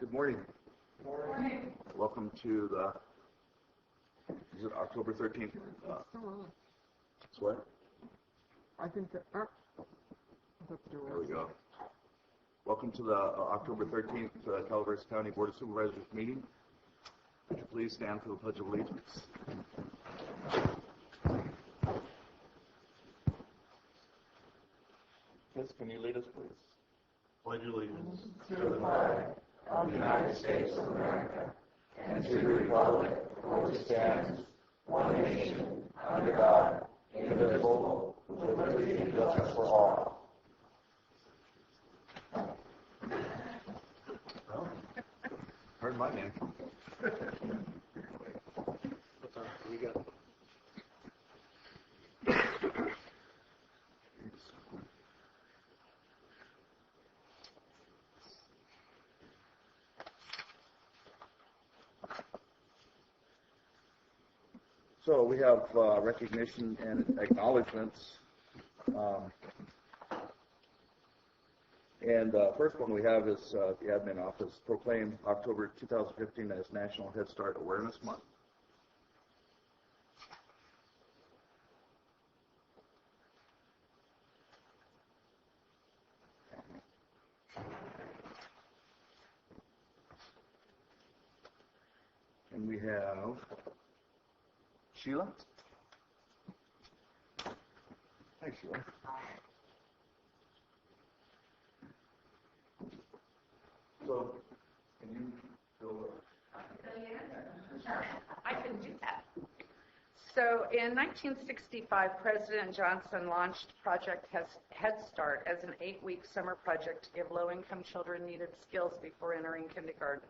Good morning. Good morning. Welcome to the, is it October 13th? What? I think that, There we go. Welcome to the October 13th Calaveras County Board of Supervisors meeting. Would you please stand for the Pledge of Allegiance? Chris, can you lead us, please? Pledge allegiance to the flag of the United States of America and to the republic for which it stands, one nation, under God, indivisible, with liberty and justice for all. Well, heard my name. We got. So we have recognition and acknowledgments. First one we have is the admin office proclaimed October 2015 as National Head Start Awareness Month. And we have Sheila. Hi, Sheila. So, can you fill I can do that. So in 1965, President Johnson launched Project Head Start as an 8-week summer project to give low-income children needed skills before entering kindergarten.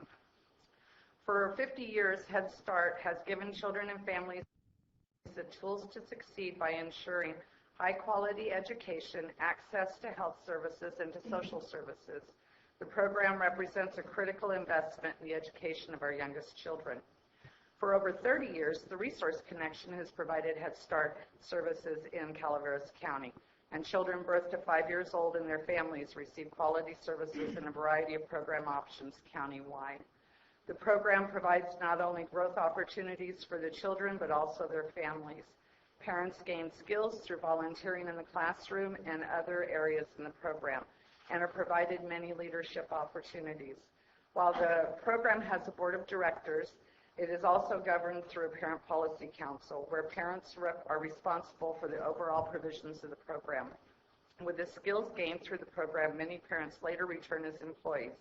For 50 years, Head Start has given children and families the tools to succeed by ensuring high-quality education, access to health services, and to social services. The program represents a critical investment in the education of our youngest children. For over 30 years, the Resource Connection has provided Head Start services in Calaveras County, and children birth to 5 years old and their families receive quality services in a variety of program options countywide. The program provides not only growth opportunities for the children, but also their families. Parents gain skills through volunteering in the classroom and other areas in the program, and are provided many leadership opportunities. While the program has a board of directors, it is also governed through a parent policy council, where parents are responsible for the overall provisions of the program. With the skills gained through the program, many parents later return as employees.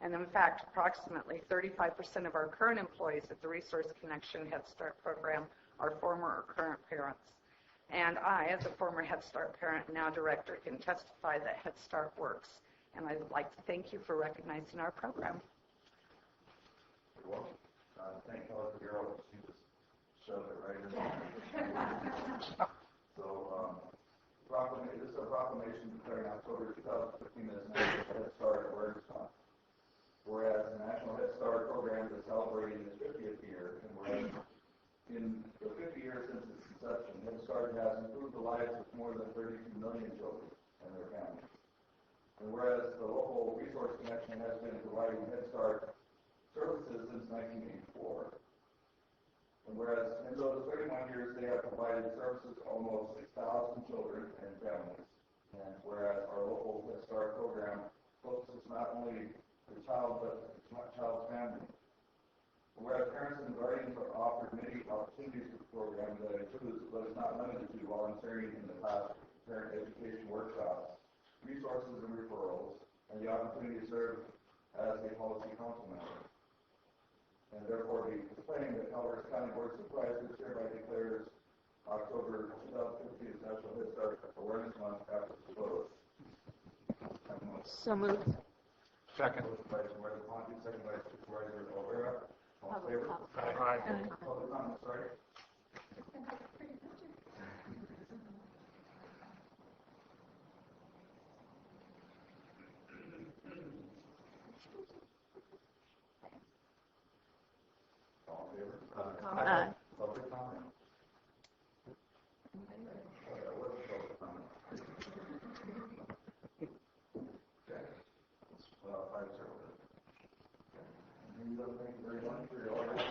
And in fact, approximately 35% of our current employees at the Resource Connection Head Start program are former or current parents. And I, as a former Head Start parent, now director, can testify that Head Start works. And I'd like to thank you for recognizing our program. You're welcome. Thank you for your help. She just shoved it right in. So, this is a proclamation declaring October 2015 as National Head Start Awareness Month. Whereas the National Head Start program is celebrating its 50th year, and whereas in the 50 years since its inception, Head Start has improved the lives of more than 32 million children and their families. And whereas the local Resource Connection has been providing Head Start services since 1984, and whereas in those 31 years they have provided services to almost 6,000 children and families, and whereas our local Head Start program focuses not only the child, but the child's family. Whereas parents and guardians are offered many opportunities to the program that includes, but is not limited to, volunteering in the class parent education workshops, resources and referrals, and the opportunity to serve as a policy council member. And therefore, be proclaiming that Calaveras County Board of Supervisors hereby declares October 2015 as National Head Start Awareness Month after the close. so moved. Second. By Supervisor Ponte, second by Supervisor Olvera. All in favor? Aye. Public comment, sorry. All in favor? Aye. Public comment. What's public comment? Okay. 5-0. Thank you very much for your order.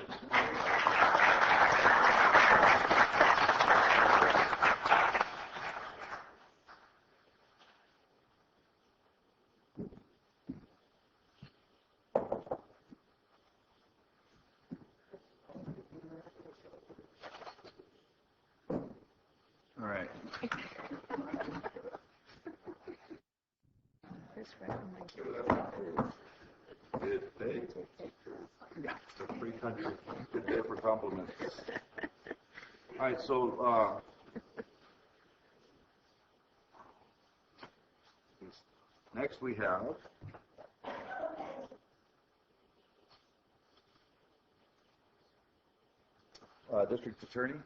All right. This record might Good day. It's a free country. Good day for compliments. All right, so next we have District Attorney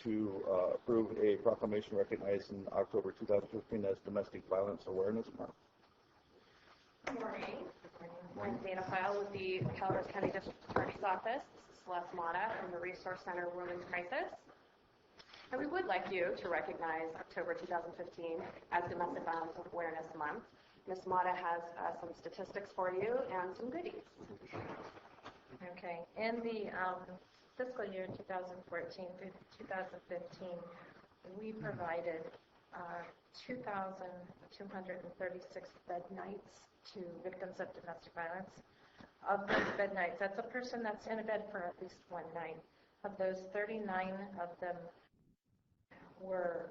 to approve a proclamation recognizing October 2015 as Domestic Violence Awareness Month. Good morning. I'm Dana File with the Calaveras County District Attorney's Office. This is Celeste Mata from the Resource Center Women's Crisis. And we would like you to recognize October 2015 as Domestic Violence Awareness Month. Ms. Mata has some statistics for you and some goodies. Okay. In the fiscal year 2014 through 2015, we provided 2,236 bed nights to victims of domestic violence. Of those bed nights, that's a person that's in a bed for at least one night. Of those, 39 of them were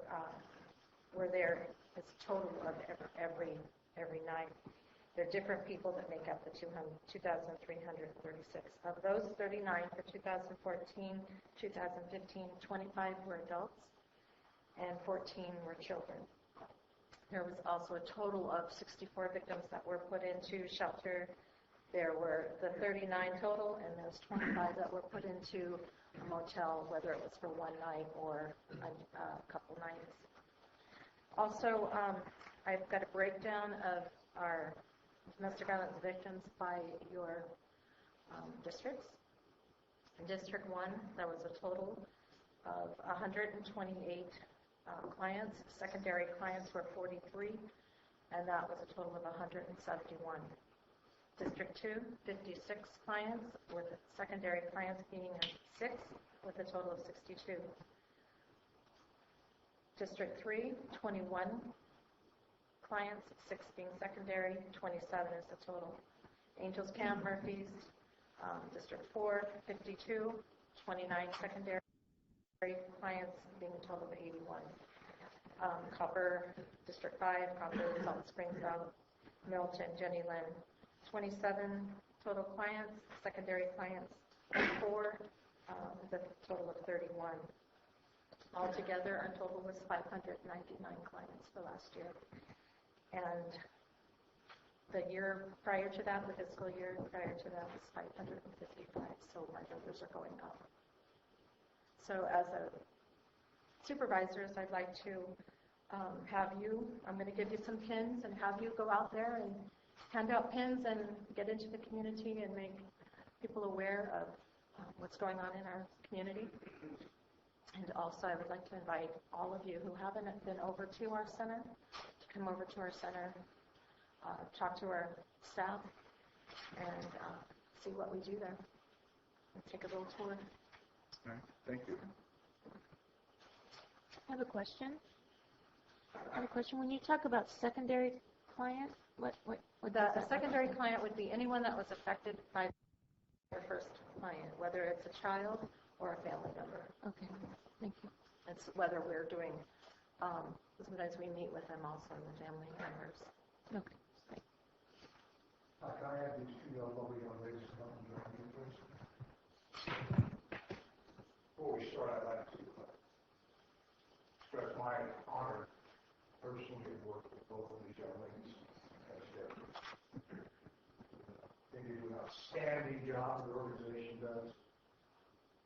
there as a total of every night. There are different people that make up the 2,336. Of those 39 for 2014, 2015, 25 were adults and 14 were children. There was also a total of 64 victims that were put into shelter. There were the 39 total, and there's 25 that were put into a motel, whether it was for one night or a couple nights. Also, I've got a breakdown of our domestic violence victims by your districts. In District 1, there was a total of 128 clients. Secondary clients were 43, and that was a total of 171. District 2, 56 clients, with secondary clients being 6, with a total of 62. District 3, 21 clients, 6 being secondary, 27 is the total. Angels Camp, Murphys, District 4, 52, 29 secondary clients being a total of 81. Copper, District 5, Copper, Salt Springs South, Milton, Jenny Lynn, 27 total clients, secondary clients 4, with a total of 31. Altogether, our total was 599 clients for last year. And the year prior to that, the fiscal year prior to that, was 555. So our numbers are going up. So as a supervisors, I'd like to have you, I'm going to give you some pins and have you go out there and hand out pins and get into the community and make people aware of what's going on in our community. And also, I would like to invite all of you who haven't been over to our center to come over to our center, talk to our staff, and see what we do there. And take a little tour. All right, thank you. I have a question. When you talk about secondary client, what The secondary client would be anyone that was affected by their first client, whether it's a child or a family member. Okay, thank you. It's whether we're doing, sometimes we meet with them also, the family members. Okay. Can I add these two lovely young ladies to come and join me, please? Before we start, I'd like to express my honor personally to work with both of these young ladies. They do an outstanding job the organization does.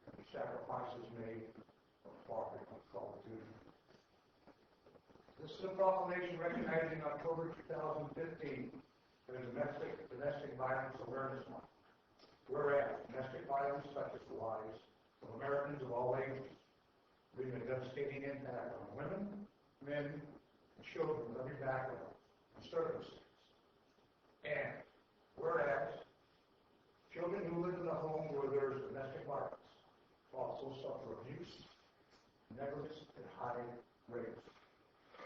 And the sacrifices made are far beyond call of duty. This is a proclamation recognizing October 2015 as Domestic Violence Awareness Month. Whereas domestic violence touches the lives of Americans of all ages, leaving a devastating impact on women, men, and children of every background and circumstance. And whereas children who live violence also suffer abuse, negligence at high rates.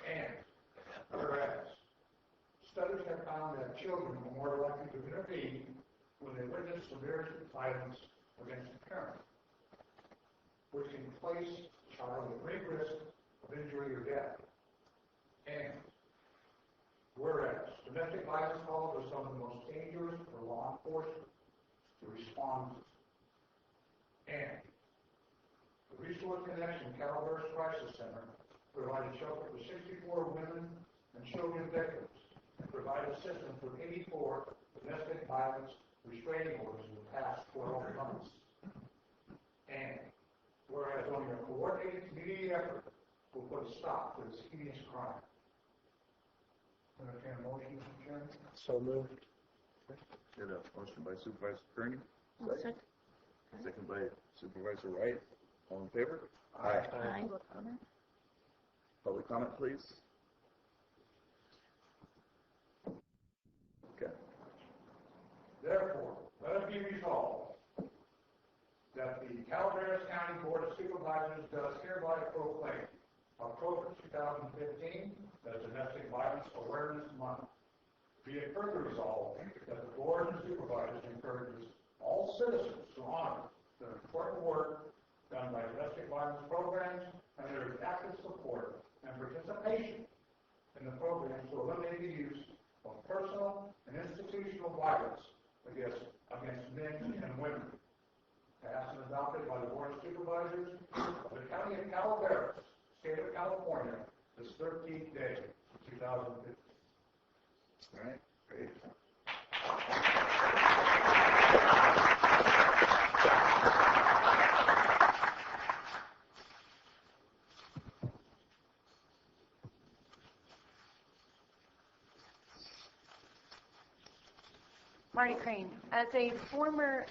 And whereas studies have found that children are more likely to intervene when they witness severe violence against a parent, which can place a child at great risk of injury or death. And whereas domestic violence calls are some of the most dangerous for law enforcement to respond to. And the Resource Connection Calaveras Crisis Center provided shelter for 64 women and children victims and provided assistance for 84 domestic violence restraining orders in the past 12 months. And whereas only a coordinated community effort will put a stop to this hideous crime. Entertain a motion, Mr. Chairman? So moved. Get a motion by Supervisor Kearney, Second. second by Supervisor Wright. All in favor? Aye. Aye. Public comment, please. Okay. Therefore, let it be resolved that the Calaveras County Board of Supervisors does hereby proclaim October 2015 as Domestic Violence Awareness Month. Be it further resolved that the Board of Supervisors encourages all citizens to honor the important work done by domestic violence programs and their active support and participation in the programs to eliminate the use of personal and institutional violence against men and women. Passed and adopted by the Board of Supervisors of the County of Calaveras, State of California, this 13th day, 2015. All right, great. Marty Crane. As a former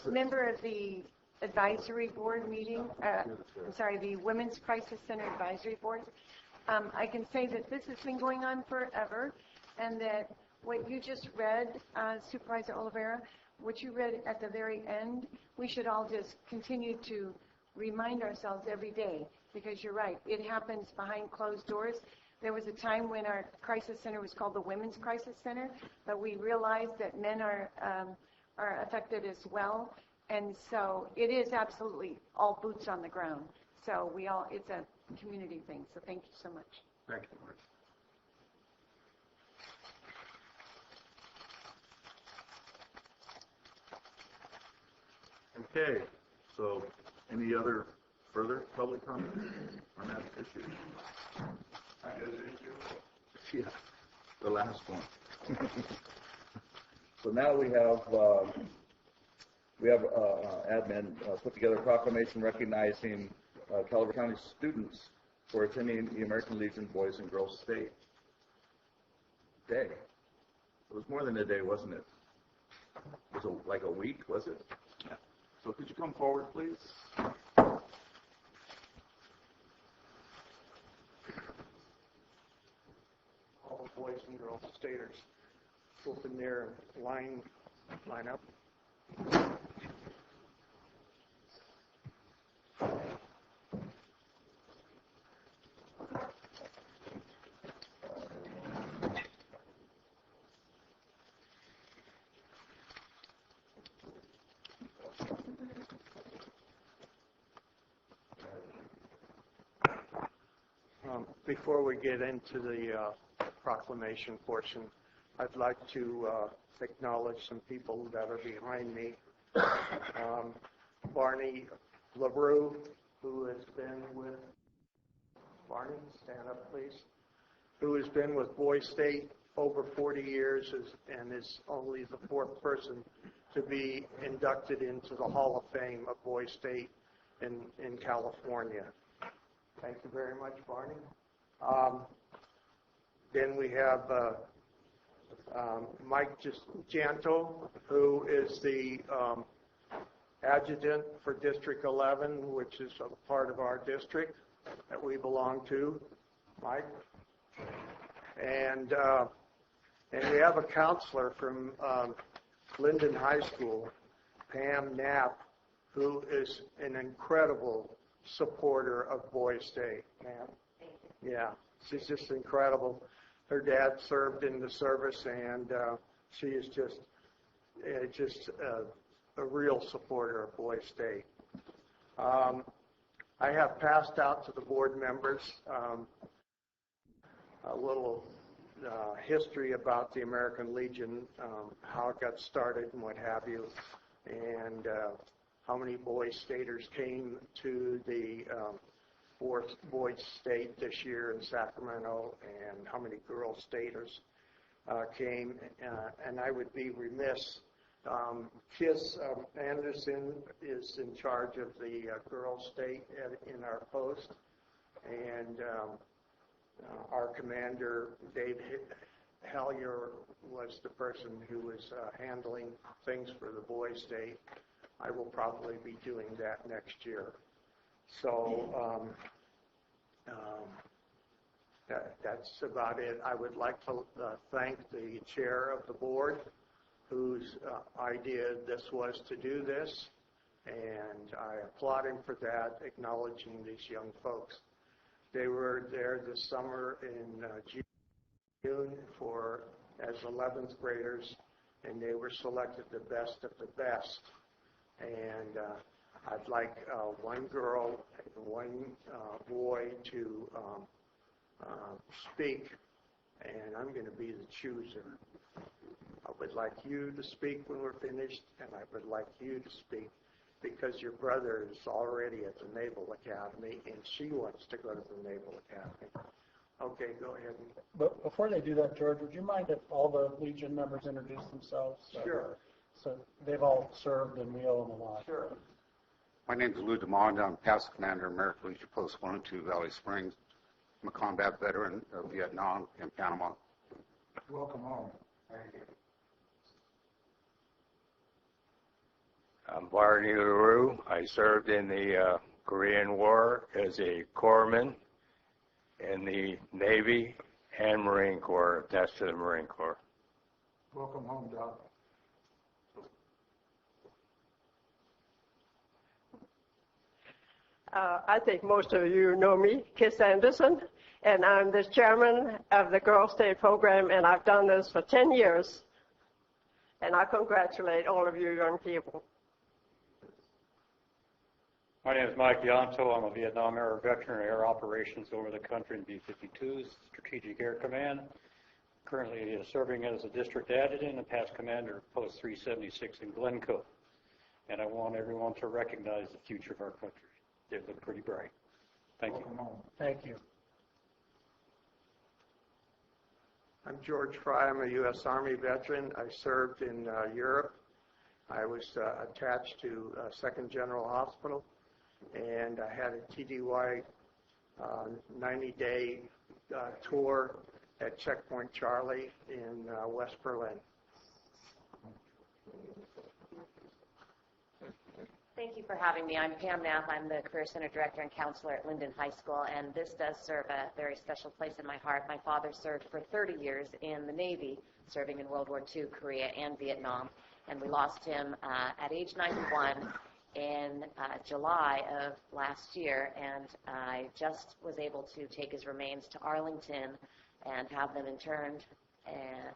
member of the advisory board meeting, the Women's Crisis Center Advisory Board, I can say that this has been going on forever, and that what you just read, Supervisor Oliveira, what you read at the very end, we should all just continue to remind ourselves every day, because you're right, it happens behind closed doors. There was a time when our crisis center was called the Women's Crisis Center, but we realized that men are affected as well, and so it is absolutely all boots on the ground. So it's a community thing. So thank you so much. Thank you, Mark. Okay, so any other further public comment on that issue? Yeah, the last one. So now we have admin put together a proclamation recognizing Calaveras County students for attending the American Legion Boys and Girls State Day. It was more than a day, wasn't it? It was like a week, was it? Yeah. So could you come forward, please? All the boys and girls staters open their line up. Before we get into the proclamation portion, I'd like to acknowledge some people that are behind me. Barney LaRue, who has been with, Barney, stand up please, who has been with Boys State over 40 years and is only the fourth person to be inducted into the Hall of Fame of Boys State in California. Thank you very much, Barney. Then we have Mike Janto, who is the adjutant for District 11, which is a part of our district that we belong to. Mike. And we have a counselor from Linden High School, Pam Knapp, who is an incredible supporter of Boys State, man. Yeah, she's just incredible. Her dad served in the service, and she is just a real supporter of Boys State. I have passed out to the board members a little history about the American Legion, how it got started and what have you, and how many Boys Staters came to the fourth Boys State this year in Sacramento, and how many Girl Staters came, and I would be remiss. Kiss Anderson is in charge of the Girl State in our post, and our commander, Dave Hellier, was the person who was handling things for the Boys State. I will probably be doing that next year. So that's about it. I would like to thank the chair of the board, whose idea this was to do this, and I applaud him for that, acknowledging these young folks. They were there this summer in June as 11th graders, and they were selected the best of the best. And I'd like one girl and one boy to speak, and I'm going to be the chooser. I would like you to speak when we're finished, and I would like you to speak because your brother is already at the Naval Academy, and she wants to go to the Naval Academy. Okay, go ahead. But before they do that, George, would you mind if all the Legion members introduce themselves? Sure. So they've all served, and we owe them a lot. Sure. My name is Lou DeMond. I'm Past Commander, American Legion Post 102, Valley Springs. I'm a combat veteran of Vietnam and Panama. Welcome home. Thank you. I'm Barney LaRue. I served in the Korean War as a corpsman in the Navy and Marine Corps, attached to the Marine Corps. Welcome home, Doc. I think most of you know me, Kiss Anderson, and I'm the chairman of the Girl State program, and I've done this for 10 years. And I congratulate all of you young people. My name is Mike Yonto. I'm a Vietnam era veteran, air operations over the country in B-52's Strategic Air Command. Currently serving as a district adjutant and past commander of Post 376 in Glencoe. And I want everyone to recognize the future of our country. They look pretty bright. Thank you. Thank you. I'm George Fry. I'm a U.S. Army veteran. I served in Europe. I was attached to 2nd General Hospital, and I had a TDY 90-day tour at Checkpoint Charlie in West Berlin. Thank you for having me. I'm Pam Knapp. I'm the Career Center Director and Counselor at Linden High School, and this does serve a very special place in my heart. My father served for 30 years in the Navy, serving in World War II, Korea, and Vietnam, and we lost him at age 91 in July of last year, and I just was able to take his remains to Arlington and have them interned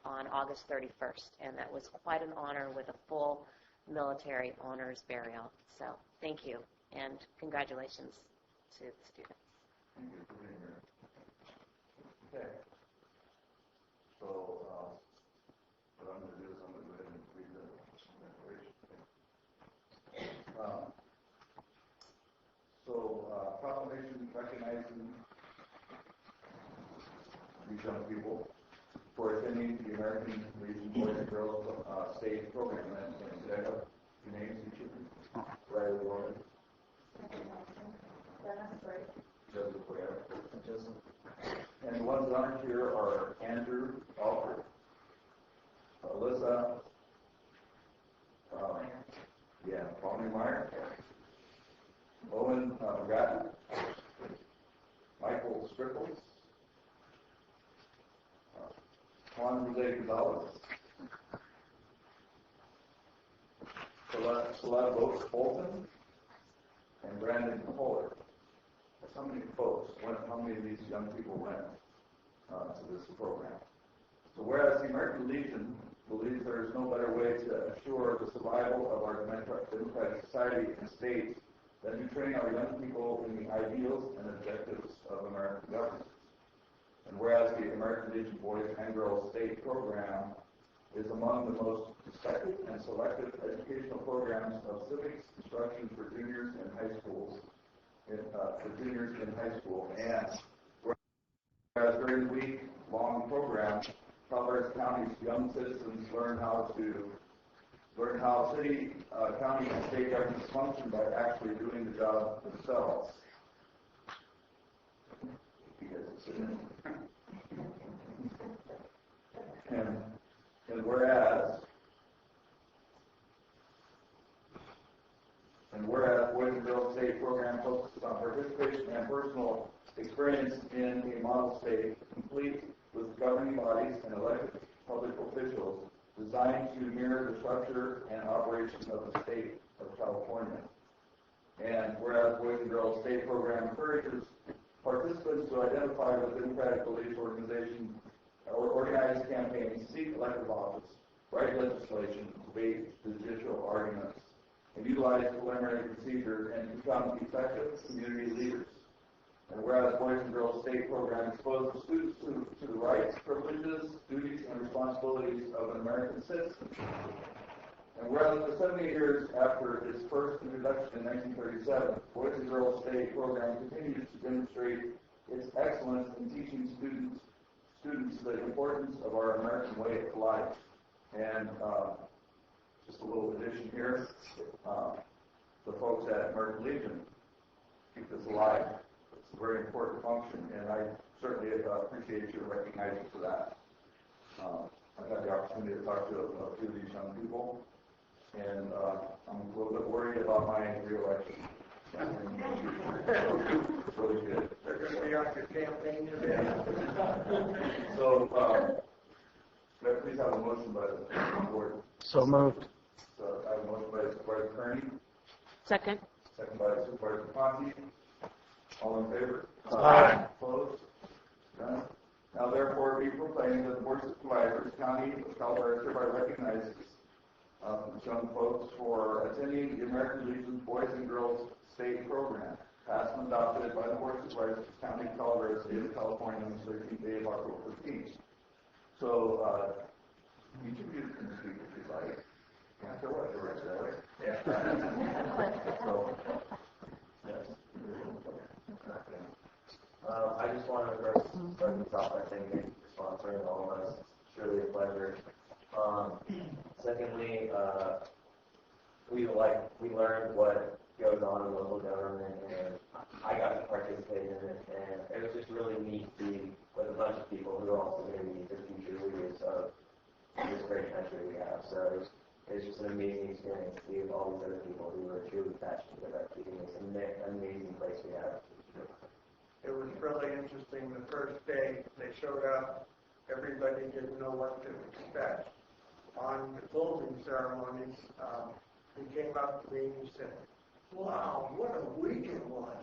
on August 31st, and that was quite an honor with a full military honors burial. So thank you, and congratulations to the students. Thank you for being here. Okay. So, what I'm going to do is I'm going to go ahead and read the declaration. Proclamation recognizing these young people for attending the American Legion Boys and Girls State program. And did I have your names, each of you? Riley Warren. Joseph Blair. And the ones honored here are Andrew Alford, Alyssa, Bonnie Meyer, Owen McGrattan, Michael Strickles, Juan Jose Gonzalez, Celeste Bolton, and Brandon Kohler. That's how many folks, how many of these young people went to this program. So whereas the American Legion believes there is no better way to assure the survival of our democratic society and state than to train our young people in the ideals and objectives of American government. And whereas the American Legion Boys and Girls State Program is among the most respected and selective educational programs of civics instruction for juniors in high schools, and whereas during the week-long program, Calaveras County's young citizens learn how city, county, and state governments function by actually doing the job themselves. And whereas Boys and Girls State Program focuses on participation and personal experience in a model state, complete with governing bodies and elected public officials designed to mirror the structure and operation of the state of California. And whereas Boys and Girls State Program encourages participants to identify with democratic beliefs organizations or organize campaigns, seek elective office, write legislation, debate judicial arguments, and utilize preliminary procedure and become effective community leaders. And whereas Boys and Girls State Program exposes students to the rights, privileges, duties, and responsibilities of an American citizen. And whereas for 78 years after its first introduction in 1937, Boys and Girls State Program continues to demonstrate its excellence in teaching students the importance of our American way of life. And just a little addition here, the folks at American Legion keep this alive. It's a very important function, and I certainly appreciate your recognizing for that. I've had the opportunity to talk to a few of these young people, and I'm a little bit worried about my re-election. It's really good. They're going to be on your campaign today. So, may I please have a motion by the board? So moved. So I have a motion by Supervisor Kearney, Second. second by Supervisor Ponte. All in favor? Aye. Opposed? None. Now therefore be proclaimed that the Board of Supervisors, County of Calaveras hereby recognizes young folks for attending the American Legion Boys and Girls State Program, passed and adopted by the Board of Supervisors, County of Calaveras, State of California, on the 13th day of October 15th. So each of you can speak if you'd like. Can't go what the rest of it. Yeah. So, yes. I just want to first start this off by thanking you for sponsoring all of us. It's really a pleasure. Secondly, we learned what goes on in local government, and I got to participate in it, and it was just really neat to be with a bunch of people who are also going to be the future leaders of this great country we have. So it's just an amazing experience to be with all these other people who are truly passionate about keeping this amazing place we have. It was really interesting. The first day they showed up, everybody didn't know what to expect. On the closing ceremonies, he came up to me and he said, "Wow, what a week it was."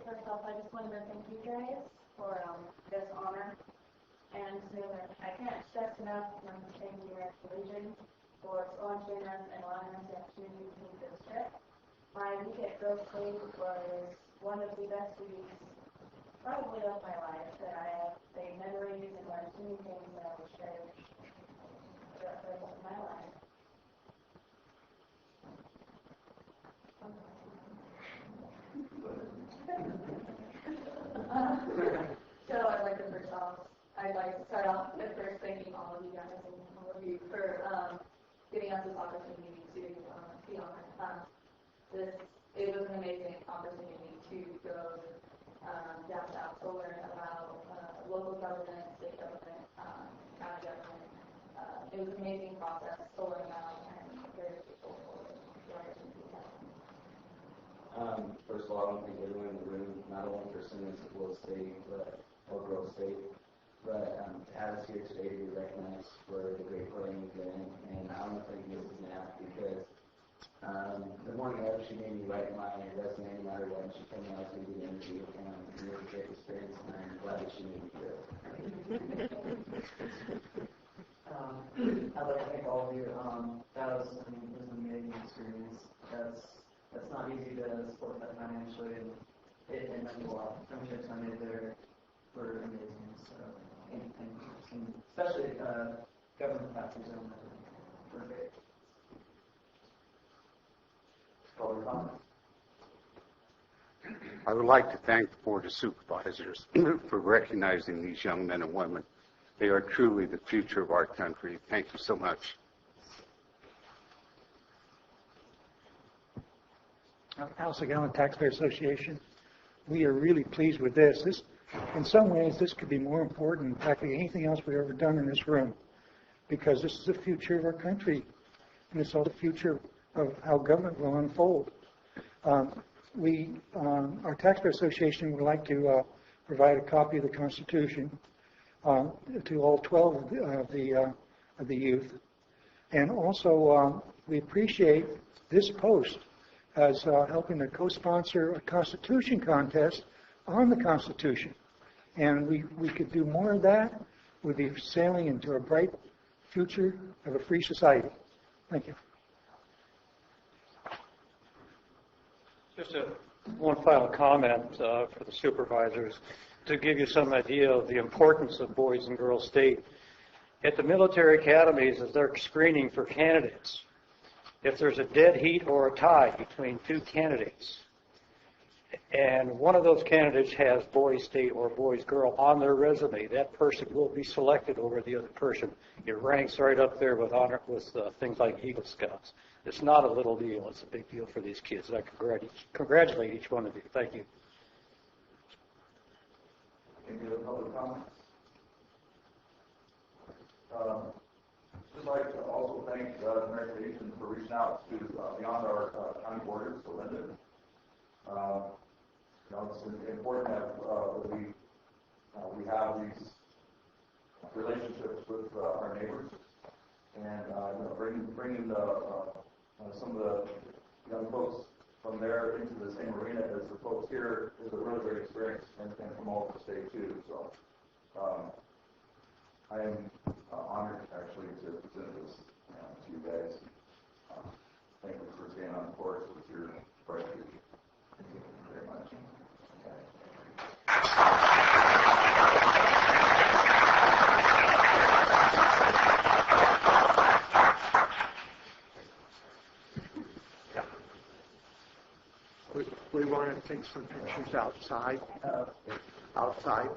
First off, I just wanted to thank you guys for this honor, and say that I can't stress enough when thanking the American Legion for sponsoring us and allowing us the opportunity to take this trip. My week at Grove State was one of the best weeks probably of my life, that I have made memories and learned so many things that I will cherish throughout the rest of my life. So I'd like to start off with first thanking all of you guys and all of you for giving us this opportunity to be on it. It was an amazing opportunity to go down south to learn about local government, state government, county government. It was an amazing process to learn about, and very grateful for the opportunity. First of all, I want to thank everyone in the room, not only for sending us to Grove State, but to have us honors here today to be recognized for the great role you've been, and I want to thank Mrs. Knapp because the morning of, she made me write my resume no matter what, and she told me I was going to do the interview, and it was a great experience, and I'm glad that she made me do it. I'd like to thank all of you. That was, it was an amazing experience. That's not easy to support that financially, and it meant a lot. Some trips I made there were amazing. So, and especially government factories were great. I would like to thank the Board of Supervisors for recognizing these young men and women. They are truly the future of our country. Thank you so much. House of Gallant Taxpayer Association, we are really pleased with this. In some ways, this could be more important, in fact, than anything else we've ever done in this room, because this is the future of our country, and it's also the future of how government will unfold. Our Taxpayer Association would like to provide a copy of the Constitution to all 12 of the youth, and also we appreciate this post as helping to co-sponsor a Constitution contest on the Constitution, and we could do more of that. We'd be sailing into a bright future of a free society. Thank you. Just one final comment for the supervisors to give you some idea of the importance of Boys and Girls State. At the military academies, as they're screening for candidates, if there's a dead heat or a tie between two candidates, and one of those candidates has Boys State or Boys Girl on their resume, that person will be selected over the other person. It ranks right up there with honor with things like Eagle Scouts. It's not a little deal. It's a big deal for these kids. I congratulate each one of you. Thank you. Any other public comments? Just like to also thank the American Legion for reaching out to beyond our county borders to Linden. It's important that we have these relationships with our neighbors, and bringing some of the young folks from there into the same arena as the folks here is a really great experience, and promote the state too. So I am honored actually to present this to you guys. Thank you for staying on course with your bright future. Thank you very much. We want to take some pictures outside. Outside.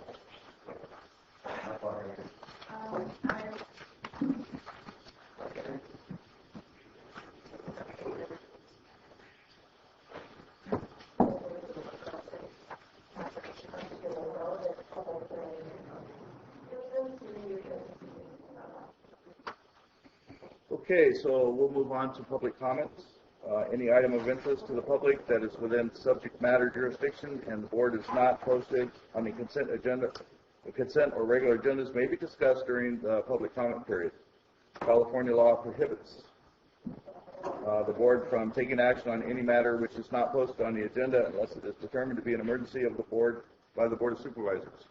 Okay, so we'll move on to public comments. Any item of interest to the public that is within subject matter jurisdiction and the board is not posted on the consent agenda, the consent or regular agendas may be discussed during the public comment period. California law prohibits the board from taking action on any matter which is not posted on the agenda unless it is determined to be an emergency of the board by the Board of Supervisors.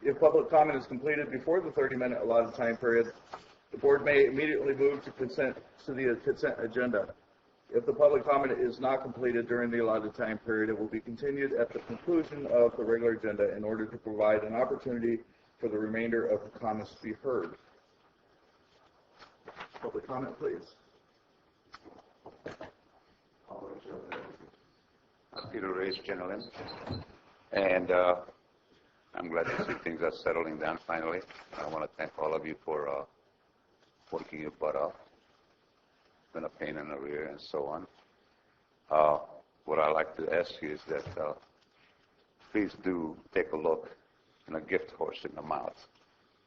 If public comment is completed before the 30-minute allotted time period, the board may immediately move to the consent agenda. If the public comment is not completed during the allotted time period, it will be continued at the conclusion of the regular agenda in order to provide an opportunity for the remainder of the comments to be heard. Public comment, please. Peter Reyes, General, and I'm glad to see things are settling down finally. I want to thank all of you for working your butt off. It's been a pain in the rear and so on. What I'd like to ask you is that please do take a look in a gift horse in the mouth.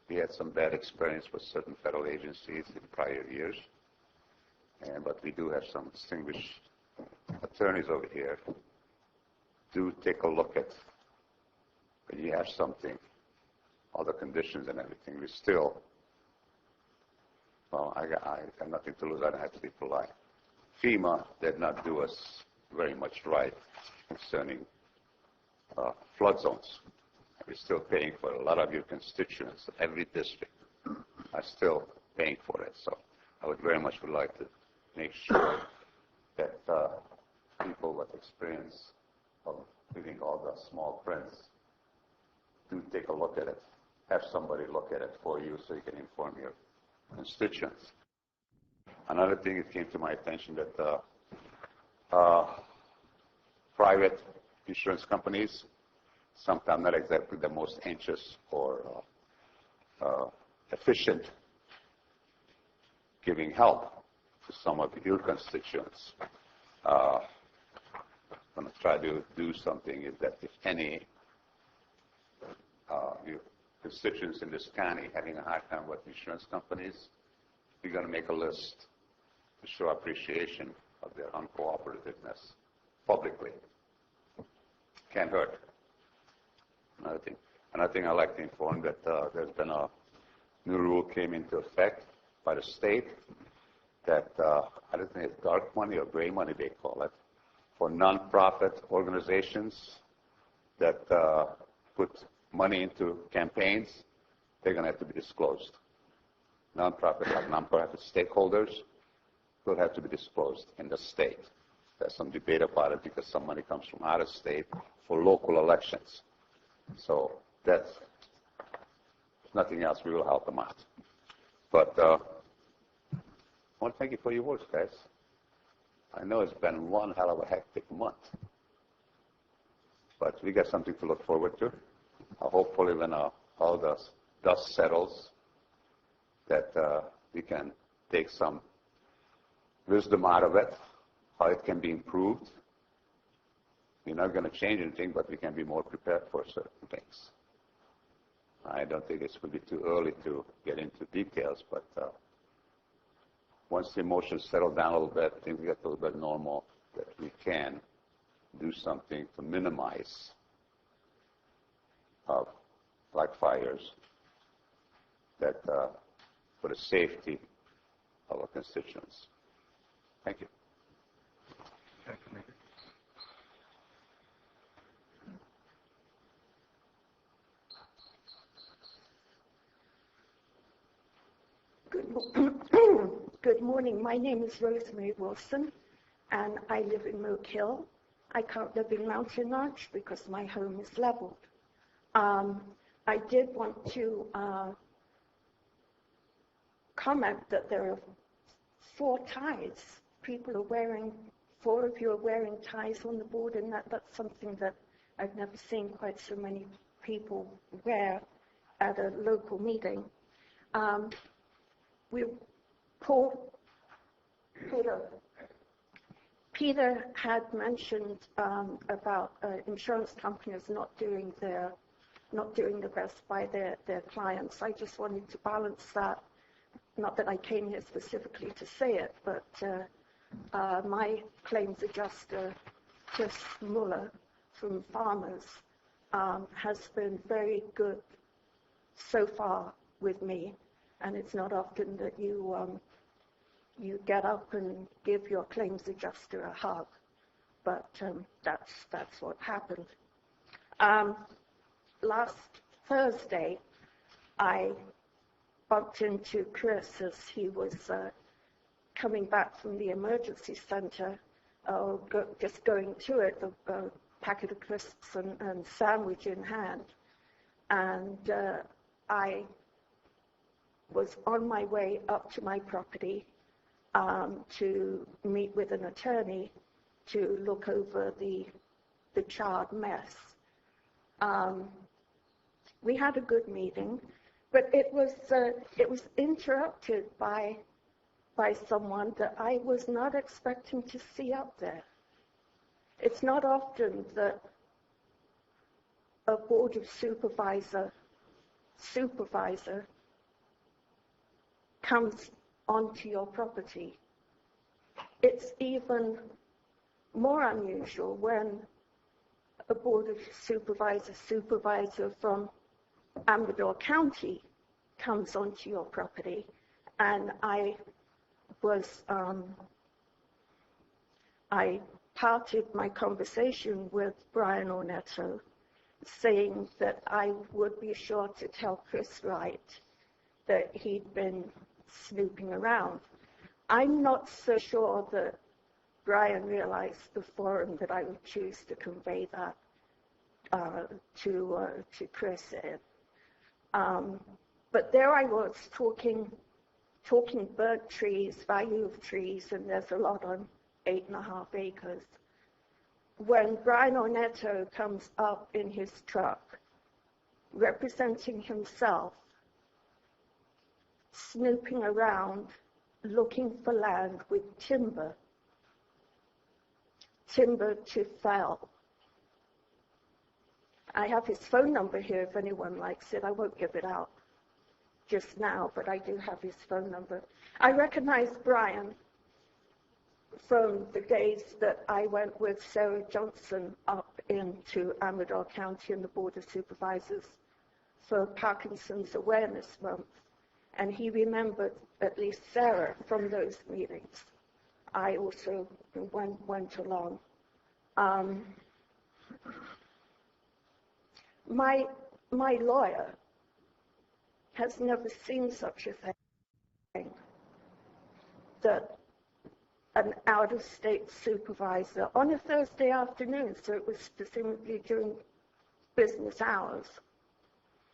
We had some bad experience with certain federal agencies in prior years, but we do have some distinguished attorneys over here. Do take a look at when you have something all the conditions and everything, we still, well, I got nothing to lose. I don't have to be polite. FEMA did not do us very much right concerning flood zones. We're still paying for it. A lot of your constituents, every district, are still paying for it. So I would very much would like to make sure that people with experience of reading all the small prints do take a look at it. Have somebody look at it for you so you can inform your constituents. Another thing that came to my attention that private insurance companies sometimes not exactly the most anxious or efficient giving help to some of your constituents. I'm going to try to do something is that if any your constituents in this county having a hard time with insurance companies, we're going to make a list to show appreciation of their uncooperativeness publicly. Can't hurt. Another thing I'd like to inform that there's been a new rule came into effect by the state that I don't think it's dark money or gray money they call it, for nonprofit organizations that put money into campaigns, they're going to have to be disclosed. Nonprofit stakeholders will have to be disclosed in the state. There's some debate about it because some money comes from out of state for local elections. So that's, if nothing else, we will help them out. But I want to thank you for your work, guys. I know it's been one hell of a hectic month. But we got something to look forward to. Hopefully when all the dust settles, that we can take some wisdom out of it, how it can be improved. We're not going to change anything, but we can be more prepared for certain things. I don't think it's going to be too early to get into details, but once the emotions settle down a little bit, things get a little bit normal, that we can do something to minimize like fires that for the safety of our constituents. Thank you. Good morning. My name is Rosemary Wilson, and I live in Moke Hill. I can't live in Mountain Ranch because my home is leveled. I did want to comment that there are 4 ties. Four of you are wearing ties on the board, and that's something that I've never seen quite so many people wear at a local meeting. Peter had mentioned about insurance companies not doing the best by their clients. I just wanted to balance that. Not that I came here specifically to say it, but my claims adjuster, Chris Muller from Farmers, has been very good so far with me. And it's not often that you get up and give your claims adjuster a hug, but that's what happened. Last Thursday, I bumped into Chris as he was coming back from the emergency center, just going to it, a packet of crisps and sandwich in hand, and I was on my way up to my property to meet with an attorney to look over the charred mess. We had a good meeting, but it was interrupted by someone that I was not expecting to see up there. It's not often that a board of supervisor comes onto your property. It's even more unusual when a board of supervisor from Amador County comes onto your property, and I parted my conversation with Brian Ornetto, saying that I would be sure to tell Chris Wright that he'd been snooping around. I'm not so sure that Brian realized the forum that I would choose to convey that to Chris in. But there I was talking burnt trees, value of trees, and there's a lot on 8.5 acres. When Brian Ornetto comes up in his truck, representing himself, snooping around, looking for land with timber to fell. I have his phone number here if anyone likes it. I won't give it out just now, but I do have his phone number. I recognize Brian from the days that I went with Sarah Johnson up into Amador County and the Board of Supervisors for Parkinson's Awareness Month. And he remembered at least Sarah from those meetings. I also went along. My lawyer has never seen such a thing, that an out-of-state supervisor on a Thursday afternoon, so it was presumably during business hours,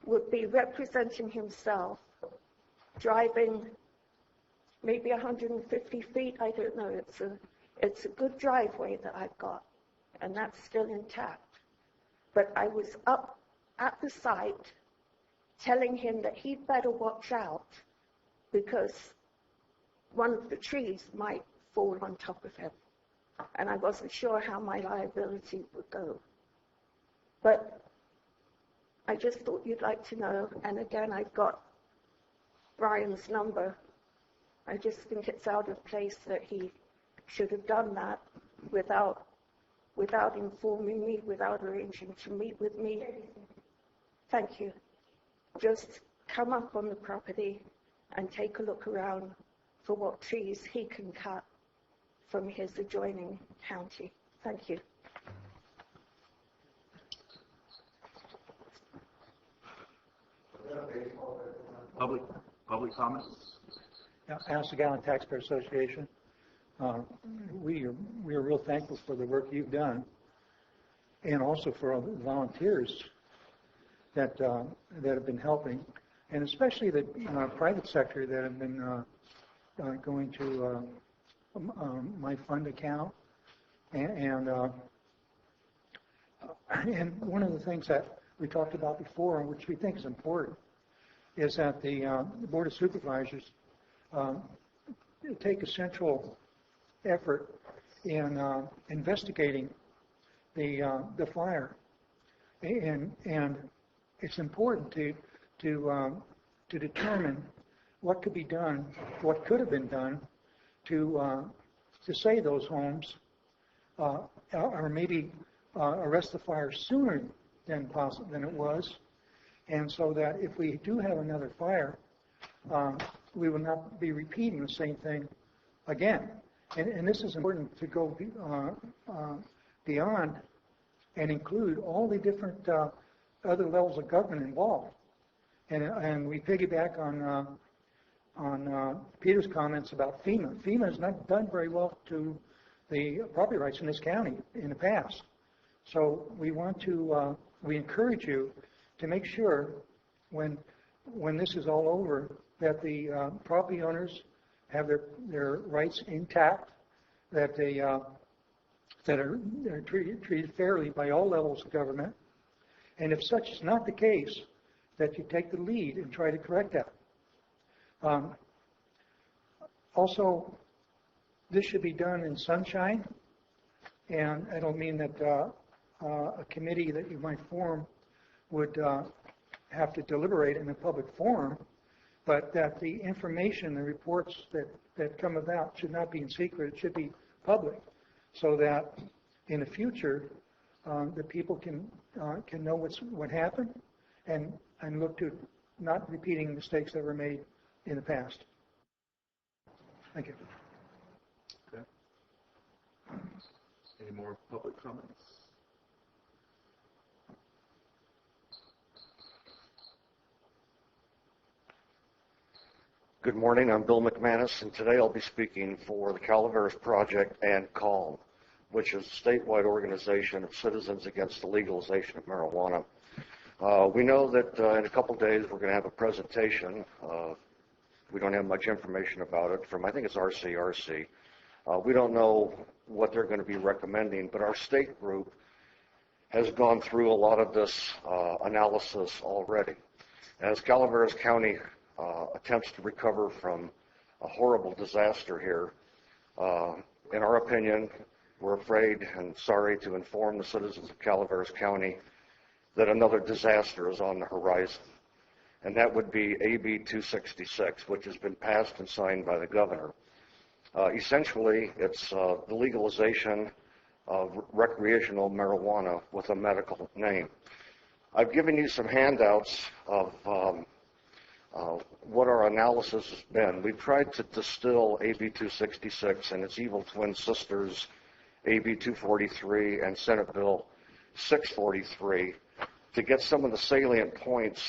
would be representing himself, driving maybe 150 feet, I don't know. It's a good driveway that I've got, and that's still intact. But I was up at the site telling him that he'd better watch out because one of the trees might fall on top of him. And I wasn't sure how my liability would go. But I just thought you'd like to know. And again, I've got Brian's number. I just think it's out of place that he should have done that without informing me, without arranging to meet with me. Thank you. Just come up on the property and take a look around for what trees he can cut from his adjoining county. Thank you. Public comments? Assagallon Taxpayer Association. We are real thankful for the work you've done, and also for all the volunteers that have been helping, and especially the private sector that have been going to my fund account, and one of the things that we talked about before, which we think is important, is that the Board of Supervisors take a central effort in investigating the fire, and it's important to determine what could be done, what could have been done to save those homes, or maybe arrest the fire sooner than it was, and so that if we do have another fire, we will not be repeating the same thing again. And this is important to go beyond and include all the different other levels of government involved. And we piggyback on Peter's comments about FEMA. FEMA has not done very well to the property rights in this county in the past. So we want to, we encourage you to make sure when this is all over that the property owners have their rights intact, that they're treated fairly by all levels of government, and if such is not the case, that you take the lead and try to correct that. Also, this should be done in sunshine, and I don't mean that a committee that you might form would have to deliberate in a public forum, but that the information, the reports that come about should not be in secret, it should be public, so that in the future the people can know what happened, and and look to not repeating mistakes that were made in the past. Thank you. Okay. Any more public comments? Good morning, I'm Bill McManus, and today I'll be speaking for the Calaveras Project and CALM, which is a statewide organization of citizens against the legalization of marijuana. We know that in a couple days we're going to have a presentation. We don't have much information about it from, I think it's RCRC. We don't know what they're going to be recommending, but our state group has gone through a lot of this analysis already. As Calaveras County attempts to recover from a horrible disaster here, in our opinion, we're afraid and sorry to inform the citizens of Calaveras County that another disaster is on the horizon, and that would be AB 266, which has been passed and signed by the governor. Essentially, it's the legalization of recreational marijuana with a medical name. I've given you some handouts of what our analysis has been. We've tried to distill AB 266 and its evil twin sisters, AB 243 and Senate Bill 643, to get some of the salient points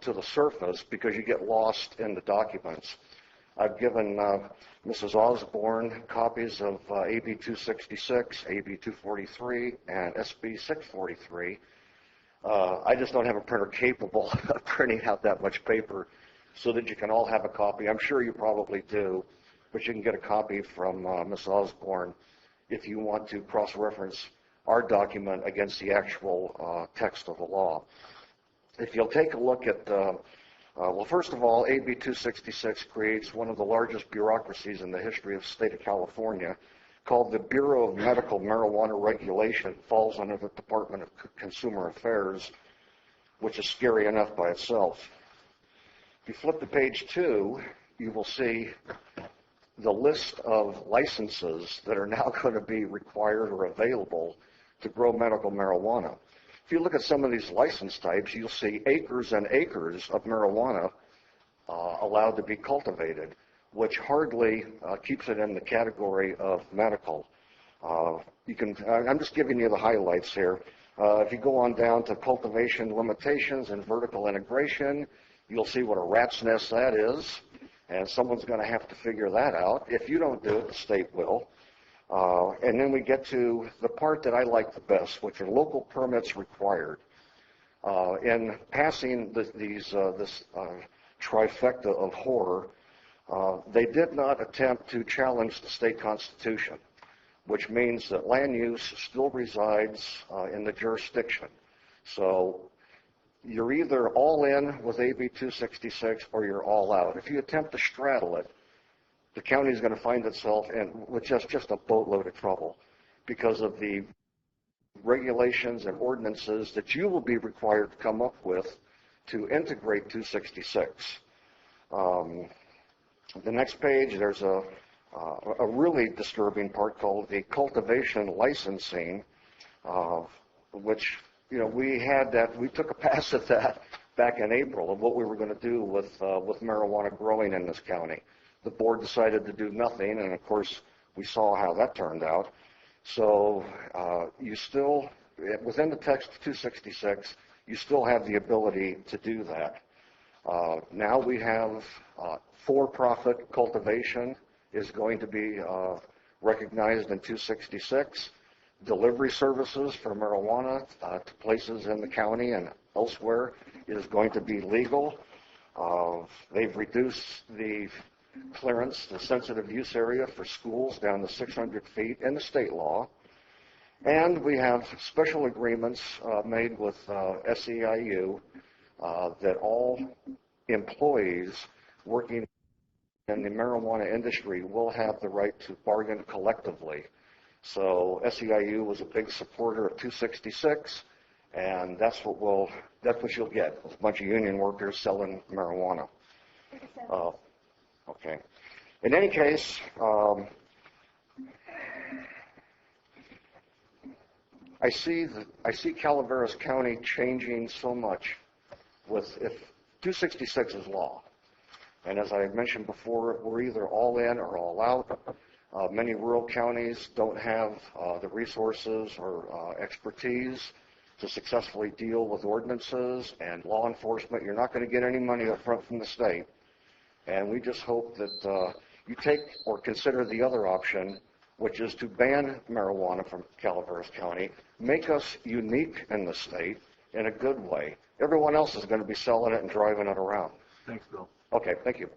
to the surface, because you get lost in the documents. I've given Mrs. Osborne copies of AB 266, AB 243, and SB 643. I just don't have a printer capable of printing out that much paper so that you can all have a copy. I'm sure you probably do, but you can get a copy from Ms. Osborne if you want to cross-reference our document against the actual text of the law. If you'll take a look at, well, first of all, AB 266 creates one of the largest bureaucracies in the history of the state of California, called the Bureau of Medical Marijuana Regulation. Falls under the Department of Consumer Affairs, which is scary enough by itself. If you flip to page 2, you will see the list of licenses that are now going to be required or available to grow medical marijuana. If you look at some of these license types, you'll see acres and acres of marijuana allowed to be cultivated, which hardly keeps it in the category of medical. I'm just giving you the highlights here. If you go on down to cultivation limitations and vertical integration, you'll see what a rat's nest that is, and someone's going to have to figure that out. If you don't do it, the state will. And then we get to the part that I like the best, which are local permits required. In passing this trifecta of horror, they did not attempt to challenge the state constitution, which means that land use still resides in the jurisdiction. So you're either all in with AB 266 or you're all out. If you attempt to straddle it, the county is going to find itself in with just a boatload of trouble because of the regulations and ordinances that you will be required to come up with to integrate 266. The next page, there's a really disturbing part called the cultivation licensing, which, you know, we took a pass at that back in April of what we were going to do with marijuana growing in this county. The board decided to do nothing, and of course we saw how that turned out. So you still, within the text of 266, you still have the ability to do that. Now we have for-profit cultivation is going to be recognized in 266. Delivery services for marijuana to places in the county and elsewhere is going to be legal. They've reduced the clearance, the sensitive use area for schools down to 600 feet in the state law. And we have special agreements made with SEIU that all employees working in the marijuana industry will have the right to bargain collectively. So SEIU was a big supporter of 266, and that's what you'll get, a bunch of union workers selling marijuana. Okay. In any case, I see Calaveras County changing so much if 266 is law. And as I mentioned before, we're either all in or all out. Many rural counties don't have the resources or expertise to successfully deal with ordinances and law enforcement. You're not going to get any money up front from the state. And we just hope that you take or consider the other option, which is to ban marijuana from Calaveras County, make us unique in the state in a good way. Everyone else is going to be selling it and driving it around. Thanks, Bill. Okay, thank you.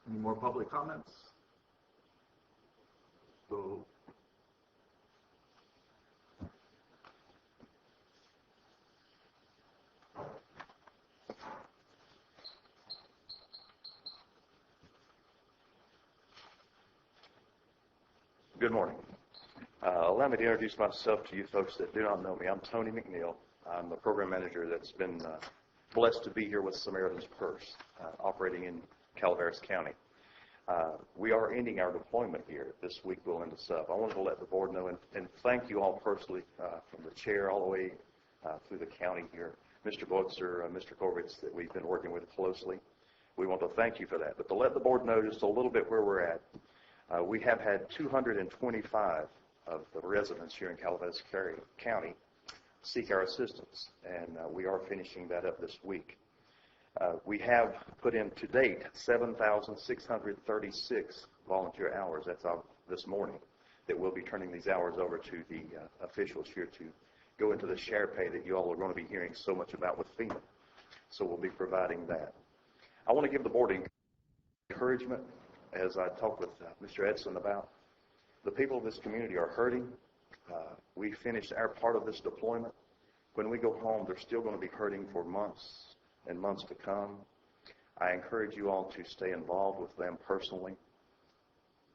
Any more public comments? So, good morning. Allow me to introduce myself to you folks that do not know me. I'm Tony McNeil. I'm the program manager that's been blessed to be here with Samaritan's Purse, operating in Calaveras County. We are ending our deployment here. This week we'll end us up. I wanted to let the board know and thank you all personally, from the chair all the way through the county here, Mr. Boetzer, Mr. Korvitz, that we've been working with closely. We want to thank you for that. But to let the board know just a little bit where we're at, we have had 225 of the residents here in Calaveras County seek our assistance, and we are finishing that up this week. We have put in to date 7,636 volunteer hours. That's this morning, that we'll be turning these hours over to the officials here to go into the share pay that you all are going to be hearing so much about with FEMA. So we'll be providing that. I want to give the board encouragement, as I talked with Mr. Edson about. The people of this community are hurting. We finished our part of this deployment. When we go home, they're still going to be hurting for months and months to come. I encourage you all to stay involved with them personally.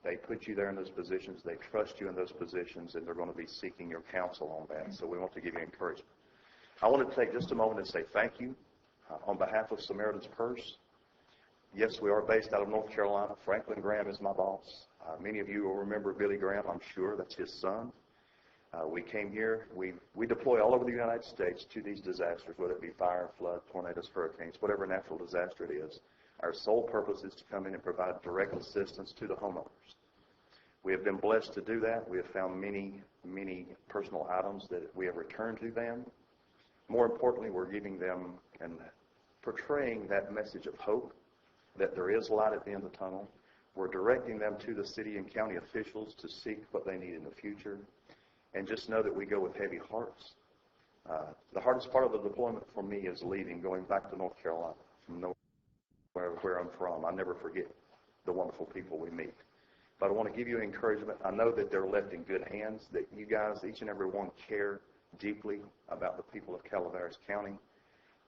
They put you there in those positions. They trust you in those positions, and they're going to be seeking your counsel on that. So we want to give you encouragement. I want to take just a moment and say thank you on behalf of Samaritan's Purse. Yes, we are based out of North Carolina. Franklin Graham is my boss. Many of you will remember Billy Graham, I'm sure. That's his son. We came here. We deploy all over the United States to these disasters, whether it be fire, flood, tornadoes, hurricanes, whatever natural disaster it is. Our sole purpose is to come in and provide direct assistance to the homeowners. We have been blessed to do that. We have found many, many personal items that we have returned to them. More importantly, we're giving them and portraying that message of hope, that there is light at the end of the tunnel. We're directing them to the city and county officials to seek what they need in the future. And just know that we go with heavy hearts. The hardest part of the deployment for me is leaving, going back to North Carolina, from where I'm from. I never forget the wonderful people we meet. But I want to give you encouragement. I know that they're left in good hands, that you guys, each and every one, care deeply about the people of Calaveras County.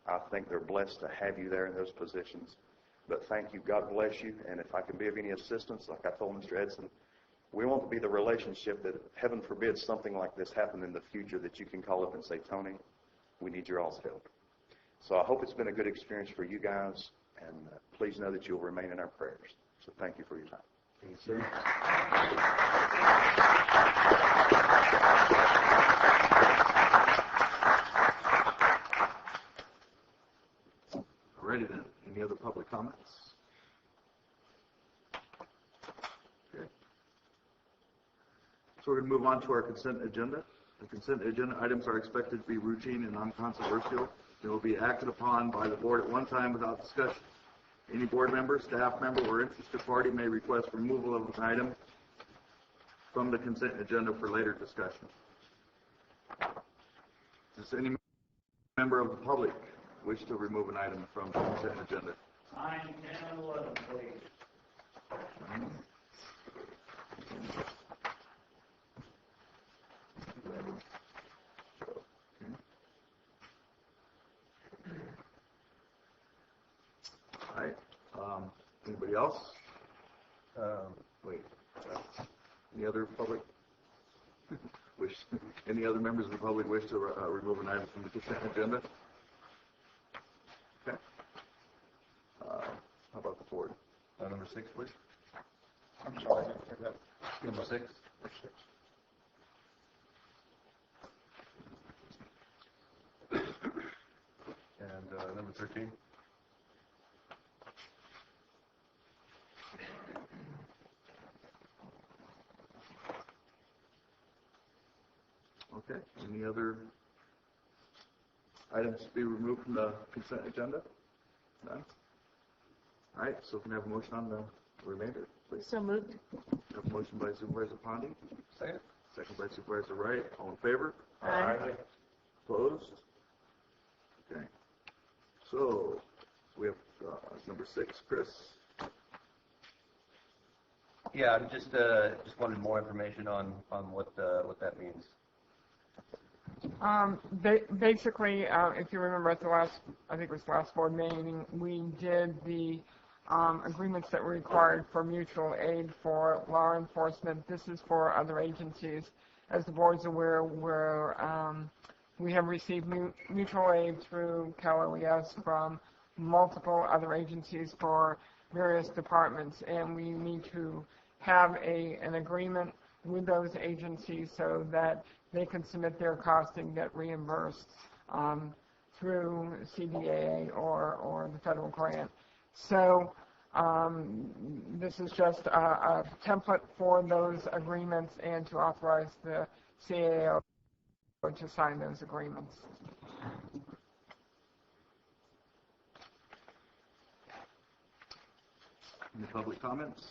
I think they're blessed to have you there in those positions. But thank you. God bless you. And if I can be of any assistance, like I told Mr. Edson, we want to be the relationship that, heaven forbid, something like this happen in the future, that you can call up and say, Tony, we need your all's help. So I hope it's been a good experience for you guys, and please know that you'll remain in our prayers. So thank you for your time. Thank you, sir. Alrighty then. Any other public comments? Okay. So we're going to move on to our consent agenda. The consent agenda items are expected to be routine and non-controversial. They will be acted upon by the board at one time without discussion. Any board member, staff member, or interested party may request removal of an item from the consent agenda for later discussion. Does any member of the public wish to remove an item from the consent agenda? 9, 10, and 11, please. All right. Anybody else? Wait. Any other public wish? Any other members of the public wish to remove an item from the consent agenda? Okay. How about the board? Number 6, please. I'm sorry. Number 6. number 13. Okay, any other items to be removed from the consent agenda? None? All right, so can I have a motion on the remainder, please? So moved. Have a motion by Supervisor Pondy. Second. Second by Supervisor Wright. All in favor? Aye. Opposed? Okay. So we have number 6, Chris. Yeah, I'm just wanted more information on what that means. Basically, if you remember at the last, I think it was last board meeting, we did the agreements that were required for mutual aid for law enforcement. This is for other agencies. As the board's aware, we have received mutual aid through Calaveras from multiple other agencies for various departments, and we need to have an agreement with those agencies so that they can submit their costs and get reimbursed through CDA or the federal grant. So this is just a template for those agreements and to authorize the CAO to sign those agreements. Any public comments?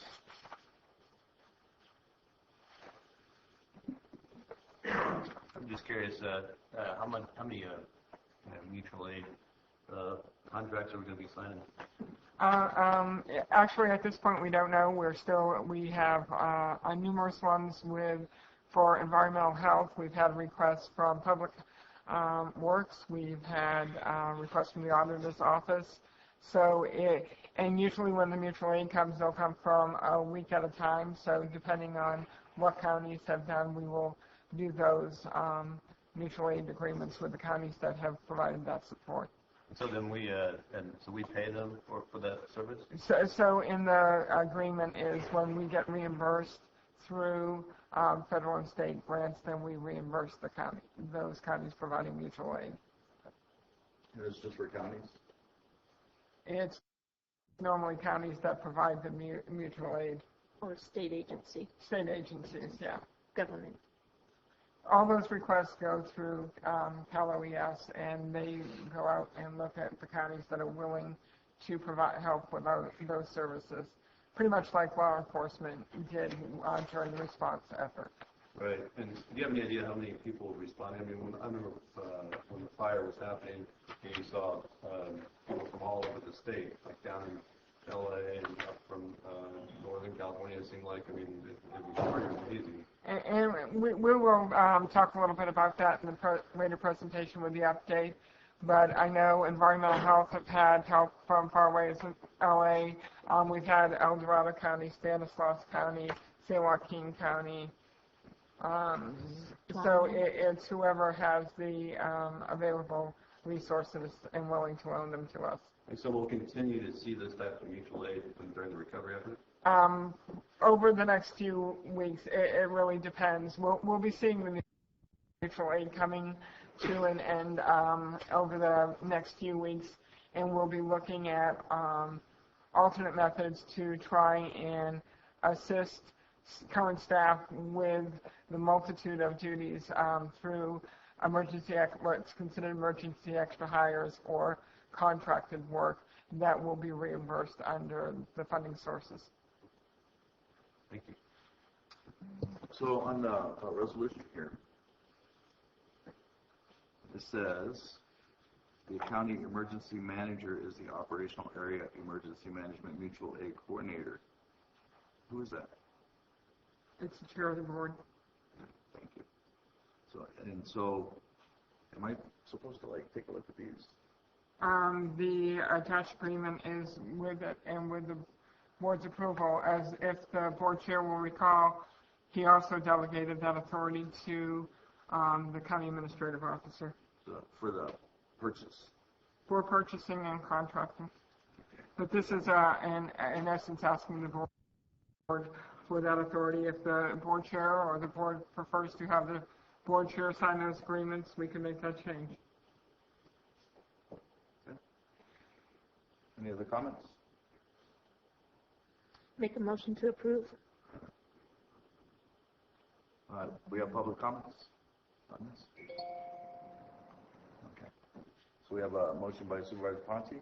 I'm just curious, how many mutual aid contracts are we going to be signing? Actually, at this point, we don't know. We have numerous ones for environmental health. We've had requests from Public Works. We've had requests from the auditor's office. And usually when the mutual aid comes, they'll come from a week at a time. So depending on what counties have done, we will do those mutual aid agreements with the counties that have provided that support. So then we pay them for that service? So in the agreement is when we get reimbursed through federal and state grants, then we reimburse those counties providing mutual aid. And it's just for counties? It's normally counties that provide the mutual aid. Or state agency. State agencies, yeah. Government. All those requests go through Calaveras, and they go out and look at the counties that are willing to provide help with those services, pretty much like law enforcement did during the response effort. Right. And do you have any idea how many people responded? I mean, I remember when the fire was happening, you saw people from all over the state, like down in L.A. and up from Northern California. It seemed like, I mean, it was pretty easy. And we will talk a little bit about that in the later presentation with the update. But I know environmental health have had help from far away as L.A. We've had El Dorado County, Stanislaus County, San Joaquin County. So it's whoever has the available resources and willing to loan them to us. And so we'll continue to see this type of mutual aid during the recovery effort? Over the next few weeks, it really depends. We'll be seeing the mutual aid coming to an end over the next few weeks, and we'll be looking at alternate methods to try and assist current staff with the multitude of duties through what's considered emergency extra hires or contracted work that will be reimbursed under the funding sources. Thank you. So on the resolution here, it says the county emergency manager is the operational area emergency management mutual aid coordinator. Who is that? It's the chair of the board. Thank you. So am I supposed to take a look at these? The attached agreement is with it and with the board's approval, as if the board chair will recall, he also delegated that authority to the county administrative officer. For the purchase? For purchasing and contracting. But this is, in essence, asking the board for that authority. If the board chair or the board prefers to have the board chair sign those agreements, we can make that change. Any other comments? Make a motion to approve. We have public comments on this? Okay. So we have a motion by Supervisor Ponte.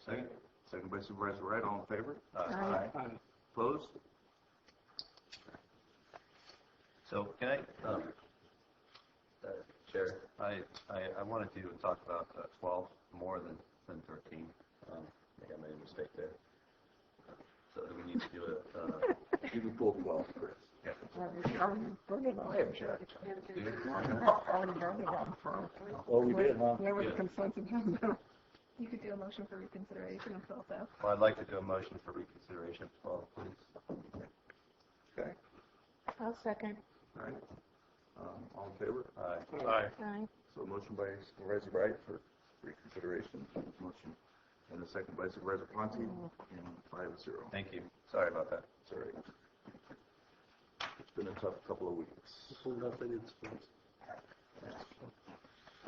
Second. Second by Supervisor Wright. All in favor? Aye. Opposed? So can I, Chair, I wanted to talk about 12 more than 13. I think I made a mistake there. So we need to do it. You can pull 12 first. Yeah. Well, we did, huh? There was Yeah. consensus. You could do a motion for reconsideration of 12 though. Well, I'd like to do a motion for reconsideration of 12, please. Okay. I'll second. All right. All in favor? Aye. Aye. So motion by Supervisor Wright for reconsideration. Motion. And a second by Supervisor Ponte. And 5-0. Thank you. Sorry about that. It's all right. It's been a tough couple of weeks.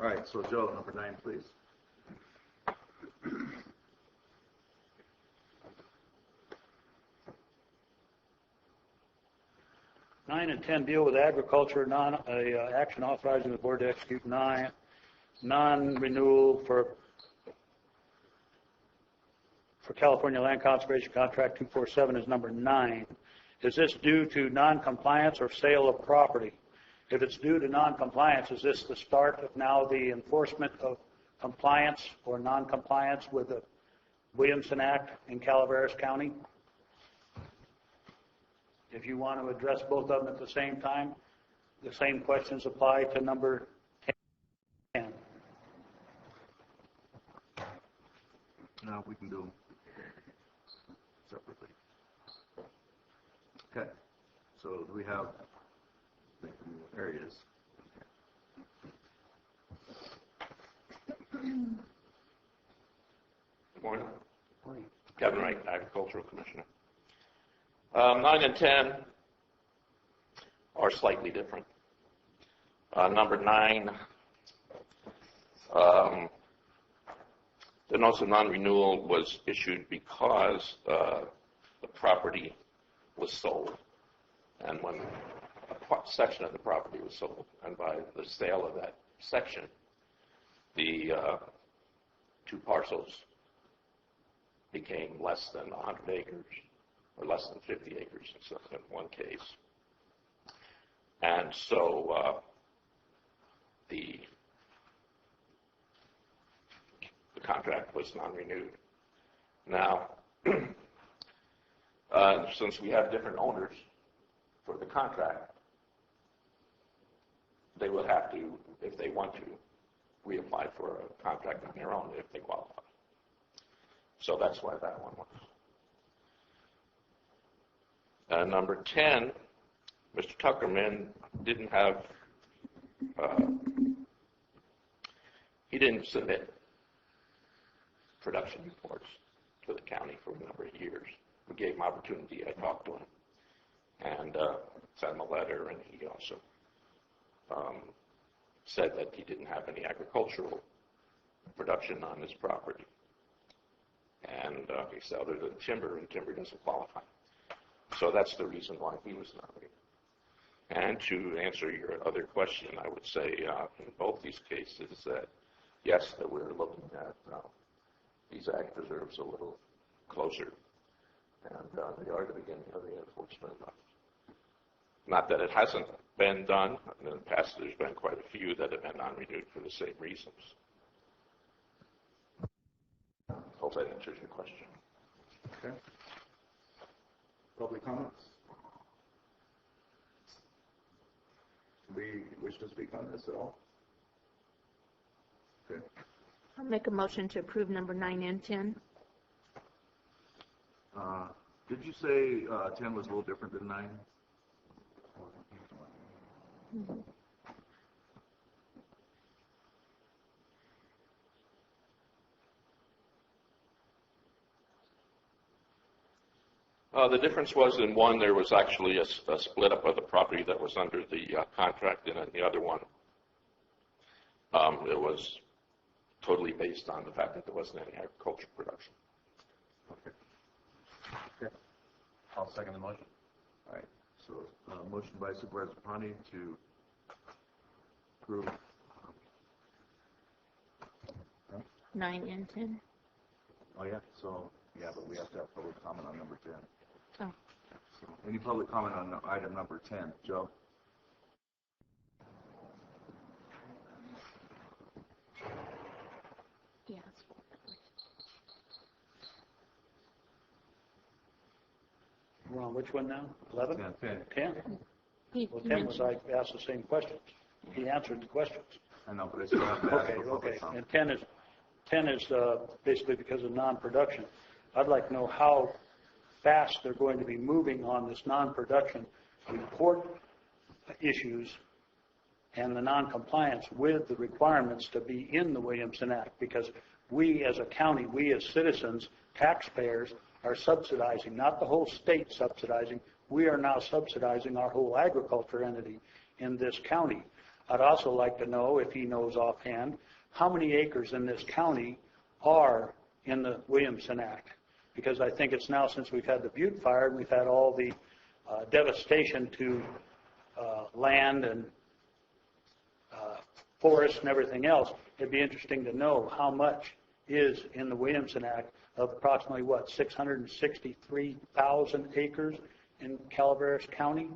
All right, so Joe, number 9, please. 9 and 10 deal with agriculture, action authorizing the board to execute non-renewal for California Land Conservation Contract 247 is number 9. Is this due to non-compliance or sale of property? If it's due to non-compliance, is this the start of now the enforcement of compliance or non-compliance with the Williamson Act in Calaveras County? If you want to address both of them at the same time, the same questions apply to number 10. No, we can do them separately. Okay. So do we have areas? Good morning. Kevin Wright, Agricultural Commissioner. 9 and 10 are slightly different. Number 9, the notice of non-renewal was issued because the property was sold, and when a section of the property was sold, and by the sale of that section, the 2 parcels became less than 100 acres, or less than 50 acres in one case. And so the contract was non-renewed. Now, since we have different owners for the contract, they will have to, if they want to, reapply for a contract on their own if they qualify. So that's why that one was. Number 10, Mr. Tuckerman didn't have, he didn't submit production reports to the county for a number of years. We gave him opportunity. I talked to him and sent him a letter, and he also said that he didn't have any agricultural production on his property. And he said other than timber, and timber doesn't qualify. So that's the reason why he was nominated. And to answer your other question, I would say in both these cases that, yes, that we're looking at these ag preserves a little closer. And they are the beginning of the enforcement. Not that it hasn't been done. In the past, there's been quite a few that have been non-renewed for the same reasons. Hope that answers your question. Okay. Public comments? Do we wish to speak on this at all? Okay. I'll make a motion to approve number 9 and 10. Did you say 10 was a little different than 9? Mm-hmm. The difference was in one, there was actually a split up of the property that was under the contract, and in the other one, it was totally based on the fact that there wasn't any agricultural production. Okay. I'll second the motion. All right, so, motion by Supervisor Pani to approve. 9 and 10. Oh, yeah, so, yeah, but we have to have public comment on number 10. Oh. So, any public comment on item number 10? Joe? Yes. We're on which one now? 11? 10. 10? Well, 10 was I asked the same questions. He answered the questions. I know, but I still have to ask for public comment. And 10 is basically because of non-production. I'd like to know how fast they're going to be moving on this non-production report issues and the non-compliance with the requirements to be in the Williamson Act, because we as a county, we as citizens, taxpayers, are subsidizing, not the whole state subsidizing. We are now subsidizing our whole agriculture entity in this county. I'd also like to know, if he knows offhand, how many acres in this county are in the Williamson Act, because I think it's now, since we've had the Butte fire and we've had all the devastation to land and forests and everything else, it'd be interesting to know how much is in the Williamson Act of approximately, 663,000 acres in Calaveras County,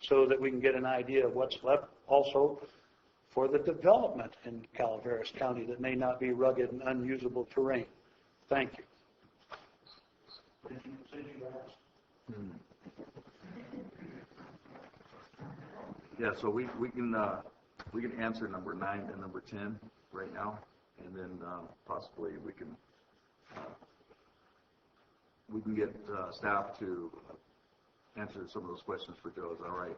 so that we can get an idea of what's left also for the development in Calaveras County that may not be rugged and unusable terrain. Thank you. Yeah, so we can answer number 9 and number 10 right now, and then possibly we can get staff to answer some of those questions for Joe. Is that all right?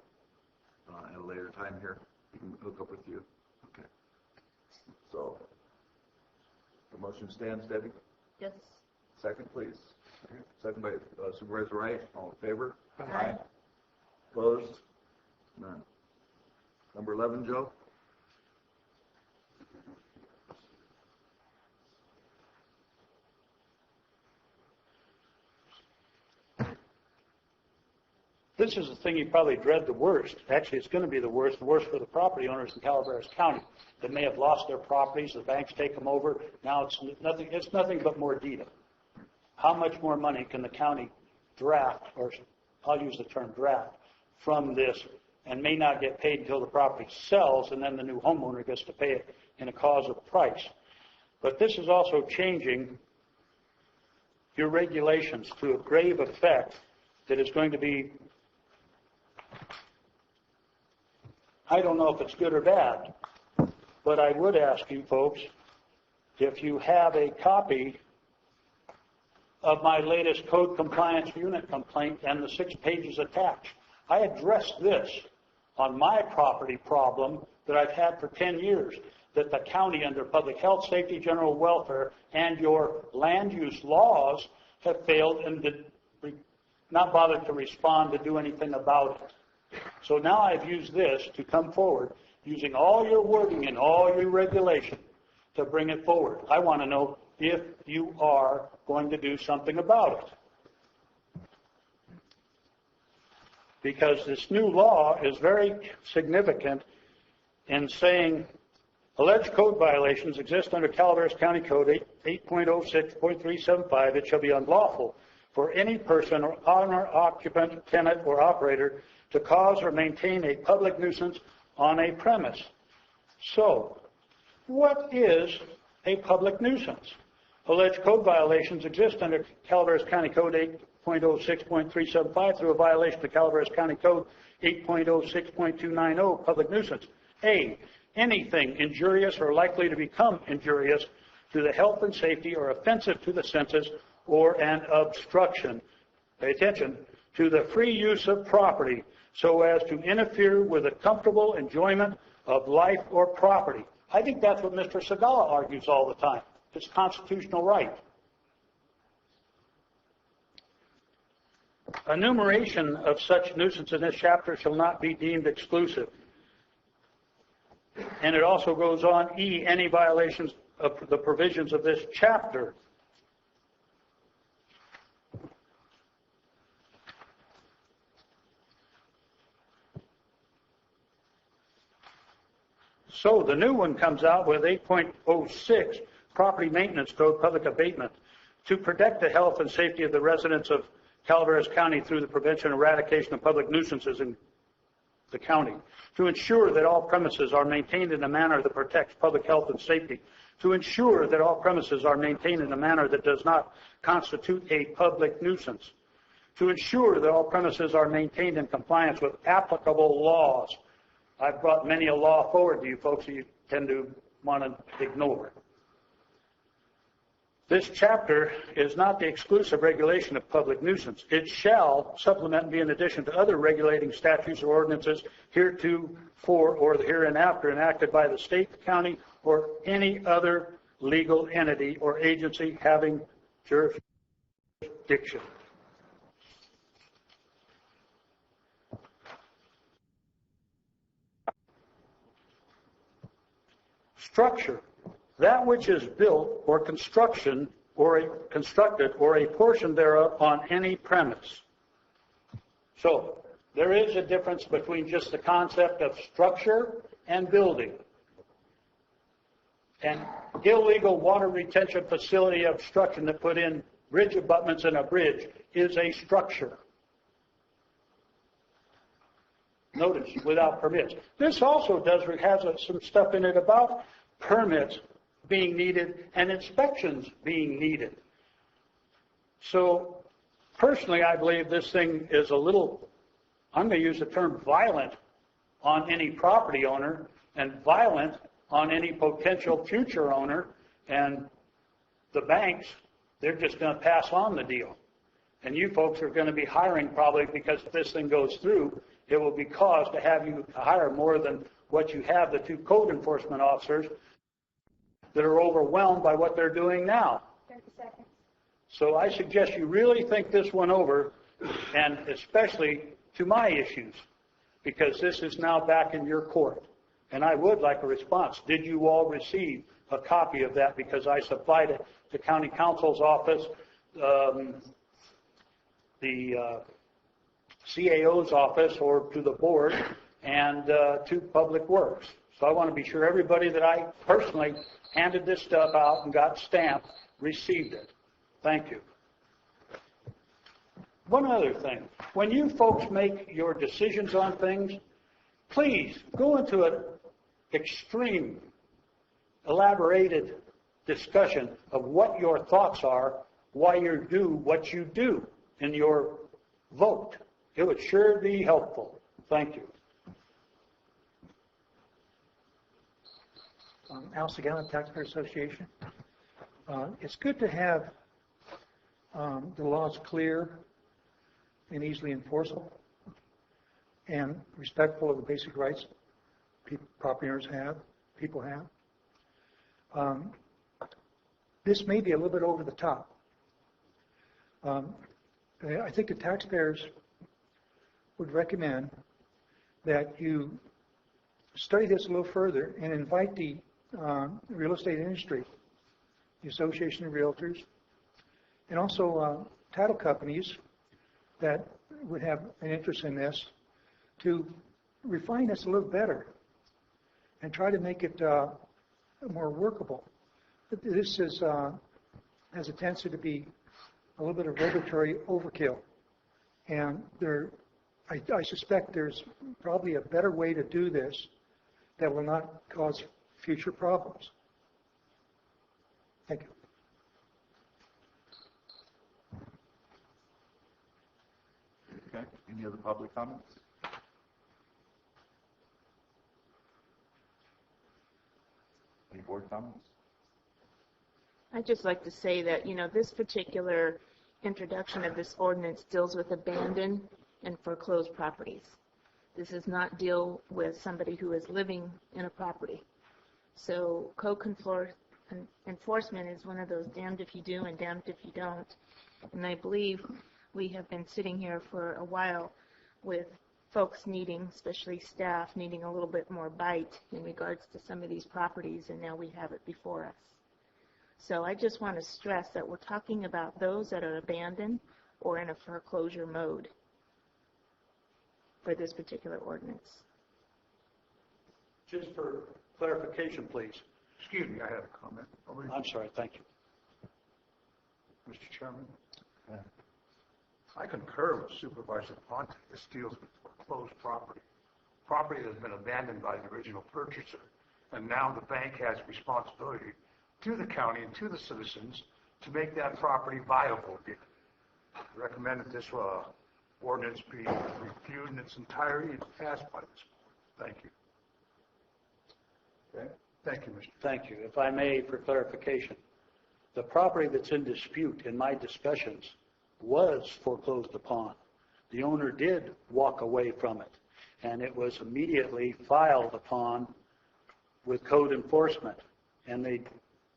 At a later time here, we can hook up with you. Okay. So the motion stands, Debbie? Yes. Second, please. Second by Supervisor Wright. All in favor? Aye. Opposed? None. Number 11, Joe? This is the thing you probably dread the worst. Actually, it's going to be the worst for the property owners in Calaveras County that may have lost their properties. The banks take them over. Now it's nothing but more data. How much more money can the county draft, or I'll use the term draft, from this, and may not get paid until the property sells, and then the new homeowner gets to pay it in a cause of price. But this is also changing your regulations to a grave effect that is going to be, I don't know if it's good or bad, but I would ask you folks if you have a copy of my latest code compliance unit complaint and the 6 pages attached. I addressed this on my property problem that I've had for 10 years, that the county, under public health, safety, general welfare, and your land use laws, have failed and did not bothered to respond to do anything about it. So now I've used this to come forward, using all your wording and all your regulation to bring it forward. I want to know if you are going to do something about it. Because this new law is very significant in saying alleged code violations exist under Calaveras County Code 8.06.375. It shall be unlawful for any person or owner, occupant, tenant, or operator to cause or maintain a public nuisance on a premise. So, what is a public nuisance? Alleged code violations exist under Calaveras County Code 8.06.375 through a violation of Calaveras County Code 8.06.290, public nuisance. A, anything injurious or likely to become injurious to the health and safety or offensive to the senses or an obstruction, pay attention, to the free use of property so as to interfere with the comfortable enjoyment of life or property. I think that's what Mr. Segala argues all the time. It's constitutional right. Enumeration of such nuisance in this chapter shall not be deemed exclusive. And it also goes on, E, any violations of the provisions of this chapter So the new one comes out with 8.06, Property Maintenance Code, Public Abatement, to protect the health and safety of the residents of Calaveras County through the prevention and eradication of public nuisances in the county, to ensure that all premises are maintained in a manner that protects public health and safety, to ensure that all premises are maintained in a manner that does not constitute a public nuisance, to ensure that all premises are maintained in compliance with applicable laws. I've brought many a law forward to you folks that you tend to want to ignore. This chapter is not the exclusive regulation of public nuisance. It shall supplement and be in addition to other regulating statutes or ordinances heretofore or hereinafter enacted by the state, county, or any other legal entity or agency having jurisdiction. Structure. That which is built or constructed or a portion thereof on any premise. So there is a difference between just the concept of structure and building. An illegal water retention facility obstruction that put in bridge abutments and a bridge is a structure. Notice, without permits. This also has some stuff in it about permits being needed and inspections being needed. So personally, I believe this thing is a little, I'm going to use the term violent on any property owner and violent on any potential future owner, and the banks, they're just going to pass on the deal. And you folks are going to be hiring probably, because if this thing goes through, it will be cause to have you hire more than what you have, the two code enforcement officers that are overwhelmed by what they're doing now. 30 seconds. So I suggest you really think this one over, and especially to my issues, because this is now back in your court. And I would like a response. Did you all receive a copy of that? Because I supplied it to County Counsel's office, the CAO's office, or to the board, and to Public Works. So I want to be sure everybody that I personally handed this stuff out and got stamped received it. Thank you. One other thing. When you folks make your decisions on things, please go into an extreme, elaborated discussion of what your thoughts are, why you do what you do in your vote. It would sure be helpful. Thank you. Al Sagana, Taxpayer Association. It's good to have the laws clear and easily enforceable and respectful of the basic rights property owners have, people have. This may be a little bit over the top. I think the taxpayers would recommend that you study this a little further and invite the real estate industry, the Association of Realtors, and also title companies that would have an interest in this to refine this a little better and try to make it more workable. This is, has a tendency to be a little bit of regulatory overkill, and I suspect there's probably a better way to do this that will not cause future problems. Thank you. Okay. Any other public comments? Any board comments? I'd just like to say that, this particular introduction of this ordinance deals with abandoned and foreclosed properties. This does not deal with somebody who is living in a property. So code enforcement is one of those damned if you do and damned if you don't. And I believe we have been sitting here for a while with folks needing, especially staff, needing a little bit more bite in regards to some of these properties, and now we have it before us. So I just want to stress that we're talking about those that are abandoned or in a foreclosure mode for this particular ordinance. Just for Clarification, please. Excuse me, I have a comment. I'm sorry, thank you. Mr. Chairman. I concur with Supervisor Ponte. This deals with foreclosed property. Property has been abandoned by the original purchaser, and now the bank has responsibility to the county and to the citizens to make that property viable again. I recommend that this ordinance be reviewed in its entirety and passed by this board. Thank you. Okay. Thank you, Mr. Thank you. If I may, for clarification, the property that's in dispute in my discussions was foreclosed upon. The owner did walk away from it, and it was immediately filed upon with code enforcement. And they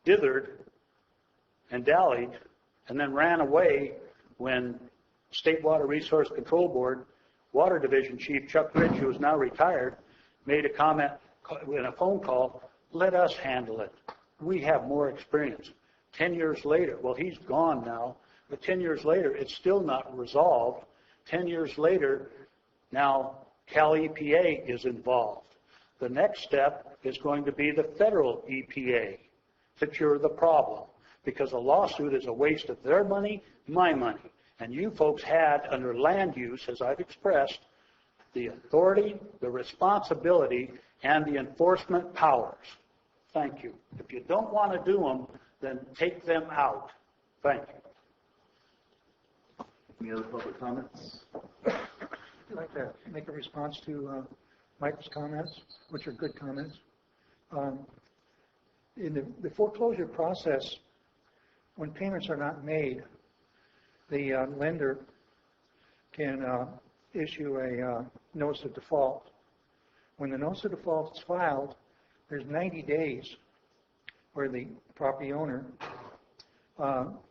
dithered and dallied and then ran away when State Water Resource Control Board Water Division Chief Chuck Ridge, who is now retired, made a comment in a phone call, let us handle it. We have more experience. 10 years later, well, he's gone now, but 10 years later, it's still not resolved. 10 years later, now Cal EPA is involved. The next step is going to be the federal EPA to cure the problem, because a lawsuit is a waste of their money, my money. And you folks had, under land use, as I've expressed, the authority, the responsibility, and the enforcement powers. Thank you. If you don't want to do them, then take them out. Thank you. Any other public comments? I'd like to make a response to Mike's comments, which are good comments. In the foreclosure process, when payments are not made, the lender can issue a notice of default. When the notice of default is filed, there's 90 days where the property owner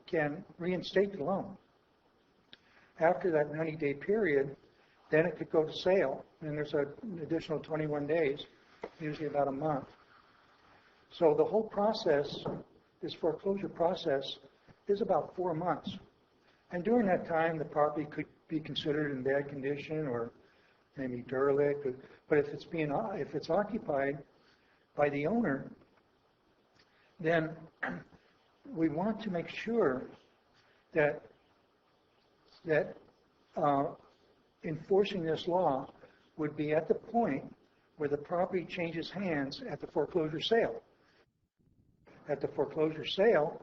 can reinstate the loan. After that 90-day period, then it could go to sale, and there's an additional 21 days, usually about a month. So the whole process, this foreclosure process, is about 4 months. And during that time, the property could be considered in bad condition or maybe derelict. But if it's occupied by the owner, then we want to make sure that enforcing this law would be at the point where the property changes hands at the foreclosure sale. At the foreclosure sale,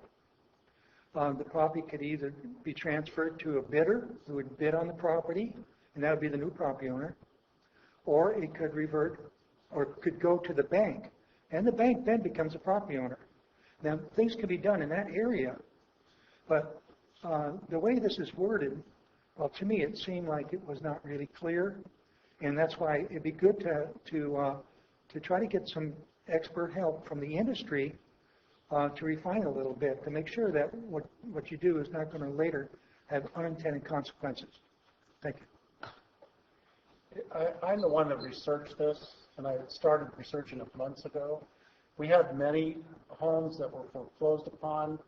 the property could either be transferred to a bidder who would bid on the property, and that would be the new property owner, or it could revert or could go to the bank, and the bank then becomes a property owner. Now, things can be done in that area, but the way this is worded, well, to me, it seemed like it was not really clear, and that's why it'd be good to try to get some expert help from the industry to refine a little bit, to make sure that what you do is not going to later have unintended consequences. Thank you. I'm the one that researched this, and I started researching it months ago. We had many homes that were foreclosed upon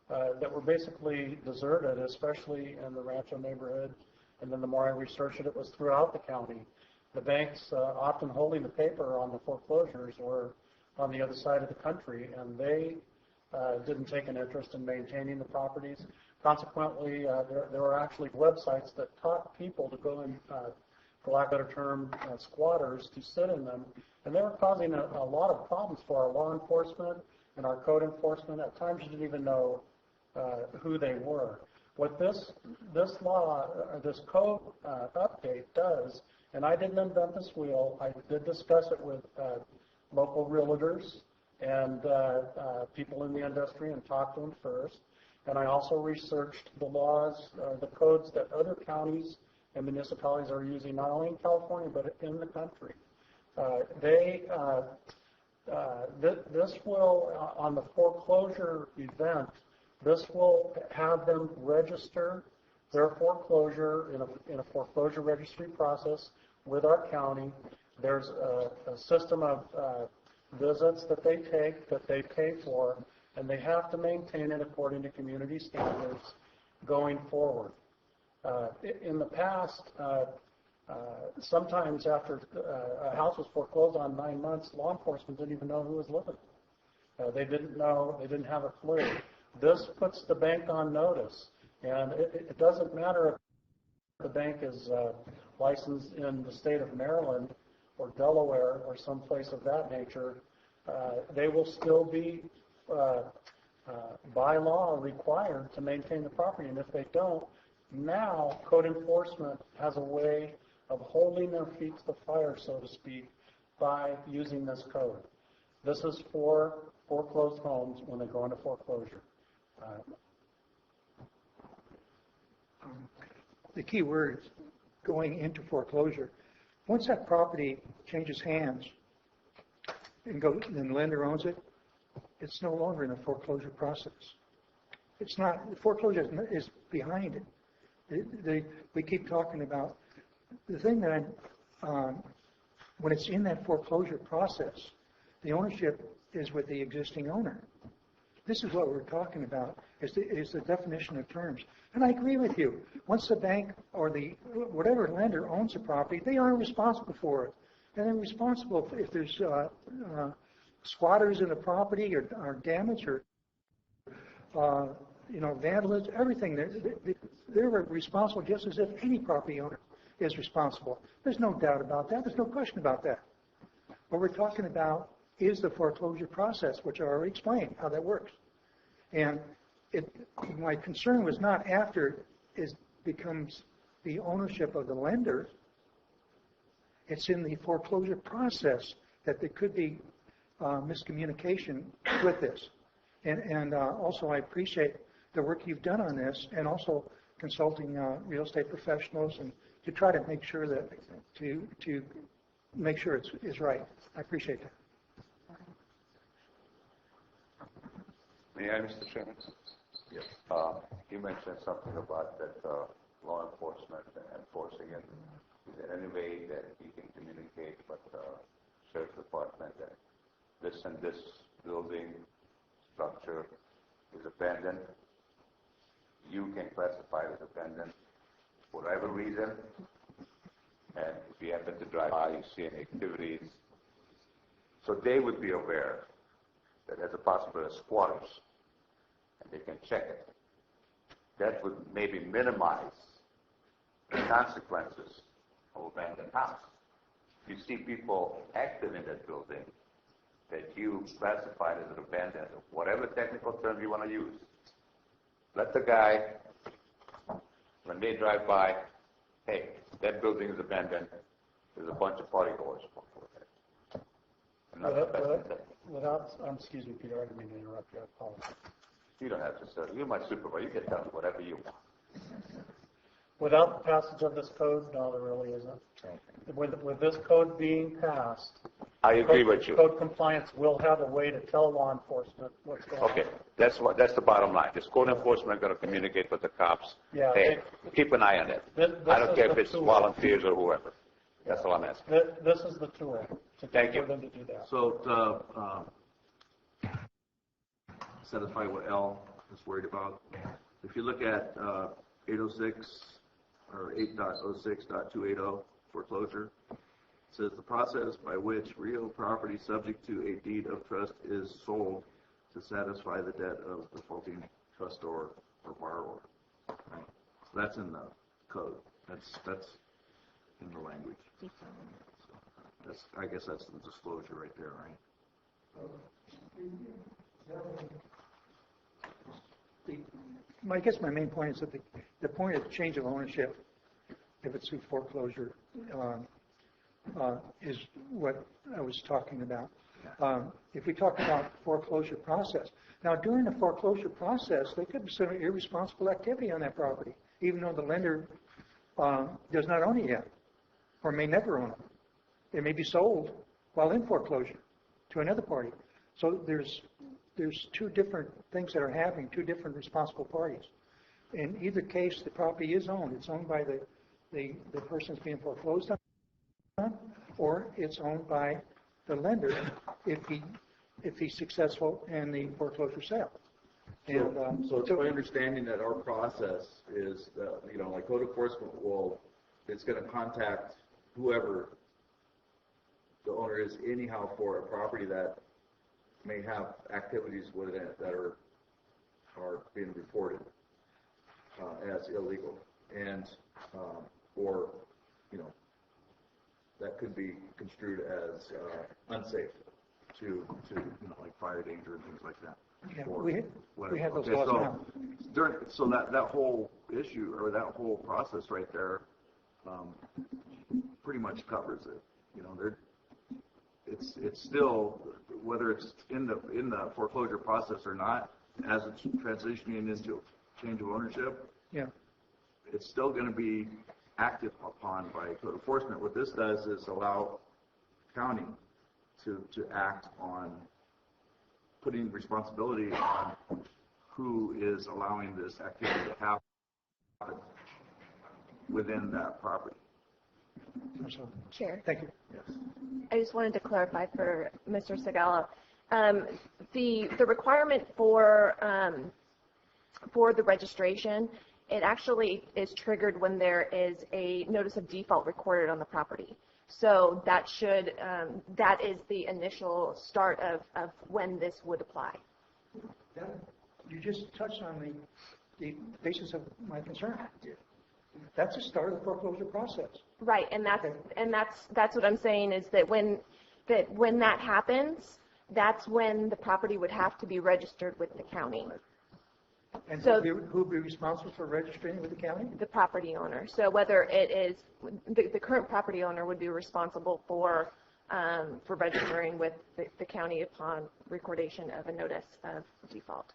that were basically deserted, especially in the Rancho neighborhood. And then the more I researched it, it was throughout the county. The banks often holding the paper on the foreclosures were on the other side of the country, and they didn't take an interest in maintaining the properties. Consequently, there were actually websites that taught people to go in, for lack of a better term, squatters to sit in them, and they were causing a lot of problems for our law enforcement and our code enforcement. At times, you didn't even know who they were. What this law, this code update does, and I didn't invent this wheel. I did discuss it with local realtors and people in the industry and talked to them first. And I also researched the laws, the codes that other counties and municipalities are using, not only in California, but in the country. This will, on the foreclosure event, this will have them register their foreclosure in a foreclosure registry process with our county. There's a system of visits that they take, that they pay for, and they have to maintain it according to community standards going forward. In the past, Sometimes after a house was foreclosed on 9 months, law enforcement didn't even know who was living. They didn't know, they didn't have a clue. This puts the bank on notice, and it doesn't matter if the bank is licensed in the state of Maryland or Delaware or someplace of that nature. They will still be, by law, required to maintain the property, and if they don't, now code enforcement has a way of holding their feet to the fire, so to speak, by using this code. This is for foreclosed homes when they go into foreclosure. The key word is going into foreclosure. Once that property changes hands and the lender owns it, it's no longer in a foreclosure process. It's not. The foreclosure is behind it. We keep talking about the thing that when it's in that foreclosure process, the ownership is with the existing owner. This is what we're talking about, is the definition of terms. And I agree with you. Once the bank or whatever lender owns the property, they are responsible for it. And they're responsible if there's squatters in the property or damage or vandalism, everything. They're responsible just as if any property owner is responsible. There's no doubt about that. There's no question about that. What we're talking about is the foreclosure process, which I already explained how that works. And my concern was not after it becomes the ownership of the lender. It's in the foreclosure process that there could be miscommunication with this. And also I appreciate the work you've done on this, and also consulting real estate professionals and to try to make sure that to make sure it's right. I appreciate that. May I, Mr. Chairman? Yes. You mentioned something about that law enforcement and enforcing it. Is there any way that you can communicate with the Sheriff's Department that this and this building structure is abandoned? You can classify it as abandoned for whatever reason, and if you happen to drive by, you see any activities, so they would be aware that there's a possibility of squatters, and they can check it. That would maybe minimize the consequences of abandoned house. You see people active in that building that you classified as an abandoned, whatever technical term you want to use. Let the guy, when they drive by, hey, that building is abandoned. There's a bunch of party goers. Excuse me, Peter, I didn't mean to interrupt you. I apologize. You don't have to, sir. You're my supervisor. You can tell me whatever you want. Without the passage of this code, no, there really isn't. With this code being passed, I agree with you. Code compliance will have a way to tell law enforcement what's going on. Okay, that's the bottom line. This code enforcement going to communicate with the cops. Yeah, hey, keep an eye on it. I don't care if it's volunteers or whoever. That's all I'm asking. This is the tool for them to do that. So to satisfy what Al is worried about, if you look at 806 or 8.06.280 foreclosure, it says the process by which real property subject to a deed of trust is sold to satisfy the debt of the defaulting trustor or borrower. Right? So that's in the code. That's in the language. So I guess that's the disclosure right there, right? I guess my main point is that the point of change of ownership, if it's through foreclosure, is what I was talking about. If we talk about foreclosure process, now during the foreclosure process, there could be some irresponsible activity on that property, even though the lender does not own it yet, or may never own it. It may be sold while in foreclosure to another party. So there's two different things that are happening, two different responsible parties. In either case, the property is owned. It's owned by the person that's being foreclosed on, or it's owned by the lender if he's successful in the foreclosure sale. So it's my understanding that our process is that, like code enforcement will it's going to contact whoever the owner is anyhow for a property that may have activities within it that are being reported as illegal, and or that could be construed as unsafe to like fire danger and things like that. Yeah, Or we whatever. have those Okay, laws now. so that whole issue or that whole process right there pretty much covers it. It's still, whether it's in the foreclosure process or not, as it's transitioning into change of ownership, Yeah. it's still going to be acted upon by code enforcement. What this does is allow county to act on putting responsibility on who is allowing this activity to happen within that property. Chair. Thank you. Yes. I just wanted to clarify for Mr. Segala. The requirement for the registration, it actually is triggered when there is a notice of default recorded on the property. So that is the initial start of when this would apply. You just touched on the basis of my concern. That's the start of the foreclosure process. Right, and that's what I'm saying is that when that happens, that's when the property would have to be registered with the county. And so, who would be responsible for registering with the county? The property owner. So whether it is the current property owner would be responsible for registering with the county upon recordation of a notice of default.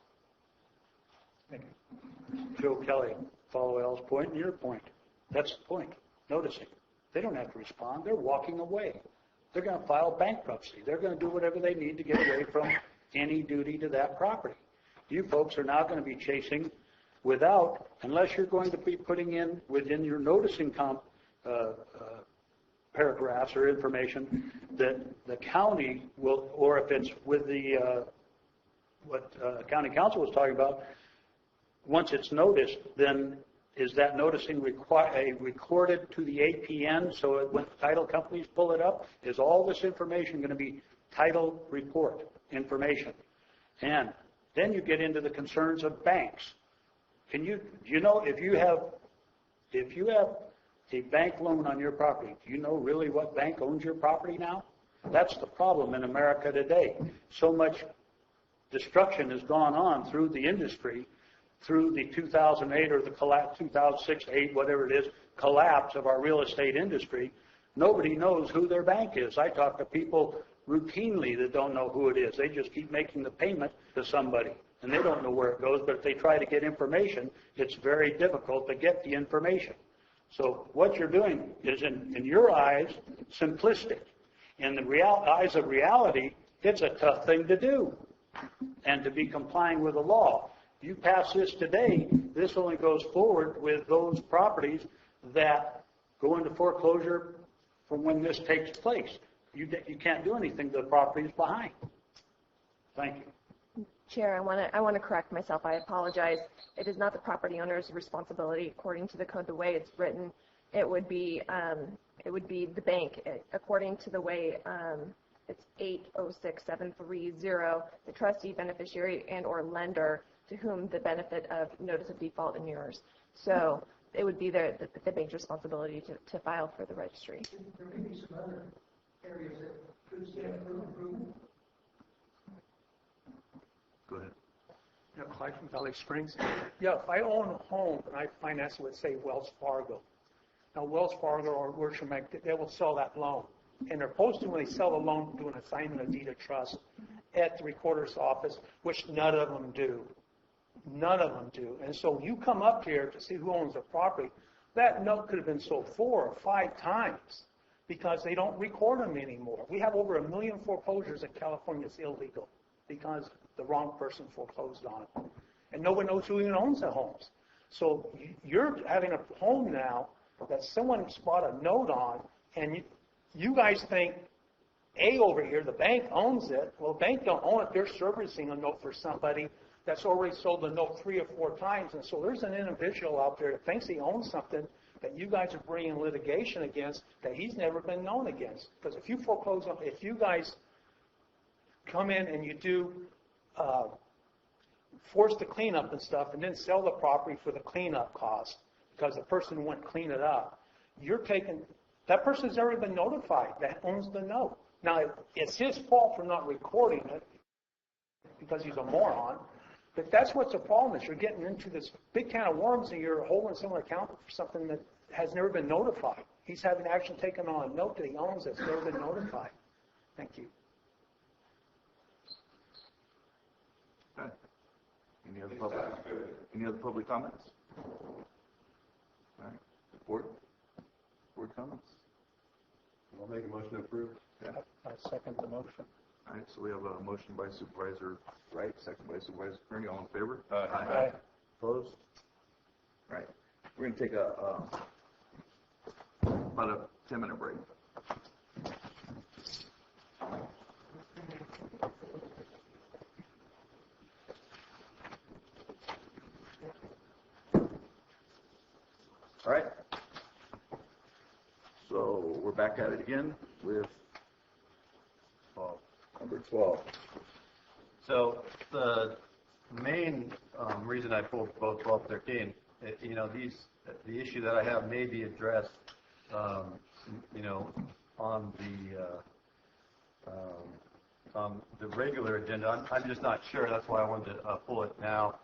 Thank you. Joe Kelly, follow Al's point and your point. That's the point. Noticing. They don't have to respond. They're walking away. They're going to file bankruptcy. They're going to do whatever they need to get away from any duty to that property. You folks are now going to be chasing without, unless you're going to be putting in within your noticing paragraphs or information that the county will, or if it's with the what county council was talking about, once it's noticed, then is that noticing recorded to the APN so when title companies pull it up? Is all this information going to be title report information? And then you get into the concerns of banks. If you have a bank loan on your property, do you know really what bank owns your property now? That's the problem in America today. So much destruction has gone on through the industry, through the 2008 or the 2006-8, whatever it is, collapse of our real estate industry. Nobody knows who their bank is. I talk to people routinely that don't know who it is. They just keep making the payment to somebody, and they don't know where it goes. But if they try to get information, it's very difficult to get the information. So what you're doing is, in your eyes, simplistic. In the eyes of reality, it's a tough thing to do, and to be complying with the law. You pass this today, this only goes forward with those properties that go into foreclosure from when this takes place. You can't do anything to the properties behind. Thank you. Chair, I want to correct myself. I apologize. It is not the property owner's responsibility according to the code. The way it's written, it would be the bank. According to the way it's 806730, the trustee, beneficiary, and/or lender to whom the benefit of notice of default inures. So it would be the bank's responsibility to file for the registry. There may be some other areas that could stand for improvement. Go ahead. Yeah, Clyde from Valley Springs. Yeah, if I own a home and I finance it with, say, Wells Fargo. Now, Wells Fargo or Worship Bank, they will sell that loan. And they're supposed to, when they sell the loan, do an assignment of deed of trust at the recorder's office, which none of them do. None of them do. And so you come up here to see who owns the property. That note could have been sold 4 or 5 times because they don't record them anymore. We have over 1 million foreclosures in California that's illegal because the wrong person foreclosed on it. And no one knows who even owns the homes. So you're having a home now that someone bought a note on, and you guys think, A, over here, the bank owns it. Well, the bank don't own it. They're servicing a note for somebody that's already sold the note 3 or 4 times. And so there's an individual out there that thinks he owns something that you guys are bringing litigation against that he's never been known against. Because if you foreclose on, if you guys come in and you do force the cleanup and stuff and then sell the property for the cleanup cost because the person wouldn't clean it up, you're taking, that person's never been notified that owns the note. Now, it's his fault for not recording it because he's a moron, but that's what's the problem is you're getting into this big can of worms and you're holding someone accountable for something that has never been notified. He's having action taken on a note that he owns that's never been notified. Thank you. Okay. Any other public comments? All right. Board comments? I'll make a motion to approve. Yeah. I second the motion. All right, so we have a motion by Supervisor Wright, second by Supervisor Kearney. All in favor? Aye. Opposed? All right. We're going to take about a 10-minute break. All right. So we're back at it again with number 12. So the main reason I pulled both 12 and 13, the issue that I have may be addressed, on the regular agenda. I'm just not sure. That's why I wanted to pull it now.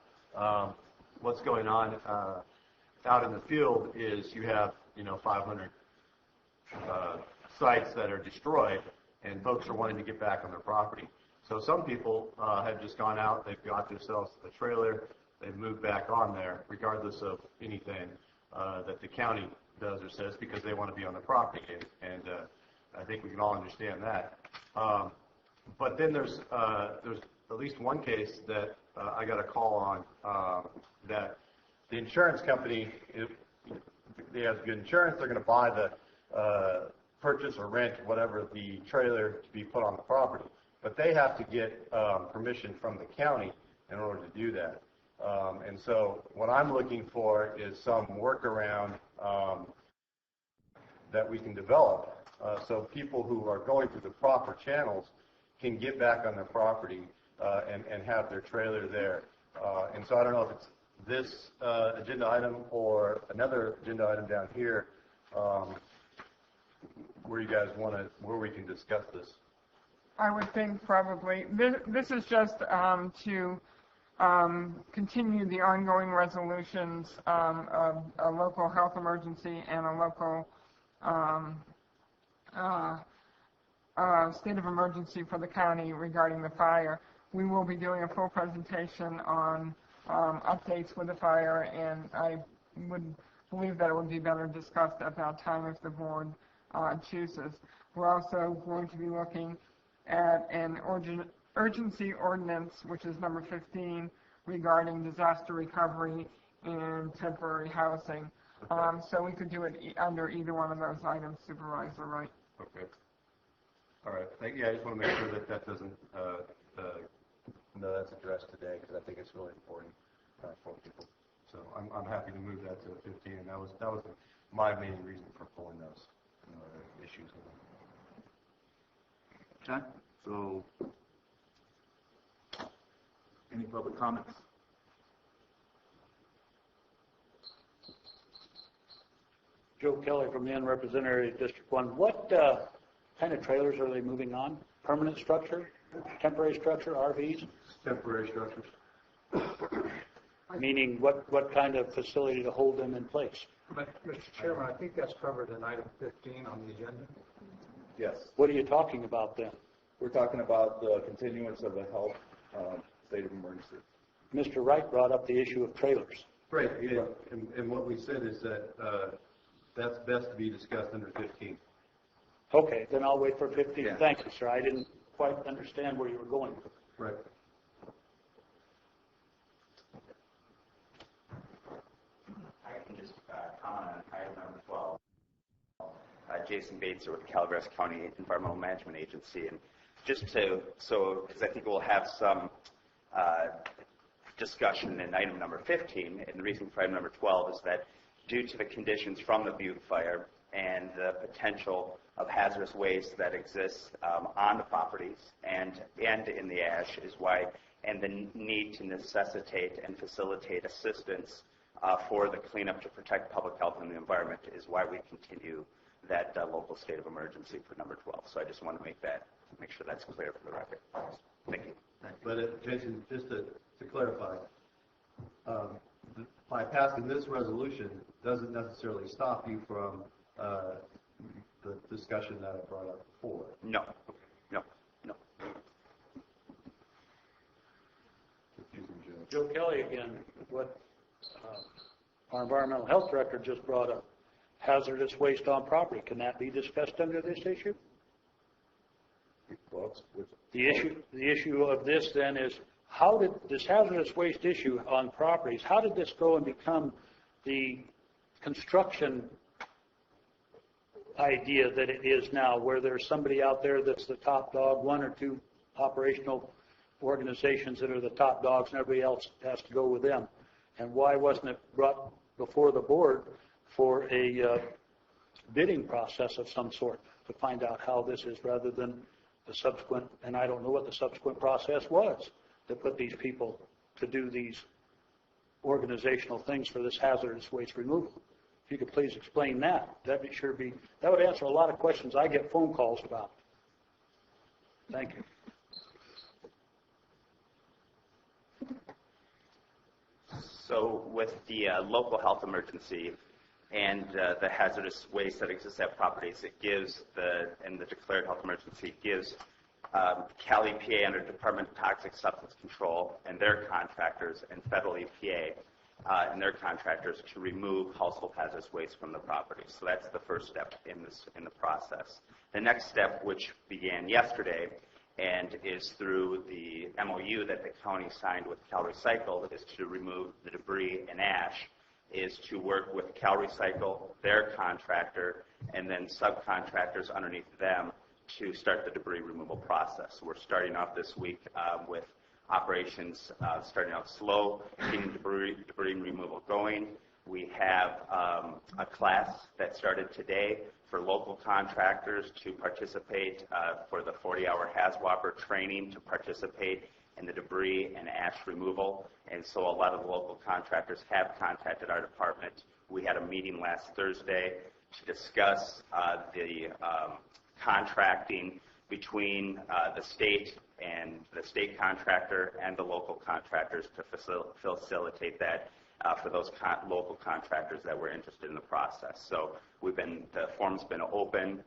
What's going on out in the field is you have 500 sites that are destroyed, and folks are wanting to get back on their property. So some people have just gone out, they've got themselves a trailer, they've moved back on there, regardless of anything that the county does or says, because they want to be on the property, and I think we can all understand that. But then there's at least one case that I got a call on that the insurance company, if they have good insurance, they're going to buy the purchase or rent, whatever, the trailer to be put on the property. But they have to get permission from the county in order to do that. And so what I'm looking for is some workaround that we can develop so people who are going through the proper channels can get back on their property and have their trailer there. And so I don't know if it's this agenda item or another agenda item down here where you guys want to, where we can discuss this. I would think probably, this is just to continue the ongoing resolutions of a local health emergency and a local state of emergency for the county regarding the fire. We will be doing a full presentation on updates with the fire, and I would believe that it would be better discussed at that time if the board chooses. We're also going to be looking at an urgency ordinance, which is number 15, regarding disaster recovery and temporary housing. So we could do it under either one of those items, Supervisor Wright. Okay. All right. Yeah, I just want to make sure that that doesn't, that's addressed today, because I think it's really important for people. So I'm happy to move that to 15, and that was my main reason for pulling those issues. Okay, so any public comments? Joe Kelly from the Unrepresentative District 1. What kind of trailers are they moving on? Permanent structure, temporary structure, RVs? Temporary structures. Meaning what kind of facility to hold them in place? Mr. Chairman, I think that's covered in item 15 on the agenda. Yes. What are you talking about then? We're talking about the continuance of a health state of emergency. Mr. Wright brought up the issue of trailers. Right, and what we said is that that's best to be discussed under 15. Okay, then I'll wait for 15. Yeah. Thank you, sir. I didn't quite understand where you were going. Right. I can just comment on item number 12. Jason Bates with the Calaveras County Environmental Management Agency, and just because I think we'll have some discussion in item number 15, and the reason for item number 12 is that due to the conditions from the Butte fire and the potential of hazardous waste that exists on the properties and in the ash is why, and the need to necessitate and facilitate assistance for the cleanup to protect public health and the environment is why we continue that local state of emergency for number 12. So I just want to make sure that's clear for the record. Thank you. But Jason, just to clarify, by passing this resolution doesn't necessarily stop you from the discussion that I brought up before. No. Joe Kelly again, what our environmental health director just brought up, hazardous waste on property. Can that be discussed under this issue? The issue of this then is, how did this hazardous waste issue on properties, how did this go and become the construction idea that it is now, where there's somebody out there that's the top dog, one or two operational organizations that are the top dogs and everybody else has to go with them? And why wasn't it brought before the board for a bidding process of some sort to find out how this is, rather than the subsequent, and I don't know what the subsequent process was, to put these people to do these organizational things for this hazardous waste removal? If you could please explain that, that would answer a lot of questions I get phone calls about. Thank you. So with the local health emergency and the hazardous waste that exists at properties, it gives and the declared health emergency gives Cal EPA under Department of Toxic Substance Control and their contractors, and federal EPA and their contractors, to remove household hazardous waste from the property. So that's the first step in the process. The next step, which began yesterday and is through the MOU that the county signed with Cal Recycle, is to remove the debris and ash, is to work with Cal Recycle, their contractor, and then subcontractors underneath them to start the debris removal process. We're starting off this week with operations starting out slow, getting debris removal going. We have a class that started today for local contractors to participate for the 40-hour HAZWOPER training to participate in the debris and ash removal. And so a lot of the local contractors have contacted our department. We had a meeting last Thursday to discuss the contracting between the state and the state contractor and the local contractors to facilitate that for those local contractors that were interested in the process. So the form's been open,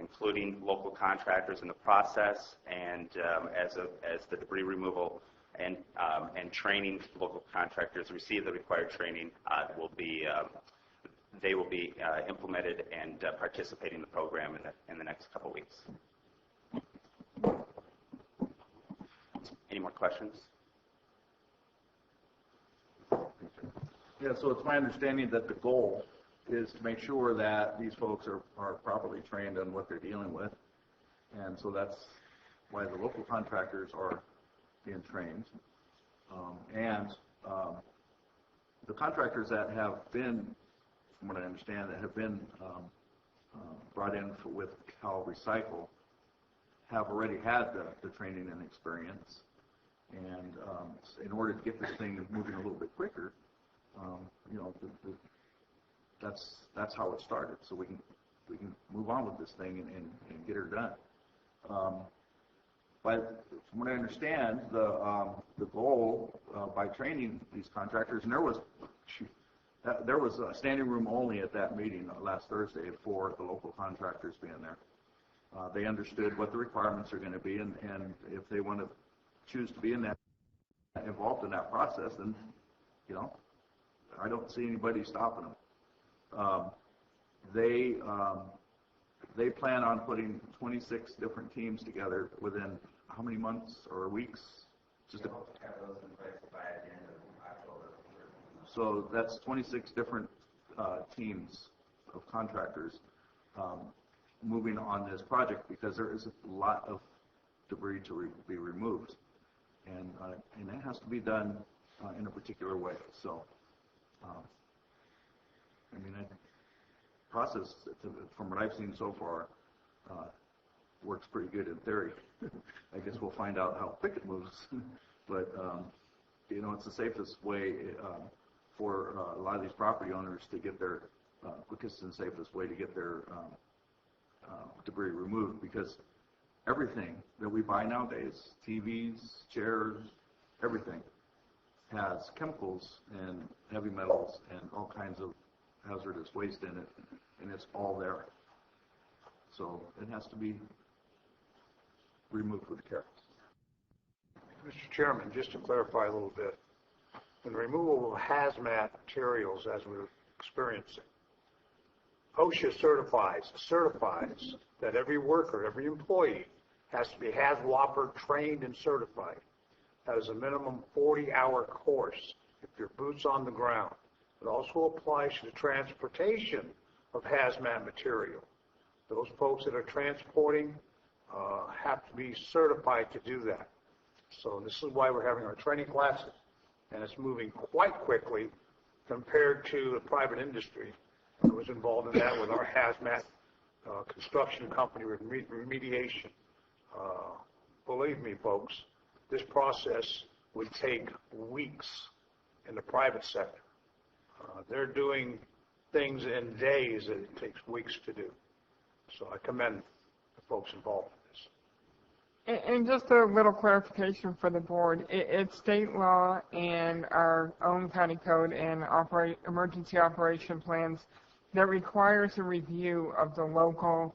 including local contractors in the process, and as the debris removal and training, local contractors receive the required training, they will be implemented and participate in the program in the next couple weeks. Any more questions? Yeah, so it's my understanding that the goal is to make sure that these folks are properly trained on what they're dealing with. And so that's why the local contractors are being trained. The contractors that have been, from what I understand, that have been brought in with Cal Recycle have already had the training and experience. And in order to get this thing moving a little bit quicker, that's how it started. So we can move on with this thing and get her done. But from what I understand, the goal by training these contractors, and there was a standing room only at that meeting last Thursday for the local contractors being there. They understood what the requirements are going to be, and if they want to choose to be involved in that process, then I don't see anybody stopping them. They plan on putting 26 different teams together within how many months or weeks? So that's 26 different teams of contractors moving on this project, because there is a lot of debris to be removed, and it has to be done in a particular way. So I mean, process, from what I've seen so far, works pretty good in theory. I guess we'll find out how quick it moves. But, it's the safest way for a lot of these property owners to get their, quickest and safest way to get their debris removed, because everything that we buy nowadays, TVs, chairs, everything, has chemicals and heavy metals and all kinds of hazardous waste in it, and it's all there. So it has to be removed with care. Mr. Chairman, just to clarify a little bit, when the removal of hazmat materials as we're experiencing, OSHA certifies that every worker, every employee has to be HAZWOPER trained and certified. That is a minimum 40-hour course if your boots on the ground. It also applies to the transportation of hazmat material. Those folks that are transporting have to be certified to do that. So this is why we're having our training classes, and it's moving quite quickly compared to the private industry. I was involved in that with our hazmat construction company with remediation. Believe me, folks, this process would take weeks in the private sector. They're doing things in days that it takes weeks to do. So I commend the folks involved in this. And just a little clarification for the board. It's state law and our own county code and emergency operation plans that requires a review of the local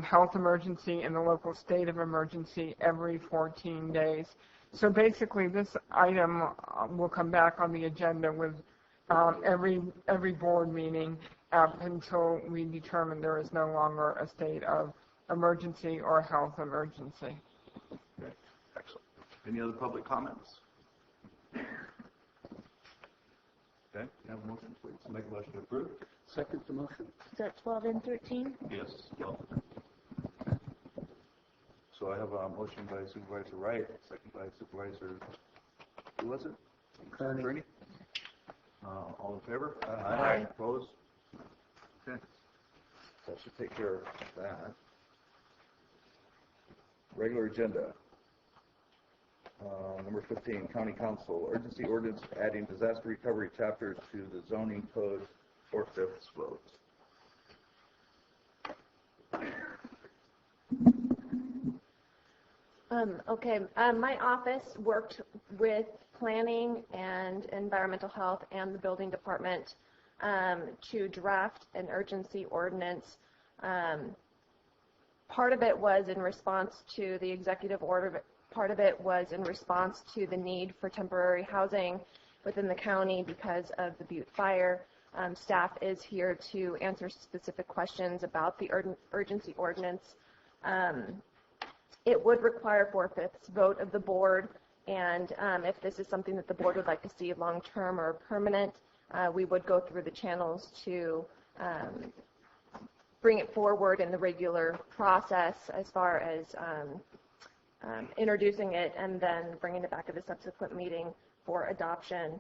health emergency and the local state of emergency every 14 days. So basically, this item will come back on the agenda with every board meeting until we determine there is no longer a state of emergency or health emergency. Okay, excellent. Any other public comments? Okay, have a motion, please. Make a motion to approve. Second the motion. Is that 12 and 13? Yes. Well, so I have a motion by Supervisor Wright, second by Supervisor, who was it? Kearney. All in favor? Aye. Opposed? Okay. That should take care of that. Regular agenda. Number 15, County Council, urgency ordinance adding disaster recovery chapters to the zoning code, 4/5 vote. Okay, my office worked with planning and environmental health and the building department to draft an urgency ordinance. Part of it was in response to the executive order, part of it was in response to the need for temporary housing within the county because of the Butte fire. Staff is here to answer specific questions about the urgency ordinance. It would require 4/5 vote of the board, and if this is something that the board would like to see long-term or permanent, we would go through the channels to bring it forward in the regular process as far as introducing it and then bringing it back at a subsequent meeting for adoption.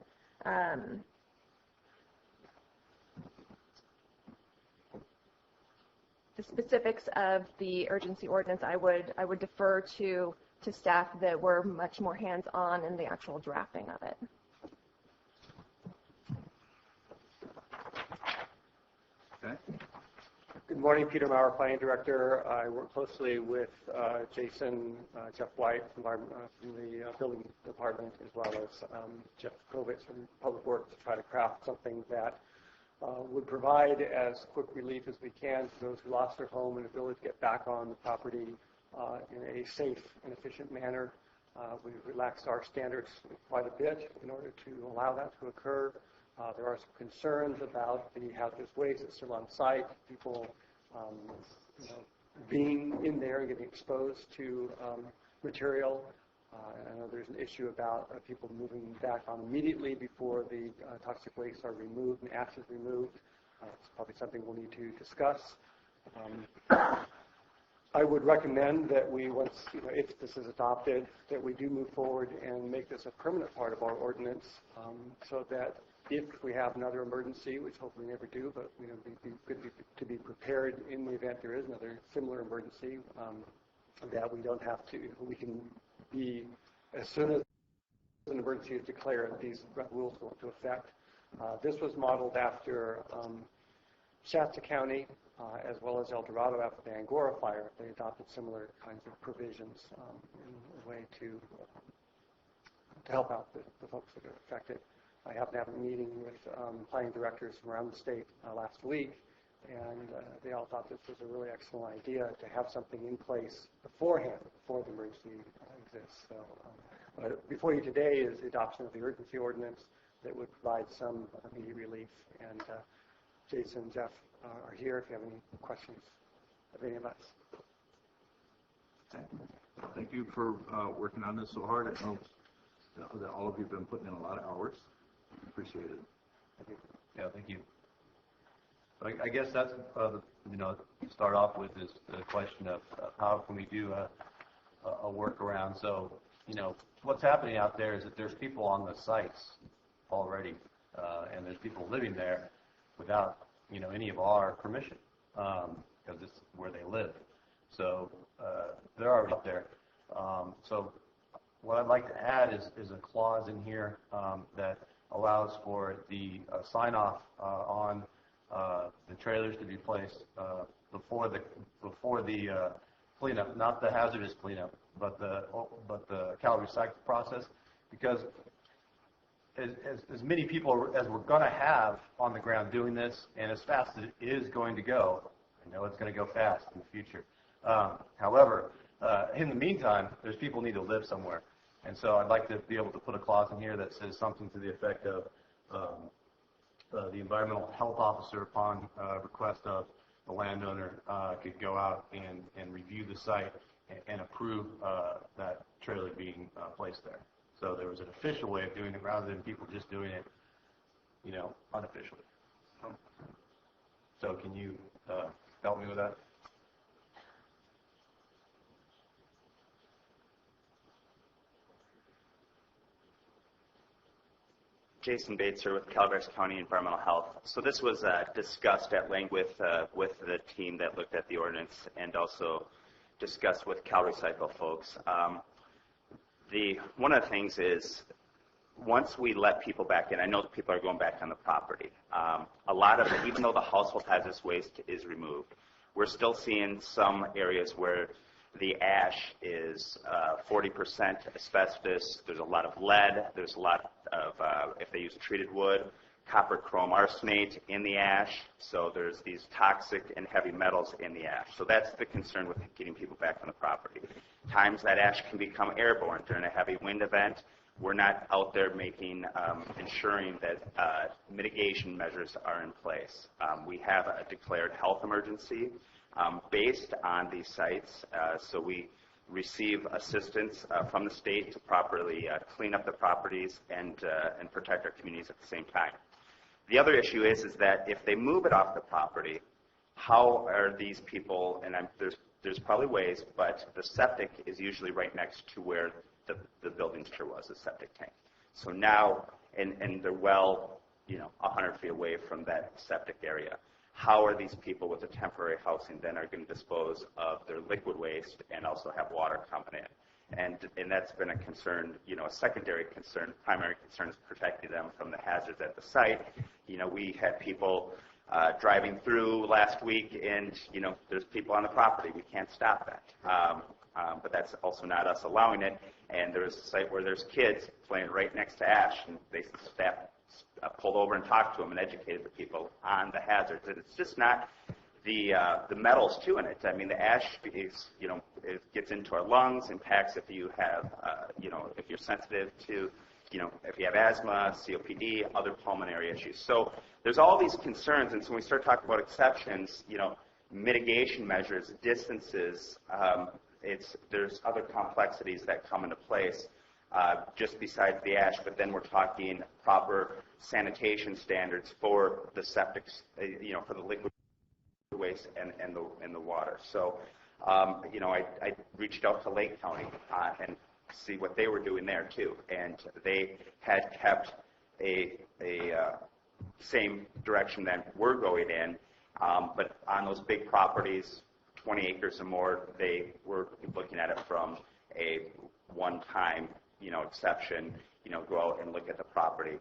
The specifics of the urgency ordinance, I would defer to staff that were much more hands-on in the actual drafting of it. Okay. Good morning, Peter Maurer, Planning Director. I work closely with Jason, Jeff White from the Building Department, as well as Jeff Kovitz from Public Works to try to craft something that would provide as quick relief as we can to those who lost their home and ability to get back on the property in a safe and efficient manner. We've relaxed our standards quite a bit in order to allow that to occur. There are some concerns about the hazardous waste that's still on site, people being in there and getting exposed to material. I know there's an issue about people moving back on immediately before the toxic wastes are removed and ashes removed. It's probably something we'll need to discuss. I would recommend that we, once, if this is adopted, that we do move forward and make this a permanent part of our ordinance, so that if we have another emergency, which hopefully we never do, but it'd be good to be prepared in the event there is another similar emergency, that we don't have to, we can be, as soon as an emergency is declared, these rules go into effect. This was modeled after Shasta County, as well as El Dorado after the Angora fire. They adopted similar kinds of provisions in a way to help out the folks that are affected. I happened to have a meeting with planning directors from around the state last week, and they all thought this was a really excellent idea to have something in place beforehand, before the emergency exists. So, but before you today is the adoption of the urgency ordinance that would provide some immediate relief. And Jason and Jeff are here if you have any questions of any of us. Thank you for working on this so hard. I know that all of you have been putting in a lot of hours. Appreciate it. Thank you. Yeah, thank you. But I guess that's, to start off with is the question of how can we do a workaround. So, what's happening out there is that there's people on the sites already, and there's people living there without, any of our permission, because it's where they live. So they're already up there. So what I'd like to add is a clause in here that allows for the sign-off on the trailers to be placed before the cleanup, not the hazardous cleanup, but the Calaveras recycle process, because as many people as we're going to have on the ground doing this, and as fast as it is going to go, I know it's going to go fast in the future. However, in the meantime, there's people who need to live somewhere. And so I'd like to be able to put a clause in here that says something to the effect of the environmental health officer, upon request of the landowner, could go out and review the site and approve that trailer being placed there. So there was an official way of doing it rather than people just doing it, unofficially. So can you help me with that? Jason Bates with Calaveras County Environmental Health. So this was discussed at length with the team that looked at the ordinance, and also discussed with Cal Recycle folks. One of the things is, once we let people back in, I know that people are going back on the property. A lot of it, even though the household hazardous waste is removed, we're still seeing some areas where the ash is 40% asbestos. There's a lot of lead. There's a lot of, if they use treated wood, copper, chrome, arsenate in the ash. So there's these toxic and heavy metals in the ash. So that's the concern with getting people back on the property. Times that ash can become airborne during a heavy wind event. We're not out there ensuring that mitigation measures are in place. We have a declared health emergency based on these sites, so we receive assistance from the state to properly clean up the properties and protect our communities at the same time. The other issue is that if they move it off the property, how are these people, and there's probably ways, but the septic is usually right next to where the building structure was, the septic tank. So now, and they're well, 100 feet away from that septic area. How are these people with the temporary housing then are going to dispose of their liquid waste and also have water coming in? And that's been a concern, a secondary concern. Primary concern is protecting them from the hazards at the site. We had people driving through last week, and there's people on the property. We can't stop that. But that's also not us allowing it. And there's a site where there's kids playing right next to ash, and staff pulled over and talked to them and educated the people on the hazards. And it's just not the metals too in it. I mean, the ash is, it gets into our lungs, impacts if you have, if you're sensitive to, if you have asthma, COPD, other pulmonary issues. So there's all these concerns, and so when we start talking about exceptions, mitigation measures, distances, there's other complexities that come into place just besides the ash, but then we're talking proper sanitation standards for the septics, for the liquid waste and the water. So I reached out to Lake County and see what they were doing there too, and they had kept a same direction that we're going in, but on those big properties, 20 acres or more, they were looking at it from a one-time, exception, go out and look at the property.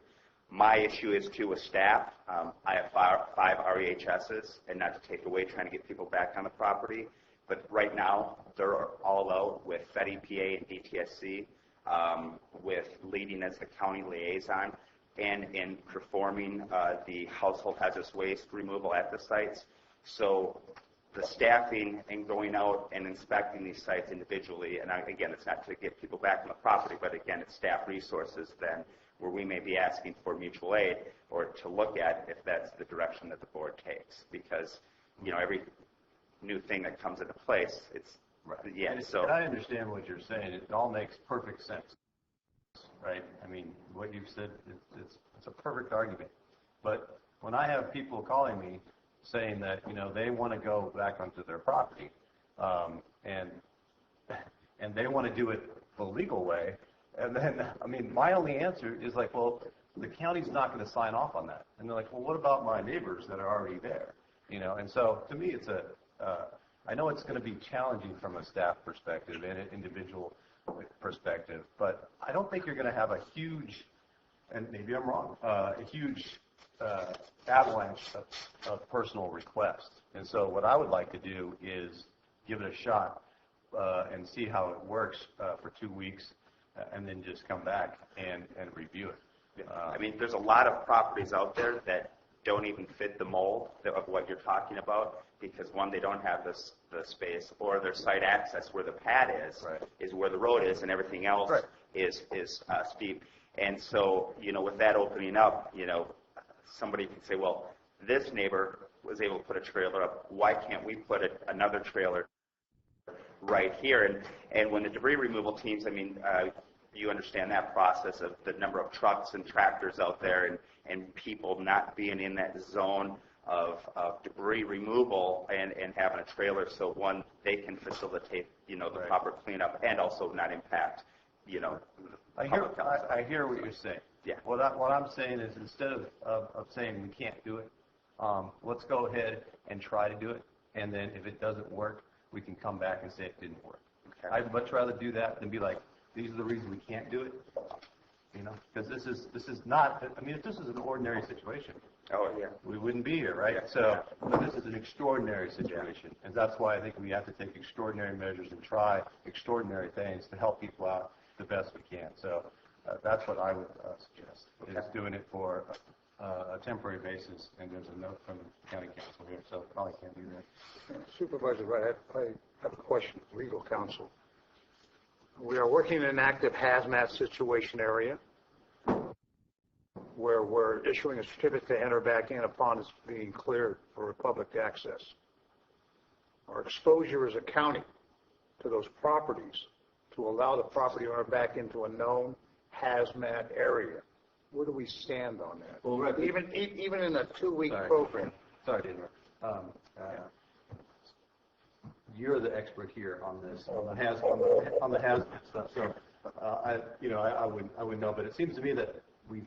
My issue is too with staff. I have five REHSs, and not to take away trying to get people back on the property, but right now they're all out with Fed EPA and DTSC, with leading as the county liaison and in performing the household hazardous waste removal at the sites. So the staffing and going out and inspecting these sites individually, and again, it's not to get people back on the property, but again, it's staff resources then where we may be asking for mutual aid or to look at if that's the direction that the board takes. Because, every new thing that comes into place, it's, right. Yeah. And so and I understand what you're saying. It all makes perfect sense, right? I mean, what you've said, it's a perfect argument. But when I have people calling me saying that, they want to go back onto their property, and they want to do it the legal way, and then, my only answer is like, well, the county's not going to sign off on that. And they're like, well, what about my neighbors that are already there? And so to me, it's I know it's going to be challenging from a staff perspective and an individual perspective, but I don't think you're going to have a huge, and maybe I'm wrong, a huge avalanche of personal requests. And so what I would like to do is give it a shot and see how it works for 2 weeks, and then just come back and review it. There's a lot of properties out there that don't even fit the mold of what you're talking about, because one, they don't have the space, or their site access where the pad is where the road is, and everything else is steep. And so, with that opening up, somebody can say, well, this neighbor was able to put a trailer up. Why can't we put another trailer right here? And when the debris removal teams, you understand that process of the number of trucks and tractors out there and people not being in that zone of debris removal and having a trailer, so one, they can facilitate, the proper cleanup and also not impact, I hear what you're saying. Yeah. What I'm saying is, instead of saying we can't do it, let's go ahead and try to do it, and then if it doesn't work, we can come back and say it didn't work. Okay. I'd much rather do that than be like, these are the reasons we can't do it, because this is not, if this is an ordinary situation, we wouldn't be here, right? So, but this is an extraordinary situation, and that's why I think we have to take extraordinary measures and try extraordinary things to help people out the best we can. So that's what I would suggest, is doing it for a temporary basis, and there's a note from the county council here, so probably can't do that. Supervisor Wright, I have a question for legal counsel. We are working in an active hazmat situation area where we're issuing a certificate to enter back in upon it's being cleared for public access. Our exposure as a county to those properties to allow the property owner back into a known hazmat area. Where do we stand on that? Well, even in a 2-week program. Sorry to interrupt. You're the expert here on this, on the hazmat stuff. So, I wouldn't know, but it seems to me that we've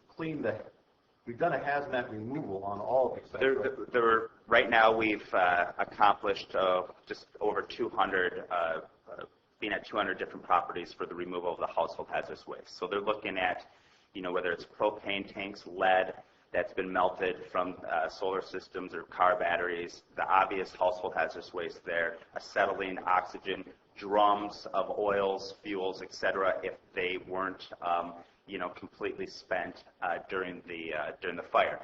done a hazmat removal on all of these sites. Right now, we've accomplished just over 200, being at 200 different properties for the removal of the household hazardous waste. So they're looking at, whether it's propane tanks, lead that's been melted from solar systems or car batteries, the obvious household hazardous waste there, acetylene, oxygen, drums of oils, fuels, etc., if they weren't, completely spent during the fire.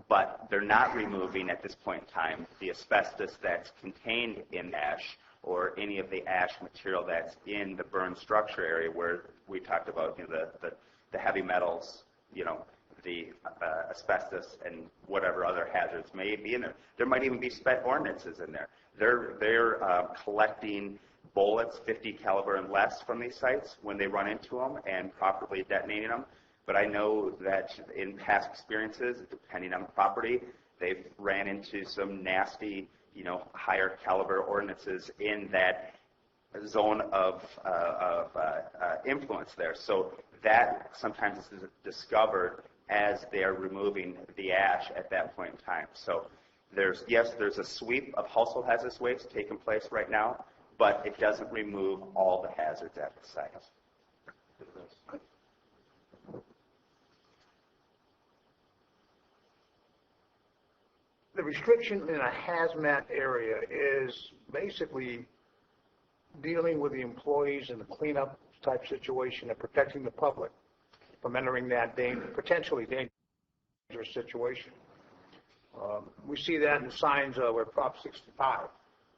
But they're not removing at this point in time the asbestos that's contained in ash or any of the ash material that's in the burn structure area where we talked about the heavy metals, the asbestos and whatever other hazards may be in there. There might even be spent ordnances in there. They're collecting bullets, 50 caliber and less, from these sites when they run into them and properly detonating them. But I know that in past experiences, depending on the property, they've ran into some nasty, higher caliber ordinances in that zone of influence there. So that sometimes is discovered as they're removing the ash at that point in time. So there's a sweep of household hazardous waste taking place right now, but it doesn't remove all the hazards at the site. The restriction in a hazmat area is basically dealing with the employees in the cleanup type situation and protecting the public from entering that potentially dangerous situation. We see that in signs where Prop 65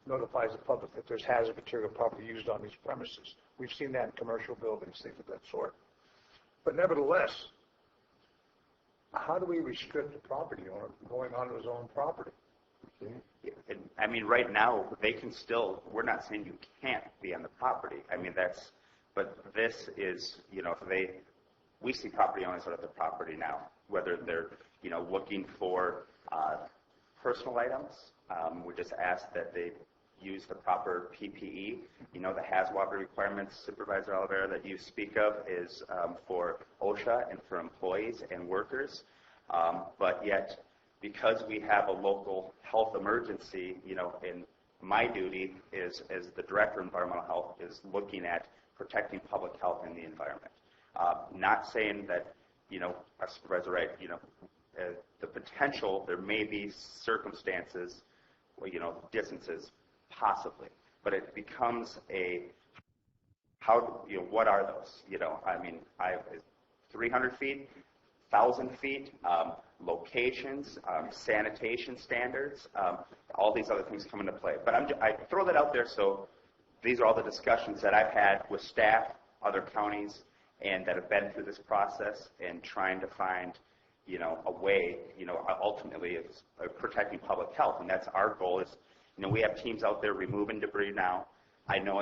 notifies the public that there's hazard material probably used on these premises. We've seen that in commercial buildings, things of that sort. But nevertheless, how do we restrict the property owner from going onto his own property? I mean, right now, they can still, we're not saying you can't be on the property. I mean, but this is, we see property owners out of the property now, whether they're, looking for personal items. We just ask that they use the proper PPE. The HAZWOP requirements, Supervisor Calaveras, that you speak of is for OSHA and for employees and workers. But yet, because we have a local health emergency, and my duty is, as the Director of Environmental Health, is looking at protecting public health and the environment. Not saying that, our Supervisor Wright, the potential, there may be circumstances, distances, possibly, but it becomes what are those? 300 feet, 1,000 feet, locations, sanitation standards, all these other things come into play. But I throw that out there, so these are all the discussions that I've had with staff, other counties, and that have been through this process and trying to find, a way, ultimately of protecting public health. And that's our goal is, we have teams out there removing debris now. I know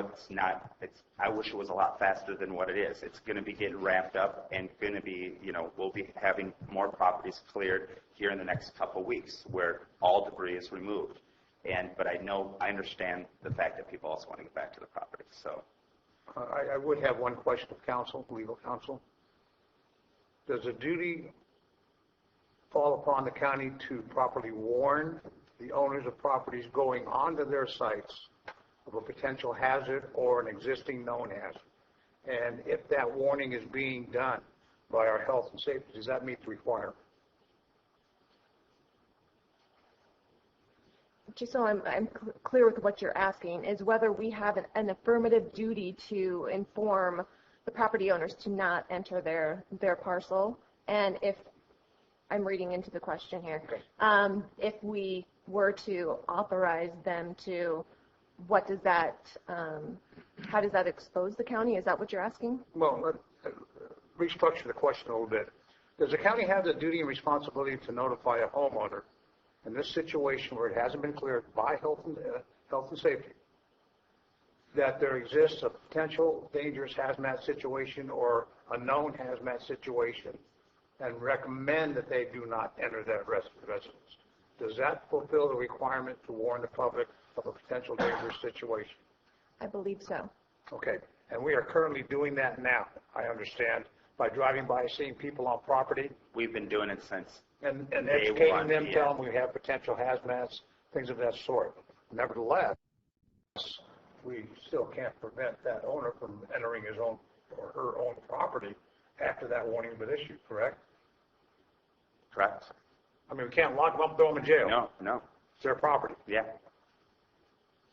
I wish it was a lot faster than what it is. It's going to be getting ramped up and going to be, we'll be having more properties cleared here in the next couple of weeks where all debris is removed. But I understand the fact that people also want to get back to the property. So, I would have one question of counsel, legal counsel. Does a duty fall upon the county to properly warn the owners of properties going onto their sites of a potential hazard or an existing known hazard? And if that warning is being done by our health and safety, does that meet the requirement? Just so I'm clear with what you're asking, is whether we have an affirmative duty to inform the property owners to not enter their parcel, and if I'm reading into the question here, if we were to authorize them to, how does that expose the county? Is that what you're asking? Well, let's restructure the question a little bit. Does the county have the duty and responsibility to notify a homeowner in this situation where it hasn't been cleared by health and safety that there exists a potential dangerous hazmat situation or a known hazmat situation and recommend that they do not enter that residence? Does that fulfill the requirement to warn the public of a potential dangerous situation? I believe so. Okay. And we are currently doing that now, I understand, by driving by, seeing people on property. We've been doing it since and educating them, telling them we have potential hazmats, things of that sort. Nevertheless, we still can't prevent that owner from entering his own or her own property after that warning has been issued, correct? Correct. I mean, we can't lock them up and throw them in jail. No. It's their property. Yeah.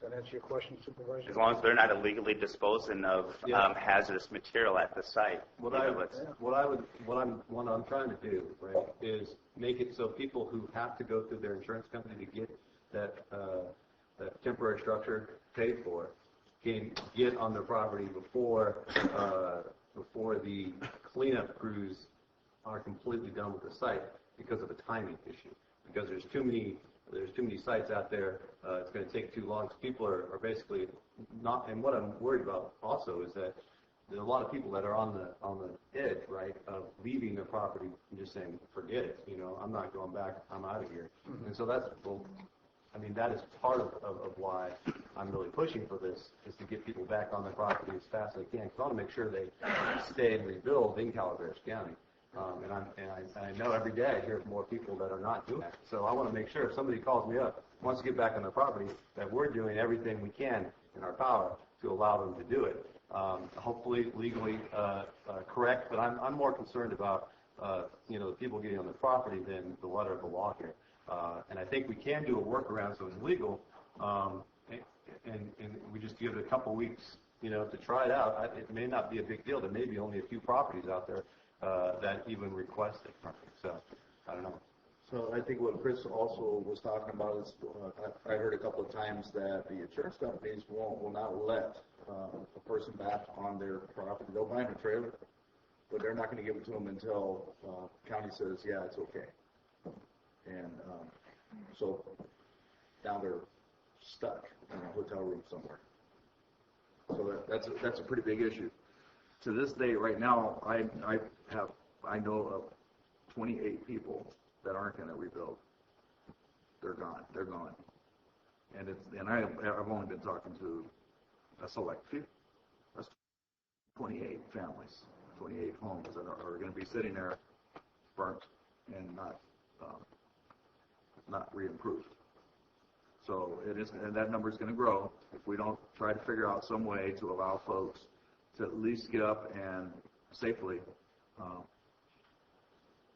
Does that answer your question, Supervisor? As long as they're not illegally disposing of hazardous material at the site. What I'm trying to do, right, is make it so people who have to go through their insurance company to get that temporary structure paid for can get on their property before the cleanup crews are completely done with the site because of a timing issue. Because there's too many sites out there. It's going to take too long. So people are basically not. And what I'm worried about also is that there's a lot of people that are on the edge, right, of leaving their property and just saying, forget it. I'm not going back. I'm out of here. Mm-hmm. And so I mean, that is part of why I'm really pushing for this, is to get people back on their property as fast as they can. Because I want to make sure they stay and rebuild in Calaveras County. And I know every day I hear more people that are not doing that. So I want to make sure if somebody calls me up, wants to get back on their property, that we're doing everything we can in our power to allow them to do it. Hopefully legally correct, but I'm more concerned about the people getting on their property than the letter of the law here. And I think we can do a workaround so it's legal, and we just give it a couple weeks, to try it out. It may not be a big deal. There may be only a few properties out there that even request it from me. So I don't know. So I think what Chris also was talking about is, I heard a couple of times that the insurance companies will not let a person back on their property. They'll buy them a trailer, but they're not going to give it to them until county says, yeah, it's okay. And so now they're stuck in a hotel room somewhere. So that's a pretty big issue. To this day, right now, I know of 28 people that aren't going to rebuild. They're gone. They're gone. And I've only been talking to a select few. That's 28 families, 28 homes that are going to be sitting there, burnt and not re-improved. So it is, and that number is going to grow if we don't try to figure out some way to allow folks to at least get up and safely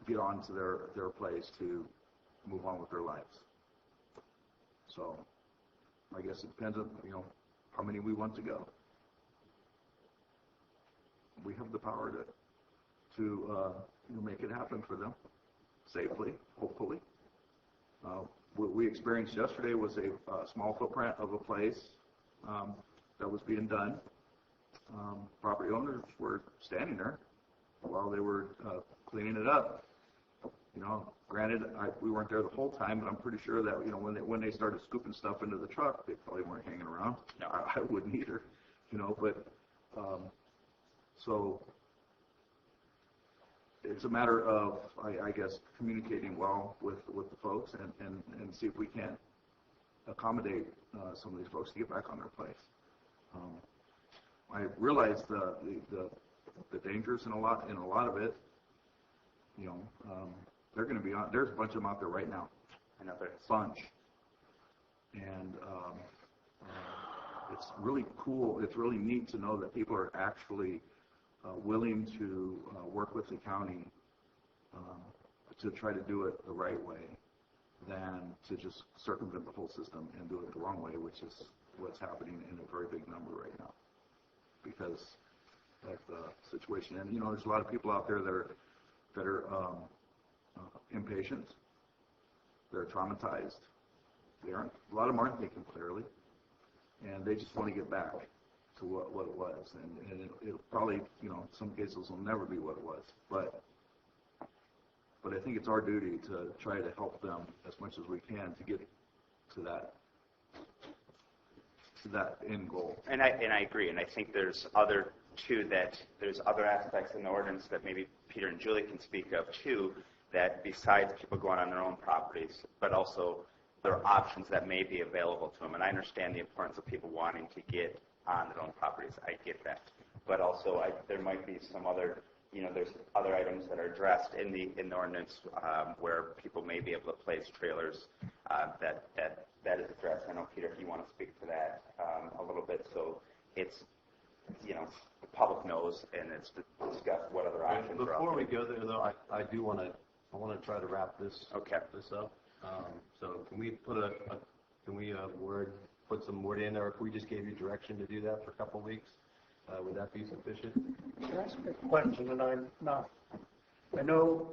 get on to their place to move on with their lives. So I guess it depends on how many we want to go. We have the power to make it happen for them safely, hopefully. What we experienced yesterday was a small footprint of a place that was being done. Property owners were standing there while they were cleaning it up. Granted, we weren't there the whole time, but I'm pretty sure that when they started scooping stuff into the truck, they probably weren't hanging around. No. I wouldn't either, But so it's a matter of, I guess, communicating well with the folks and see if we can accommodate some of these folks to get back on their place. I realize the dangers in a lot of it. They're going to be on. There's a bunch of them out there right now. I know there's a bunch, and it's really cool. It's really neat to know that people are actually willing to work with the county to try to do it the right way, than to just circumvent the whole system and do it the wrong way, which is what's happening in a very big number right now. Because of the situation, and there's a lot of people out there that are impatient. They're traumatized. A lot of them aren't thinking clearly, and they just want to get back to what it was. And it'll probably, in some cases, will never be what it was. But I think it's our duty to try to help them as much as we can to get to that end goal. And I agree, and I think there's other aspects in the ordinance that maybe Peter and Julie can speak of too, that besides people going on their own properties, but also there are options that may be available to them. And I understand the importance of people wanting to get on their own properties. I get that. But also there might be some other, there's other items that are addressed in the ordinance where people may be able to place trailers that is addressed. I know, Peter, if you want to speak to that a little bit. So it's, the public knows, and it's discussed what other options are out there. Before we go there, though, I do want to try to wrap this up. So can we put some word in, or if we just gave you direction to do that for a couple of weeks, would that be sufficient? Can I ask a question? And I know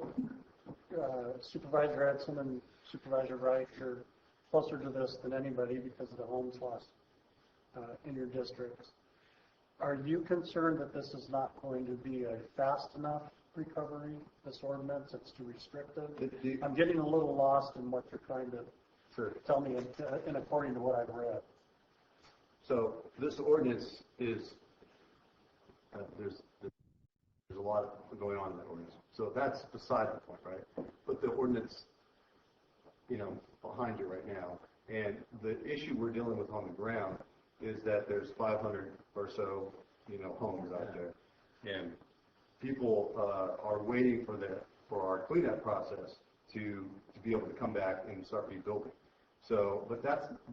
Supervisor Edson and Supervisor Wright are closer to this than anybody because of the homes lost in your districts. Are you concerned that this is not going to be a fast enough recovery, this ordinance? It's too restrictive? I'm getting a little lost in what you're trying to tell me in according to what I've read. So this ordinance is, there's a lot going on in that ordinance. So that's beside the point, right? But the ordinance, behind you right now And the issue we're dealing with on the ground is that there's 500 or so, homes out there. And people are waiting for our cleanup process to be able to come back and start rebuilding. So, but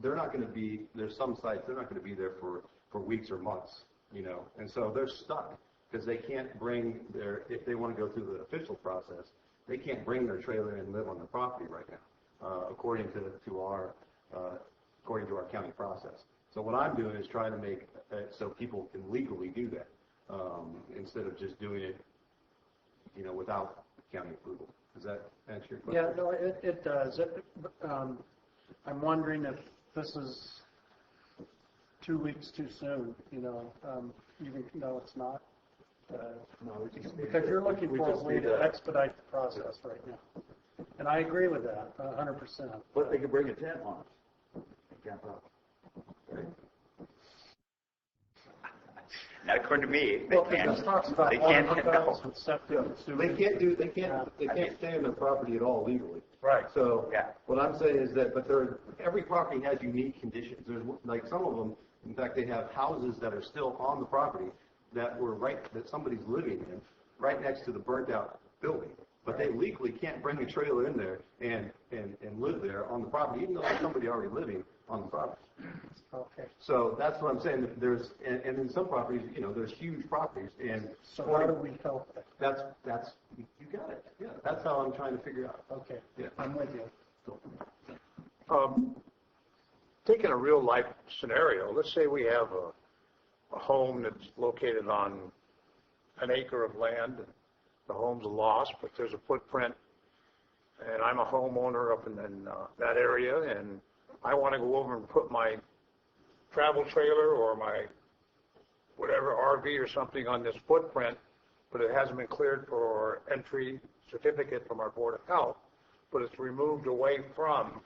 they're not going to be, there's some sites, they're not going to be there for weeks or months, and so they're stuck because they can't bring if they want to go through the official process, they can't bring their trailer and live on the property right now, according to our county process. So what I'm doing is trying to make it so people can legally do that, instead of just doing it, without county approval. Does that answer your question? Yeah, no, it does. I'm wondering if this is 2 weeks too soon, even though it's not. No, because you're looking for a way to expedite the process right now. And I agree with that 100%. But they can bring a tent on it. Right? Not according to me. They Well, can't. this talks about They can't. hotels and septic and sewage. They can't stay on their property at all legally. Right. So what I'm saying is that, but every property has unique conditions. There's like some of them, in fact, they have houses that are still on the property that somebody's living in, right next to the burnt out building. But they legally can't bring a trailer in there and live there on the property, even though there's somebody already living on the property. Okay. So that's what I'm saying. And in some properties, there's huge properties, and so how do we help that? That's you got it. Yeah, that's how I'm trying to figure out. Okay. Yeah, I'm with you. Taking a real life scenario, let's say we have a home that's located on an acre of land. The home's lost, but there's a footprint, and I'm a homeowner up in that area, and I want to go over and put my travel trailer or my whatever RV or something on this footprint, but it hasn't been cleared for entry certificate from our Board of Health, but it's removed away from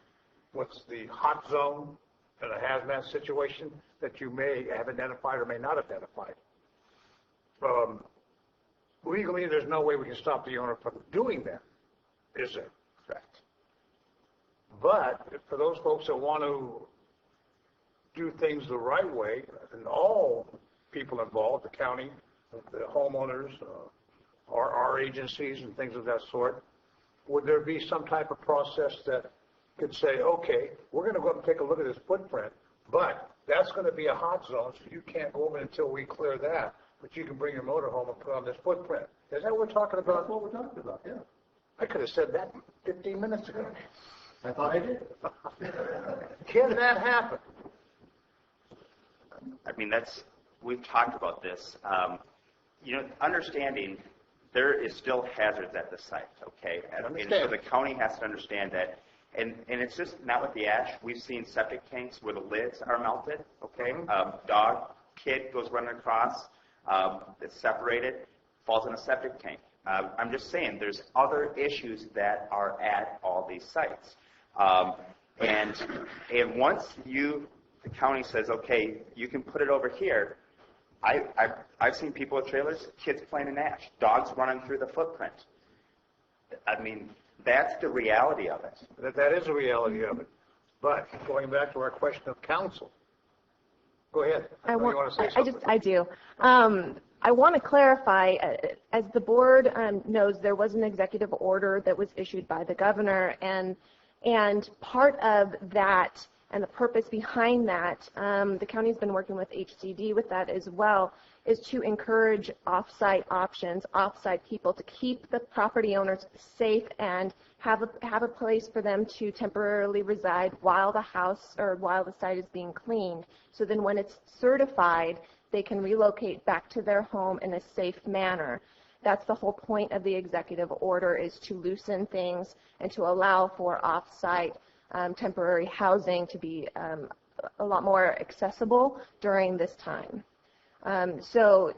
what's the hot zone and a hazmat situation that you may have identified or may not identify. Legally, there's no way we can stop the owner from doing that, is there? Correct. But for those folks that want to do things the right way, and all people involved, the county, the homeowners, our agencies and things of that sort, would there be some type of process that could say, okay, we're going to go up and take a look at this footprint, but that's going to be a hot zone, so you can't go over until we clear that, but you can bring your motorhome and put on this footprint. Is that what we're talking about? That's what we're talking about, yeah. I could have said that 15 minutes ago. I thought I did. Can that happen? I mean, we've talked about this. Understanding there is still hazards at the site, okay? And so the county has to understand that. And it's just not with the ash. We've seen septic tanks where the lids are melted, okay? Dog, kid goes running across, it's separated, falls in a septic tank. I'm just saying there's other issues that are at all these sites. And once the county says, okay, you can put it over here, I've seen people with trailers, kids playing in ash, dogs running through the footprint. I mean, that's the reality of it. That is the reality of it. But going back to our question of counsel, go ahead. You want to say something? I do. I want to clarify, as the board knows, there was an executive order that was issued by the governor, and part of that and the purpose behind that, the county's been working with HCD with that as well, is to encourage off-site options, off-site people to keep the property owners safe and have a place for them to temporarily reside while the house or while the site is being cleaned. So then when it's certified, they can relocate back to their home in a safe manner. That's the whole point of the executive order, is to loosen things and to allow for off-site temporary housing to be a lot more accessible during this time. So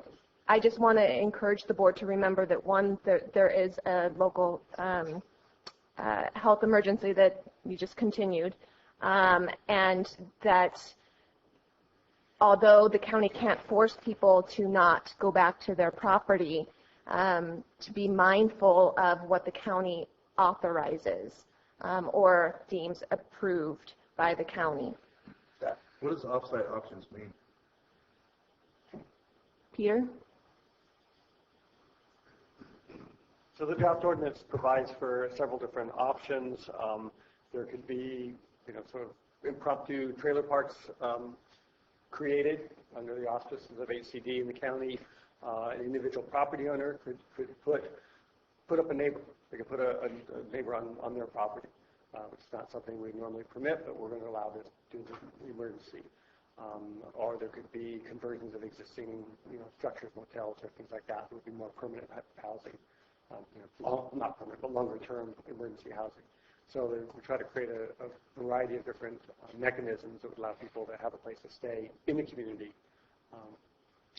I just want to encourage the board to remember that, one, there is a local health emergency that you just continued, and that although the county can't force people to not go back to their property, to be mindful of what the county authorizes or deems approved by the county. What does off-site auctions mean? Peter? So the draft ordinance provides for several different options. There could be, sort of impromptu trailer parks created under the auspices of HCD in the county. An individual property owner could put up a neighbor. They could put a neighbor on their property. It's not something we normally permit, but we're going to allow this due to the emergency. Or there could be conversions of existing, structures, motels, or things like that. It would be more permanent housing, not permanent, but longer-term emergency housing. So we try to create a variety of different mechanisms that would allow people to have a place to stay in the community,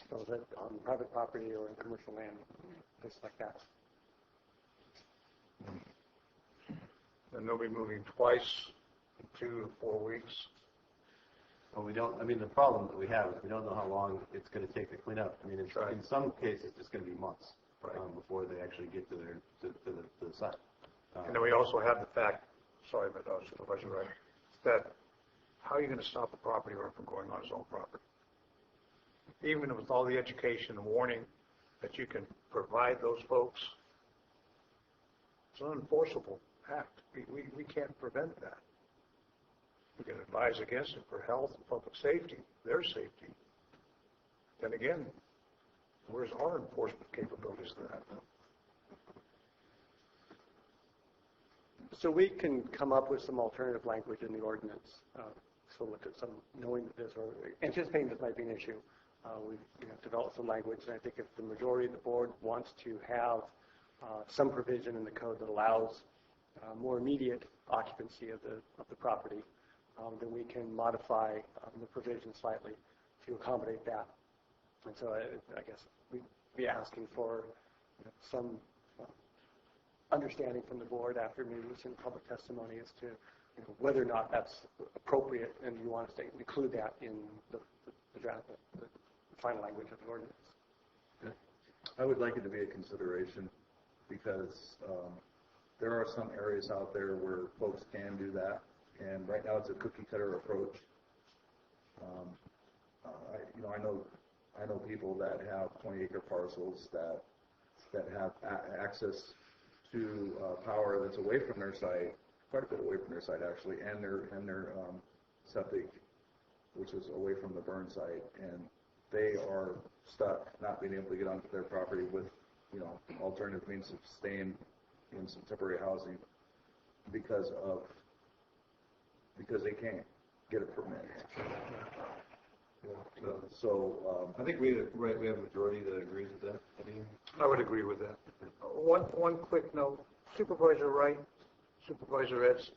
so that on private property or in commercial land, places like that. And they'll be moving twice in 2 to 4 weeks. Well, the problem that we have is we don't know how long it's going to take to clean up. In some cases, it's going to be months before they actually get to the site. And then we also have the fact, sorry, but Supervisor Wright, that how are you going to stop a property owner from going on his own property? Even with all the education and warning that you can provide those folks, it's an unenforceable act. We can't prevent that. We can advise against it for health and public safety, their safety. Then again, where's our enforcement capabilities to that? So we can come up with some alternative language in the ordinance. So look at some, knowing that this or anticipating this might be an issue. We've developed some language, and I think if the majority of the board wants to have some provision in the code that allows more immediate occupancy of the property, then we can modify the provision slightly to accommodate that. And so I guess we'd be asking for some understanding from the board after maybe some public testimony as to whether or not that's appropriate, and you want us to include that in the draft, the final language of the ordinance. I would like it to be a consideration because there are some areas out there where folks can do that, and right now it's a cookie cutter approach. I know people that have 20-acre parcels that have access to power that's away from their site, quite a bit away from their site actually, and their septic, which is away from the burn site, and they are stuck not being able to get onto their property with alternative means of staying in some temporary housing because they can't get a permit. So I think we have a majority that agrees with that. I would agree with that. One quick note, Supervisor Wright, Supervisor Eds,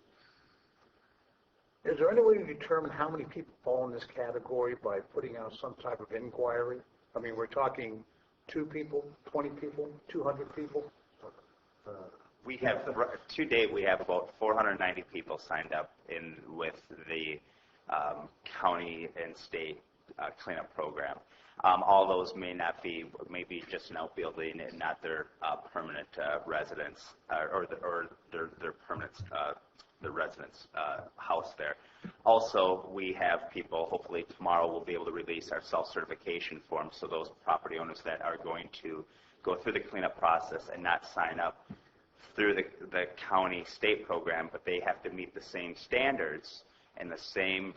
is there any way to determine how many people fall in this category by putting out some type of inquiry? We're talking 2 people, 20 people, 200 people? We have, to date, we have about 490 people signed up with the county and state cleanup program. All those may not be, maybe just an outbuilding and not their permanent residence or their permanent the residence house there. Also, we have people, hopefully tomorrow we'll be able to release our self-certification form, so those property owners that are going to go through the cleanup process and not sign up through the county state program, but they have to meet the same standards and the same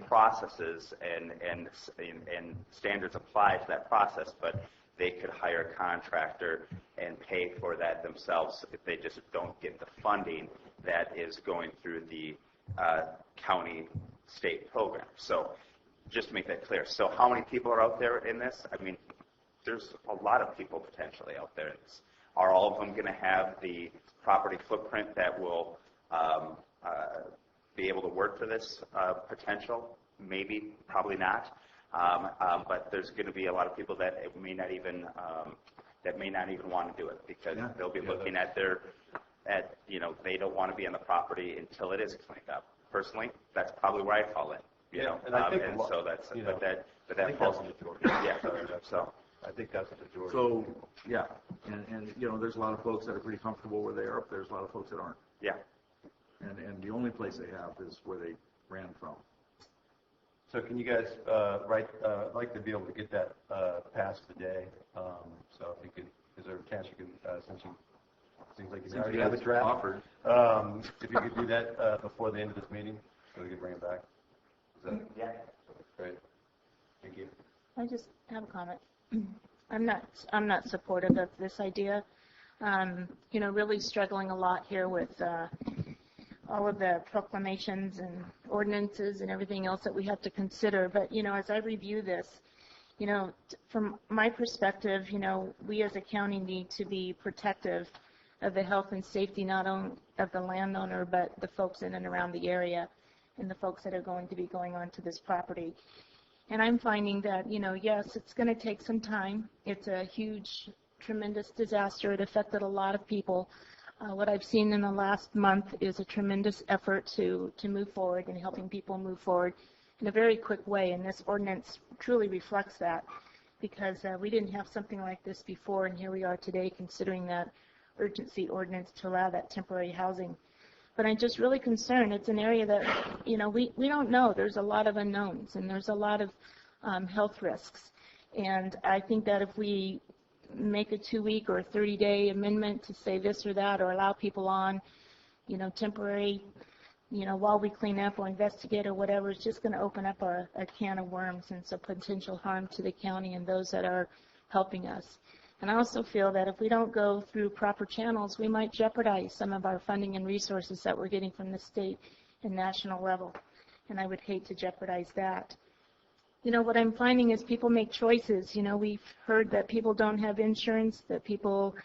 processes and standards apply to that process, but they could hire a contractor and pay for that themselves if they just don't get the funding that is going through the county state program. So just to make that clear. So how many people are out there in this? There's a lot of people potentially out there in this. Are all of them going to have the property footprint that will be able to work for this potential? Maybe, probably not. But there's going to be a lot of people that may not even want to do it because they'll be looking at they don't want to be on the property until it is cleaned up. Personally, that's probably where I fall in. And I think so that's but that falls in the majority. So I think that's the majority. So and there's a lot of folks that are pretty comfortable where they are, but there's a lot of folks that aren't. Yeah. And the only place they have is where they ran from. So can you guys write? I'd like to be able to get that passed today. So if you could, is there a chance you can, since you seems like you already have a draft offered, if you could do that before the end of this meeting, so we can bring it back. Is that great? Thank you. I just have a comment. I'm not supportive of this idea. Really struggling a lot here with all of the proclamations and ordinances and everything else that we have to consider. But, as I review this, from my perspective, we as a county need to be protective of the health and safety not only of the landowner, but the folks in and around the area and the folks that are going to be going onto this property. And I'm finding that, yes, it's going to take some time. It's a huge, tremendous disaster. It affected a lot of people. What I've seen in the last month is a tremendous effort to move forward and helping people move forward in a very quick way. And this ordinance truly reflects that, because we didn't have something like this before, and here we are today considering that urgency ordinance to allow that temporary housing. But I'm just really concerned. It's an area that, we don't know. There's a lot of unknowns, and there's a lot of health risks. And I think that if we make a 2-week or a 30-day amendment to say this or that, or allow people on, temporary, while we clean up or investigate or whatever, it's just going to open up a can of worms and some potential harm to the county and those that are helping us. And I also feel that if we don't go through proper channels, we might jeopardize some of our funding and resources that we're getting from the state and national level. And I would hate to jeopardize that. What I'm finding is people make choices. We've heard that people don't have insurance, that people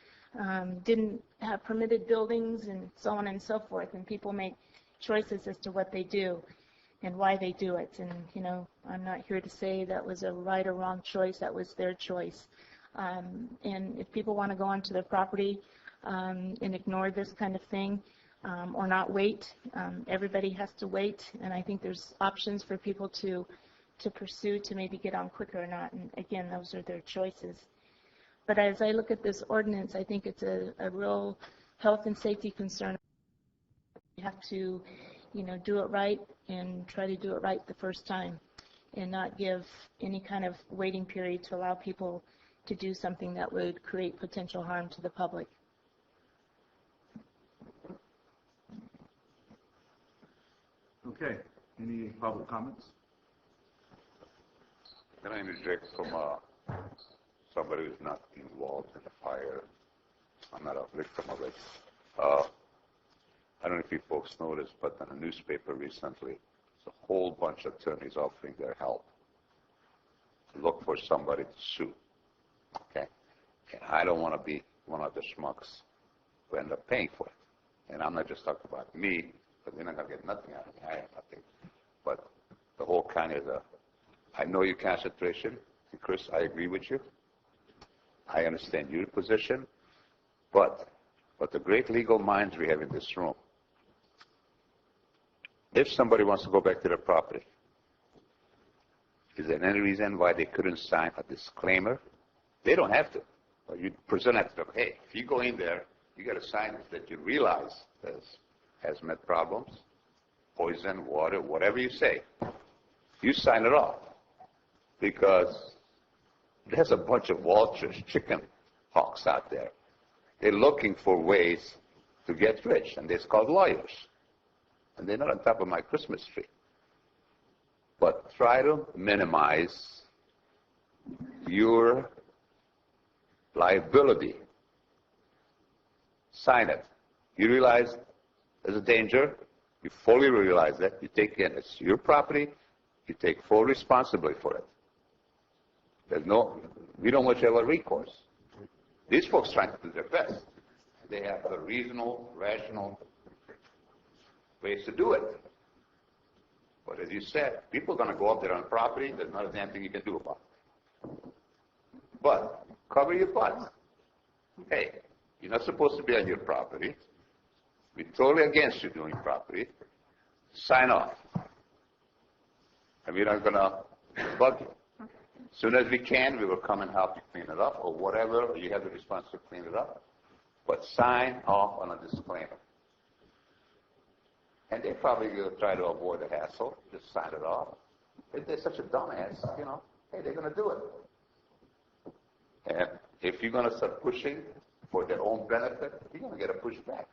didn't have permitted buildings, and so on and so forth. And people make choices as to what they do and why they do it. And, I'm not here to say that was a right or wrong choice. That was their choice. And if people want to go onto their property and ignore this kind of thing or not wait, everybody has to wait. And I think there's options for people to pursue to maybe get on quicker or not. And again, those are their choices. But as I look at this ordinance, I think it's a real health and safety concern. You have to, do it right and try to do it right the first time and not give any kind of waiting period to allow people to do something that would create potential harm to the public. Okay. Any public comments? Can I interject from somebody who's not involved in the fire? I'm not a victim of it. I don't know if you folks noticed, but in a newspaper recently, there's a whole bunch of attorneys offering their help to look for somebody to sue. Okay? And I don't want to be one of the schmucks who end up paying for it. And I'm not just talking about me, but they're not going to get nothing out of me. I have nothing. But the whole county is I know your concentration, and Chris, I agree with you. I understand your position, but the great legal minds we have in this room, if somebody wants to go back to their property, is there any reason why they couldn't sign a disclaimer? They don't have to. But you present it to them, hey, if you go in there, you got to sign that you realize there's hazmat problems, poison, water, whatever you say. You sign it off. Because there's a bunch of vultures, chicken hawks out there. They're looking for ways to get rich, and they're called lawyers. And they're not on top of my Christmas tree. But try to minimize your liability. Sign it. You realize there's a danger. You fully realize that. You take it. It's your property. You take full responsibility for it. We don't want you to have a recourse. These folks trying to do their best. They have the reasonable, rational ways to do it. But as you said, people are going to go up there on property. There's not a damn thing you can do about it. But cover your butt. Hey, you're not supposed to be on your property. We're totally against you doing property. Sign off. And we're not going to bug you. As soon as we can, we will come and help you clean it up, or whatever. You have the responsibility to clean it up. But sign off on a disclaimer. And they probably will try to avoid the hassle, just sign it off. If they're such a dumbass, hey, they're going to do it. And if you're going to start pushing for their own benefit, you're going to get a pushback.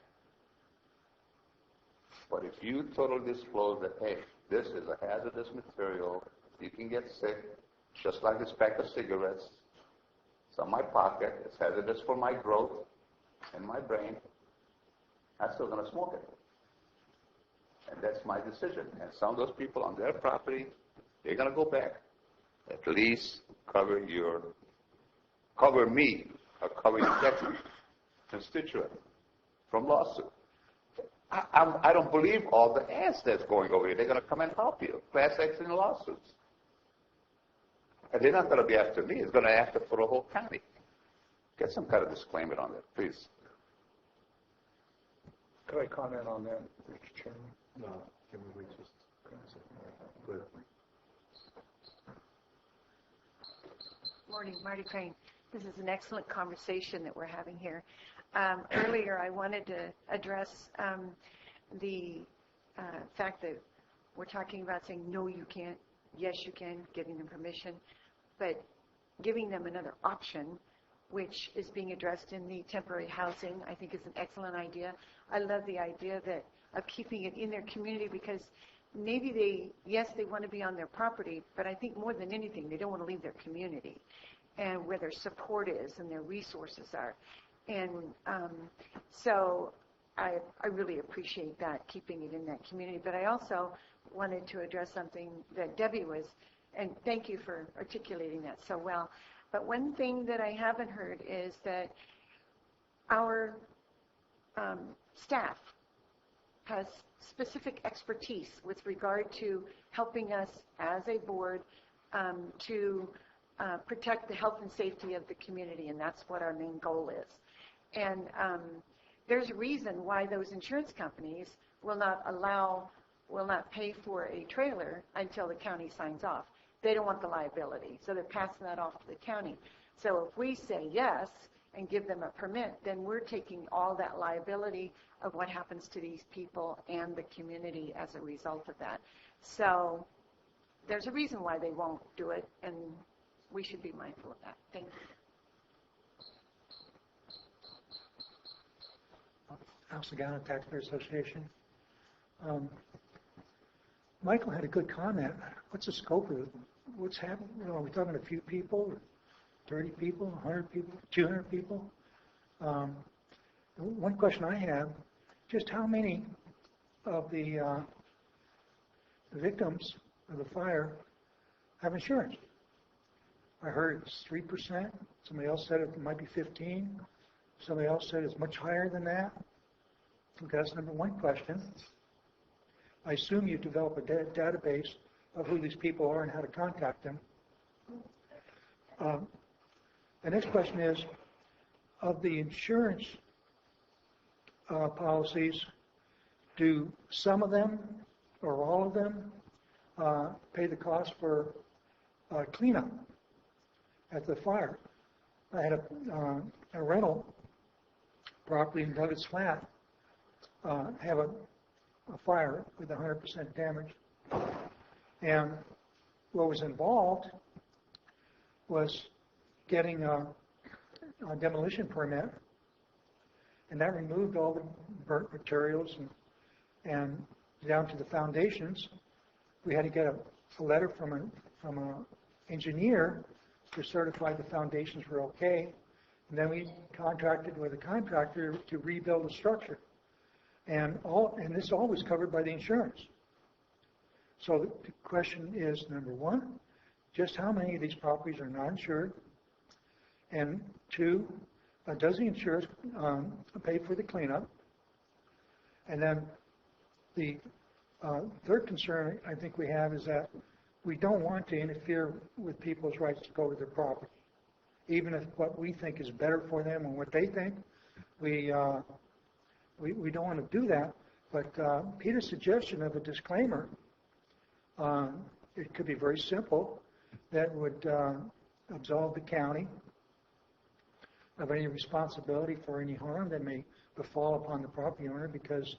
But if you totally disclose that, hey, this is a hazardous material, you can get sick, just like this pack of cigarettes, it's on my pocket, it's hazardous for my growth and my brain, I'm still going to smoke it. And that's my decision. And some of those people on their property, they're going to go back. At least cover me, or cover your next constituent from lawsuit. I don't believe all the ads that's going over here. They're going to come and help you. Class action lawsuits. And they're not going to be after me. It's going to be after for the whole county. Get some kind of disclaimer on that, please. Could I comment on that, Mr. Chairman? No, can we just go ahead. Morning, Marty Crane. This is an excellent conversation that we're having here. Earlier, I wanted to address the fact that we're talking about saying, no, you can't, yes, you can, giving them permission, but giving them another option, which is being addressed in the temporary housing, I think is an excellent idea. I love the idea of keeping it in their community because maybe they want to be on their property, but I think more than anything, they don't want to leave their community and where their support is and their resources are. And so I really appreciate that, keeping it in that community. But I also wanted to address something that Debbie was, and thank you for articulating that so well. But one thing that I haven't heard is that our staff has specific expertise with regard to helping us as a board to protect the health and safety of the community, and that's what our main goal is. And there's a reason why those insurance companies will not pay for a trailer until the county signs off. They don't want the liability, so they're passing that off to the county. So if we say yes and give them a permit, then we're taking all that liability of what happens to these people and the community as a result of that. So there's a reason why they won't do it, and we should be mindful of that. Thank you. Alsagana Taxpayer Association. Michael had a good comment. What's the scope of it? What's happening? Are we talking a few people, 30 people, 100 people, 200 people? One question I have, just how many of the victims of the fire have insurance? I heard it's 3%. Somebody else said it might be 15%. Somebody else said it's much higher than that. Okay, that's number one question. I assume you develop a database of who these people are and how to contact them. The next question is, of the insurance policies, do some of them or all of them pay the cost for cleanup at the fire? I had a rental property in Douglas Flat have a fire with 100% damage. And what was involved was getting a demolition permit, and that removed all the burnt materials and down to the foundations. We had to get a letter from an engineer to certify the foundations were okay, and then we contracted with a contractor to rebuild the structure. And this all was covered by the insurance. So the question is, number one, just how many of these properties are not insured? And two, does the insurance pay for the cleanup? And then the third concern I think we have is that we don't want to interfere with people's rights to go to their property. Even if what we think is better for them and what they think, we don't want to do that. But Peter's suggestion of a disclaimer, it could be very simple, that would absolve the county of any responsibility for any harm that may befall upon the property owner because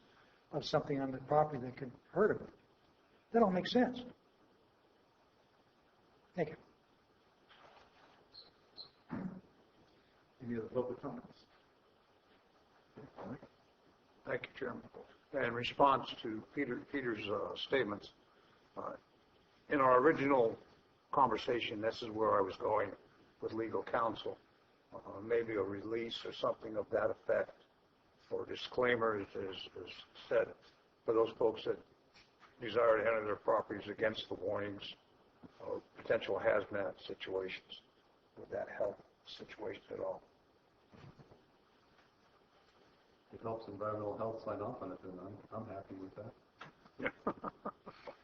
of something on the property that could hurt them. That all makes sense. Thank you. Any other public comments? Thank you, Chairman. In response to Peter's statements, in our original conversation, this is where I was going with legal counsel, maybe a release or something of that effect, or disclaimer is said for those folks that desire to enter their properties against the warnings or potential hazmat situations. Would that help the situation at all? It helps environmental health sign off on it, then I'm happy with that.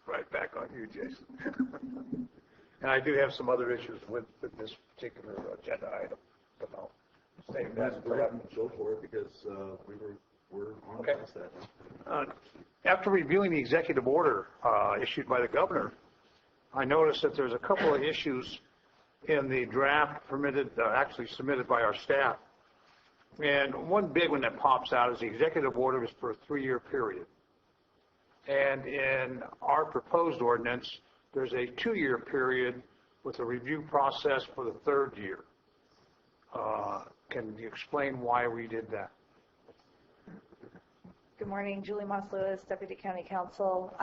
Right back on you, Jason. And I do have some other issues with this particular agenda item, but I'll save that. Go for it, because we're on past that. After reviewing the executive order issued by the governor, I noticed that there's a couple of issues in the draft actually submitted by our staff. And one big one that pops out is the executive order is for a 3-year period. And in our proposed ordinance, there's a 2-year period with a review process for the 3rd year. Can you explain why we did that? Good morning, Julie Moss-Lewis, Deputy County Counsel.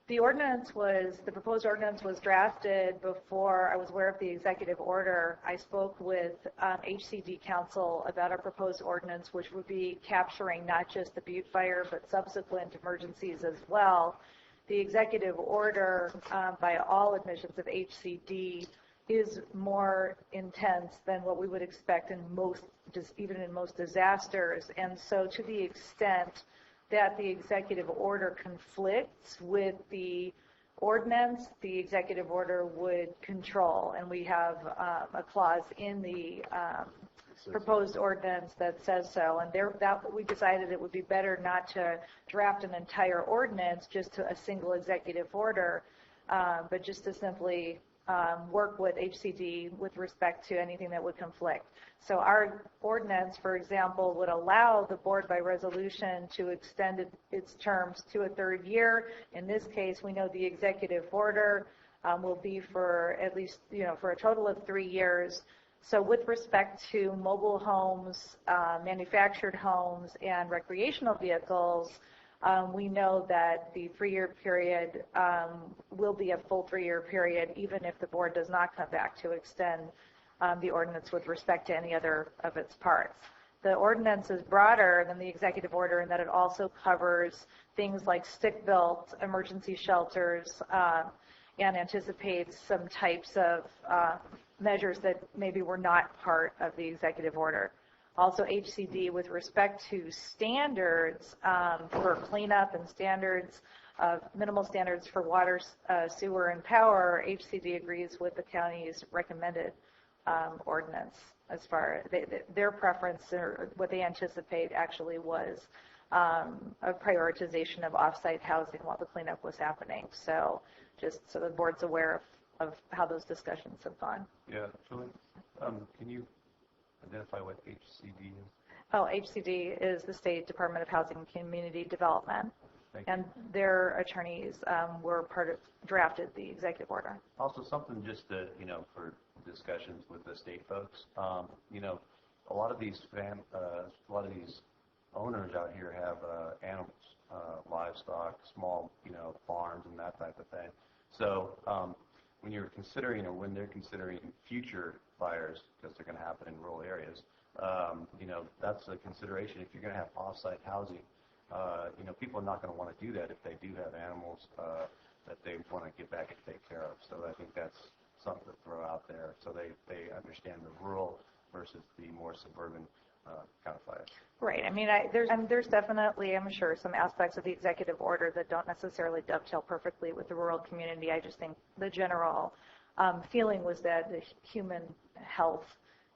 The proposed ordinance was drafted before I was aware of the executive order. I spoke with HCD counsel about our proposed ordinance, which would be capturing not just the Butte fire, but subsequent emergencies as well. The executive order, by all admissions of HCD, is more intense than what we would expect even in most disasters. And so to the extent that the executive order conflicts with the ordinance, the executive order would control. And we have a clause in the proposed ordinance that says so. And we decided it would be better not to draft an entire ordinance just to a single executive order, but just to simply work with HCD with respect to anything that would conflict. So our ordinance, for example, would allow the board by resolution to extend its terms to a 3rd year. In this case, we know the executive order will be for at least, for a total of 3 years. So with respect to mobile homes, manufactured homes, and recreational vehicles, we know that the 3-year period will be a full 3-year period, even if the board does not come back to extend the ordinance with respect to any other of its parts. The ordinance is broader than the executive order in that it also covers things like stick-built emergency shelters and anticipates some types of measures that maybe were not part of the executive order. Also, HCD, with respect to standards for cleanup and minimal standards for water, sewer, and power, HCD agrees with the county's recommended ordinance as far as their preference or what they anticipate actually was a prioritization of off-site housing while the cleanup was happening. So just so the board's aware of how those discussions have gone. Yeah, Julie, can you identify what HCD is? Oh, HCD is the State Department of Housing and Community Development. And their attorneys drafted the executive order. Also, something just to, for discussions with the state folks, a lot of these owners out here have animals, livestock, small, farms and that type of thing. So when you're considering, or when they're considering future fires, because they're going to happen in rural areas, that's a consideration. If you're going to have off-site housing, people are not going to want to do that if they do have animals that they want to get back and take care of. So I think that's something to throw out there, so they understand the rural versus the more suburban kind of fires. Right. I mean, there's definitely, I'm sure, some aspects of the executive order that don't necessarily dovetail perfectly with the rural community. I just think the general feeling was that the human health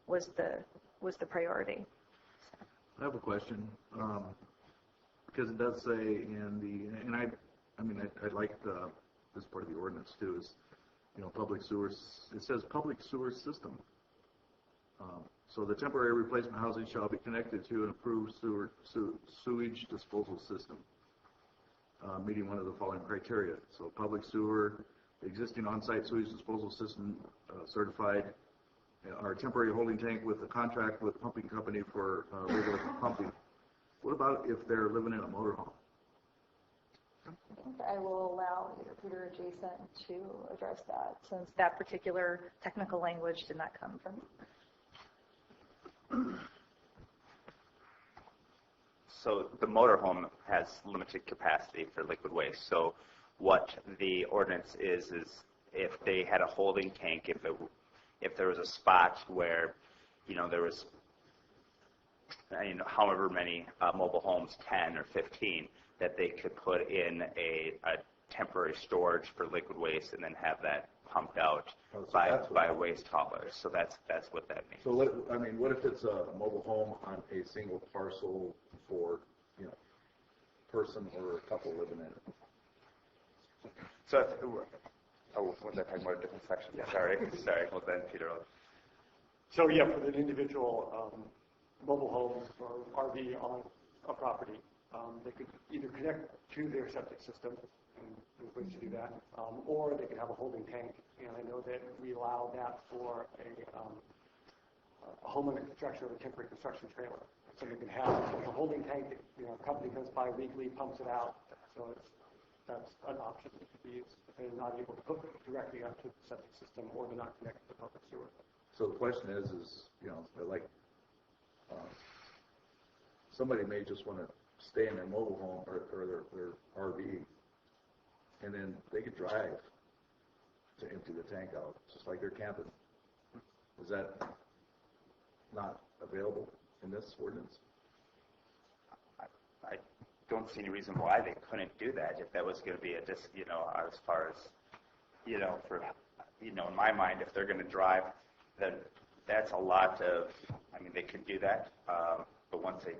was the priority. I have a question, because it does say I like this part of the ordinance too, is, public sewers, it says public sewer system. So the temporary replacement housing shall be connected to an approved sewage disposal system. meeting one of the following criteria. So public sewer, existing on-site sewage disposal system certified, or temporary holding tank with a contract with pumping company for regular pumping. What about if they're living in a motorhome? I think I will allow either Peter or Jason to address that, since that particular technical language did not come from. So the motorhome has limited capacity for liquid waste. So what the ordinance is if they had a holding tank, if there was a spot where, there was, however many mobile homes, 10 or 15, that they could put in a temporary storage for liquid waste and then have that pumped out by waste haulers. So that's what that means. So what if it's a mobile home on a single parcel for, person or a couple living in it? So, was I talking about a different section? Yeah. Sorry. Well, then Peter. So yeah, for an individual mobile home or RV on a property, they could either connect to their septic system, and there's ways to do that, or they could have a holding tank. And I know that we allow that for a home under construction or a temporary construction trailer. So they can have a holding tank. A company comes by weekly, pumps it out. So that's an option that could be used if they're not able to hook directly up to the septic system or they're not connected to public sewer. So the question is somebody may just want to stay in their mobile home or their RV, and then they could drive to empty the tank out, just like they're camping. Is that not available in this ordinance? I don't see any reason why they couldn't do that if that was going to be as far as, in my mind, if they're going to drive, then that's a lot of, they can do that, but once they,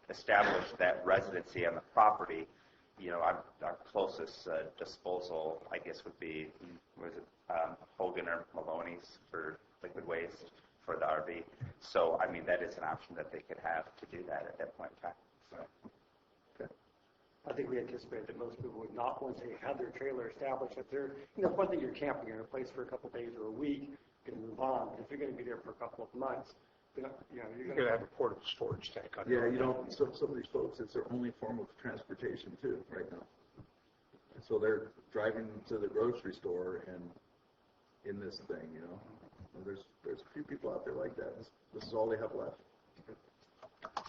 establish that residency on the property, our closest disposal, I guess, would be, Hogan or Maloney's for liquid waste for the RV. So, that is an option that they could have to do that at that point in time. I think we anticipate that most people would not, once they have their trailer established, if they're, one thing you're camping in a place for a couple of days or a week, you can move on. But if you're going to be there for a couple of months, you're going to have a portable storage tank. Some of these folks, it's their only form of transportation too, right now. And so they're driving to the grocery store and in this thing, There's a few people out there like that. This is all they have left.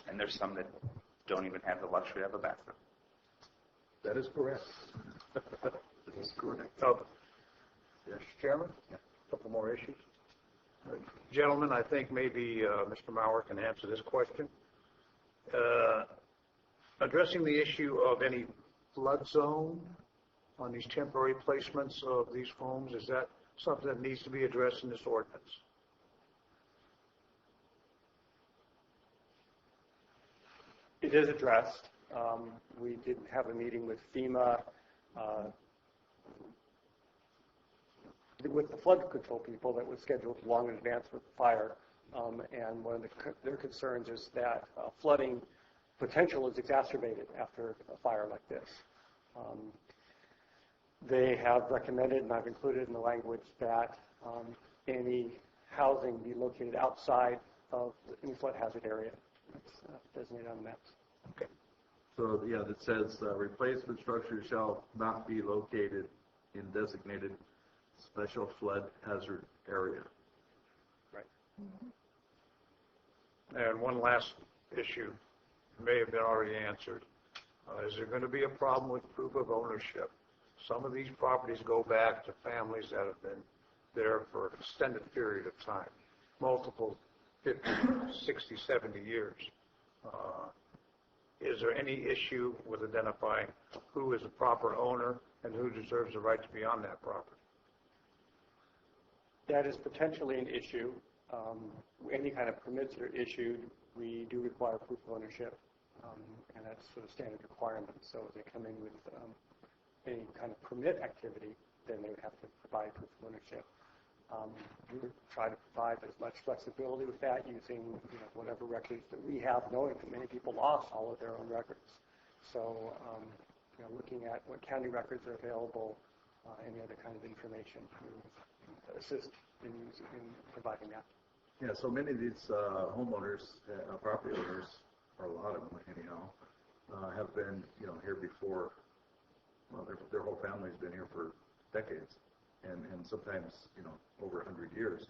And there's some that don't even have the luxury of a bathroom. That is correct. That is correct. Yes, Chairman? A couple more issues. Gentlemen, I think maybe Mr. Mauer can answer this question. Addressing the issue of any flood zone on these temporary placements of these homes, is that something that needs to be addressed in this ordinance? It is addressed. We did have a meeting with FEMA, with the flood control people that was scheduled long in advance with the fire. And one of their concerns is that flooding potential is exacerbated after a fire like this. They have recommended, and I've included in the language, that any housing be located outside of any flood hazard area. It's designated on the maps. Okay. So, it says replacement structures shall not be located in designated special flood hazard area. Right. And one last issue may have been already answered. Is there going to be a problem with proof of ownership? Some of these properties go back to families that have been there for an extended period of time, multiple 50, 60, 70 years. Is there any issue with identifying who is the proper owner and who deserves the right to be on that property? That is potentially an issue. Any kind of permits that are issued, we do require proof of ownership, and that's sort of standard requirement. So if they come in with any kind of permit activity, then they would have to provide proof of ownership. We would try to provide as much flexibility with that using whatever records that we have, knowing that many people lost all of their own records. So, looking at what county records are available, any other kind of information to assist in providing that. Yeah, so many of these homeowners, property owners, or a lot of them anyhow, have been, here before. Well, their whole family's been here for decades, and sometimes, over 100 years.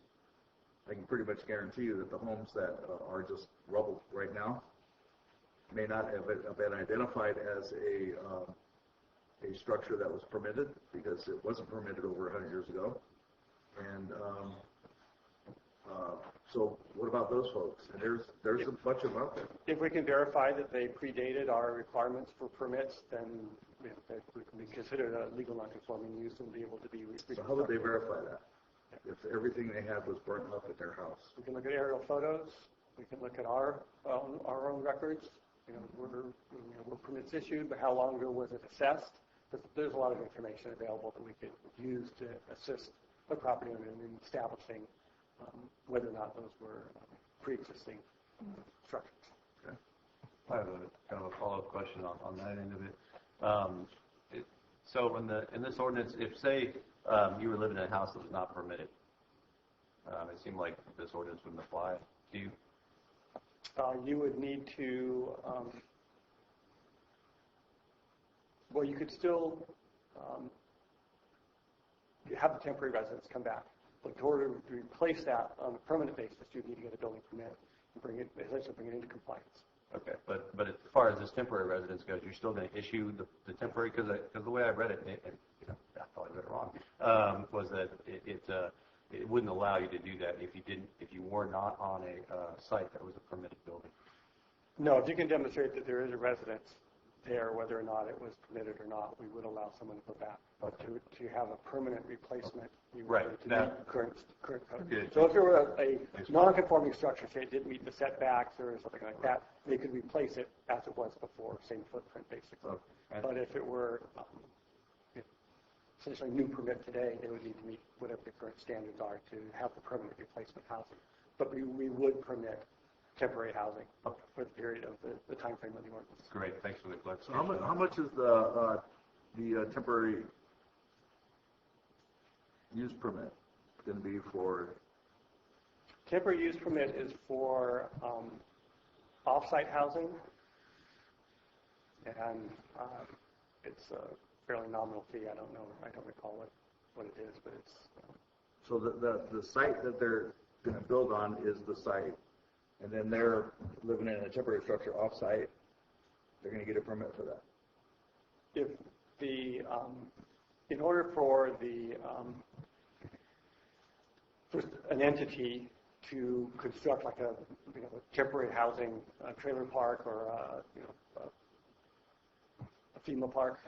I can pretty much guarantee you that the homes that are just rubble right now may not have been identified as a structure that was permitted, because it wasn't permitted over 100 years ago. And so what about those folks? And there's a bunch of them out there. If we can verify that they predated our requirements for permits, then that would be considered a legal non-conforming use and be able to be reconstructed. So how would they verify that? If everything they had was burnt up at their house? We can look at aerial photos. We can look at our own records. Were permits issued, but how long ago was it assessed? There's a lot of information available that we could use to assist the property owner in establishing whether or not those were pre-existing structures. Okay. I have kind of a follow-up question on that end of it. So in this ordinance, if say you were living in a house that was not permitted, it seemed like this ordinance wouldn't apply to you. You would need to, well, you could still have the temporary residents come back. But in order to replace that on a permanent basis, you need to get a building permit and essentially bring it into compliance. Okay, but as far as this temporary residence goes, you're still going to issue the temporary, because the way I read it, and I probably read it wrong, was that it wouldn't allow you to do that if you were not on a site that was a permitted building. No, if you can demonstrate that there is a residence there, whether or not it was permitted or not, we would allow someone to go back. But to have a permanent replacement, you would have to meet current code. So if there were a non-conforming structure, say it didn't meet the setbacks or something like that, they could replace it as it was before, same footprint basically. Okay. But if it were essentially new permit today, they would need to meet whatever the current standards are to have the permanent replacement housing. But we would permit temporary housing for the period of the time frame of the ordinance. Great, thanks for the clarification. So how much is the temporary use permit going to be for? Temporary use permit is for off-site housing, and it's a fairly nominal fee. I don't recall what it is, but it's. So the site that they're going to build on is the site, and then they're living in a temporary structure off-site. They're going to get a permit for that. If in order for an entity to construct like a temporary housing trailer park or a FEMA park,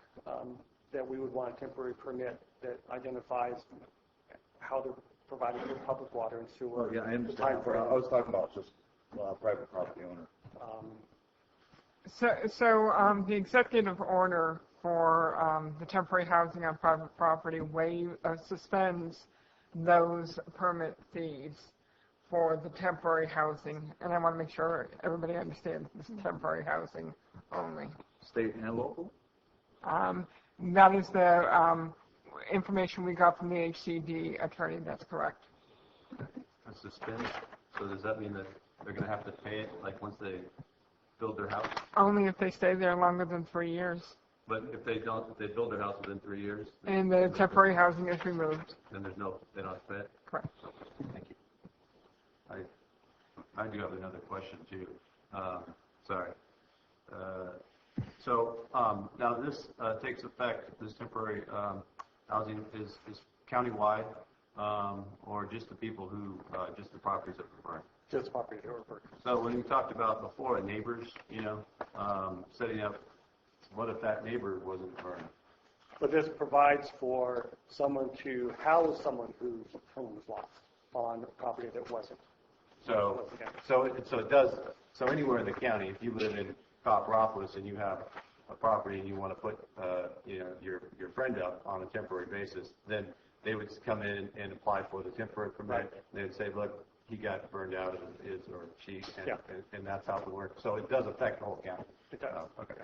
that we would want a temporary permit that identifies how they're providing the public water and sewer. Oh, yeah, I understand. I was talking about just private property owner. So the executive order for the temporary housing on private property suspends those permit fees for the temporary housing, and I want to make sure everybody understands this is temporary housing only. State and local? That is the information we got from the HCD attorney. That's correct. A suspend? So does that mean that they're going to have to pay it, like once they build their house? Only if they stay there longer than 3 years. But if they don't, if they build their house within 3 years? And the temporary housing is removed. Then they don't have to pay it? Correct. Thank you. I do have another question too. Sorry. So now this takes effect, this temporary housing is countywide, or just the people who, just the properties that were burned? Just properties that were burned. So when we talked about before, neighbors, setting up, what if that neighbor wasn't burned? But this provides for someone to house someone whose home was lost on property that wasn't. So it does. So anywhere in the county, if you live in Copporopolis and you have a property and you want to put, your friend up on a temporary basis, then they would come in and apply for the temporary permit. Right. They would say, look, he got burned out, his or she, and that's how it works. So it does affect the whole county. It does. Okay.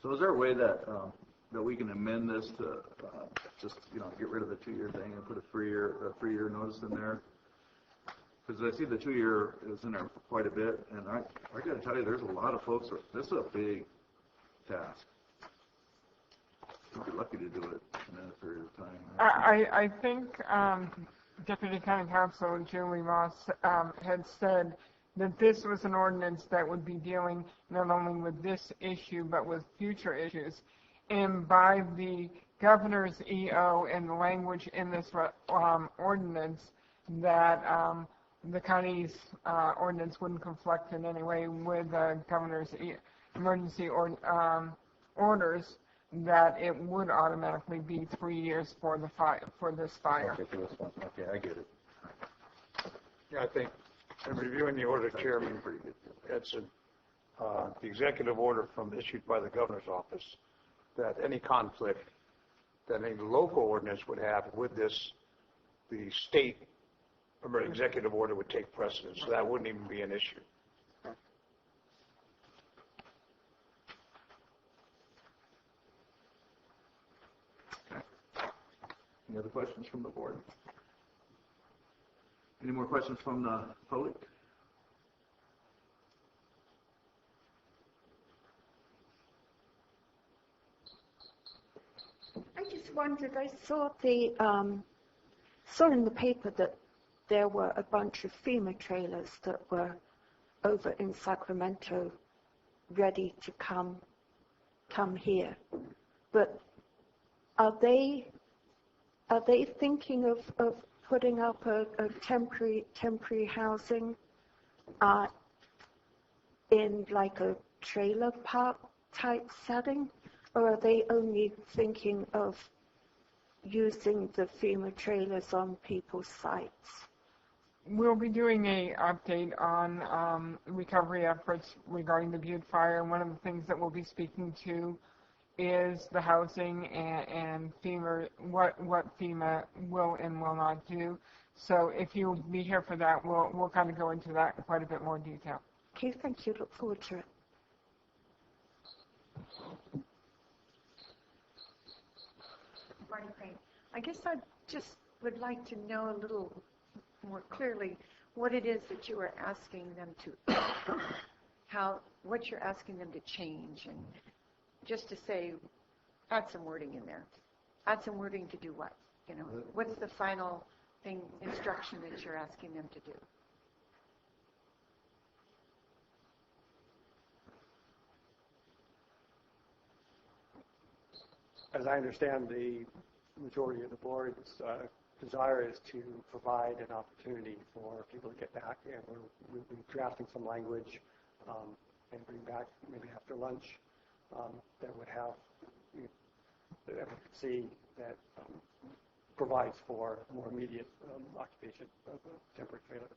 So is there a way that that we can amend this to just get rid of the 2-year thing and put a 3-year notice in there? Because I see the 2-year is in there for quite a bit, and I got to tell you, there's a lot of folks. This is a big task. You'd be lucky to do it in that period of time. I think Deputy County Counsel Julie Moss had said that this was an ordinance that would be dealing not only with this issue but with future issues. And by the governor's EO and the language in this ordinance, that the county's ordinance wouldn't conflict in any way with the governor's emergency orders, that it would automatically be 3 years for the for this fire. Okay, for this one. Okay, I get it. Yeah, I think in reviewing the order, Chairman Edson, the executive order issued by the governor's office, that any conflict that any local ordinance would have with this, the state executive order would take precedence, so that wouldn't even be an issue. Any other questions from the board? Any more questions from the public? I just wondered, I saw in the paper that there were a bunch of FEMA trailers that were over in Sacramento ready to come here. But are they thinking of putting up a temporary housing in like a trailer park type setting? Or are they only thinking of using the FEMA trailers on people's sites? We'll be doing an update on recovery efforts regarding the Butte fire. And one of the things that we'll be speaking to is the housing and FEMA, what FEMA will and will not do. So if you'll be here for that, we'll kind of go into that in quite a bit more detail. Okay, thank you. Look forward to it. Marty Crane. I guess I just would like to know a little more clearly what it is that you are asking them to, what you're asking them to change, and just to say, add some wording in there. Add some wording to do what? What's the final instruction that you're asking them to do? As I understand, the majority of the board's desire is to provide an opportunity for people to get back, and we'll be drafting some language and bring back maybe after lunch that would have the efficacy that provides for more immediate occupation of a temporary trailer.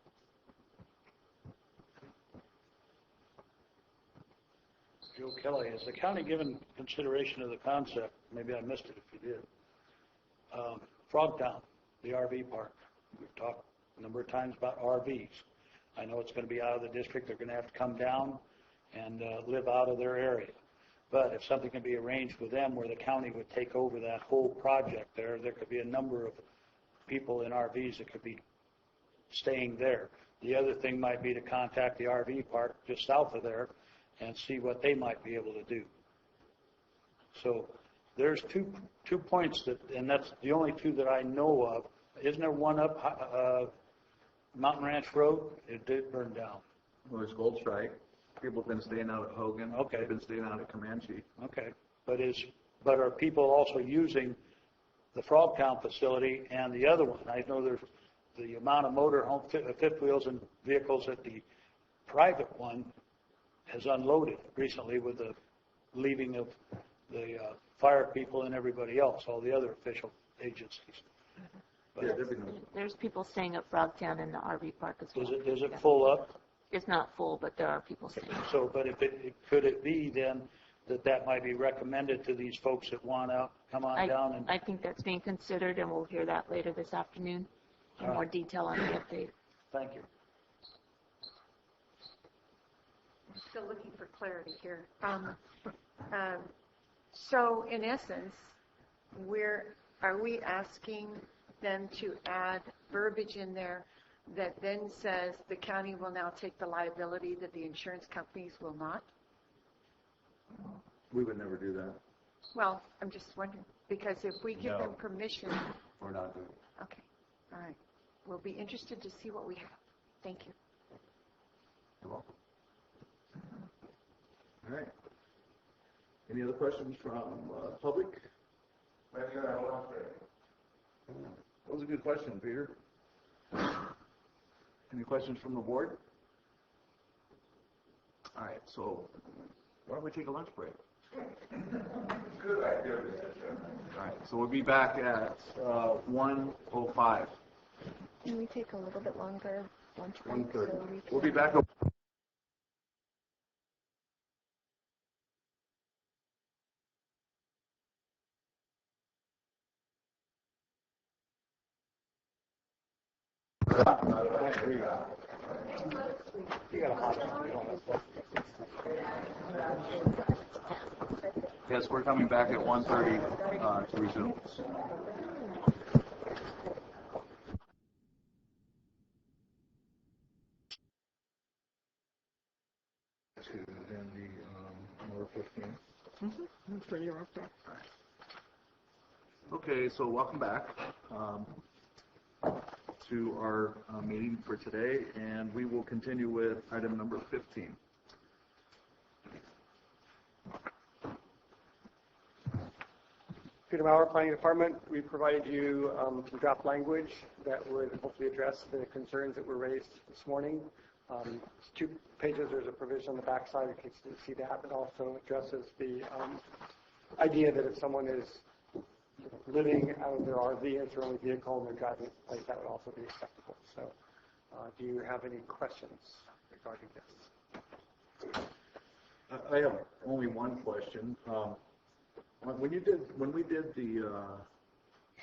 Joe Kelly, has the county given consideration of the concept, maybe I missed it if you did, Frogtown, the RV park? We've talked a number of times about RVs. I know it's going to be out of the district. They're going to have to come down and live out of their area. But if something can be arranged with them where the county would take over that whole project there could be a number of people in RVs that could be staying there. The other thing might be to contact the RV park just south of there and see what they might be able to do. So there's two points and that's the only two that I know of. Isn't there one up Mountain Ranch Road? It did burn down. Well, there's Gold Strike. People have been staying out at Hogan. Okay. They've been staying out at Comanche. Okay. But are people also using the Frogtown facility and the other one? I know there's the amount of motorhome fifth wheels and vehicles at the private one has unloaded recently with the leaving of the fire people and everybody else, all the other official agencies. But There's people staying at Frogtown in the RV park as well. Is it full up? It's not full, but there are people staying. So, but could it be then that might be recommended to these folks that want to come on down? And I think that's being considered, and we'll hear that later this afternoon in more detail on the update. Thank you. I'm still looking for clarity here. So in essence, are we asking them to add verbiage in there that then says the county will now take the liability that the insurance companies will not? We would never do that. Well, I'm just wondering, because if we give them permission. We're not doing it. Okay, all right. We'll be interested to see what we have. Thank you. You're welcome. All right. Any other questions from public? Maybe you're gonna have a lunch break. That was a good question, Peter. Any questions from the board? All right, so why don't we take a lunch break? Good idea, Mr. Chairman. All right, so we'll be back at 1:05. Can we take a little bit longer lunch break? 1:30. So we We'll be can- back. Yes, we're coming back at 1:30 to resume. Then the number 15. That's where you're up there. Okay, so welcome back to our meeting for today, and we will continue with item number 15. Peter Maurer, Planning Department, we provided you some draft language that would hopefully address the concerns that were raised this morning. It's 2 pages. There's a provision on the backside in case you didn't see that. It also addresses the idea that if someone is living out of their RV as their only vehicle and they're driving a place, that would also be acceptable. So do you have any questions regarding this? I have only one question. When we did the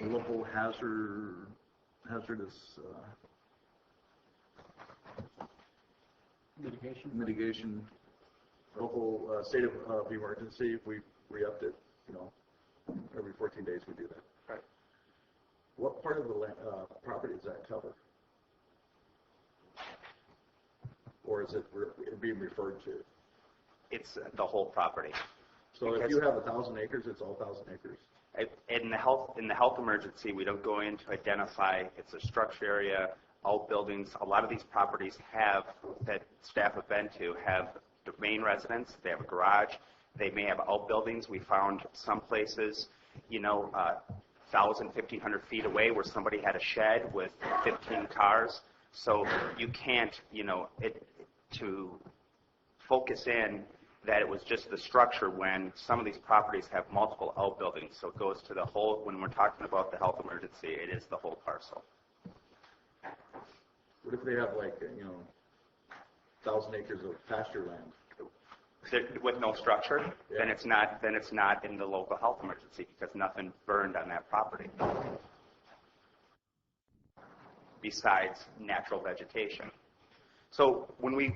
local hazardous mitigation, local state of emergency, we re-upped it. Every 14 days we do that. Right. What part of the property does that cover? Or is it being referred to? It's the whole property. So if you have 1,000 acres, it's all 1,000 acres? In the health emergency, we don't go in to identify it's a structure area, outbuildings. A lot of these properties that staff have been to have the main residence, they have a garage, they may have outbuildings. We found some places, 1,000, 1,500 feet away where somebody had a shed with 15 cars. So you can't, to focus in that it was just the structure when some of these properties have multiple outbuildings. So it goes to the whole, when we're talking about the health emergency, it is the whole parcel. What if they have 1,000 acres of pasture land? With no structure, yeah. then it's not in the local health emergency because nothing burned on that property besides natural vegetation. So when we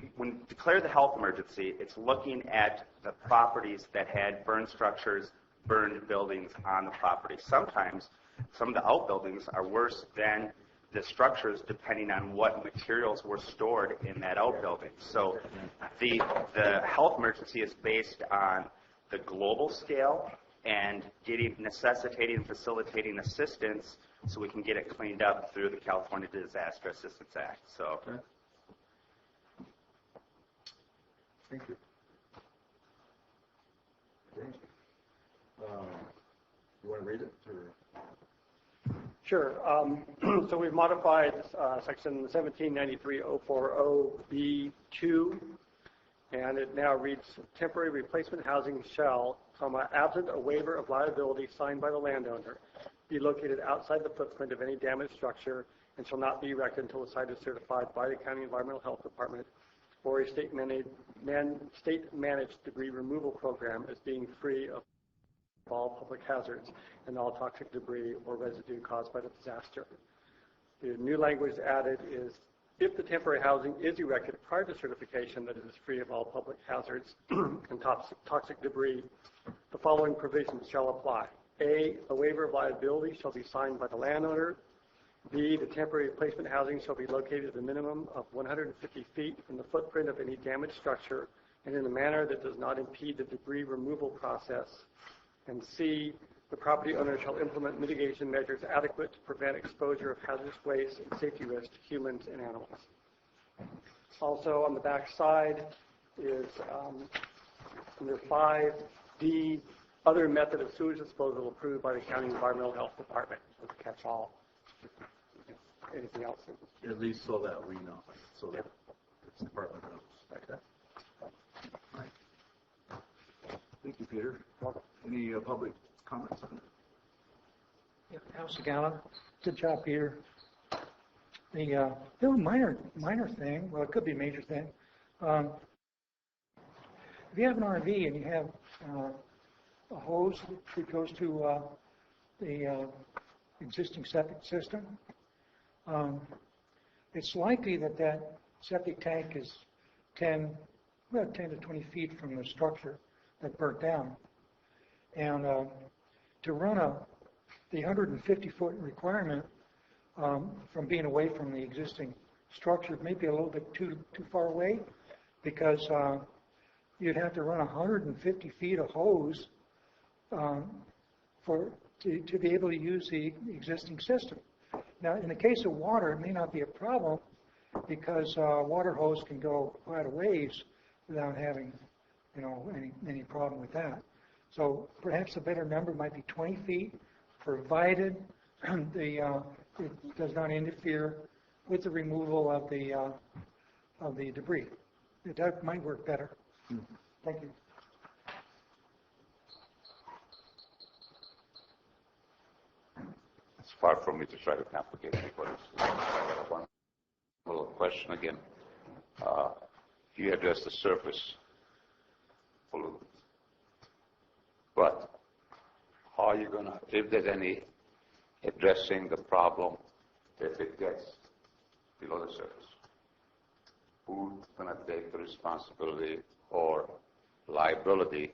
declare the health emergency, it's looking at the properties that had burned structures, burned buildings on the property. Sometimes some of the outbuildings are worse than the structures depending on what materials were stored in that outbuilding. So the health emergency is based on the global scale and necessitating and facilitating assistance so we can get it cleaned up through the California Disaster Assistance Act. So. Okay. Thank you. Okay. You want to read it? Or? Sure. So we've modified section 1793-040B2, and it now reads, temporary replacement housing shall, absent a waiver of liability signed by the landowner, be located outside the footprint of any damaged structure and shall not be erected until the site is certified by the County Environmental Health Department or a state-managed debris removal program as being free of all public hazards and all toxic debris or residue caused by the disaster. The new language added is, if the temporary housing is erected prior to certification that it is free of all public hazards and toxic debris the following provisions shall apply. A waiver of liability shall be signed by the landowner. B, the temporary replacement housing shall be located at a minimum of 150 feet from the footprint of any damaged structure and in a manner that does not impede the debris removal process. And C, the property owner shall implement mitigation measures adequate to prevent exposure of hazardous waste and safety risks to humans and animals. Also on the back side is under 5D, other method of sewage disposal approved by the County Environmental Health Department. Catch all. Anything else? At least so that we know, so that the department knows. Okay. All right. Thank you, Peter. Any public comments on it? Yeah, Al Segala. Good job, Peter. The minor thing, well, it could be a major thing. If you have an RV and you have a hose that goes to the existing septic system, it's likely that that septic tank is 10 to 20 feet from the structure that burnt down. And to run the 150-foot requirement from being away from the existing structure may be a little bit too far away, because you'd have to run 150 feet of hose to be able to use the existing system. Now, in the case of water, it may not be a problem, because water hose can go quite a ways without having, any problem with that. So perhaps a better number might be 20 feet, provided it does not interfere with the removal of the debris. That might work better. Thank you. It's far from me to try to complicate it, but I got one little question again. You addressed the surface pollutants, but how are you going to, if there's any addressing the problem if it gets below the surface? Who's going to take the responsibility or liability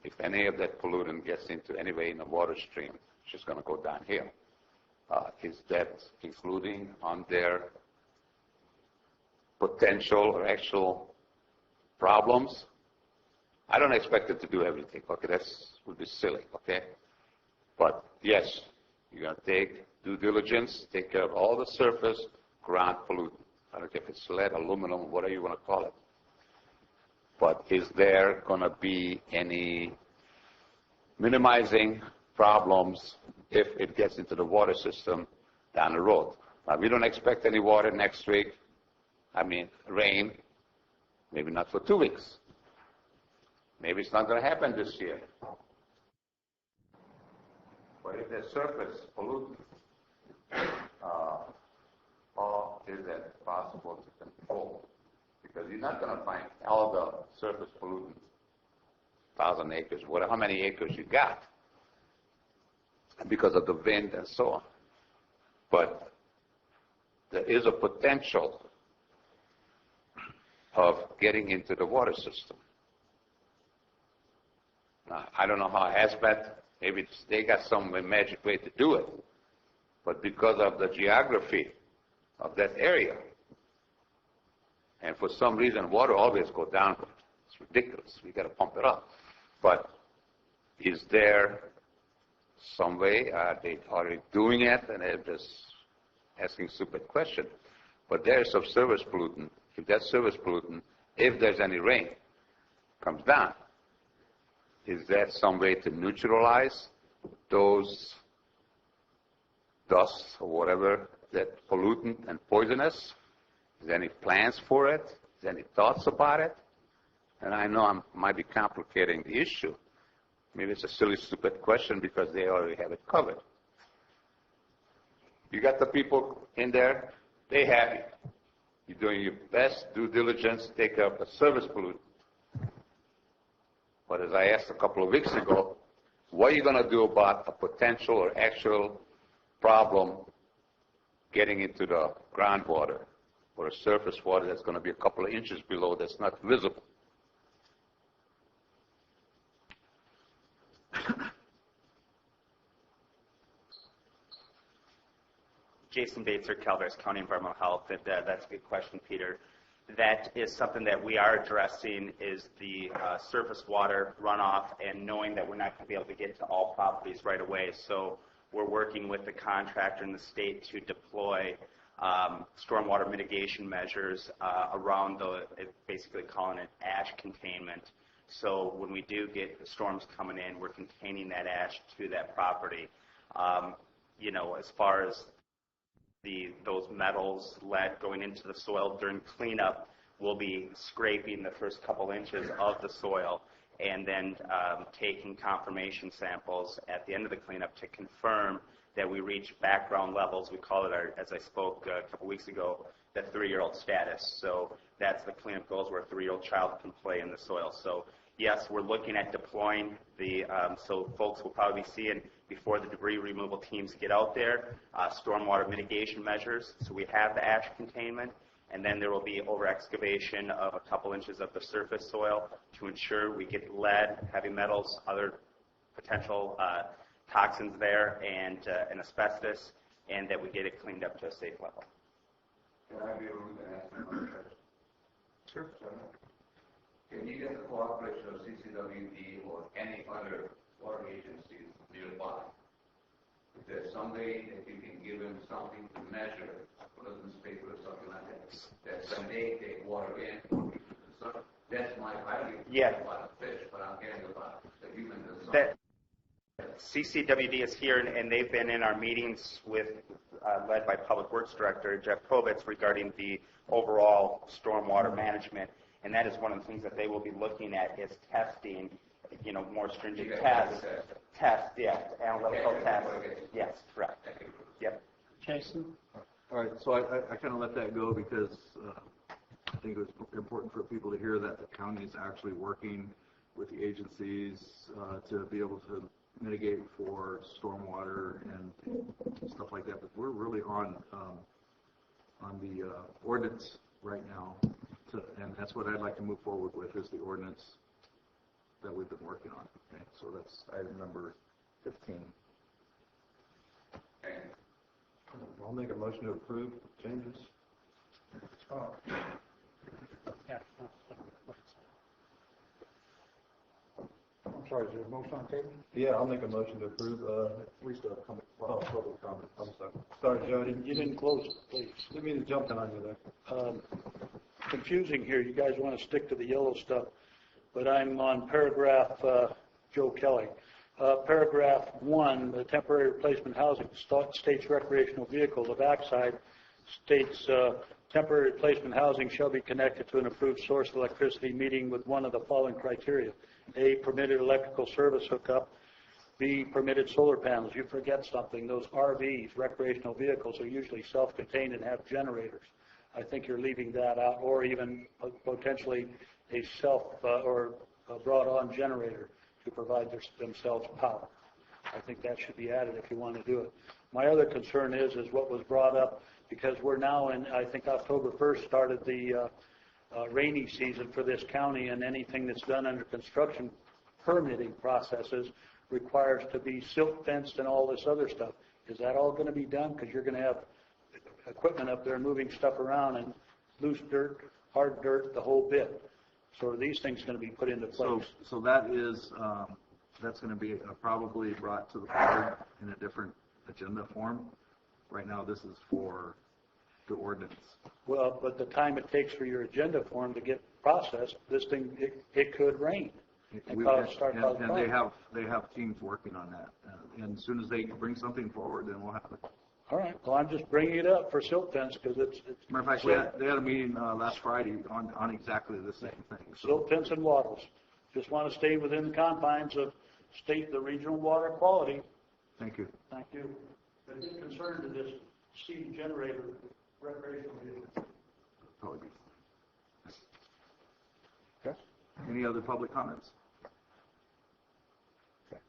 if any of that pollutant gets into any way in the water stream? It's just going to go downhill. Is that including on their potential or actual problems? I don't expect it to do everything, okay? That would be silly, okay? But yes, you're going to take due diligence, take care of all the surface ground pollutant. I don't care if it's lead, aluminum, whatever you want to call it. But is there going to be any minimizing problems if it gets into the water system down the road? Now, we don't expect any water next week. Rain, maybe not for 2 weeks. Maybe it's not going to happen this year. But if there's surface pollutant, how is that possible to control? Because you're not going to find all the surface pollutant, 1,000 acres, whatever, how many acres you got, because of the wind and so on. But there is a potential of getting into the water system. Now, I don't know how hazmat, maybe they got some magic way to do it, but because of the geography of that area, and for some reason water always goes downward. It's ridiculous. We got to pump it up. But is there some way? Are they doing it? And they're just asking stupid question. But there's some surface pollutant. If that surface pollutant, if there's any rain, comes down, is there some way to neutralize those dust or whatever, that pollutant and poisonous? Is there any plans for it? Is there any thoughts about it? And I know I might be complicating the issue. Maybe it's a silly, stupid question because they already have it covered. You got the people in there, they happy. You're doing your best due diligence, take care of the surface pollutant. But as I asked a couple of weeks ago, what are you going to do about a potential or actual problem getting into the groundwater or a surface water that's going to be a couple of inches below that's not visible? Jason Bates, Calaveras County Environmental Health. That's a good question, Peter. That is something that we are addressing is the surface water runoff and knowing that we're not going to be able to get to all properties right away. So we're working with the contractor and the state to deploy stormwater mitigation measures around basically calling it ash containment. So when we do get the storms coming in, we're containing that ash to that property. As far as those metals, lead going into the soil during cleanup, we'll be scraping the first couple inches of the soil and then taking confirmation samples at the end of the cleanup to confirm that we reach background levels. We call it, as I spoke a couple weeks ago, the 3-year-old status. So that's the cleanup goals where a 3-year-old child can play in the soil. So yes, we're looking at deploying so folks will probably be seeing before the debris removal teams get out there, stormwater mitigation measures. So we have the ash containment, and then there will be over excavation of a couple inches of the surface soil to ensure we get lead, heavy metals, other potential toxins there, and asbestos, and that we get it cleaned up to a safe level. Can I be able to ask another question? Sure. Can you get the cooperation of CCWD or any other water agencies nearby? If there's somebody that you can give them something to measure, put it in this paper or something like that when they take water in, so that's my idea. Yeah. About a fish, but I'm getting about the human design. CCWD is here, and they've been in our meetings with, led by Public Works Director Jeff Kovitz regarding the overall stormwater management, and that is one of the things that they will be looking at is testing, more stringent analytical tests. Yes, correct. Yep. Jason? All right, so I kind of let that go because I think it was important for people to hear that the county is actually working with the agencies to be able to mitigate for stormwater and stuff like that. But we're really on the ordinance right now, and that's what I'd like to move forward with is the ordinance that we've been working on. Okay, so that's item number 15. I'll make a motion to approve changes. I'm sorry, is there a motion on the table? Yeah, I'll make a motion to approve. We still have public comment. I'm sorry, Joe. You didn't close it, please. Didn't mean to jump in on you there. Confusing here. You guys want to stick to the yellow stuff, but I'm on paragraph, Joe Kelly. Paragraph 1, the temporary replacement housing states recreational vehicle. The backside states temporary replacement housing shall be connected to an approved source of electricity meeting with one of the following criteria. A, permitted electrical service hookup. B, permitted solar panels. You forget something. Those RVs, recreational vehicles, are usually self-contained and have generators. I think you're leaving that out, or even potentially a or a brought-on generator to provide themselves power. I think that should be added if you want to do it. My other concern is what was brought up, because we're now in, I think October 1st started the rainy season for this county, and anything that's done under construction permitting processes requires to be silt fenced and all this other stuff. Is that all going to be done? Because you're going to have equipment up there moving stuff around and loose dirt, hard dirt, the whole bit. So are these things going to be put into place? So that is, that's going to be probably brought to the board in a different agenda form. Right now, this is for the ordinance. Well, but the time it takes for your agenda form to get processed, this thing, it could rain. And they have teams working on that. And as soon as they bring something forward, then we'll have it. All right. Well, I'm just bringing it up for silt fence because it's matter of fact, they had a meeting last Friday on exactly the same thing. So. Silt fence and wattles. Just want to stay within the confines of the regional water quality. Thank you. Thank you. But I'm concerned to this steam generator recreational vehicle. Okay. Any other public comments? Okay.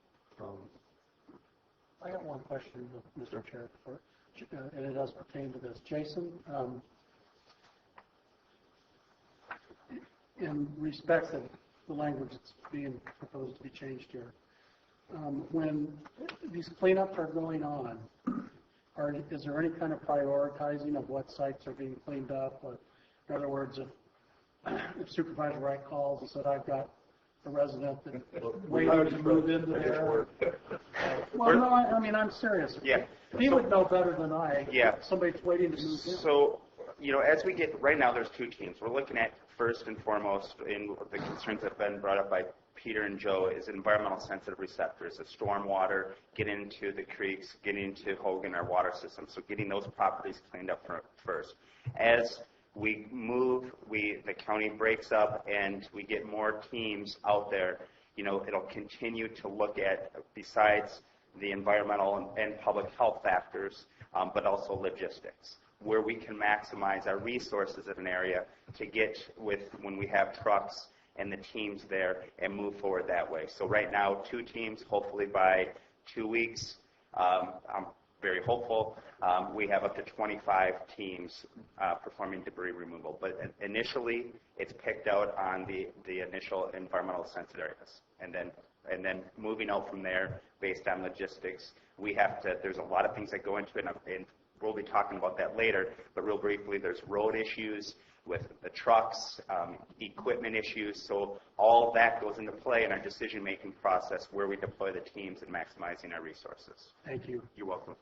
I got one question, Mr. Chair, and it does pertain to this. Jason, in respect of the language that's being proposed to be changed here, when these cleanups are going on, is there any kind of prioritizing of what sites are being cleaned up? Or, in other words, if Supervisor Wright calls and said, I've got a resident that's waiting to move into there. Well, no, I mean, I'm serious. Yeah. He would know better than I. Yeah. Somebody's waiting to move in. So, as we get, right now there's two teams. We're looking at first and foremost in the concerns that have been brought up by Peter and Joe is environmental sensitive receptors, the stormwater, getting into the creeks, getting into Hogan, our water system. So getting those properties cleaned up first. As we move, the county breaks up and we get more teams out there, it'll continue to look at, besides the environmental and public health factors, but also logistics, where we can maximize our resources in an area to get when we have trucks and the teams there and move forward that way. So right now, 2 teams, hopefully by 2 weeks, I'm very hopeful, we have up to 25 teams performing debris removal. But initially, it's picked out on the initial environmental sensitive areas. And then moving out from there based on logistics, there's a lot of things that go into it, and we'll be talking about that later, but real briefly, there's road issues with the trucks, equipment issues, so all that goes into play in our decision-making process where we deploy the teams and maximizing our resources. Thank you. You're welcome.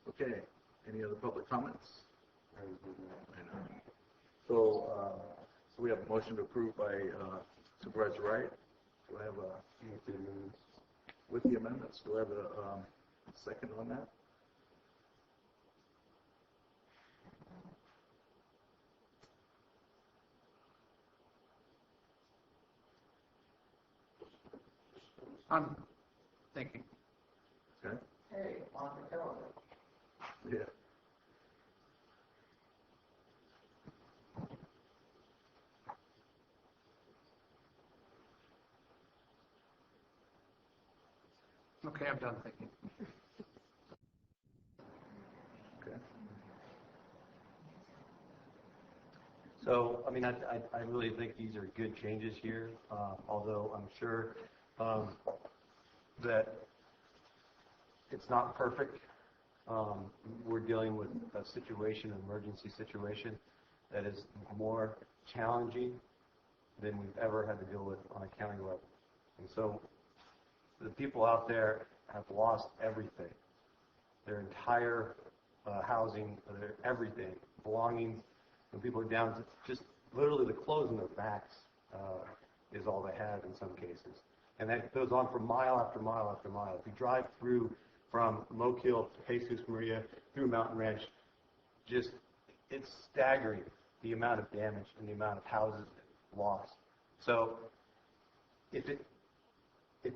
Okay, any other public comments? So we have a motion to approve by Supervisor Wright. Do I have with the amendments, do I have a second on that? I'm thinking. Okay. Hey, on the calendar. Yeah. Okay, I'm done thinking. Okay. So, I mean, I really think these are good changes here, although I'm sure that it's not perfect. We're dealing with a situation, an emergency situation, that is more challenging than we've ever had to deal with on a county level. And so the people out there have lost everything, their entire housing, their everything, belongings. And people are down to just literally the clothes on their backs is all they have in some cases. And that goes on for mile after mile after mile. If you drive through from Mokill to Jesus Maria, through Mountain Ranch, it's staggering the amount of damage and the amount of houses lost. So if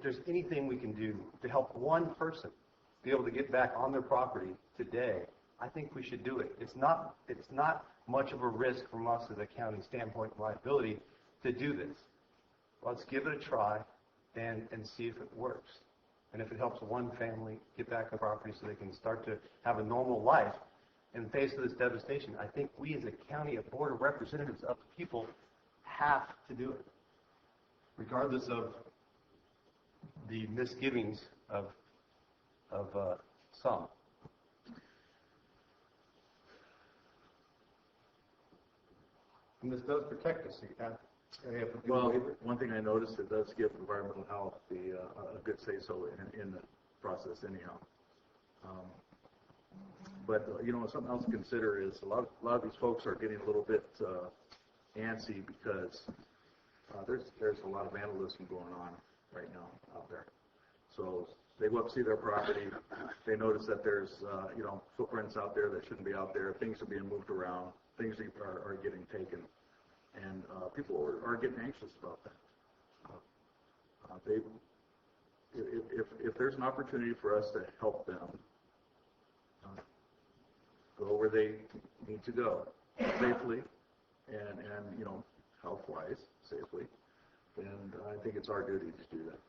there's anything we can do to help one person be able to get back on their property today, I think we should do it. It's not much of a risk from us as a county standpoint of liability to do this. Let's give it a try and see if it works. And if it helps one family get back on property so they can start to have a normal life in the face of this devastation, I think we as a county, a board of representatives of the people, have to do it, regardless of the misgivings of some. And this does protect us. Well, one thing I noticed, it does give environmental health a good say-so in the process anyhow. But something else to consider is a lot of these folks are getting a little bit antsy because there's a lot of vandalism going on right now out there. So they go up to see their property, they notice that there's footprints out there that shouldn't be out there, things are being moved around, things are getting taken, and people are getting anxious about that. If there's an opportunity for us to help them go where they need to go safely and health-wise safely, then I think it's our duty to do that.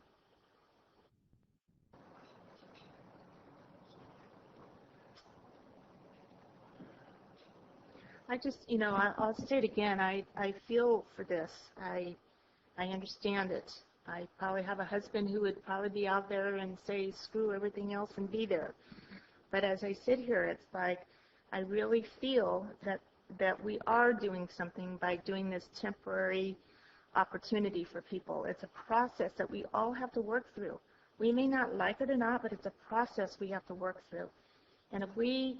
I just, I'll say it again. I feel for this. I understand it. I probably have a husband who would probably be out there and say, screw everything else and be there. But as I sit here, it's like I really feel that we are doing something by doing this temporary opportunity for people. It's a process that we all have to work through. We may not like it or not, but it's a process we have to work through. And if we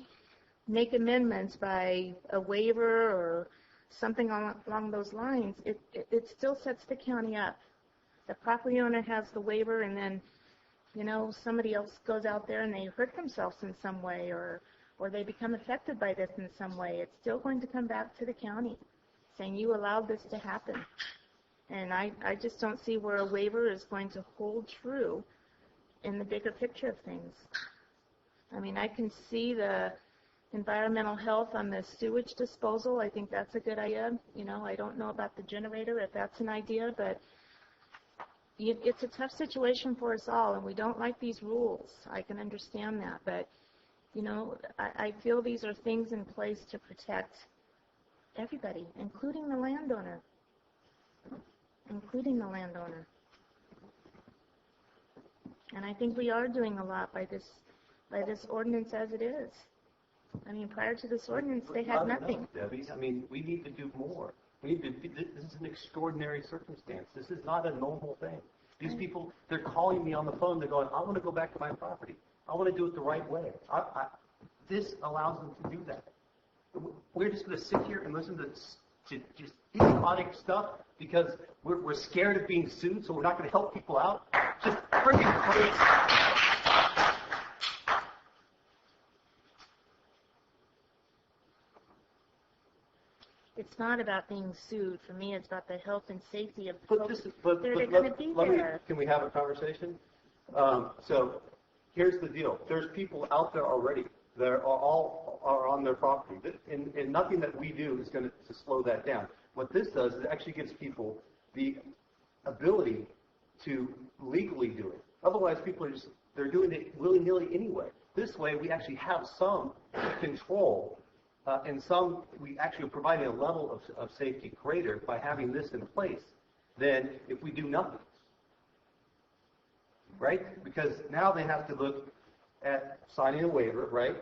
make amendments by a waiver or something along those lines, it still sets the county up. The property owner has the waiver, and then, somebody else goes out there and they hurt themselves in some way, or they become affected by this in some way. It's still going to come back to the county saying you allowed this to happen. And I just don't see where a waiver is going to hold true in the bigger picture of things. I mean, I can see the environmental health on the sewage disposal. I think that's a good idea. I don't know about the generator, if that's an idea, but it's a tough situation for us all, and we don't like these rules. I can understand that, but, I feel these are things in place to protect everybody, including the landowner. And I think we are doing a lot by this ordinance as it is. I mean, prior to this ordinance, they had nothing. Debbie, I mean, we need to do more. This is an extraordinary circumstance. This is not a normal thing. These people, they're calling me on the phone. They're going, I want to go back to my property. I want to do it the right way. This allows them to do that. We're just going to sit here and listen to just idiotic stuff because we're scared of being sued, so we're not going to help people out. Just freaking crazy. It's not about being sued. For me, it's about the health and safety of the folks that But are going to be there. Can we have a conversation? So here's the deal. There's people out there already that are on their property, and nothing that we do is going to slow that down. What this does is it actually gives people the ability to legally do it. Otherwise, people they're doing it willy-nilly anyway. This way, we actually have some control. And we actually are providing a level of safety greater by having this in place than if we do nothing. Right? Because now they have to look at signing a waiver, right?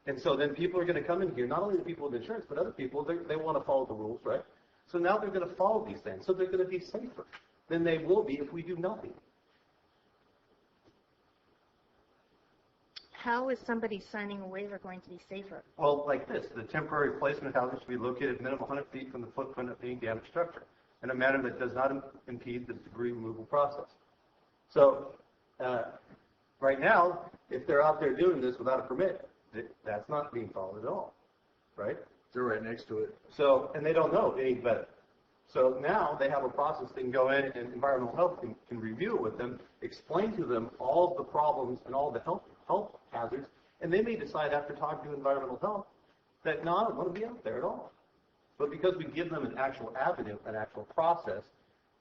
And so then people are going to come in here, not only the people with insurance, but other people, they want to follow the rules, right? So now they're going to follow these things. So they're going to be safer than they will be if we do nothing. How is somebody signing a waiver going to be safer? Well, like this, the temporary placement houses should be located minimum 100 feet from the footprint of any damaged structure in a manner that does not impede the debris removal process. So right now, if they're out there doing this without a permit, that's not being followed at all, right? They're right next to it. So, and they don't know any better. So now they have a process they can go in and environmental health can review it with them, explain to them all of the problems and all the health hazards, and they may decide after talking to environmental health that no, I don't want to be out there at all. But because we give them an actual avenue, an actual process,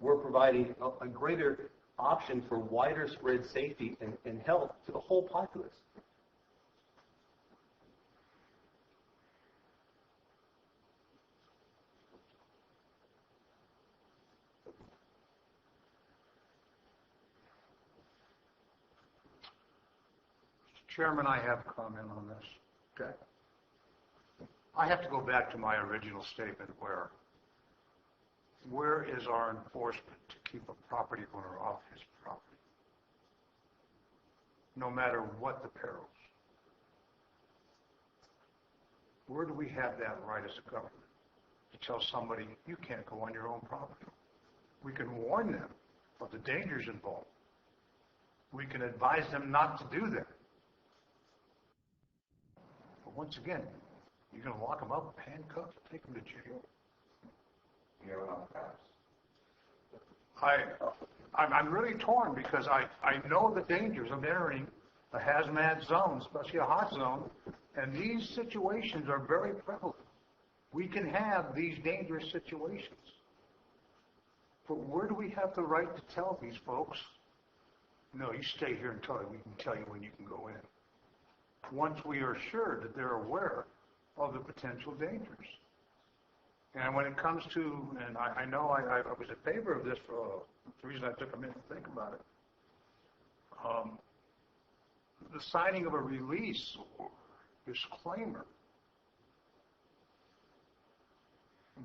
we're providing a greater option for wider spread safety and health to the whole populace. Chairman, I have a comment on this. Okay. I have to go back to my original statement where is our enforcement to keep a property owner off his property, no matter what the perils? Where do we have that right as a government to tell somebody you can't go on your own property? We can warn them of the dangers involved. We can advise them not to do that. But once again, you're going to lock them up, handcuffed, take them to jail. I'm really torn because I know the dangers of entering a hazmat zone, especially a hot zone, and these situations are very prevalent. We can have these dangerous situations. But where do we have the right to tell these folks, no, you stay here until we can tell you when you can go in? Once we are sure that they're aware of the potential dangers. And when it comes to, and I know I was in favor of this for the reason I took a minute to think about it, the signing of a release or disclaimer,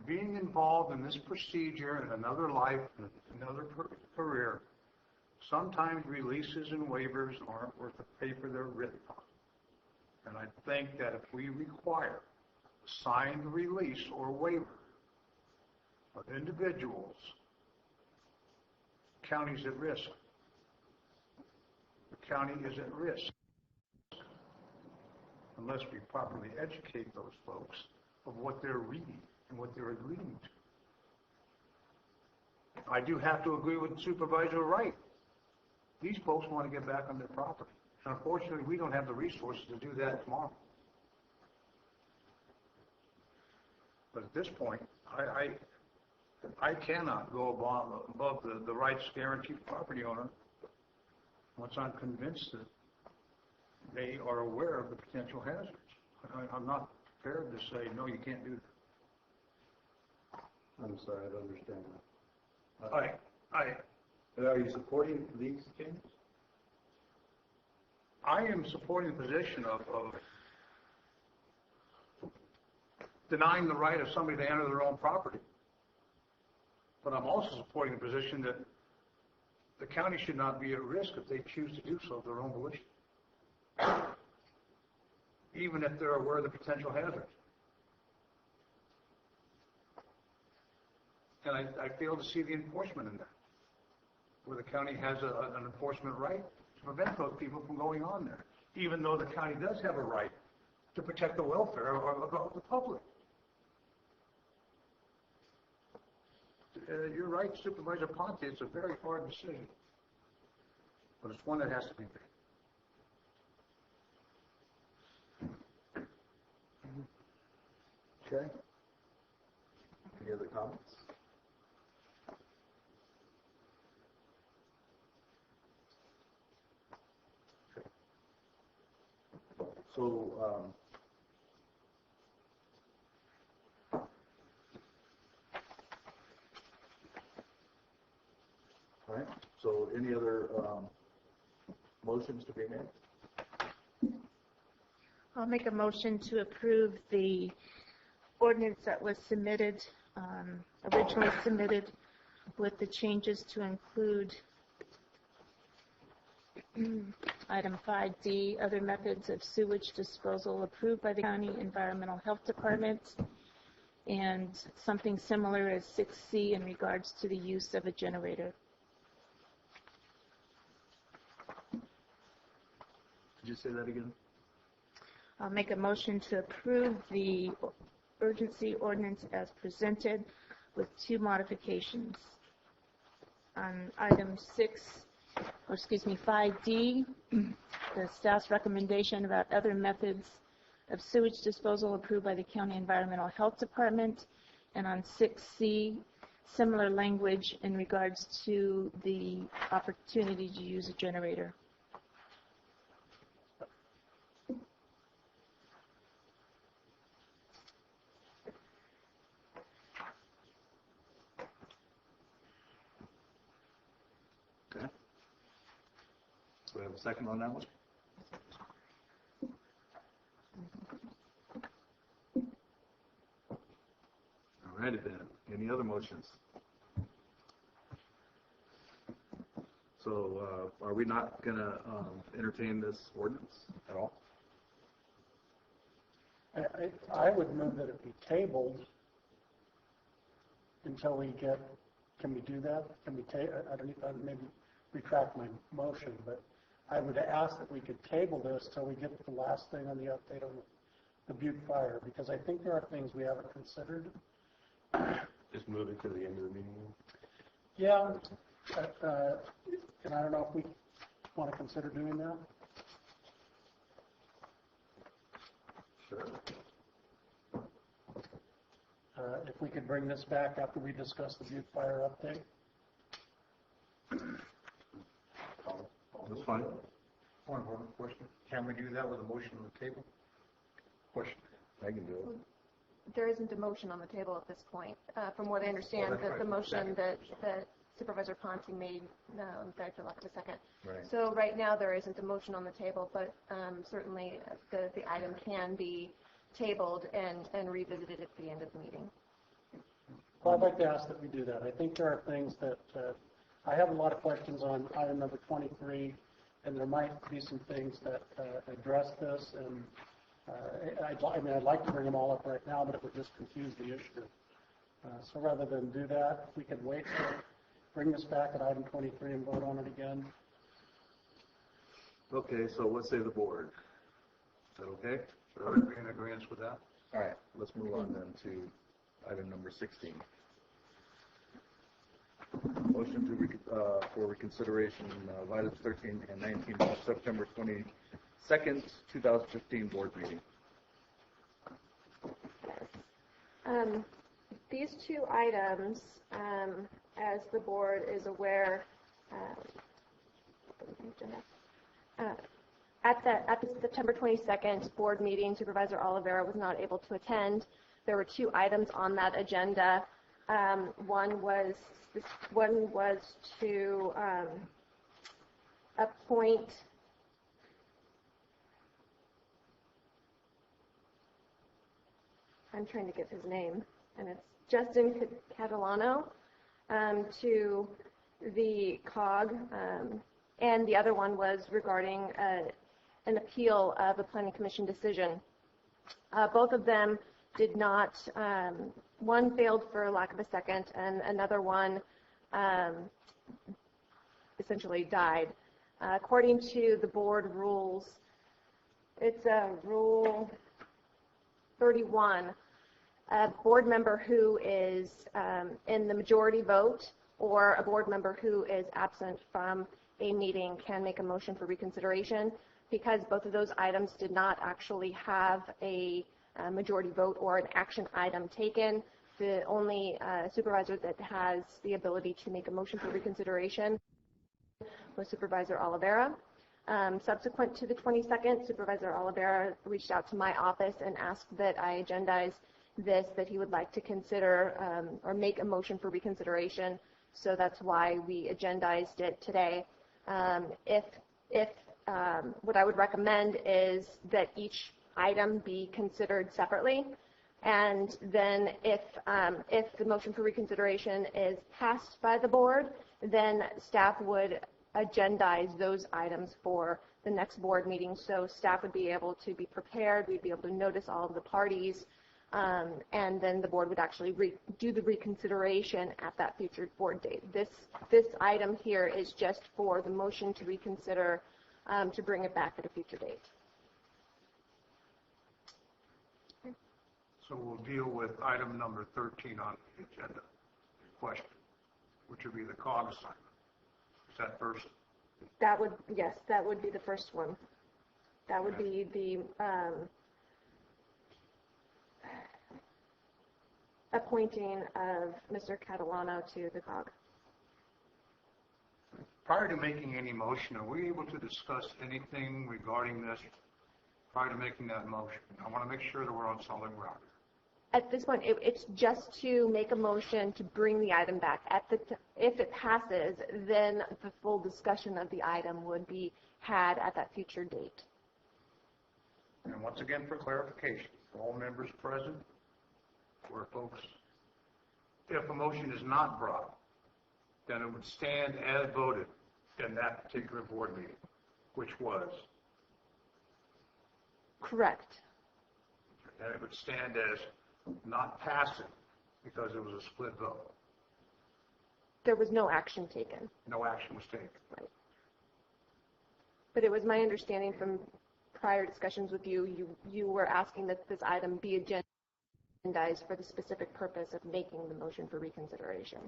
being involved in this procedure in another life, in another career, sometimes releases and waivers aren't worth the paper they're written on. And I think that if we require a signed release or waiver of individuals, the county's at risk. The county is at risk unless we properly educate those folks of what they're reading and what they're agreeing to. I do have to agree with Supervisor Wright. These folks want to get back on their property. Unfortunately, we don't have the resources to do that tomorrow. But at this point, I cannot go above the rights guaranteed to the property owner once I'm convinced that they are aware of the potential hazards. I'm not prepared to say, no, you can't do that. I'm sorry, I don't understand that. Are you supporting these changes? I am supporting the position of denying the right of somebody to enter their own property. But I'm also supporting the position that the county should not be at risk if they choose to do so of their own volition, even if they're aware of the potential hazards. And I fail to see the enforcement in that, where the county has an enforcement right to prevent those people from going on there, even though the county does have a right to protect the welfare of the public. You're right, Supervisor Ponte, it's a very hard decision, but it's one that has to be made. Okay. Any other comments? Okay. So, all right, so any other motions to be made? I'll make a motion to approve the ordinance that was submitted, originally submitted, with the changes to include item 5D, other methods of sewage disposal approved by the County Environmental Health Department, and something similar as 6C in regards to the use of a generator. Could you say that again? I'll make a motion to approve the urgency ordinance as presented with two modifications. On item 5D, the staff's recommendation about other methods of sewage disposal approved by the County Environmental Health Department, and on 6C, similar language in regards to the opportunity to use a generator. Okay. Do we have a second on that one? All righty then. Any other motions? So are we not going to entertain this ordinance at all? I would move that it be tabled until we get, can we do that? Can we I don't know, maybe retract my motion, but I would ask that we could table this till we get the last thing on the update on the Butte fire, because I think there are things we haven't considered. Just move it to the end of the meeting? Yeah, and I don't know if we want to consider doing that. Sure. If we could bring this back after we discuss the Butte fire update. That's fine. One question. Can we do that with a motion on the table? Question. I can do it. There isn't a motion on the table at this point. From what I understand, the motion that Supervisor Ponte made, died for lack of a second. Right. So right now there isn't a motion on the table, but certainly the item can be tabled and revisited at the end of the meeting. Well, I'd like to ask that we do that. I think there are things that I have a lot of questions on item number 23, and there might be some things that address this. And I'd like to bring them all up right now, but it would just confuse the issue. So rather than do that, if we could wait to bring this back at item 23 and vote on it again. Okay, so what say the board? Is that okay? Are we in agreement with that? All right, let's move on then to item number 16. Motion for reconsideration of items 13 and 19 of September 22nd, 2015 board meeting. These two items, as the board is aware, at the September 22nd board meeting, Supervisor Oliveira was not able to attend. There were two items on that agenda. One was to appoint I'm trying to get his name, and it's Justin Catalano to the COG, and the other one was regarding an appeal of a planning commission decision. Both of them did not, one failed for lack of a second, and another one essentially died. According to the board rules, it's Rule 31. A board member who is in the majority vote or a board member who is absent from a meeting can make a motion for reconsideration. Because both of those items did not actually have a majority vote or an action item taken, the only supervisor that has the ability to make a motion for reconsideration was Supervisor Oliveira. Subsequent to the 22nd, Supervisor Oliveira reached out to my office and asked that I agendize this, that he would like to consider or make a motion for reconsideration. So that's why we agendized it today. What I would recommend is that each item be considered separately, and then if the motion for reconsideration is passed by the board, then staff would agendize those items for the next board meeting. So staff would be able to be prepared, we'd be able to notice all of the parties, and then the board would actually do the reconsideration at that future board date. This item here is just for the motion to reconsider to bring it back at a future date. So we'll deal with item number 13 on the agenda. Question, which would be the COG assignment. Is that first? Yes, that would be the first one. That would be the appointing of Mr. Catalano to the COG. Prior to making any motion, are we able to discuss anything regarding this prior to making that motion? I want to make sure that we're on solid ground. At this point, it's just to make a motion to bring the item back. If it passes, then the full discussion of the item would be had at that future date. And once again, for clarification, for all members present, for folks, if a motion is not brought, then it would stand as voted in that particular board meeting, which was? Correct. And it would stand as not passing because it was a split vote. There was no action taken. No action was taken. Right. But it was my understanding from prior discussions with you, you were asking that this item be agendized for the specific purpose of making the motion for reconsideration.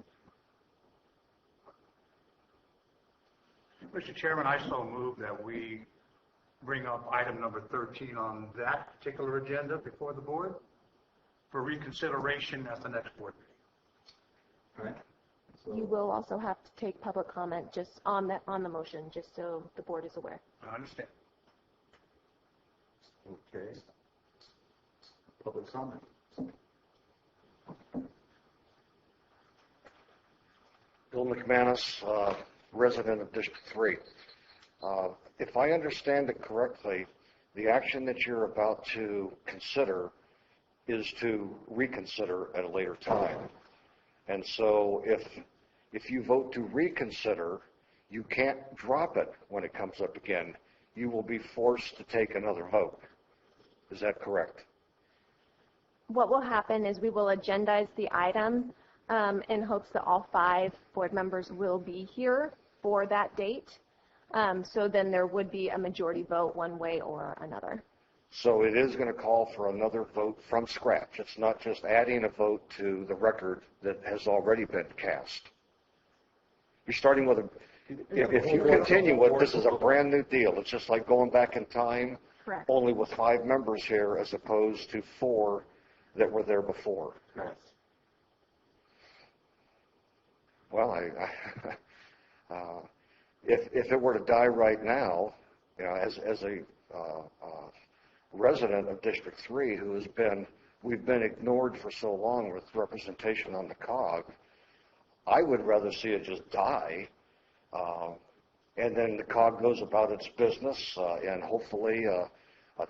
Mr. Chairman, I so move that we bring up item number 13 on that particular agenda before the board for reconsideration at the next board meeting. All right. So You will also have to take public comment just on the motion, just so the board is aware. I understand. Okay. Public comment. Bill McManus, resident of District 3. If I understand it correctly, the action that you're about to consider is to reconsider at a later time. And so if you vote to reconsider, you can't drop it when it comes up again. You will be forced to take another vote. Is that correct? What will happen is we will agendize the item in hopes that all 5 board members will be here for that date. So then there would be a majority vote one way or another. So it is going to call for another vote from scratch. It's not just adding a vote to the record that has already been cast. You're starting with if you continue with, this is a brand new deal. It's just like going back in time, Correct. Only with 5 members here as opposed to 4 that were there before. Correct. Well, if it were to die right now, you know, as a resident of District 3 who has we've been ignored for so long with representation on the COG, I would rather see it just die, and then the COG goes about its business in hopefully a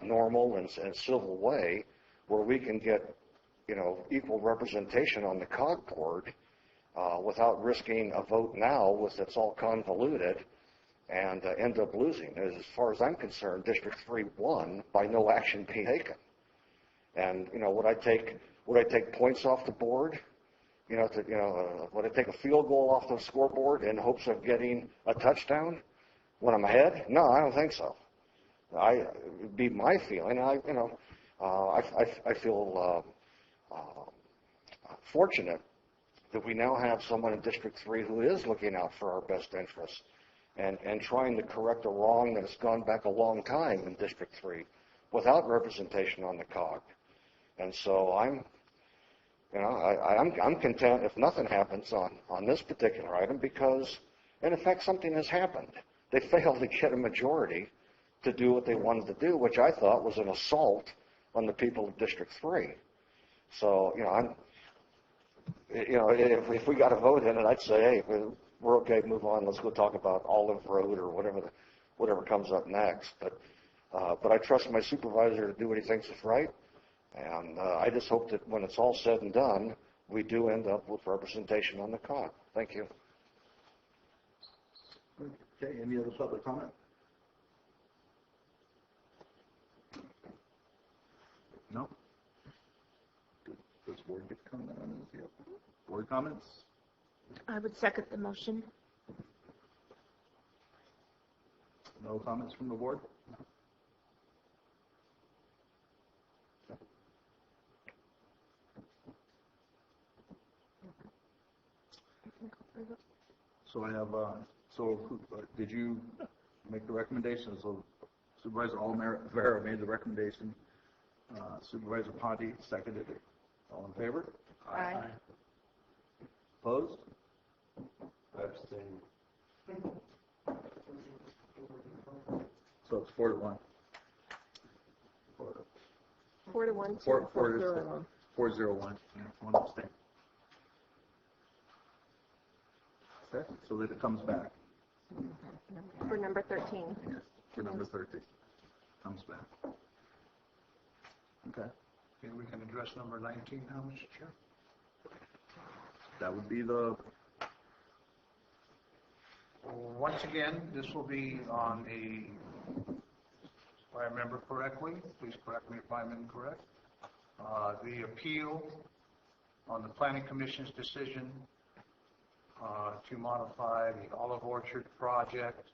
normal and civil way where we can get, you know, equal representation on the COG board without risking a vote now with it's all convoluted and end up losing. As far as I'm concerned, District 3 won by no action being taken. And you know, would I take points off the board? Would I take a field goal off the scoreboard in hopes of getting a touchdown when I'm ahead? No, I don't think so. It'd be my feeling. I feel fortunate that we now have someone in District 3 who is looking out for our best interests and trying to correct a wrong that has gone back a long time in District 3 without representation on the COG. And so I'm content if nothing happens on this particular item because, in effect, something has happened. They failed to get a majority to do what they wanted to do, which I thought was an assault on the people of District 3. So, if we got a vote in it, I'd say, hey, we're okay, move on. Let's go talk about Olive Road or whatever comes up next. But I trust my supervisor to do what he thinks is right. And I just hope that when it's all said and done, we do end up with representation on the COG. Thank you. Okay, any other public comment? No? Does board get to comment on this? Yep. Board comments? I would second the motion. No comments from the board? So I have, did you make the recommendation? So Supervisor Oliveira made the recommendation. Supervisor Ponte seconded it. All in favor? Aye. Opposed? Abstain. So it's 4-1. 4-1. 4-0-1. 4-0-1. Yeah, one abstain. Okay, so that it comes back. For number 13. Yes, for number 13. Comes back. Okay. Okay, we can address number 19 now, Mr. Chair. That would be the... Once again, this will be on if I remember correctly, please correct me if I'm incorrect, the appeal on the Planning Commission's decision to modify the Olive Orchard project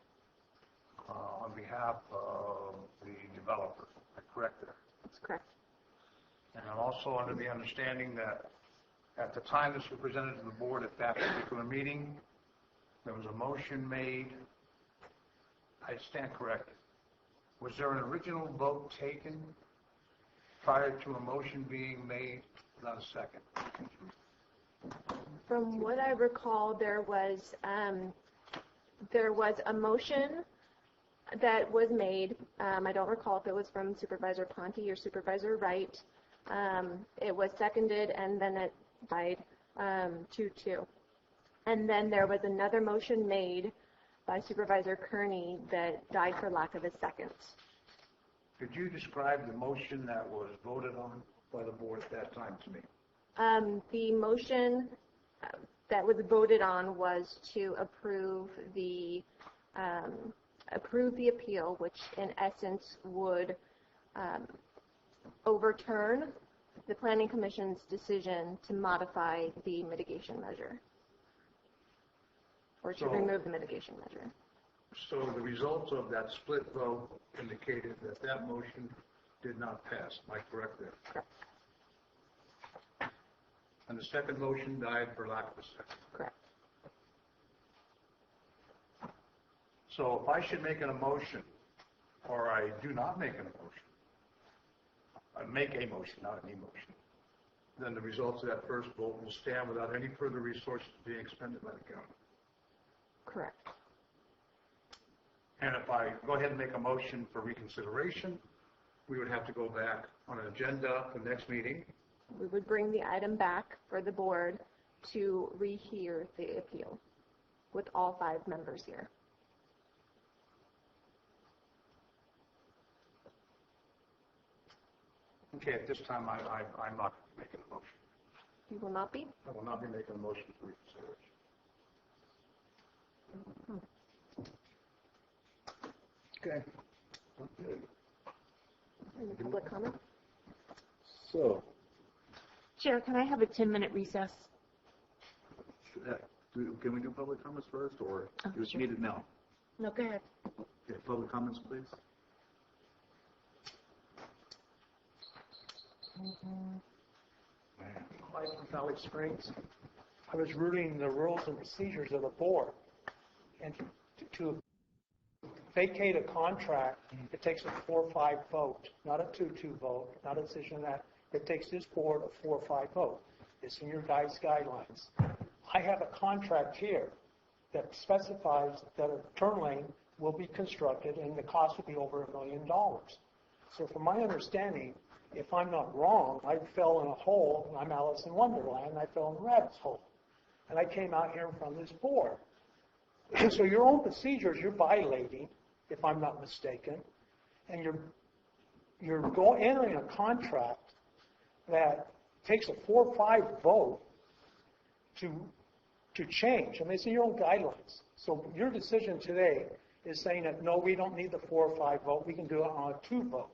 on behalf of the developer. Am I correct there? That's correct. And I'm also under the understanding that at the time this was presented to the board at that particular meeting, there was a motion made. I stand corrected. Was there an original vote taken prior to a motion being made without a second? From what I recall, there was a motion that was made. I don't recall if it was from Supervisor Ponte or Supervisor Wright. It was seconded, and then died 2-2. And then there was another motion made by Supervisor Kearney that died for lack of a second. Could you describe the motion that was voted on by the board at that time to me? The motion that was voted on was to approve the appeal, which in essence would overturn the Planning Commission's decision to modify the mitigation measure, or to remove the mitigation measure. So the results of that split vote indicated that that motion did not pass. Am I correct there? Correct. And the second motion died for lack of a second. Correct. So if I should make an emotion, or I do not make an emotion, I make a motion, not an emotion, then the results of that first vote will stand without any further resources being expended by the county. Correct. And if I go ahead and make a motion for reconsideration, we would have to go back on an agenda for the next meeting. We would bring the item back for the board to rehear the appeal with all 5 members here. Okay, at this time, I'm not making a motion. You will not be? I will not be making a motion for reconsideration. Okay. Any public comment? So, Chair, can I have a 10-minute recess? can we do public comments first, or do you sure. need it now? No, go ahead. Okay, public comments, please. Mike from Valley Springs. I was reading the rules and procedures of the board, and to vacate a contract, it takes a 4-5 vote, not a 2-2 vote, not a decision that. It takes this board a 4-5 vote. It's in your guys' guidelines. I have a contract here that specifies that a turn lane will be constructed and the cost will be over $1 million. So from my understanding, if I'm not wrong, I fell in a hole, and I'm Alice in Wonderland, I fell in a rabbit's hole. And I came out here in front of this board. So your own procedures, you're violating, if I'm not mistaken, and you're entering a contract that takes a 4-5 vote to change. I mean, it's in your own guidelines. So your decision today is saying that, no, we don't need the 4 or 5 vote. We can do it on a 2 vote.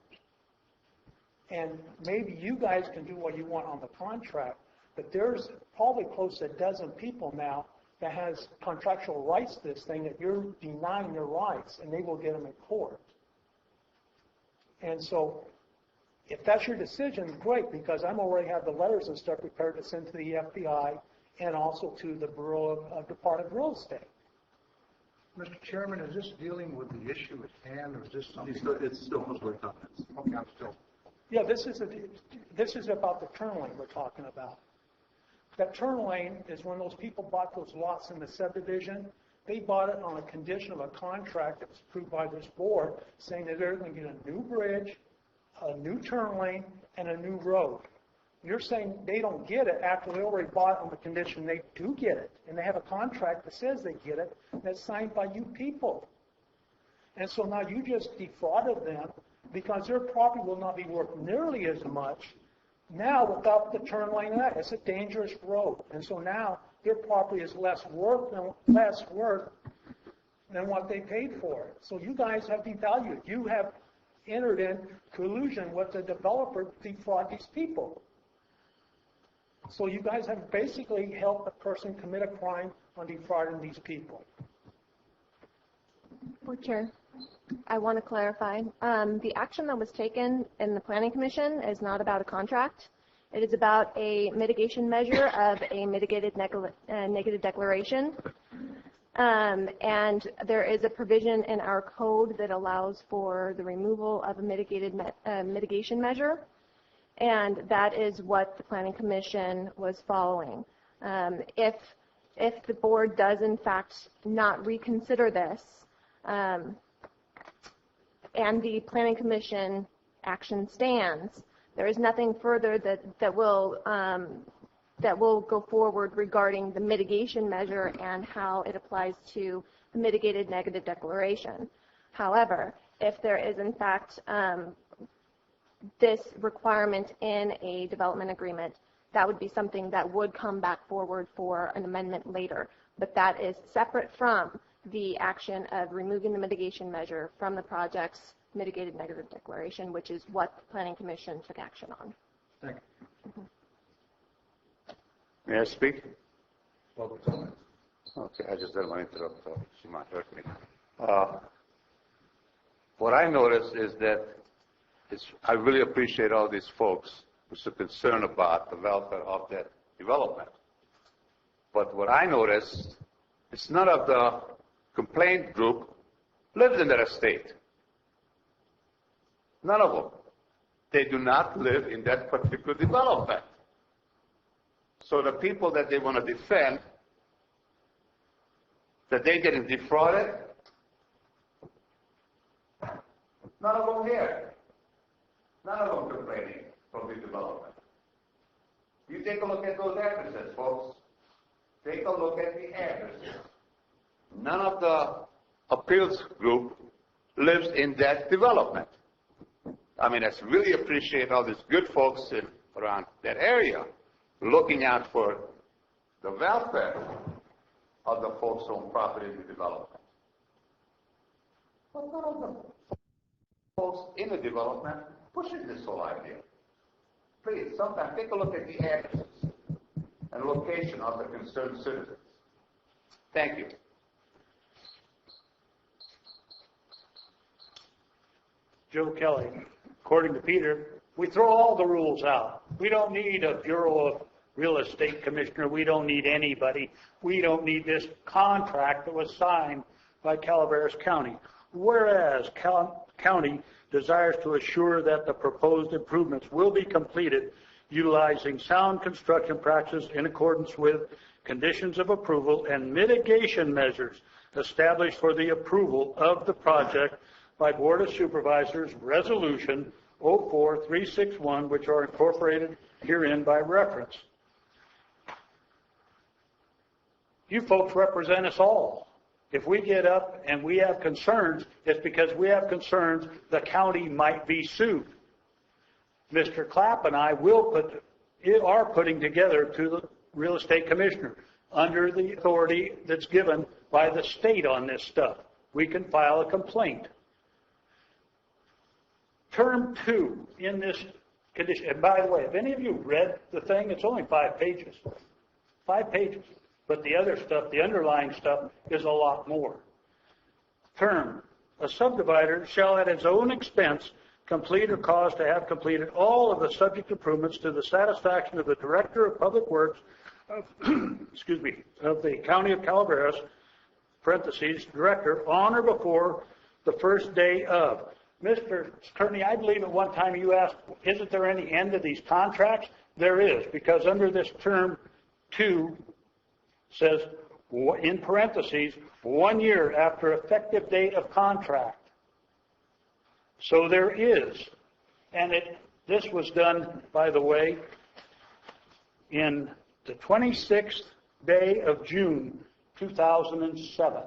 And maybe you guys can do what you want on the contract, but there's probably close to a dozen people now that has contractual rights to this thing that you're denying their rights, and they will get them in court. And so if that's your decision, great, because I'm already have the letters and stuff prepared to send to the FBI and also to the Bureau of Department of Real Estate. Mr. Chairman, is this dealing with the issue at hand, or is this something? It's still public comments. Okay, I'm still. Yeah, this is about the turn lane we're talking about. That turn lane is when those people bought those lots in the subdivision. They bought it on a condition of a contract that was approved by this board, saying that they're going to get a new bridge, a new turn lane, and a new road. You're saying they don't get it after they already bought it on the condition they do get it, and they have a contract that says they get it, that's signed by you people. And so now you just defrauded them because their property will not be worth nearly as much now without the turn lane. It's a dangerous road, and so now their property is less worth than what they paid for it. So you guys have devalued. You have entered in collusion with the developer to defraud these people. So you guys have basically helped a person commit a crime on defrauding these people. Board Chair, I want to clarify. The action that was taken in the Planning Commission is not about a contract. It is about a mitigation measure of a mitigated negative declaration. And there is a provision in our code that allows for the removal of a mitigation measure. And that is what the Planning Commission was following. If the board does in fact not reconsider this, and the Planning Commission action stands, there is nothing further that will that will go forward regarding the mitigation measure and how it applies to the mitigated negative declaration. However, if there is in fact this requirement in a development agreement, that would be something that would come back forward for an amendment later. But that is separate from the action of removing the mitigation measure from the project's mitigated negative declaration, which is what the Planning Commission took action on. Thank you. May I speak? Okay, I just didn't want to interrupt. She might hurt me. What I noticed is that I really appreciate all these folks who are concerned about the welfare of that development. But what I noticed is none of the complaint group lives in that estate. None of them. They do not live in that particular development. So the people that they want to defend, that they're getting defrauded, none of them here. None of them complaining from the development. You take a look at those addresses, folks. Take a look at the addresses. None of the appeals group lives in that development. I mean, I really appreciate all these good folks around that area looking out for the welfare of the folks who own property in the development. But none of the folks in the development pushing this whole idea. Please, sometime take a look at the addresses and location of the concerned citizens. Thank you. Joe Kelly, according to Peter, we throw all the rules out. We don't need a Bureau of Real Estate Commissioner. We don't need anybody. We don't need this contract that was signed by Calaveras County. Whereas County desires to assure that the proposed improvements will be completed utilizing sound construction practices in accordance with conditions of approval and mitigation measures established for the approval of the project by Board of Supervisors Resolution 04361, which are incorporated herein by reference. You folks represent us all. If we get up and we have concerns, it's because we have concerns the county might be sued. Mr. Clapp and I are putting together to the real estate commissioner under the authority that's given by the state on this stuff. We can file a complaint. Term 2 in this condition, and by the way, if any of you read the thing, it's only 5 pages. 5 pages. But the other stuff, the underlying stuff, is a lot more. Term, a subdivider shall at his own expense complete or cause to have completed all of the subject improvements to the satisfaction of the Director of Public Works of, of the County of Calaveras, parentheses, Director, on or before the first day of. Mr. Attorney, I believe at one time you asked, isn't there any end to these contracts? There is, because under this term 2 says, in parentheses, 1 year after effective date of contract. So there is. And this was done, by the way, in the 26th day of June, 2007.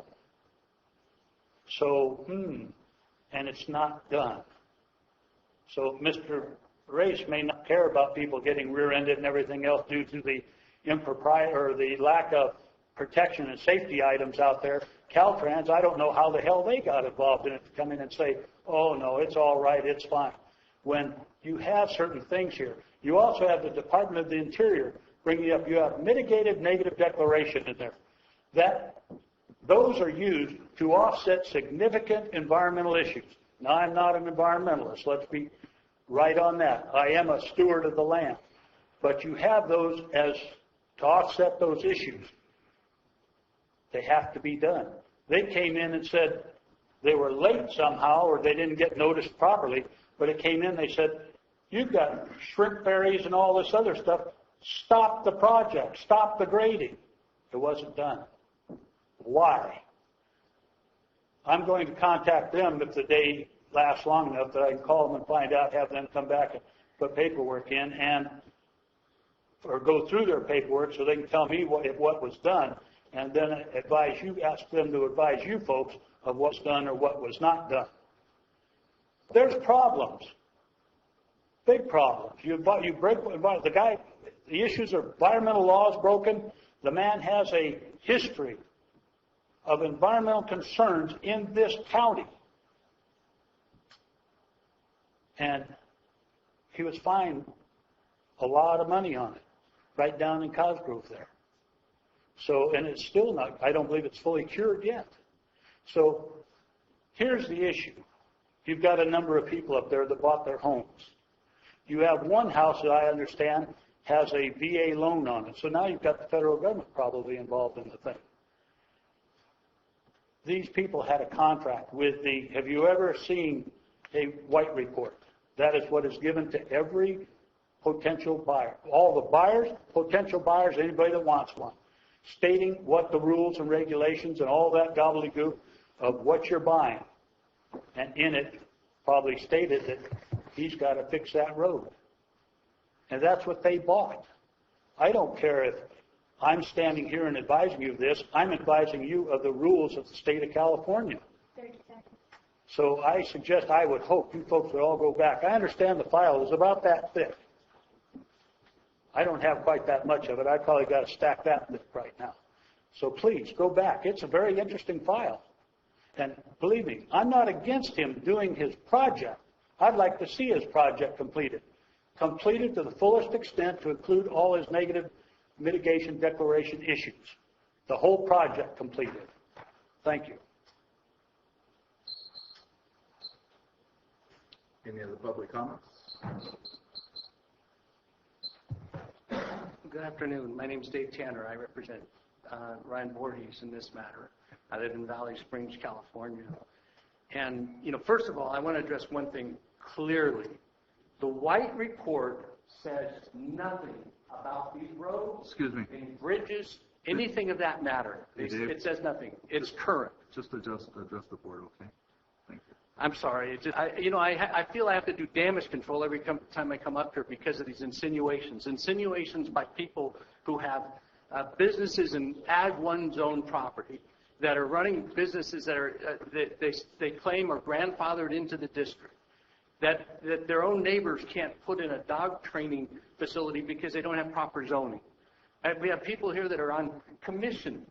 So, and it's not done. So Mr. Race may not care about people getting rear-ended and everything else due to the impropriety or the lack of protection and safety items out there. Caltrans, I don't know how the hell they got involved in it to come in and say, oh no, it's all right, it's fine. When you have certain things here, you also have the Department of the Interior bringing up, you have mitigated negative declaration in there. Those are used to offset significant environmental issues. Now, I'm not an environmentalist. Let's be right on that. I am a steward of the land. But you have those as to offset those issues. They have to be done. They came in and said they were late somehow or they didn't get noticed properly, but it came in, they said, you've got shrimp berries and all this other stuff. Stop the project. Stop the grading. It wasn't done. Why? I'm going to contact them if the day lasts long enough that I can call them and find out, have them come back and put paperwork in. And or go through their paperwork so they can tell me what was done, and then ask them to advise you folks of what's done or what was not done. There's problems, big problems. The issues are environmental laws broken. The man has a history of environmental concerns in this county. And he was fined a lot of money on it, right down in Cosgrove there. So, and it's still not, I don't believe it's fully cured yet. So, here's the issue. You've got a number of people up there that bought their homes. You have one house that I understand has a VA loan on it. So now you've got the federal government probably involved in the thing. These people had a contract with have you ever seen a white report? That is what is given to every potential buyer. All the buyers, potential buyers, anybody that wants one, stating what the rules and regulations and all that gobbledygook of what you're buying. And in it, probably stated that he's got to fix that road. And that's what they bought. I don't care if I'm standing here and advising you of this. I'm advising you of the rules of the state of California. 30 seconds. So I suggest, I would hope you folks would all go back. I understand the file is about that thick. I don't have quite that much of it. I probably got to stack that thick right now. So please, go back. It's a very interesting file. And believe me, I'm not against him doing his project. I'd like to see his project completed. Completed to the fullest extent to include all his negative mitigation declaration issues. The whole project completed. Thank you. Any other public comments? Good afternoon. My name is Dave Tanner. I represent Ryan Voorhees in this matter. I live in Valley Springs, California. And, first of all, I want to address one thing clearly. The White Report says nothing about these roads, and bridges, anything of that matter. It says nothing. It's current. Just adjust the board, okay? Thank you. I'm sorry. I feel I have to do damage control every time I come up here because of these insinuations. Insinuations by people who have businesses in Ag 1 zone property that are running businesses that are they claim are grandfathered into the district. That their own neighbors can't put in a dog training facility because they don't have proper zoning. We have people here that are on commission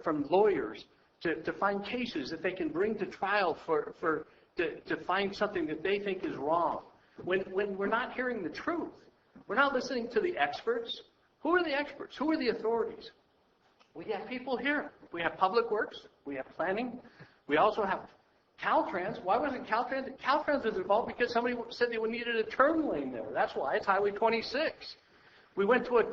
from lawyers to find cases that they can bring to trial to find something that they think is wrong. When we're not hearing the truth, we're not listening to the experts. Who are the experts? Who are the authorities? We have people here. We have Public Works. We have Planning. We also have Caltrans. Why wasn't Caltrans? Caltrans was involved because somebody said they needed a turn lane there. That's why. It's Highway 26. We went to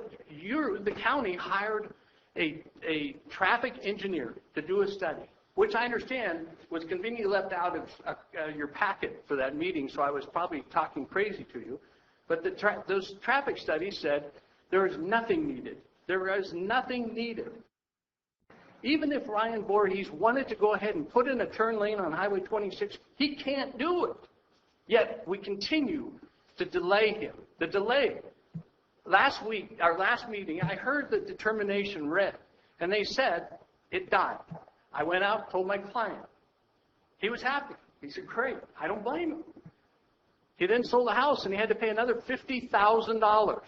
the county hired a traffic engineer to do a study, which I understand was conveniently left out of your packet for that meeting, so I was probably talking crazy to you. But those traffic studies said there is nothing needed. There is nothing needed. Even if Ryan Voorhees wanted to go ahead and put in a turn lane on Highway 26, he can't do it. Yet we continue to delay him. The delay. Last week, our last meeting, I heard the determination read, and they said it died. I went out, told my client. He was happy. He said, great. I don't blame him. He then sold the house, and he had to pay another $50,000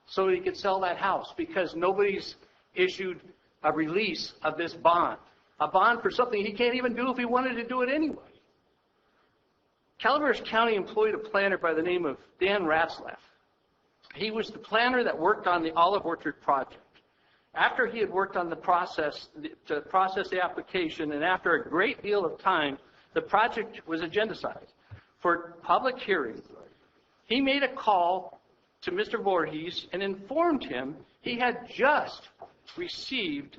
so he could sell that house because nobody's issued a release of this bond. A bond for something he can't even do if he wanted to do it anyway. Calaveras County employed a planner by the name of Dan Ratzlaff. He was the planner that worked on the olive orchard project. After he had worked on the process, to process the application, and after a great deal of time, the project was agendized for public hearing. He made a call to Mr. Voorhees and informed him he had just received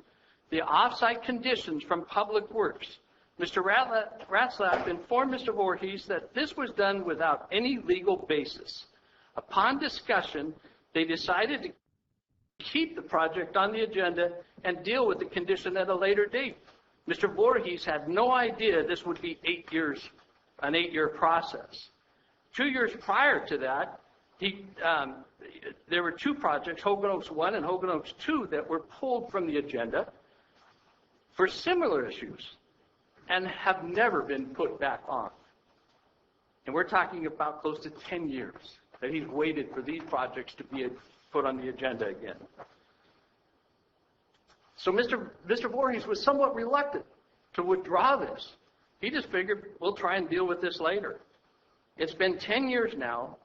the off-site conditions from Public Works. Mr. Ratzlaff informed Mr. Voorhees that this was done without any legal basis. Upon discussion, they decided to keep the project on the agenda and deal with the condition at a later date. Mr. Voorhees had no idea this would be 8 years, an 8-year process. 2 years prior to that, There were two projects, Hogan Oaks 1 and Hogan Oaks 2, that were pulled from the agenda for similar issues and have never been put back on. And we're talking about close to 10 years that he's waited for these projects to be put on the agenda again. So Mr. Voorhees was somewhat reluctant to withdraw this. He just figured, we'll try and deal with this later. It's been 10 years now.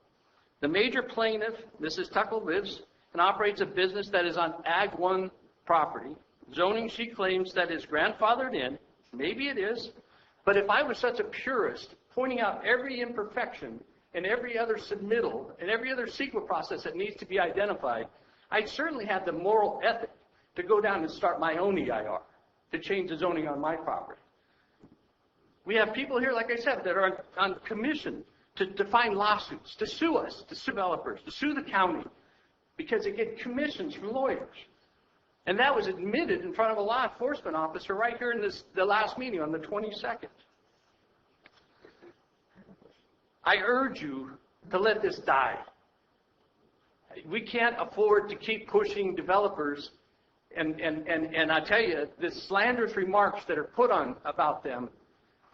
The major plaintiff, Mrs. Tuckle, lives and operates a business that is on Ag 1 property. Zoning, she claims, that is grandfathered in. Maybe it is. But if I was such a purist, pointing out every imperfection and every other submittal and every other CEQA process that needs to be identified, I certainly have the moral ethic to go down and start my own EIR to change the zoning on my property. We have people here, like I said, that are on commission to find lawsuits, to sue us, to sue developers, to sue the county, because they get commissions from lawyers. And that was admitted in front of a law enforcement officer right here in the last meeting on the 22nd. I urge you to let this die. We can't afford to keep pushing developers, and I tell you, the slanderous remarks that are put on about them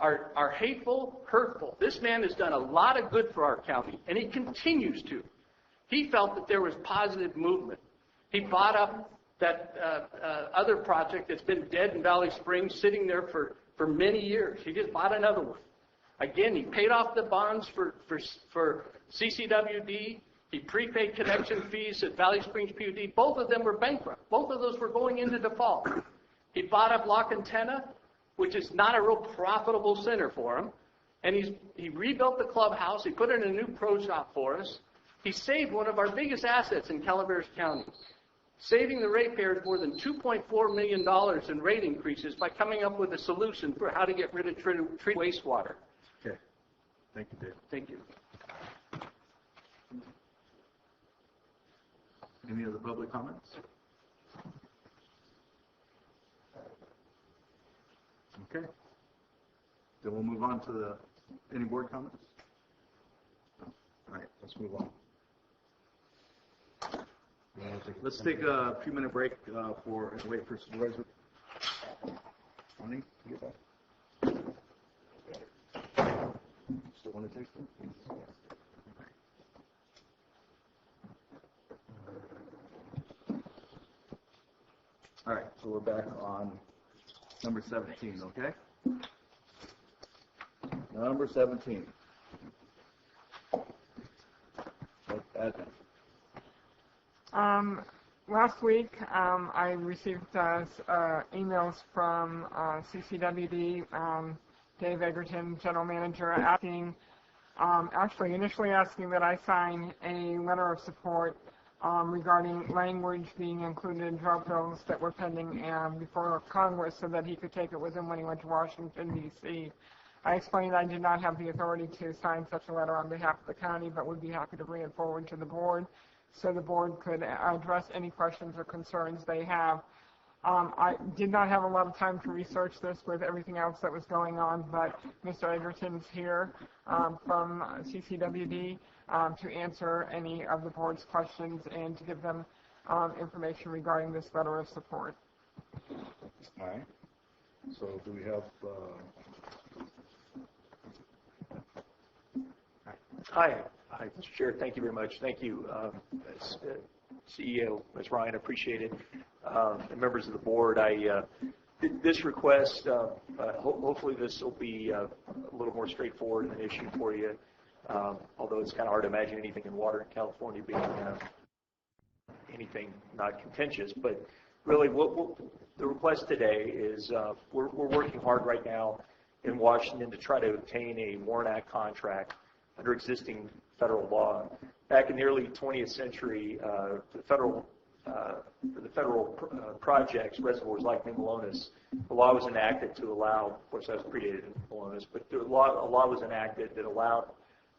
are hateful, hurtful. This man has done a lot of good for our county, and he continues to. He felt that there was positive movement. He bought up that other project that's been dead in Valley Springs, sitting there for many years. He just bought another one. Again, he paid off the bonds for CCWD. He prepaid connection fees at Valley Springs PUD. Both of them were bankrupt. Both of those were going into default. He bought up La Cantena, which is not a real profitable center for him. And he rebuilt the clubhouse. He put in a new pro shop for us. He saved one of our biggest assets in Calaveras County, saving the ratepayers more than $2.4 million in rate increases by coming up with a solution for how to get rid of treated wastewater. Okay. Thank you, Dave. Thank you. Any other public comments? Okay. Then we'll move on to any board comments? No. All right, let's move on. Let's take a few-minute break wait for Supervisor. Ronnie, get back. Still want to take them? All right, so we're back on number 17, okay? Number 17. Last week, I received emails from CCWD, Dave Egerton, General Manager, initially asking that I sign a letter of support regarding language being included in drug bills that were pending before Congress so that he could take it with him when he went to Washington, D.C. I explained I did not have the authority to sign such a letter on behalf of the county, but would be happy to bring it forward to the board so the board could address any questions or concerns they have. I did not have a lot of time to research this with everything else that was going on, but Mr. Egerton's here from CCWD to answer any of the board's questions and to give them information regarding this letter of support. All right. So do we have... Hi, Mr. Chair. Thank you very much. Thank you, CEO, Ms. Ryan. Appreciate it. And members of the board, this request, hopefully this will be a little more straightforward an issue for you, although it's kind of hard to imagine anything in water in California being anything not contentious. But really, the request today is we're working hard right now in Washington to try to obtain a WARN Act contract under existing federal law. Back in the early 20th century, the federal projects, reservoirs like New Melones, the law was enacted to allow, of course that was predated in Melones, but a law was enacted that allowed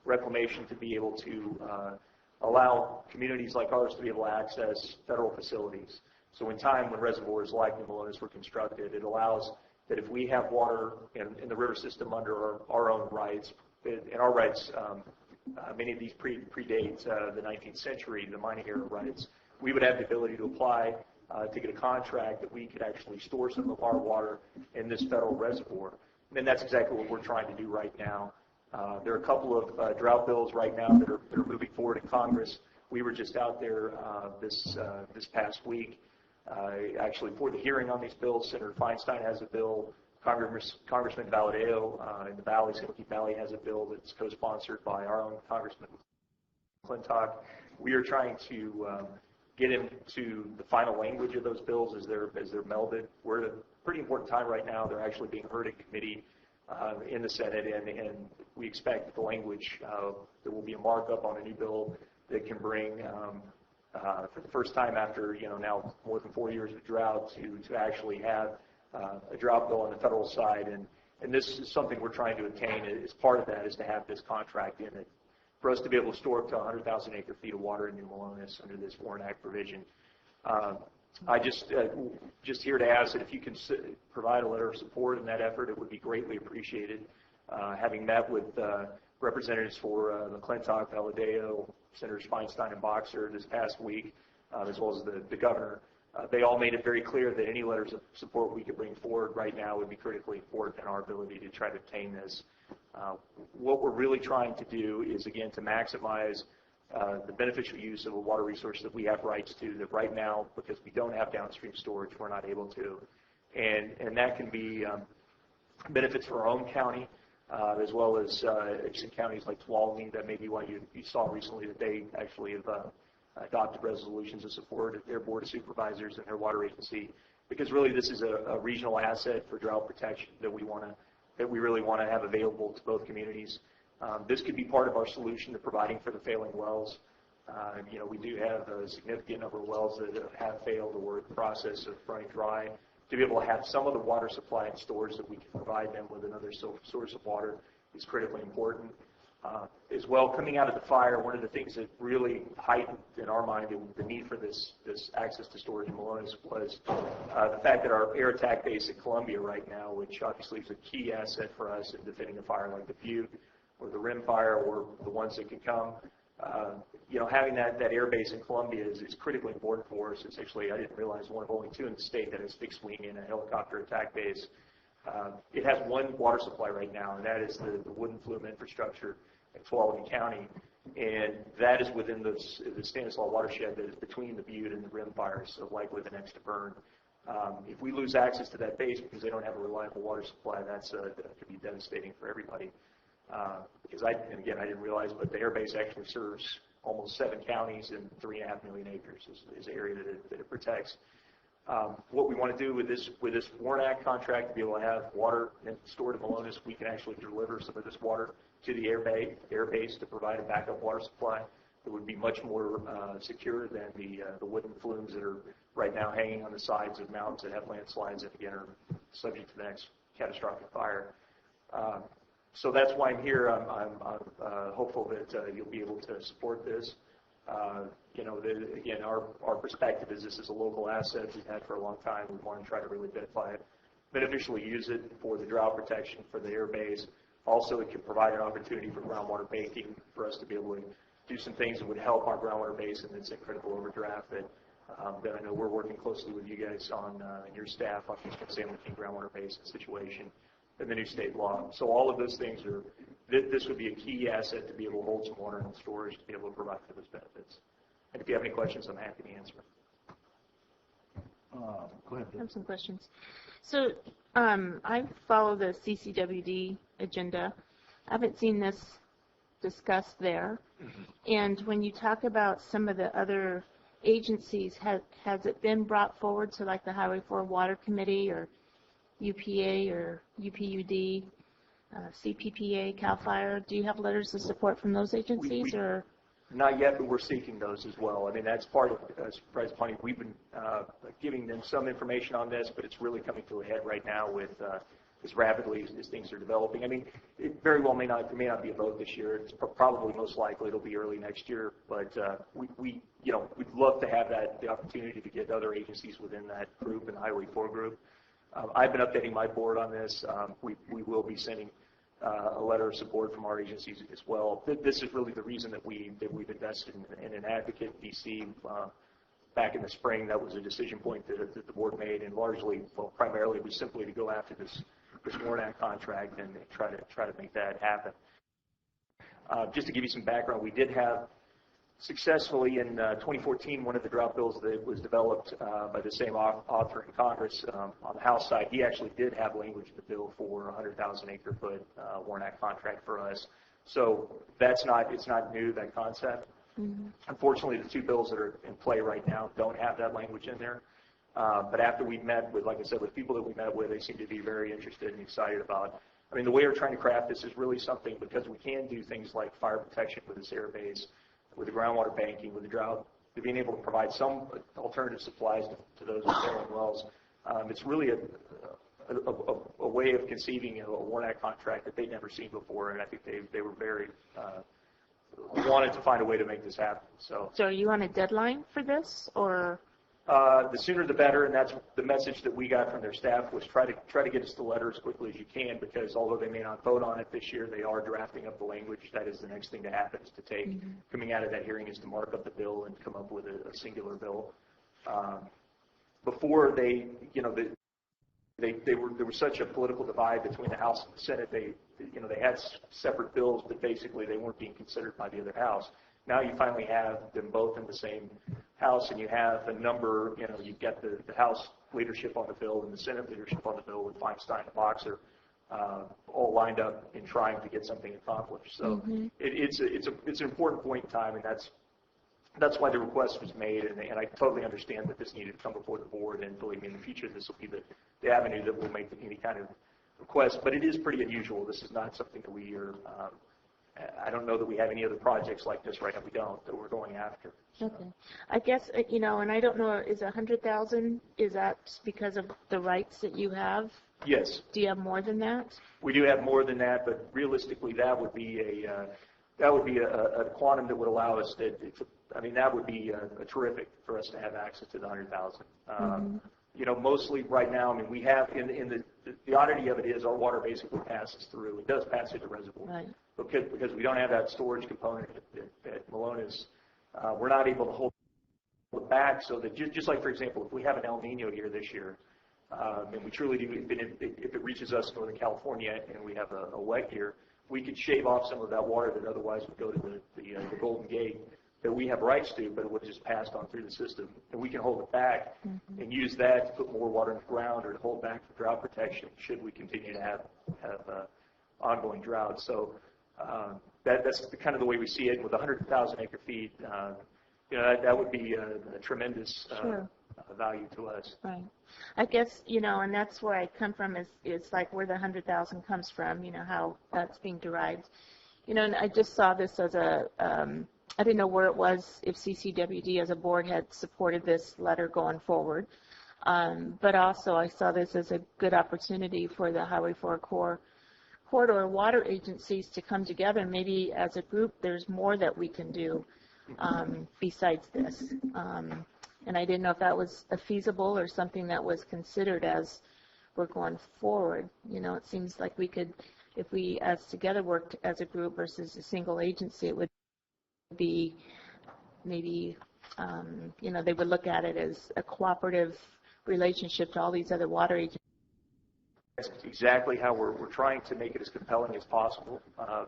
reclamation to be able to allow communities like ours to be able to access federal facilities. So in time when reservoirs like New Melones were constructed, it allows that if we have water in the river system under our own rights, and our rights many of these predate the 19th century, the mining era rights, we would have the ability to apply to get a contract that we could actually store some of our water in this federal reservoir. And that's exactly what we're trying to do right now. There are a couple of drought bills right now that are moving forward in Congress. We were just out there this past week, actually for the hearing on these bills. Senator Feinstein has a bill. Congressman Valadeo in the Valley, Smoky Valley, has a bill that's co-sponsored by our own Congressman McClintock. We are trying to get into the final language of those bills as they're melded. We're at a pretty important time right now. They're actually being heard in committee in the Senate, and we expect that the language, there will be a markup on a new bill that can bring, for the first time after now more than 4 years of drought, to actually have a drought bill on the federal side, and this is something we're trying to attain. As part of that is to have this contract in it, for us to be able to store up to 100,000 acre-feet of water in New Melones under this Warren Act provision. I just here to ask that if you can provide a letter of support in that effort, it would be greatly appreciated. Having met with representatives for McClintock, Valadeo, Senators Feinstein and Boxer this past week, as well as the governor, they all made it very clear that any letters of support we could bring forward right now would be critically important in our ability to try to obtain this. What we're really trying to do is, again, to maximize the beneficial use of a water resource that we have rights to, that right now, because we don't have downstream storage, we're not able to. And that can be benefits for our own county, as well as adjacent counties like Tuolumne. That may be why you saw recently that they actually have adopted resolutions of support at their Board of Supervisors and their water agency, because really this is a regional asset for drought protection that we really want to have available to both communities. This could be part of our solution to providing for the failing wells. We do have a significant number of wells that have failed or we're in the process of running dry. To be able to have some of the water supply and storage that we can provide them with another source of water is critically important. As well, coming out of the fire, one of the things that really heightened in our mind the need for this access to storage in Melones was the fact that our air attack base in Columbia right now, which obviously is a key asset for us in defending a fire like the Butte or the Rim Fire or the ones that can come, having that air base in Columbia is critically important for us. It's actually, I didn't realize, one of only two in the state that has fixed wing and a helicopter attack base. It has one water supply right now, and that is the wooden flume infrastructure in Tuolumne County, and that is within the Stanislaus watershed that is between the Butte and the Rim Fires, so likely the next to burn. If we lose access to that base because they don't have a reliable water supply, that could be devastating for everybody. Because I didn't realize, but the air base actually serves almost 7 counties and 3.5 million acres is the area that it protects. What we want to do with this Warren Act contract, to be able to have water stored in Melones, we can actually deliver some of this water to the air base to provide a backup water supply that would be much more secure than the wooden flumes that are right now hanging on the sides of mountains that have landslides that again are subject to the next catastrophic fire. So that's why I'm here. I'm hopeful that you'll be able to support this. Again, our perspective is this is a local asset we've had for a long time. We want to try to really beneficially use it for the drought protection, for the air base. Also, it can provide an opportunity for groundwater banking, for us to be able to do some things that would help our groundwater basin that's in critical overdraft that I know we're working closely with you guys on, and your staff on the San Joaquin groundwater basin situation and the new state law. So all of those things this would be a key asset to be able to hold some water in storage to be able to provide for those benefits. And if you have any questions, I'm happy to answer. Go ahead. I have some questions. So I follow the CCWD agenda. I haven't seen this discussed there. And when you talk about some of the other agencies, has it been brought forward to like the Highway 4 Water Committee or UPA or UPUD, CPPA, CAL FIRE? Do you have letters of support from those agencies? Or not yet, but we're seeking those as well. I mean, that's part of Surprise Plenty. We've been giving them some information on this, but it's really coming to a head right now with as rapidly as things are developing. I mean, it very well may not be a vote this year. It's probably most likely it'll be early next year. But we'd love to have the opportunity to get other agencies within that group and the Highway 4 group. I've been updating my board on this. We will be sending a letter of support from our agencies as well. This is really the reason that we've invested in an advocate in D.C. Back in the spring. That was a decision point that the board made, and largely, well, primarily, was simply to go after this WARN Act contract and try to make that happen. Just to give you some background, we did have successfully in 2014 one of the drought bills that was developed by the same author in Congress on the House side. He actually did have language in the bill for a 100,000 acre foot WARN Act contract for us. So it's not new, that concept. Mm-hmm. Unfortunately, the two bills that are in play right now don't have that language in there. But after we met with, like I said, with people that we met with, they seem to be very interested and excited about. I mean, the way we're trying to craft this is really something, because we can do things like fire protection with this air base, with the groundwater banking, with the drought, to being able to provide some alternative supplies to those failing wells. It's really a way of conceiving a WARN Act contract that they'd never seen before, and I think they were very wanted to find a way to make this happen. So are you on a deadline for this, or? The sooner the better, and that's the message that we got from their staff, was try to get us the letter as quickly as you can, because although they may not vote on it this year, they are drafting up the language. That is the next thing to happen, is to take, coming out of that hearing, is to mark up the bill and come up with a singular bill. Before there was such a political divide between the House and the Senate. They had separate bills, but basically they weren't being considered by the other house. Now you finally have them both in the same House, and you have a number, you've got the House leadership on the bill and the Senate leadership on the bill, with Feinstein and Boxer all lined up in trying to get something accomplished. So it's an important point in time, and that's why the request was made, and I totally understand that this needed to come before the board, and believe me, in the future this will be the avenue that will make any kind of request. But it is pretty unusual. This is not something that we are, I don't know that we have any other projects like this right now. We don't, that we're going after. So. Okay. I guess, and I don't know, is 100,000, is that because of the rights that you have? Yes. Do you have more than that? We do have more than that, but realistically that would be a quantum that would allow us to, that would be terrific for us to have access to the 100,000. Mostly right now, we have, in the oddity of it is our water basically passes through. It does pass through the reservoir. Right. Because we don't have that storage component at Malone's, we're not able to hold it back, so that just like, for example, if we have an El Nino here this year, and we truly do, if it reaches us in Northern California and we have a wet year, we could shave off some of that water that otherwise would go to the Golden Gate that we have rights to, but it would just pass on through the system. And we can hold it back and use that to put more water in the ground, or to hold back for drought protection should we continue to have ongoing drought. So that's kind of the way we see it. With 100,000 acre feet, that would be a tremendous value to us. Right. I guess, and that's where I come from, is like where the 100,000 comes from, how that's being derived. And I just saw this as I didn't know where it was, if CCWD as a board had supported this letter going forward. But also I saw this as a good opportunity for the Highway 4 corridor water agencies to come together, and maybe as a group there's more that we can do besides this. And I didn't know if that was feasible or something that was considered as we're going forward. It seems like we could, if we as together worked as a group versus a single agency, it would be maybe, they would look at it as a cooperative relationship to all these other water agencies. That's exactly how we're trying to make it as compelling as possible,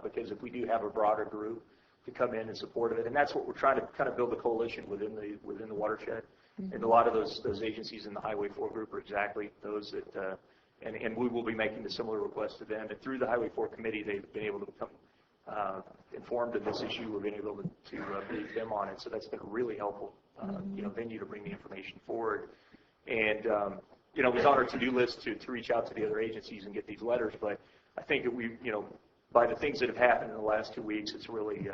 because if we do have a broader group to come in in support of it, and that's what we're trying to kind of build a coalition within the watershed. And a lot of those agencies in the Highway 4 group are exactly those that, and we will be making the similar request to them. And through the Highway 4 committee, they've been able to become informed of this issue. We've been able to brief them on it. So that's been a really helpful venue to bring the information forward. And it was on our to-do list to reach out to the other agencies and get these letters. But I think that we, by the things that have happened in the last 2 weeks, it's really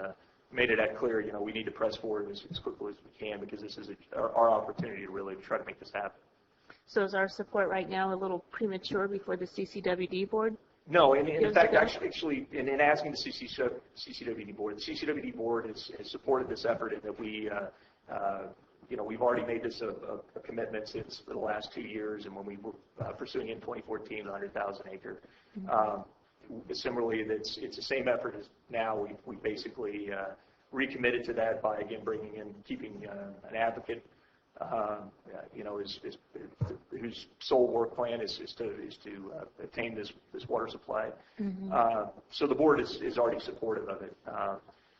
made it that clear. We need to press forward as quickly as we can, because this is our opportunity to really try to make this happen. So is our support right now a little premature before the CCWD board? No, and in fact, actually, in asking the CCWD board has supported this effort, in that we've already made this a commitment since for the last 2 years, and when we were pursuing it in 2014, 100,000 acre. Similarly, it's the same effort as now. We basically recommitted to that by, again, bringing in, keeping an advocate, whose sole work plan is to obtain this water supply. Mm-hmm. So the board is already supportive of it.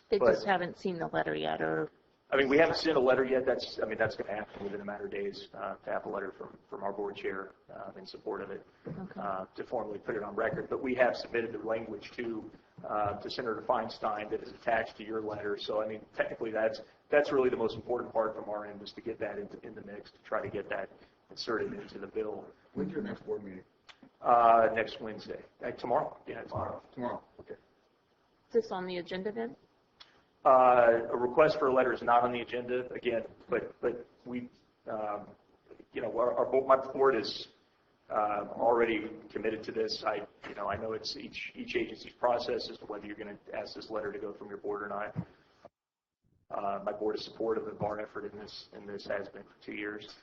They just haven't seen the letter yet, or? I mean, we haven't sent a letter yet. That's going to happen within a matter of days, to have a letter from our board chair in support of it, to formally put it on record. But we have submitted the language to Senator Feinstein that is attached to your letter. So, I mean, technically that's really the most important part from our end, is to get that in the mix, to try to get that inserted into the bill. When's your next board meeting? Next Wednesday. Tomorrow. Yeah, tomorrow. Tomorrow. Okay. Is this on the agenda then? A request for a letter is not on the agenda again, but we, my board is already committed to this. I know it's each agency's process as to whether you're going to ask this letter to go from your board or not. My board is supportive of our effort in this has been for 2 years.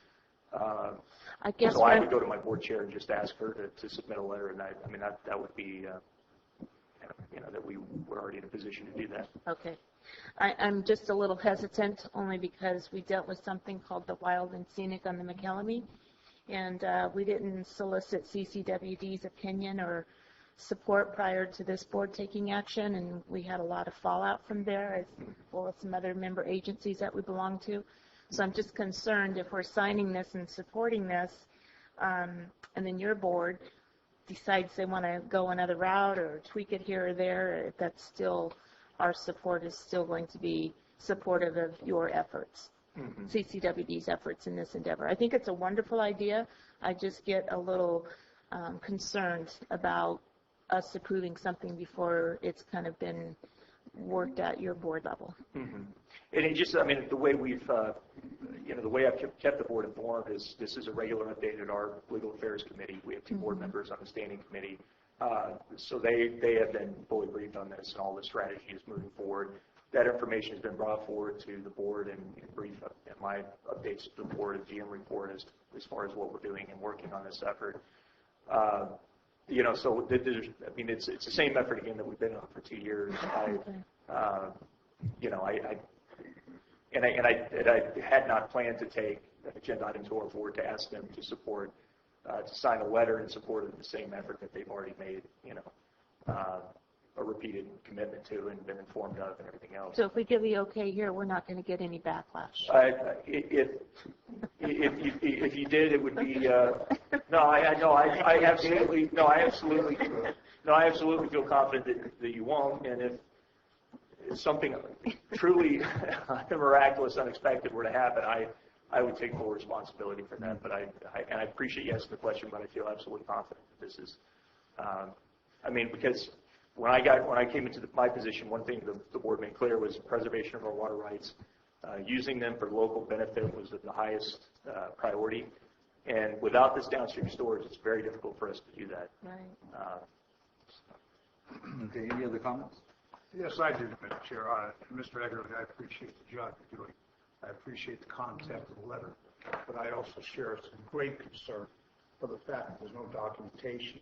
I guess so I would go to my board chair and just ask her to submit a letter, and that would be, that we were already in a position to do that. Okay. I'm just a little hesitant, only because we dealt with something called the Wild and Scenic on the McKelvey, and we didn't solicit CCWD's opinion or support prior to this board taking action, and we had a lot of fallout from there, as well as some other member agencies that we belong to. So I'm just concerned if we're signing this and supporting this, and then your board decides they want to go another route or tweak it here or there, if that's still, our support is still going to be supportive of your efforts, CCWD's efforts in this endeavor. I think it's a wonderful idea. I just get a little concerned about us approving something before it's kind of been worked at your board level. Mm-hmm. And it just, the way we've, the way I've kept the board informed is this is a regular update at our Legal Affairs Committee. We have 2 board members on the standing committee. So they have been fully briefed on this, and all the strategy is moving forward. That information has been brought forward to the board and brief my updates to the board, a GM report as far as what we're doing and working on this effort. So it's the same effort again that we've been on for 2 years. I had not planned to take an agenda item to our board to ask them to support, to sign a letter in support of the same effort that they've already made, a repeated commitment to and been informed of and everything else. So if we give the okay here, we're not going to get any backlash. If you did, it would be I absolutely feel confident that you won't. And if something truly miraculous, unexpected were to happen, I would take full responsibility for that. But I appreciate you asking the question, but I feel absolutely confident that this is. Because when I came into my position, one thing the board made clear was preservation of our water rights. Using them for local benefit was the highest priority. And without this downstream storage, it's very difficult for us to do that. Right. Okay, any other comments? Yes, I do, Mr. Chair. Mr. Eggerly, I appreciate the job you're doing. I appreciate the content of the letter. But I also share some great concern for the fact that there's no documentation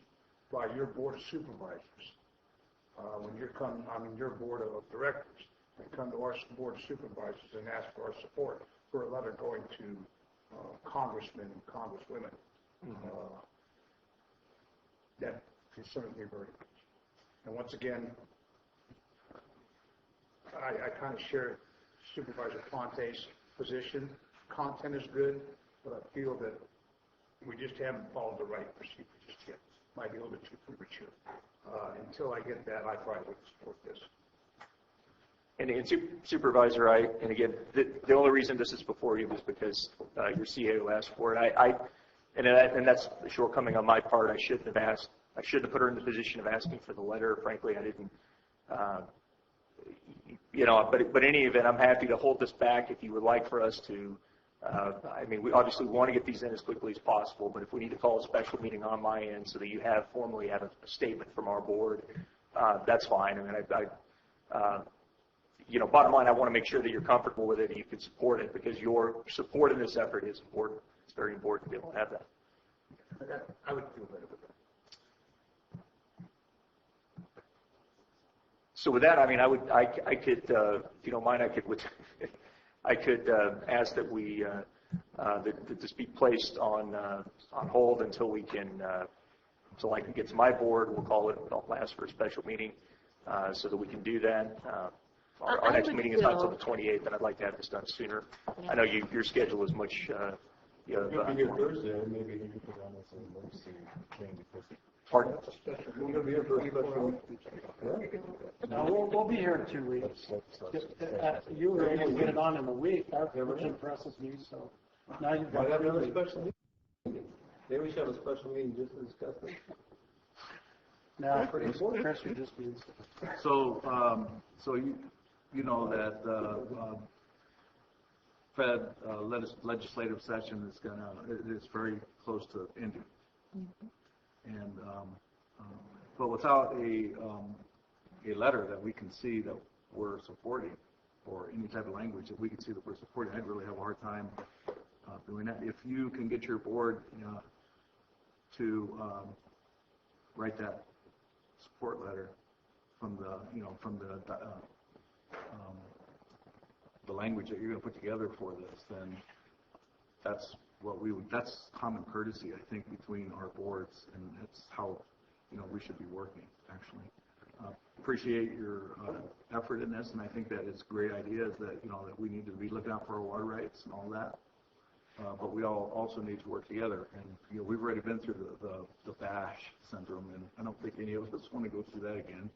by your board of supervisors. When your board of directors, and come to our board of supervisors and ask for our support for a letter going to congressmen and congresswomen. That concerns me very much. And once again, I kind of share Supervisor Ponte's position. Content is good, but I feel that we just haven't followed the right procedure just yet. Might be a little bit too premature. Until I get that, I probably would support this. And Supervisor, and again, the only reason this is before you is because your CAO asked for it. And that's a shortcoming on my part. I shouldn't have asked. I shouldn't have put her in the position of asking for the letter. Frankly, I didn't. But in any event, I'm happy to hold this back if you would like for us to. We obviously want to get these in as quickly as possible, but if we need to call a special meeting on my end so that you formally have a statement from our board, that's fine. Bottom line, I want to make sure that you're comfortable with it and you can support it, because your support in this effort is important. It's very important to be able to have that. I would feel better with that. So with that, I mean, I could, if you don't mind, I could ask that we, that this be placed on hold until we can, until I can get to my board. We'll call it, don't last for a special meeting, so that we can do that. Our next meeting is not until the 28th, and I'd like to have this done sooner. I know your schedule is much, you have. Maybe here Thursday, maybe you can put on this emergency thing because. Pardon? We're going to be here for a special. No, we'll be here in 2 weeks. You were able to get it on in a week, which impresses me, so now you've got. Might have another special meeting. Maybe we should have a special meeting just to discuss this. No, Chris, you just means. So, so you know that Fed legislative session is very close to ending. Mm-hmm. And but without a letter that we can see that we're supporting, or any type of language that we can see that we're supporting, I'd really have a hard time doing that. If you can get your board to write that support letter from the language that you're going to put together for this, then that's common courtesy, I think, between our boards, and that's how, we should be working, actually. Appreciate your effort in this, and I think that it's a great idea that, that we need to be looking out for our water rights and all that. But we all also need to work together, and, we've already been through the BASH syndrome, and I don't think any of us want to go through that again.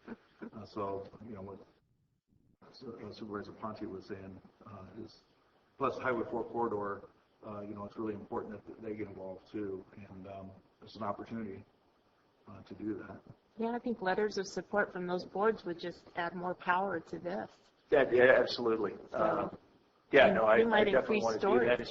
So, what Supervisor Ponte was saying is, plus Highway 4 corridor, it's really important that they get involved too, and there's an opportunity to do that. Yeah, I think letters of support from those boards would just add more power to this. Yeah, absolutely. I definitely want to do that.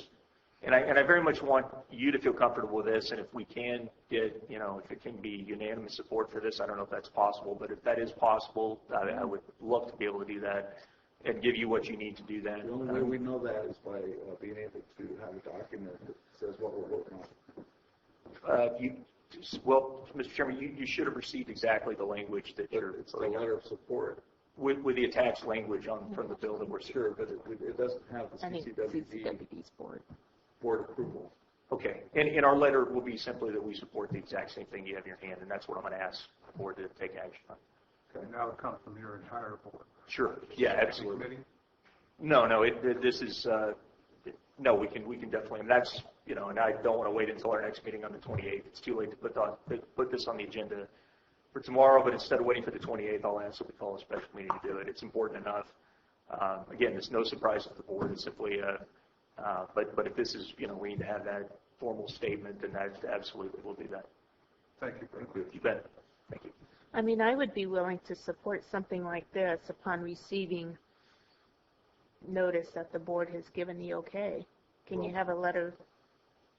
And I very much want you to feel comfortable with this, and if we can get, if it can be unanimous support for this, I don't know if that's possible, but if that is possible, I would love to be able to do that and give you what you need to do that. The only way we know that is by being able to have a document that says what we're working on. Well, Mr. Chairman, you should have received exactly the language that you're. It's a letter of support. With the attached language from the bill that we're sure, but it doesn't have the CCWD's board approval. Okay, and our letter will be simply that we support the exact same thing you have in your hand, and that's what I'm going to ask the board to take action on. Okay, now it comes from your entire board. Sure. Yeah, absolutely. No, this is no. We can definitely. And that's and I don't want to wait until our next meeting on the 28th. It's too late to put this on the agenda for tomorrow. But instead of waiting for the 28th, I'll ask that we call a special meeting to do it. It's important enough. Again, it's no surprise to the board. It's simply but if this is we need to have that formal statement, then that absolutely we'll do that. Thank you. You bet. Thank you. I mean, I would be willing to support something like this upon receiving notice that the board has given the okay. Can you have a letter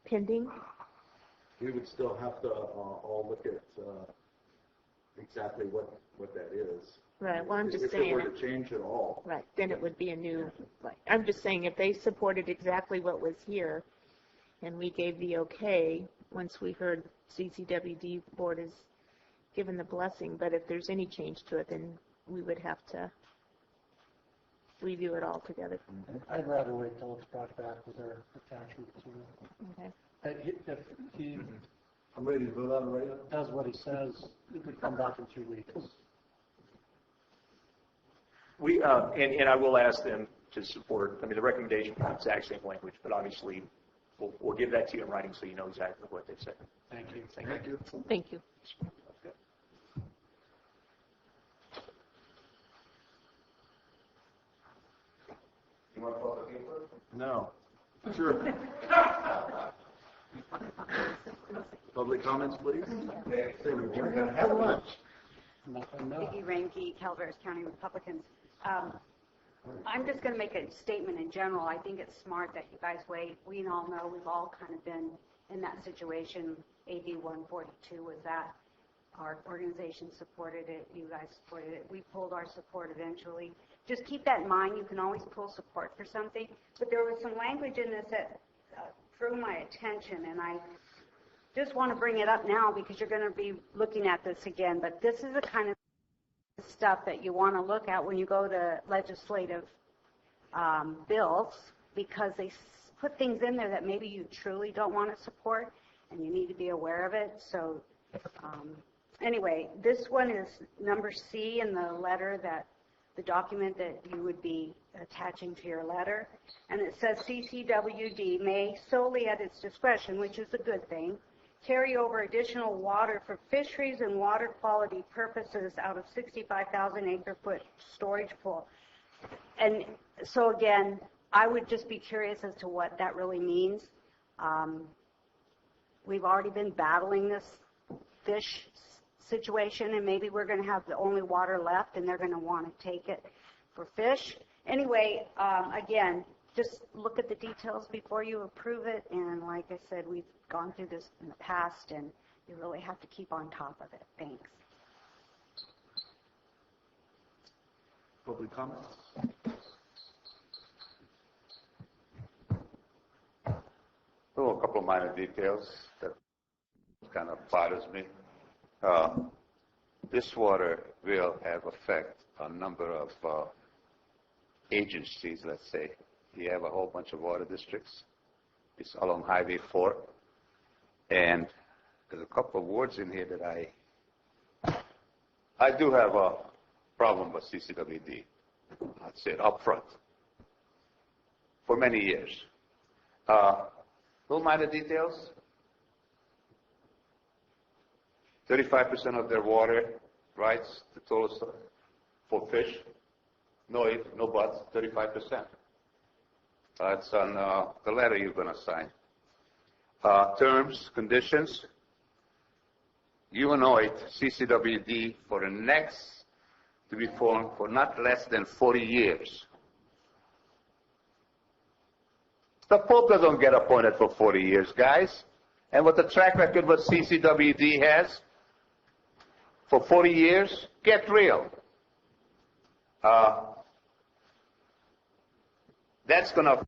pending? We would still have to all look at exactly what that is. Right. Well, I'm just if saying. If it were to change at all. Right. Then it would be a new. Like, I'm just saying, if they supported exactly what was here, and we gave the okay once we heard CCWD board is given the blessing, but if there's any change to it, then we would have to review it all together. I'd rather wait till it's brought back with our attachment to it. Okay. If he I'm ready to vote on it right now. does what he says, it would come back in 2 weeks. We and I will ask them to support. I mean, the recommendation is the exact same language, but obviously we'll give that to you in writing so you know exactly what they said. Thank you. Thank you. Thank you. You want to call the paper? No. Sure. Public comments, please. We're going to have lunch. Vicki Ranke, Calaveras County Republicans. I'm just going to make a statement in general. I think it's smart that you guys wait. We all know we've all kind of been in that situation. AB 142 was that. Our organization supported it. You guys supported it. We pulled our support eventually. Just keep that in mind. You can always pull support for something. But there was some language in this that drew my attention, and I just want to bring it up now because you're going to be looking at this again. But this is the kind of stuff that you want to look at when you go to legislative bills, because they put things in there that maybe you truly don't want to support, and you need to be aware of it. So anyway, this one is number C in the letter, that the document that you would be attaching to your letter. And it says CCWD may solely at its discretion, which is a good thing, carry over additional water for fisheries and water quality purposes out of 65,000 acre-foot storage pool. And so again, I would just be curious as to what that really means. We've already been battling this fish situation, and maybe we're going to have the only water left, and they're going to want to take it for fish. Anyway, again, just look at the details before you approve it, and like I said, we've gone through this in the past, and you really have to keep on top of it. Thanks. Public comments? Oh, a couple of minor details that kind of bothers me. This water will have effect on a number of agencies, let's say. You have a whole bunch of water districts. It's along Highway 4. And there's a couple of words in here that I do have a problem with CCWD. I'd say it up front. For many years. Little minor details. 35% of their water rights, the total for fish. No if, no buts, 35%. That's on the letter you're going to sign. Terms, conditions. You anoint CCWD for the next to be formed for not less than 40 years. The Pope doesn't get appointed for 40 years, guys. And with the track record what CCWD has for 40 years, get real. That's going to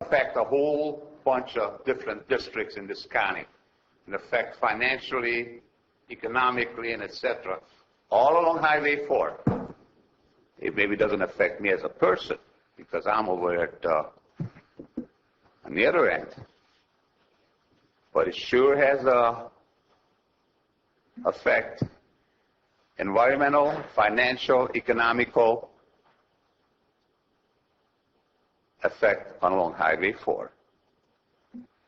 affect a whole bunch of different districts in this county. And affect financially, economically, and etc. all along Highway 4. It maybe doesn't affect me as a person because I'm over at on the other end. But it sure has a effect, environmental, financial, economical effect on along Highway 4.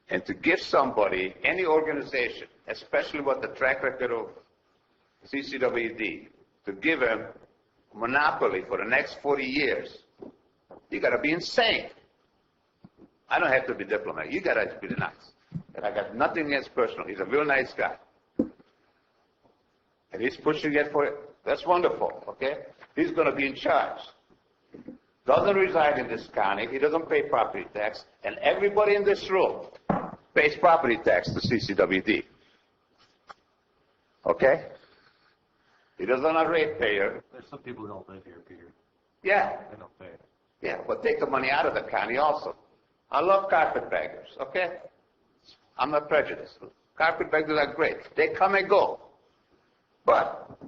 And to give somebody, any organization, especially with the track record of CCWD, to give them monopoly for the next 40 years, you got to be insane. I don't have to be diplomatic. You got to be nice. And I got nothing against personal. He's a real nice guy. And he's pushing it for it. That's wonderful, okay? He's going to be in charge. Doesn't reside in this county. He doesn't pay property tax. And everybody in this room pays property tax to CCWD. Okay? He doesn't a ratepayer. There's some people who don't live here, Peter. Yeah. They don't pay. Yeah, but take the money out of the county also. I love carpetbaggers, okay? I'm not prejudiced. Carpetbaggers are great. They come and go. But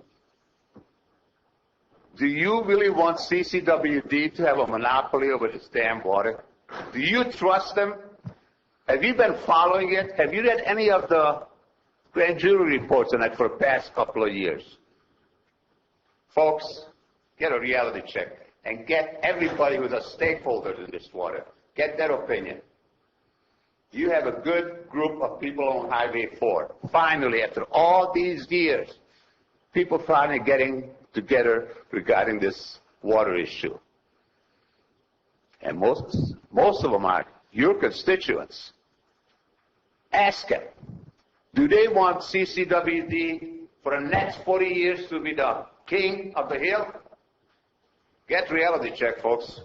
do you really want CCWD to have a monopoly over this damn water? Do you trust them? Have you been following it? Have you read any of the grand jury reports on it for the past couple of years? Folks, get a reality check and get everybody who's a stakeholder in this water. Get their opinion. You have a good group of people on Highway 4. Finally, after all these years, people finally getting together regarding this water issue. And most of them are your constituents. Ask them, do they want CCWD for the next 40 years to be the king of the hill? Get reality check, folks.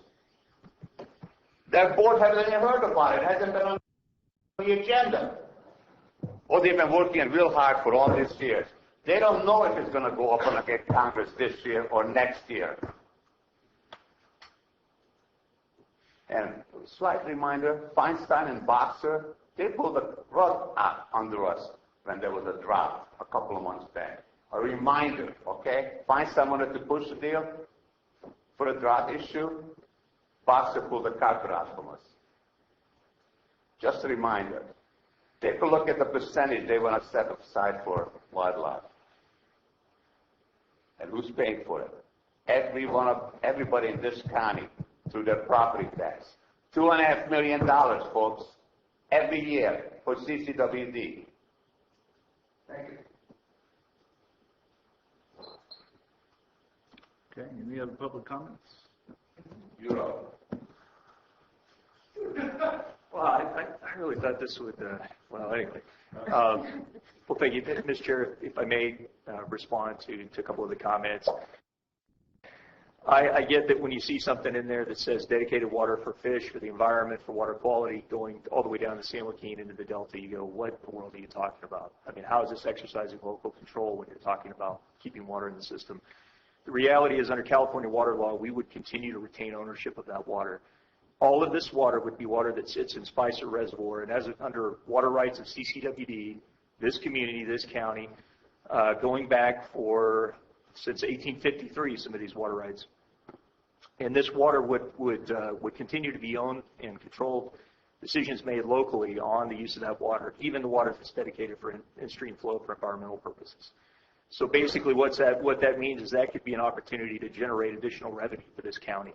Their board hasn't even heard about it. It hasn't been on the agenda. Or they've been working real hard for all these years. They don't know if it's going to go up and against Congress this year or next year. And a slight reminder, Feinstein and Boxer, they pulled the rug out under us when there was a drought a couple of months back. A reminder, okay? Find someone to push the deal for a drought issue. Boxer pulled the carpet out from us. Just a reminder. Take a look at the percentage they want to set aside for wildlife. And who's paying for it? Everybody in this county through their property tax. $2.5 million, folks, every year for CCWD. Thank you. Okay, any other public comments? You're up. Well, I really thought this would, well, anyway. Well, thank you, Mr. Chair. If I may respond to a couple of the comments. I get that when you see something in there that says dedicated water for fish, for the environment, for water quality, going all the way down to San Joaquin into the Delta, you go, what in the world are you talking about? I mean, how is this exercising local control when you're talking about keeping water in the system? The reality is, under California water law, we would continue to retain ownership of that water. All of this water would be water that sits in Spicer Reservoir, and as under water rights of CCWD, this community, this county, going back since 1853, some of these water rights. And this water would continue to be owned and controlled, decisions made locally on the use of that water, even the water that's dedicated for in-stream flow for environmental purposes. So basically what that means is that could be an opportunity to generate additional revenue for this county.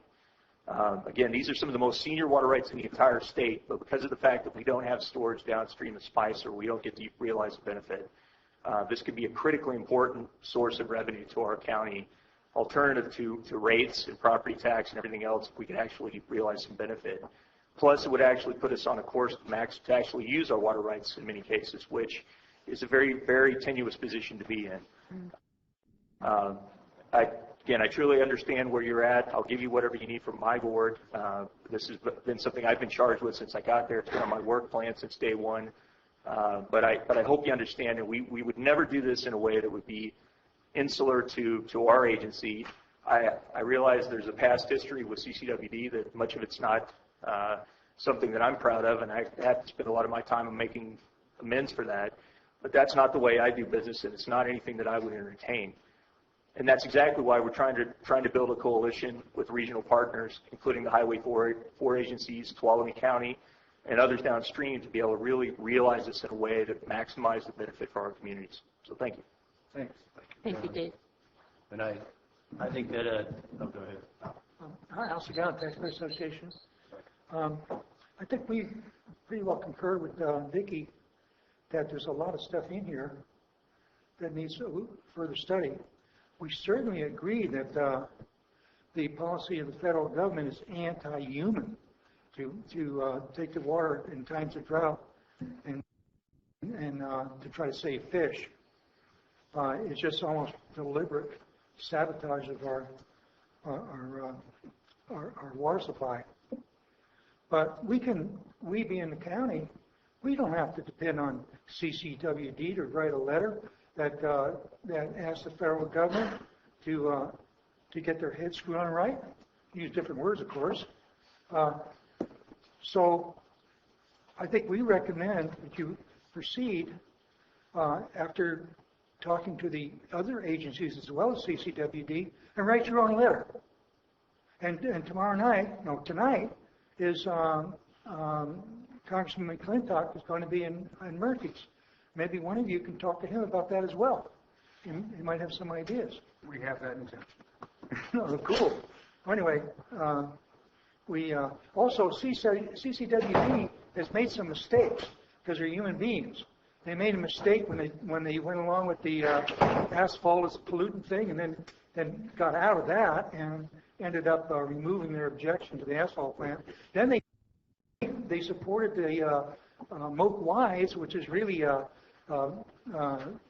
Again, these are some of the most senior water rights in the entire state, but because of the fact that we don't have storage downstream of Spicer, we don't get to realize the benefit. This could be a critically important source of revenue to our county, alternative to rates and property tax and everything else, if we could actually realize some benefit. Plus, it would actually put us on a course to actually use our water rights in many cases, which is a very, very tenuous position to be in. Again, I truly understand where you're at. I'll give you whatever you need from my board. This has been something I've been charged with since I got there. It's been on my work plan since day one. But I hope you understand that we would never do this in a way that would be insular to our agency. I realize there's a past history with CCWD that much of it's not something that I'm proud of, and I have to spend a lot of my time on making amends for that. But that's not the way I do business, and it's not anything that I would entertain. And that's exactly why we're trying to build a coalition with regional partners, including the Highway 4 agencies, Tuolumne County, and others downstream, to be able to really realize this in a way that maximizes the benefit for our communities. So thank you. Thanks. Thank you, Dave. And I think that, go ahead. Hi, Al Segal, Taxpayer Association. I think we pretty well concur with Vicki that there's a lot of stuff in here that needs further study. We certainly agree that the policy of the federal government is anti-human to take the water in times of drought and to try to save fish. It's just almost deliberate sabotage of our water supply. But we being the county, we don't have to depend on CCWD to write a letter that asks the federal government to get their heads screwed on right. Use different words, of course. So I think we recommend that you proceed after talking to the other agencies as well as CCWD and write your own letter. And tonight is Congressman McClintock is going to be in Murphy's. Maybe one of you can talk to him about that as well. He might have some ideas. We have that intention. Oh, cool. Anyway, we also CCWD has made some mistakes because they're human beings. They made a mistake when they went along with the asphalt as a pollutant thing, and then got out of that and ended up removing their objection to the asphalt plant. Then they supported the Moak Wise, which is really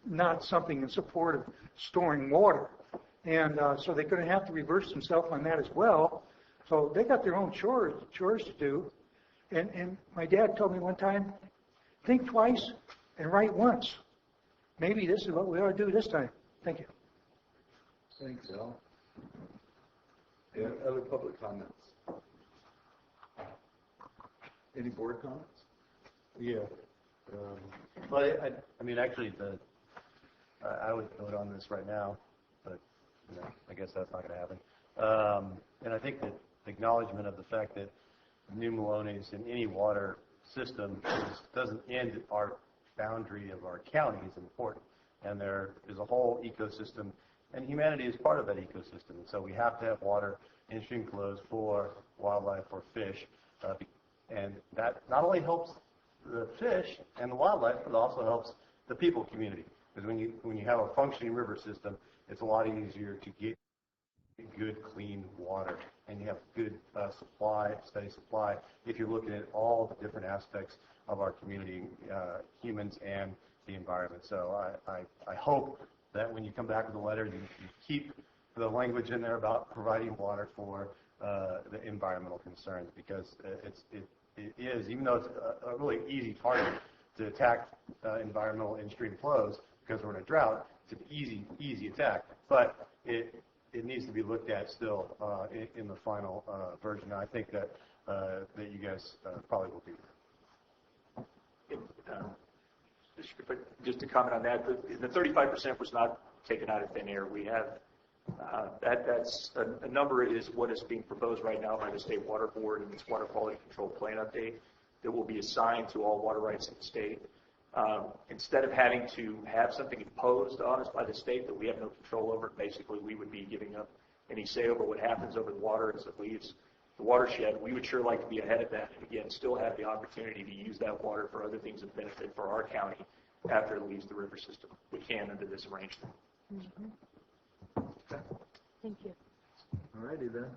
not something in support of storing water. And so they're going to have to reverse themselves on that as well. So they got their own chores to do. And my dad told me one time, think twice and write once. Maybe this is what we ought to do this time. Thank you. Thanks, Al. Any other public comments? Any board comments? Yeah. Well, I mean, actually, I would vote on this right now, but I guess that's not going to happen. And I think that the acknowledgement of the fact that New Melones in any water system doesn't end at our boundary of our county is important. And there is a whole ecosystem, and humanity is part of that ecosystem. And so we have to have water in stream flows for wildlife, for fish, and that not only helps the fish and the wildlife, but it also helps the people community. Because when you have a functioning river system, it's a lot easier to get good, clean water, and you have good steady supply, if you're looking at all the different aspects of our community, humans and the environment. So I hope that when you come back with a letter, you keep the language in there about providing water for the environmental concerns, because it is, even though it's a really easy target to attack environmental in-stream flows, because we're in a drought, it's an easy attack, but it needs to be looked at still in the final version. I think that you guys probably will be. Just to comment on that, the 35% was not taken out of thin air. We have that's a number is what is being proposed right now by the State Water Board in its Water Quality Control Plan update that will be assigned to all water rights in the state. Instead of having to have something imposed on us by the state that we have no control over, basically we would be giving up any say over what happens over the water as it leaves the watershed. We would sure like to be ahead of that and, again, still have the opportunity to use that water for other things of benefit for our county after it leaves the river system. We can under this arrangement. Mm-hmm. Okay. Thank you. All righty then.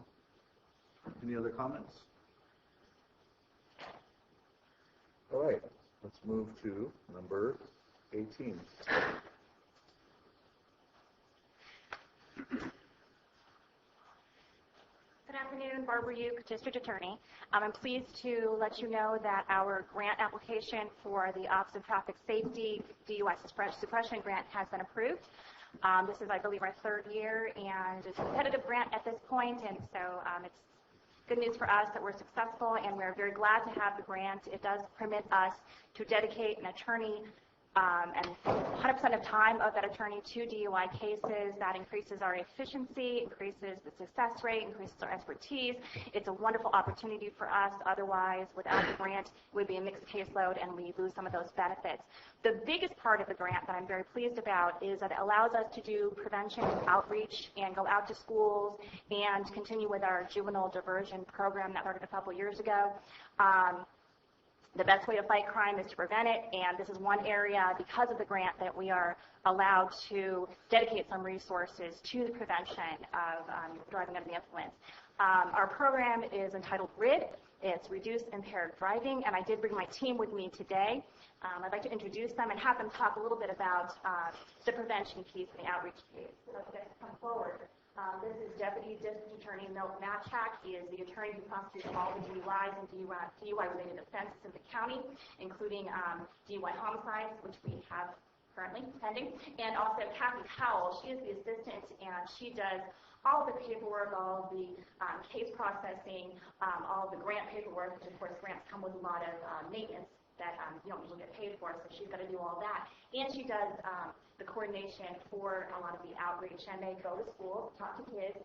Any other comments? All right. Let's move to number 18. Good afternoon, Barbara Uke, District Attorney. I'm pleased to let you know that our grant application for the Office of Traffic Safety DUI Suppression Grant has been approved. This is, I believe, our third year, and it's a competitive grant at this point, and so it's good news for us that we're successful, and we're very glad to have the grant. It does permit us to dedicate an attorney and 100% of time of that attorney to DUI cases. That increases our efficiency, increases the success rate, increases our expertise. It's a wonderful opportunity for us. Otherwise, without the grant, it would be a mixed caseload, and we lose some of those benefits. The biggest part of the grant that I'm very pleased about is that it allows us to do prevention and outreach and go out to schools and continue with our juvenile diversion program that started a couple years ago. The best way to fight crime is to prevent it, and this is one area, because of the grant, that we are allowed to dedicate some resources to the prevention of driving under the influence. Our program is entitled RID. It's Reduce Impaired Driving, and I did bring my team with me today. I'd like to introduce them and have them talk a little bit about the prevention piece and the outreach piece. So if you guys come forward. This is Deputy District Attorney Milt Matchak. He is the attorney who prosecutes all the DUIs and DUI-related offenses in the county, including DUI homicides, which we have currently pending, and also Kathy Howell. She is the assistant, and she does all the paperwork, all the case processing, all the grant paperwork, which of course grants come with a lot of maintenance that you don't usually get paid for, so she's got to do all that. And she does the coordination for a lot of the outreach, and they go to schools, talk to kids.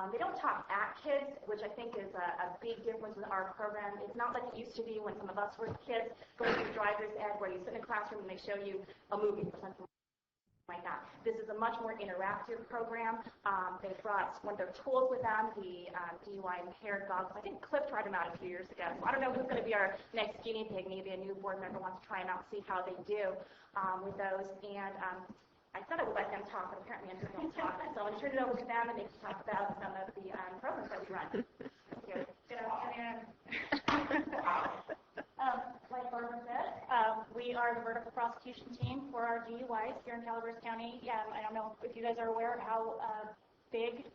They don't talk at kids, which I think is a big difference with our program. It's not like it used to be when some of us were kids going through driver's ed, where you sit in a classroom and they show you a movie or something like that. This is a much more interactive program. They brought one of their tools with them, the DUI impaired goggles. I think Cliff tried them out a few years ago. So I don't know who's going to be our next guinea pig. Maybe a new board member wants to try them out and see how they do with those. And I said I would let them talk, but apparently I'm just going to talk. So I'm going to turn it over to them, and they can talk about some of the programs that we run. Good afternoon. Like Barbara said, we are the vertical prosecution team for our DUIs here in Calaveras County. I don't know if you guys are aware of how big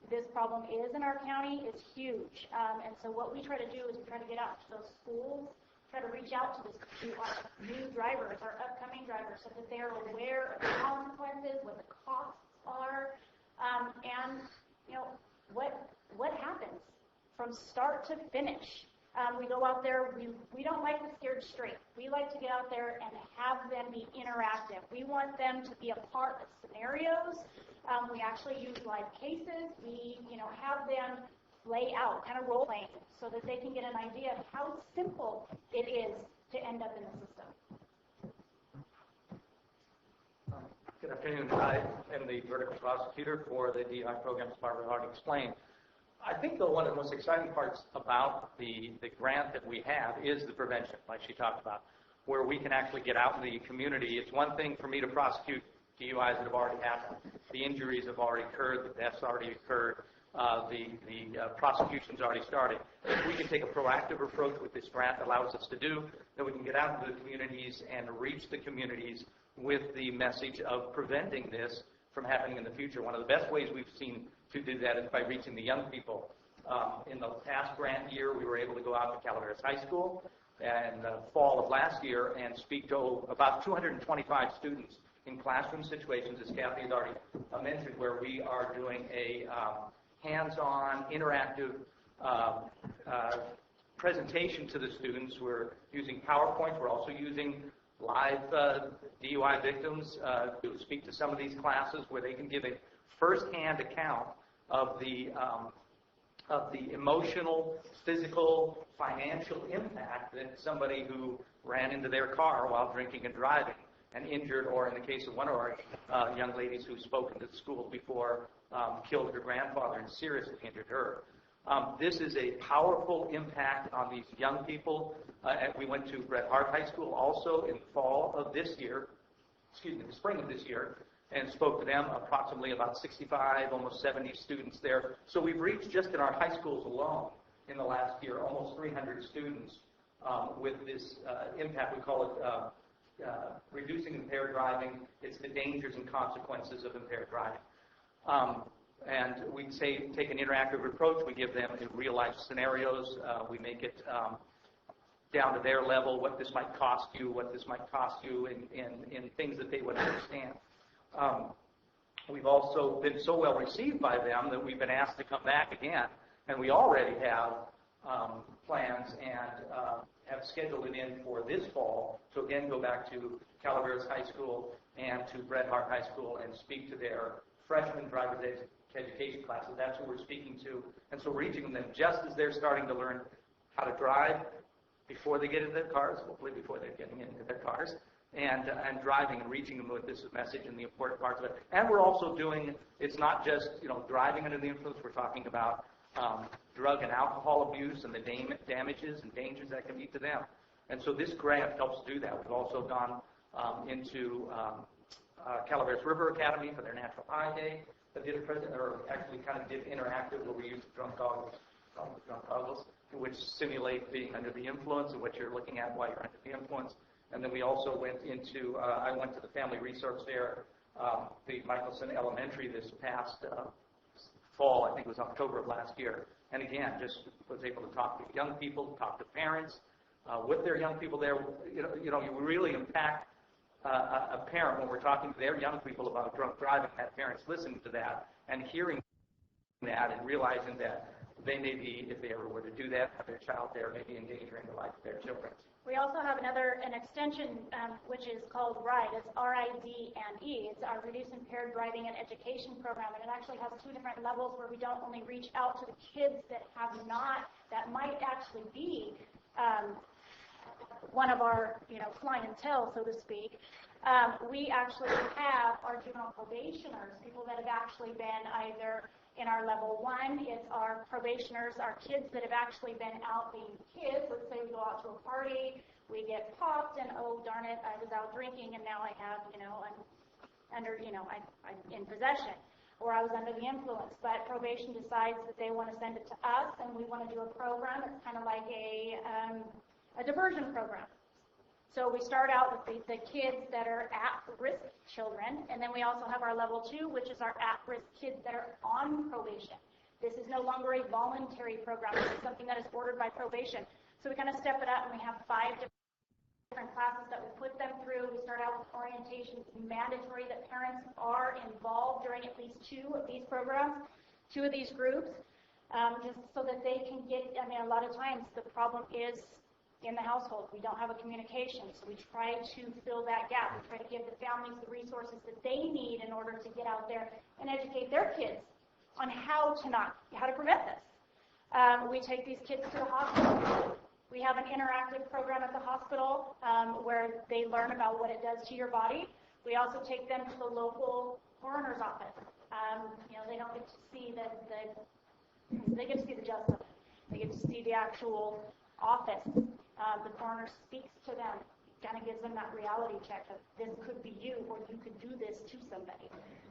this problem is in our county. It's huge. And so what we try to do is we try to get out to those schools, try to reach out to our new drivers, our upcoming drivers, so that they are aware of the consequences, what the costs are, and you know what happens from start to finish We go out there, we don't like to steer straight. We like to get out there and have them be interactive. We want them to be a part of scenarios. We actually use live cases. We, have them lay out, kind of role playing, so that they can get an idea of how simple it is to end up in the system. Good afternoon. I am the vertical prosecutor for the DI programs Barbara already explained. I think, though, one of the most exciting parts about the grant that we have is the prevention, like she talked about, where we can actually get out in the community. It's one thing for me to prosecute DUIs that have already happened. The injuries have already occurred. The deaths already occurred. The prosecution's already started. If we can take a proactive approach with this grant that allows us to do, then we can get out into the communities and reach the communities with the message of preventing this from happening in the future. One of the best ways we've seen to do that is by reaching the young people. In the past grant year, we were able to go out to Calaveras High School in the fall of last year and speak to about 225 students in classroom situations, as Kathy has already mentioned, where we are doing a hands-on, interactive presentation to the students. We're using PowerPoint. We're also using live DUI victims to speak to some of these classes where they can give a first-hand account of the emotional, physical, financial impact that somebody who ran into their car while drinking and driving and injured, or in the case of one of our young ladies who's spoken to the school before, killed her grandfather and seriously injured her. This is a powerful impact on these young people. We went to Bret Harte High School also in the fall of this year, the spring of this year, and spoke to them, approximately about 65, almost 70 students there. So we've reached, just in our high schools alone, in the last year, almost 300 students with this impact. We call it reducing impaired driving. It's the dangers and consequences of impaired driving. And we take an interactive approach. We give them real-life scenarios. We make it down to their level, what this might cost you, in things that they would understand. We've also been so well received by them that we've been asked to come back again, and we already have plans and have scheduled it in for this fall to again go back to Calaveras High School and to Bret Harte High School and speak to their freshman driver's education classes. That's who we're speaking to. And so reaching them just as they're starting to learn how to drive before they get into their cars, hopefully before they're getting into their cars, and driving and reaching them with this message and the important parts of it. And we're also doing, it's not just, driving under the influence. We're talking about drug and alcohol abuse and the damages and dangers that can be to them. And so this grant helps do that. We've also gone into Calaveras River Academy for their Natural High Day, that did did interactive, where we used drunk goggles, which simulate being under the influence and what you're looking at while you're under the influence. And then we also went into, I went to the Family Resource Fair, the Michelson Elementary this past fall, I think it was October of last year. And again, just was able to talk to young people, talk to parents, with their young people there. You really impact a parent when we're talking to their young people about drunk driving, that parents listening to that and hearing that and realizing that they may be, if they ever were to do that, have their child there, maybe endangering the life of their children. We also have an extension, which is called RIDE. It's R-I-D-E. It's our Reduce Impaired Driving and Education Program, and it actually has two different levels where we don't only reach out to the kids that might actually be one of our, clientele, so to speak. We actually have our juvenile probationers, people that have actually been either in our level 1, it's our probationers, our kids that have actually been out being kids. Let's say we go out to a party, we get popped, and oh darn it, I was out drinking, and now I have, I'm in possession, or I was under the influence. But probation decides that they want to send it to us, and we want to do a program. It's kind of like a diversion program. So we start out with the kids that are at-risk children, and then we also have our level 2, which is our at-risk kids that are on probation. This is no longer a voluntary program. This is something that is ordered by probation. So we kind of step it up, and we have 5 different classes that we put them through. We start out with orientation. It's mandatory that parents are involved during at least 2 of these programs, 2 of these groups. just so that they can get, I mean, a lot of times the problem is in the household. We don't have a communication, so we try to fill that gap. We try to give the families the resources that they need in order to get out there and educate their kids on how to prevent this. We take these kids to the hospital. We have an interactive program at the hospital where they learn about what it does to your body. We also take them to the local coroner's office. They don't get to see they get to see the justice. They get to see the actual office. The coroner speaks to them, kind of gives them that reality check that this could be you or you could do this to somebody.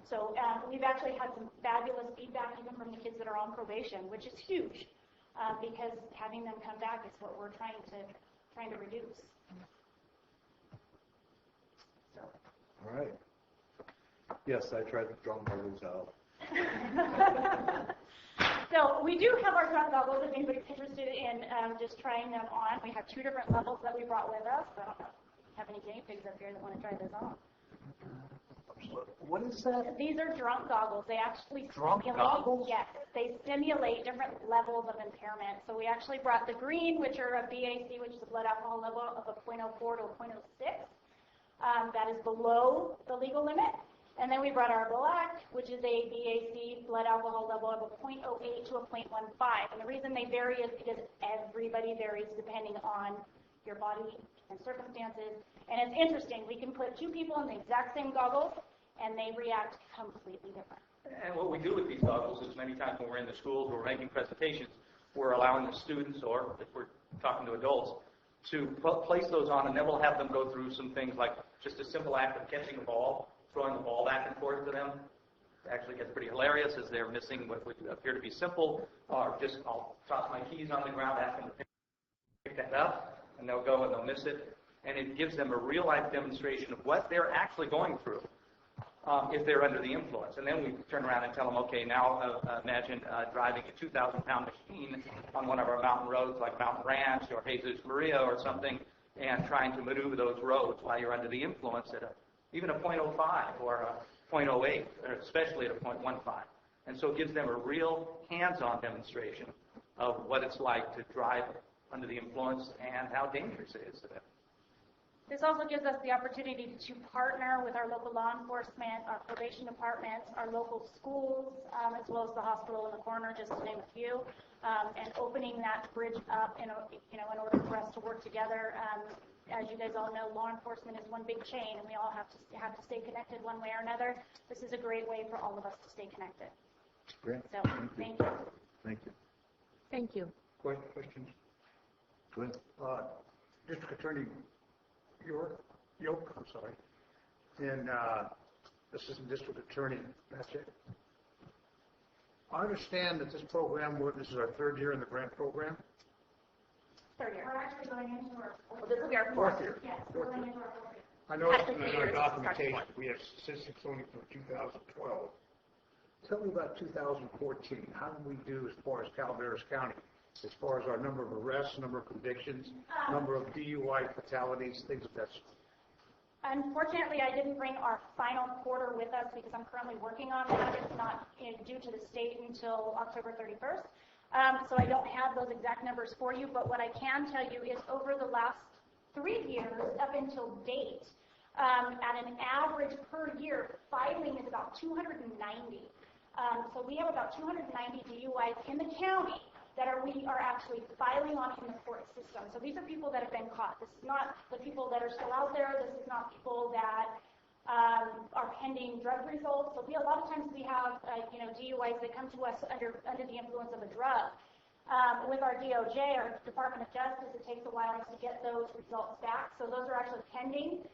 So we've actually had some fabulous feedback even from the kids that are on probation, which is huge because having them come back is what we're trying to reduce. So. All right. Yes, I tried to draw my rules out. So we do have our drunk goggles if anybody's interested in just trying them on. We have 2 different levels that we brought with us. I don't have any guinea pigs up here that want to try this on. What is that? These are drunk goggles. They actually Drunk goggles? Yes, they simulate different levels of impairment. So we actually brought the green, which are a BAC, which is a blood alcohol level of a 0.04 to a 0.06. That is below the legal limit. And then we brought our black, which is a BAC blood alcohol level of a 0.08 to a 0.15. And the reason they vary is because everybody varies depending on your body and circumstances. And it's interesting. We can put 2 people in the exact same goggles, and they react completely different. And what we do with these goggles is many times when we're in the schools, we're making presentations, we're allowing the students, or if we're talking to adults, to place those on, and then we'll have them go through some things like just a simple act of catching a ball, throwing the ball back and forth to them. It actually gets pretty hilarious as they're missing what would appear to be simple, or just I'll toss my keys on the ground, ask them to pick that up, and they'll go and they'll miss it. And it gives them a real-life demonstration of what they're actually going through if they're under the influence. And then we turn around and tell them, okay, now imagine driving a 2,000-pound machine on one of our mountain roads like Mountain Ranch or Jesus Maria or something, and trying to maneuver those roads while you're under the influence at even a 0.05 or a 0.08, or especially at a 0.15. And so it gives them a real hands-on demonstration of what it's like to drive under the influence and how dangerous it is to them. This also gives us the opportunity to partner with our local law enforcement, our probation departments, our local schools, as well as the hospital and the coroner, just to name a few, and opening that bridge up in order for us to work together. As you guys all know, law enforcement is one big chain, and we all have to stay connected one way or another. This is a great way for all of us to stay connected. Great. So, thank you. Thank you. Thank you. Questions? Go ahead. District Attorney Yoke, I'm sorry. And Assistant District Attorney Matchett. I understand that this program, this is our 3rd year in the grant program. 3rd year. We're actually going into this will be our 4th year. Yes, we're going into our 4th year. I noticed in our documentation we have statistics only from 2012. Tell me about 2014. How did we do as far as Calaveras County? As far as our number of arrests, number of convictions, number of DUI fatalities, things of that sort. Unfortunately, I didn't bring our final quarter with us because I'm currently working on that. It's not due to the state until October 31st. So I don't have those exact numbers for you, but what I can tell you is over the last 3 years up until date, at an average per year, filing is about 290. So we have about 290 DUIs in the county that we are actually filing on in the court system. So these are people that have been caught. This is not the people that are still out there. This is not people that are pending drug results. So a lot of times we have DUIs that come to us under the influence of a drug. With our DOJ, our Department of Justice, it takes a while to get those results back. So those are actually pending.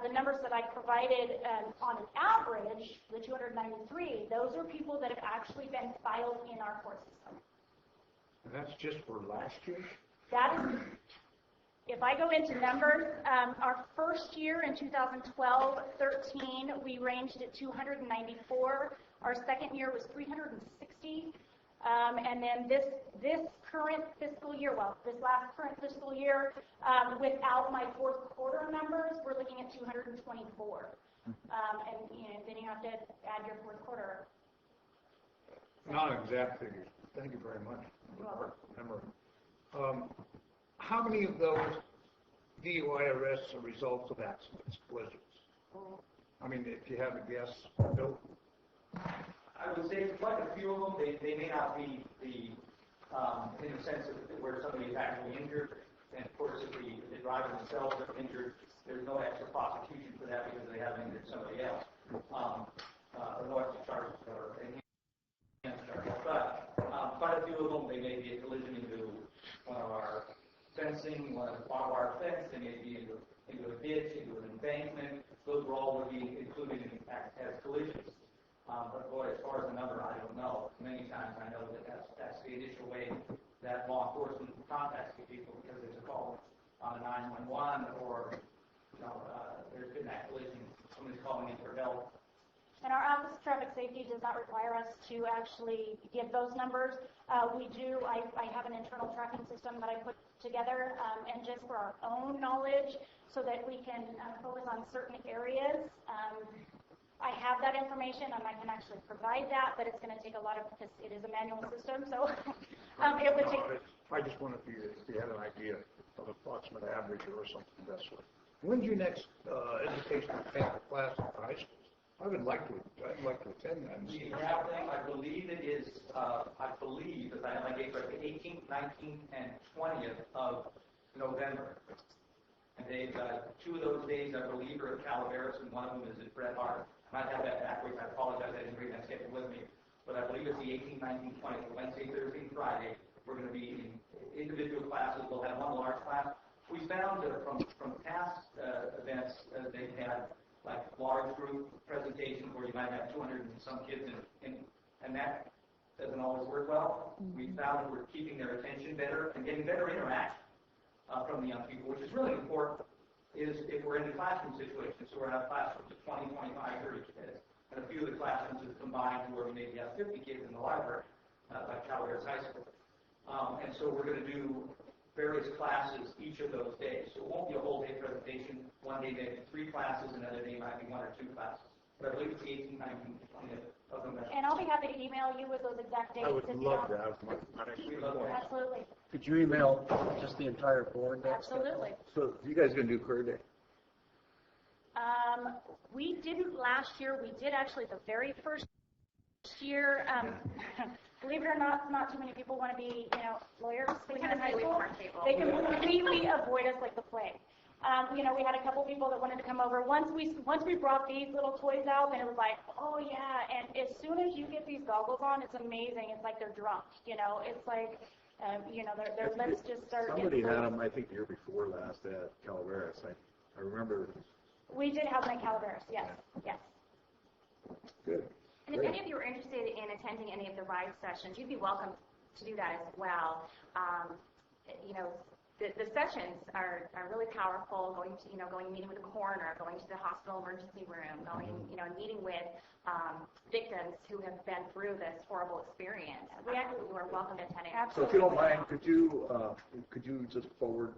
The numbers that I provided on an average, the 293, those are people that have actually been filed in our court system. And that's just for last year? That is, if I go into numbers, our first year in 2012-13, we ranged at 294. Our second year was 360. And then this current fiscal year, this last current fiscal year, without my 4th quarter numbers, we're looking at 224. And then you have to add your 4th quarter. Not exact figures. Thank you very much. Memory. How many of those DUI arrests are results of accidents, collisions? I mean, if you have a guess, Bill? I would say quite a few of them, they may not be in the sense of where somebody is actually injured. And of course, if the driver themselves are injured, there's no extra prosecution for that because they haven't injured somebody else. Or no extra charges or enhanced charges. But quite a few of them, they may be a collision into one of our fencing, one of our fence, they may be into a ditch, into an embankment. Those will all be included as collisions. But boy, as far as the number, I don't know. Many times I know that that's the initial way that law enforcement contacts people because there's a call on a 911 or, there's been that collision. Somebody's calling in for help. And our Office of Traffic Safety does not require us to actually give those numbers. We do, I have an internal tracking system that I put together, and just for our own knowledge so that we can focus on certain areas. I have that information and I can actually provide that, but it's going to take a lot of, because it is a manual system, so it would take... I just wanted to, if you had an idea of approximate average or something this way. When's your next educational class at high school? I'd like to attend that. We have them, I believe it is, if I have my dates right, the 18th, 19th, and 20th of November. And they've got 2 of those days, I believe, are at Calaveras, and one of them is at Bret Harte. I might have that backwards. I apologize. I didn't bring that schedule with me. But I believe it's the 18th, 19th, 20th, Wednesday, Thursday, and Friday. We're going to be in individual classes. We'll have one large class. We found from past events, they've had like large group presentations where you might have 200 and some kids, and that doesn't always work well. We found that we're keeping their attention better and getting better interaction from the young people, which is really important. Is if we're in a classroom situation, so we're in a classroom of 20, 25, 30 kids, and a few of the classrooms is combined where we maybe have 50 kids in the library, like Calaveras High School. And so we're going to do various classes each of those days. So it won't be a whole day presentation. One day maybe 3 classes, another day might be 1 or 2 classes. But I believe it's the 18th, 19th, 20th of November. And I'll be happy to email you with those exact dates. I would love that. Absolutely. Could you email just the entire board? Absolutely. So you guys going to do career day? We didn't last year. We did actually the very first year. Believe it or not too many people want to be, lawyers. We kind of high school. They completely avoid us like the plague. We had a couple people that wanted to come over. Once we brought these little toys out, and it was like, oh yeah. And as soon as you get these goggles on, it's amazing. It's like they're drunk. It's like, their lips just start. Somebody had them, I think, the year before last at Calaveras. I remember. We did have them at Calaveras. Yes. Yes. Good. And if any of you are interested in attending any of the ride sessions, you'd be welcome to do that as well. The sessions are really powerful. Going meeting with the coroner, going to the hospital emergency room, meeting with victims who have been through this horrible experience. We absolutely are welcome to attend. So if you don't mind, could you just forward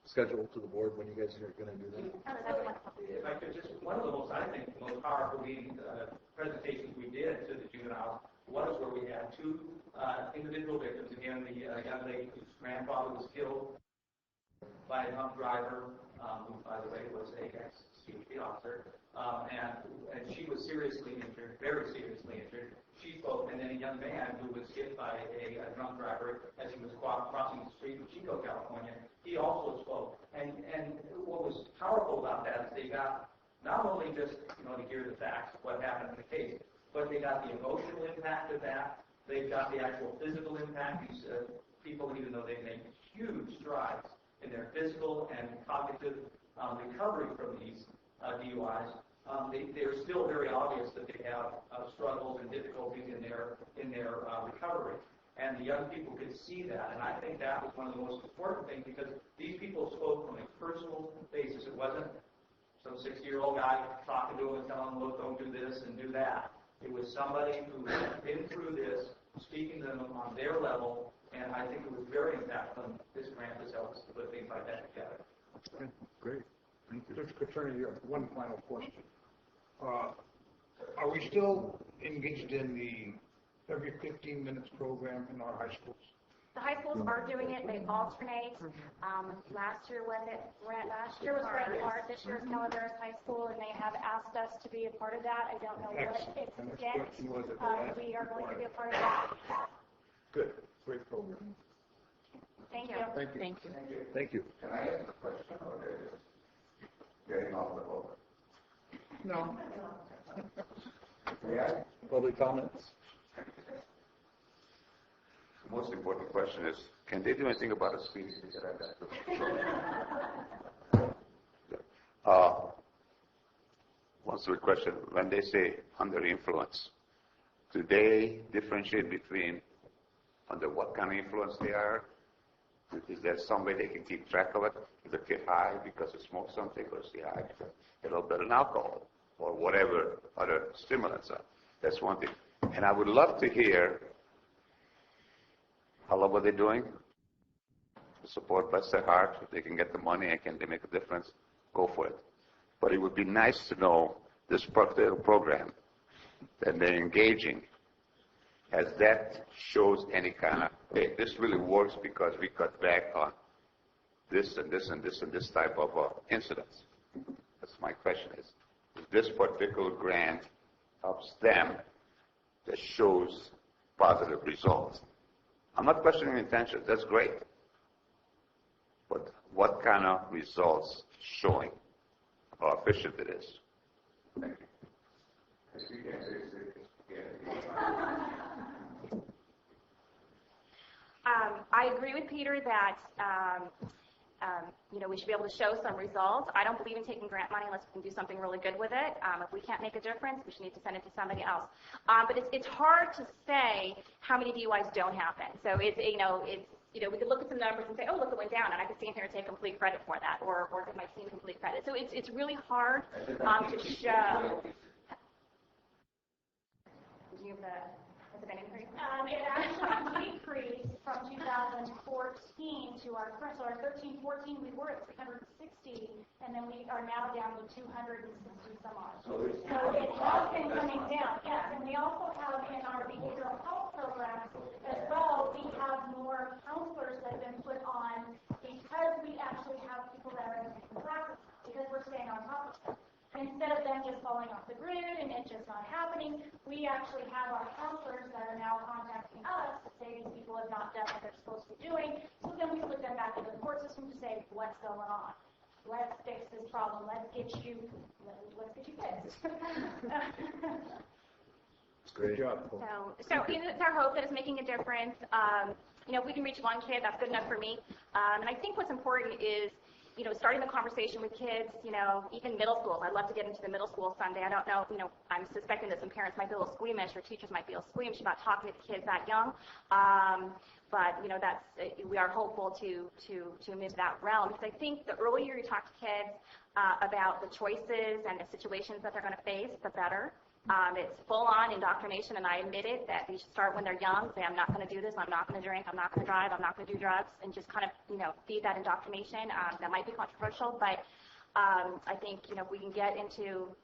schedule to the board when you guys are going to do that? If I could just, one of the most, I think, most powerful presentations we did to the juveniles was where we had 2 individual victims. Again, the young lady whose grandfather was killed by a drunk driver, who, by the way, was a ex-CHP officer, and she was seriously injured, very seriously injured. She spoke, and then a young man who was hit by a drunk driver as he was crossing the street in Chico, California. He also spoke, and what was powerful about that is they got not only just to hear the facts of what happened in the case, but they got the emotional impact of that. They've got the actual physical impact. These people, even though they've made huge strides in their physical and cognitive recovery from these DUIs, they're still very obvious that they have struggles and difficulties in their recovery. And the young people could see that, and I think that was one of the most important things because these people spoke from a personal basis. It wasn't some 60-year-old guy talking to them and telling them, look, don't do this and do that. It was somebody who had been through this, speaking to them on their level, and I think it was very impactful. This grant has helped us to put things like that together. Okay, great. Thank you. Judge Attorney, one final question. Are we still engaged in the every 15 minutes program in our high schools? The high schools are doing it. They alternate. Last year was Last year was Grant Park. This year is Calaveras High School, and they have asked us to be a part of that. I don't know what it's yet. We are going to be a part of that. Good, great program. Thank you. Thank you. Thank you. Thank you. Can I ask a question? Okay, getting off the hook. No. Yeah. Public comments? The most important question is, can they do anything about a speed ticket? One sort of question, when they say under influence, do they differentiate between under what kind of influence they are? Is there some way they can keep track of it? Is the kid high because he smoked something, or is he high because a little bit of alcohol, or whatever other stimulants are? That's one thing. And I would love to hear how long are they doing to support Bless Their Heart. If they can get the money and can they make a difference, go for it. But it would be nice to know this particular program that they're engaging, as that shows any kind of, hey, this really works because we cut back on this and this and this and this type of incidents. That's my question is this particular grant helps them that shows positive results? I'm not questioning intentions, that's great. But what kind of results showing how efficient it is? Thank you. I agree with Peter that we should be able to show some results. I don't believe in taking grant money unless we can do something really good with it. If we can't make a difference, we should need to send it to somebody else. But it's hard to say how many DUIs don't happen. So we could look at some numbers and say, oh, look, it went down, and I could stand here and take complete credit for that, or give my team complete credit. So it's really hard to show. Has it been increased? It actually decreased from 2014 to our current, so our 13-14 we were at 360, and then we are now down to 260 some odd. So it has been coming down, yes. And we also have in our behavioral health programs as well, we have more counselors that have been put on because we actually have people that are in practice because we're staying on top of them. Instead of them just falling off the grid and it just not happening, we actually have our counselors that are now contacting us to say these people have not done what they're supposed to be doing. So then we put them back into the court system to say, what's going on? Let's fix this problem. Let's get you fixed. Great job. So it's our hope that it's making a difference. If we can reach one kid, that's good enough for me. And I think what's important is starting the conversation with kids, even middle schools. I'd love to get into the middle school someday. I don't know, I'm suspecting that some parents might be a little squeamish or teachers might be a little squeamish about talking to the kids that young. But, we are hopeful to move that realm. Because I think the earlier you talk to kids about the choices and the situations that they're going to face, the better. It's full-on indoctrination, and I admit it, that they should start when they're young, say, I'm not going to do this, I'm not going to drink, I'm not going to drive, I'm not going to do drugs, and just kind of, feed that indoctrination. That might be controversial, but I think, if we can get it into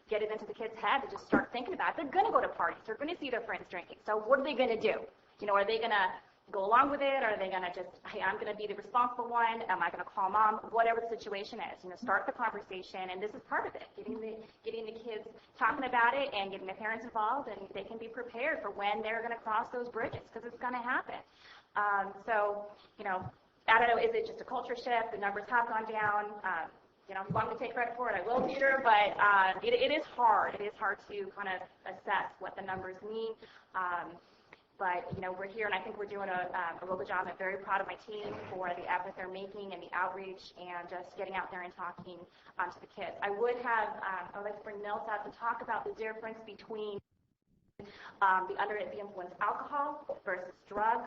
the kids' head to just start thinking about it, they're going to go to parties, they're going to see their friends drinking, so what are they going to do? Are they going to go along with it? Or are they going to just, hey, I'm going to be the responsible one? Am I going to call mom? Whatever the situation is, start the conversation, and this is part of it, getting the kids talking about it and getting the parents involved, and they can be prepared for when they're going to cross those bridges, because it's going to happen. I don't know, is it just a culture shift? The numbers have gone down. If you want me to take credit for it, I will, Peter, but it is hard. It is hard to kind of assess what the numbers mean. But, we're here, and I think we're doing a real good job. I'm very proud of my team for the effort they're making and the outreach and just getting out there and talking to the kids. I would like to bring Nils out to talk about the difference between under the influence alcohol versus drugs.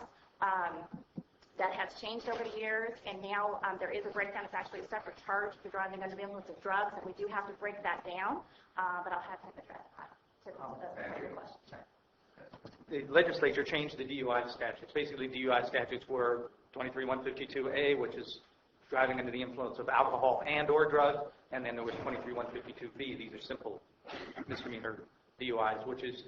That has changed over the years, and now there is a breakdown. It's actually a separate charge for driving under the influence of drugs, and we do have to break that down. But I'll have him address that to your question. The legislature changed the DUI statutes. Basically, DUI statutes were 23-152A, which is driving under the influence of alcohol and or drugs, and then there was 23-152B. These are simple misdemeanor DUIs, which is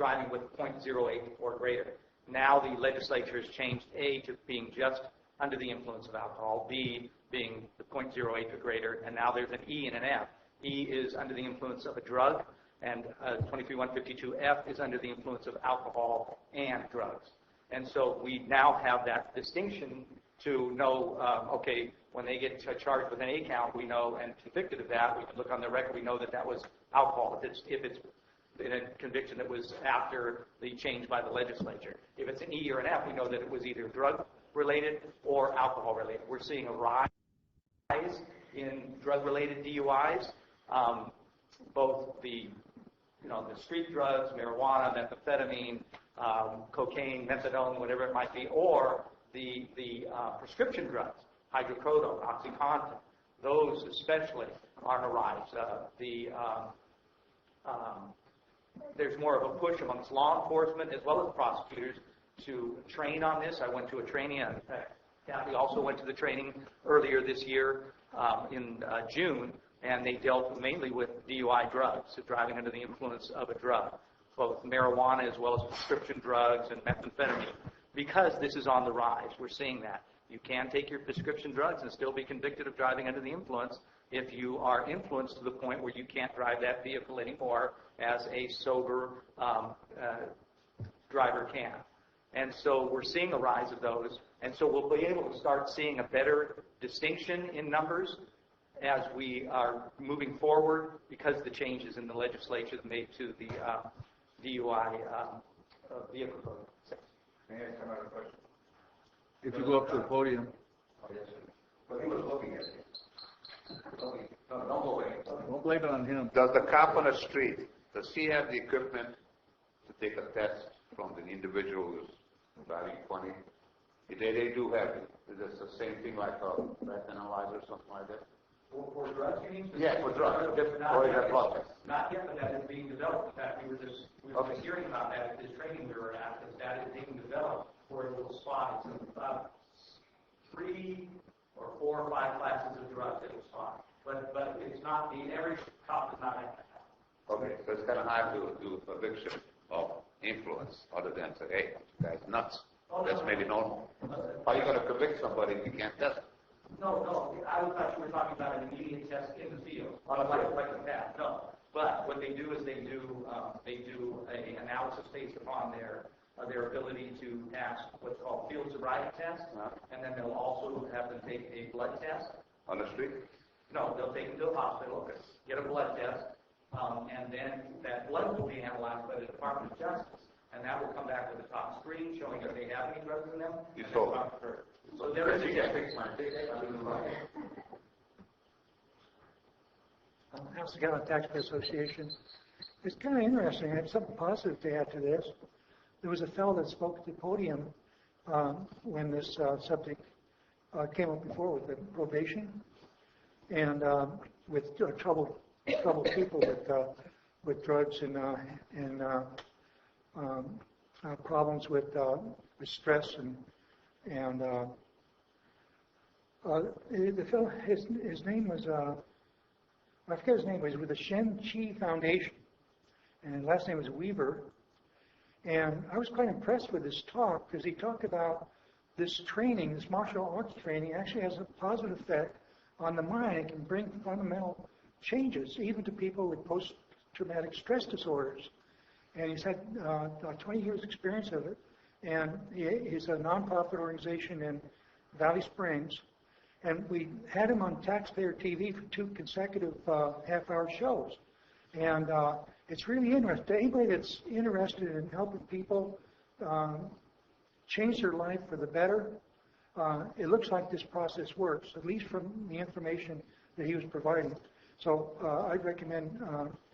driving with .08 or greater. Now the legislature has changed A to being just under the influence of alcohol, B being the .08 or greater, and now there's an E and an F. E is under the influence of a drug, and 23152F is under the influence of alcohol and drugs. And so we now have that distinction to know, okay, when they get charged with an A count, we know, and convicted of that, we can look on the record, we know that that was alcohol, if it's in a conviction that was after the change by the legislature. If it's an E or an F, we know that it was either drug-related or alcohol-related. We're seeing a rise in drug-related DUIs, both the street drugs, marijuana, methamphetamine, cocaine, methadone, whatever it might be, or the prescription drugs, hydrocodone, OxyContin. Those especially are on a rise. There's more of a push amongst law enforcement as well as prosecutors to train on this. I went to a training, and Kathy also went to the training earlier this year in June, and they dealt mainly with DUI drugs, so driving under the influence of a drug, both marijuana as well as prescription drugs and methamphetamine. Because this is on the rise, we're seeing that. You can take your prescription drugs and still be convicted of driving under the influence if you are influenced to the point where you can't drive that vehicle anymore as a sober driver can. And so we're seeing a rise of those, and so we'll be able to start seeing a better distinction in numbers as we are moving forward because the changes in the legislature made to the DUI vehicle code. May I come out of question? If you go up to the podium. Oh, yes, sir. But he was looking at it. No, don't go away. Don't blame it on him. Does the cop on the street, does he have the equipment to take a test from the individual who's driving 20? They do have it. Is this the same thing like a breath analyzer or something like that? For drugs, you mean? Yeah, for drugs. Or is that blood test? Not yet, but that is being developed. In fact, we were just hearing about that at this training we were at, that is being developed for a little spot. It's about 3 or 4 or 5 classes of drugs that will spot. But it's not, the average cop is not at that. Okay, so it's kind of hard to do conviction of influence other than say, hey, this guy's nuts. That's maybe normal. How are you going to convict somebody if you can't test it? No, I thought you were talking about an immediate test in the field, like a test. No, but what they do is they do an analysis based upon their ability to pass what's called field sobriety test, and then they'll also have them take a blood test. On the street? No, they'll take them to a hospital, get a blood test, and then that blood will be analyzed by the Department of Justice, and that will come back with a top screen showing if they have any drugs in them. You told me. So there is a House of Gallup Taxpayer Association. It's kind of interesting. I have something positive to add to this. There was a fellow that spoke at the podium when this subject came up before with the probation and with troubled people with drugs and problems with stress and the fellow, his name was I forget his name, but he was with the Shen Chi Foundation, and his last name was Weaver. And I was quite impressed with his talk because he talked about this training, this martial arts training, actually has a positive effect on the mind. It can bring fundamental changes, even to people with post-traumatic stress disorders. And he's had 20 years experience of it. And he's a nonprofit organization in Valley Springs. And we had him on taxpayer TV for 2 consecutive half-hour shows. And it's really interesting. Anybody that's interested in helping people change their life for the better, it looks like this process works, at least from the information that he was providing. So I'd recommend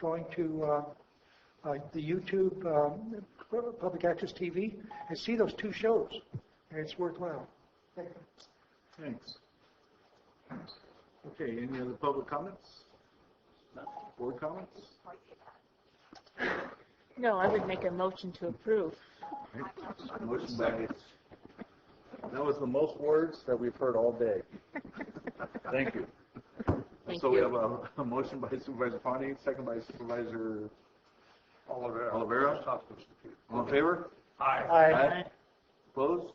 going to the YouTube Public Access TV and see those 2 shows. And it's worthwhile. Thank you. Thanks. Okay, any other public comments? Board comments? No, I would make a motion to approve. Motion by, that was the most words that we've heard all day. Thank you. Thank so you. We have a motion by Supervisor Pawnee, second by Supervisor Oliver. Calaveras. All in favor? Aye. Opposed?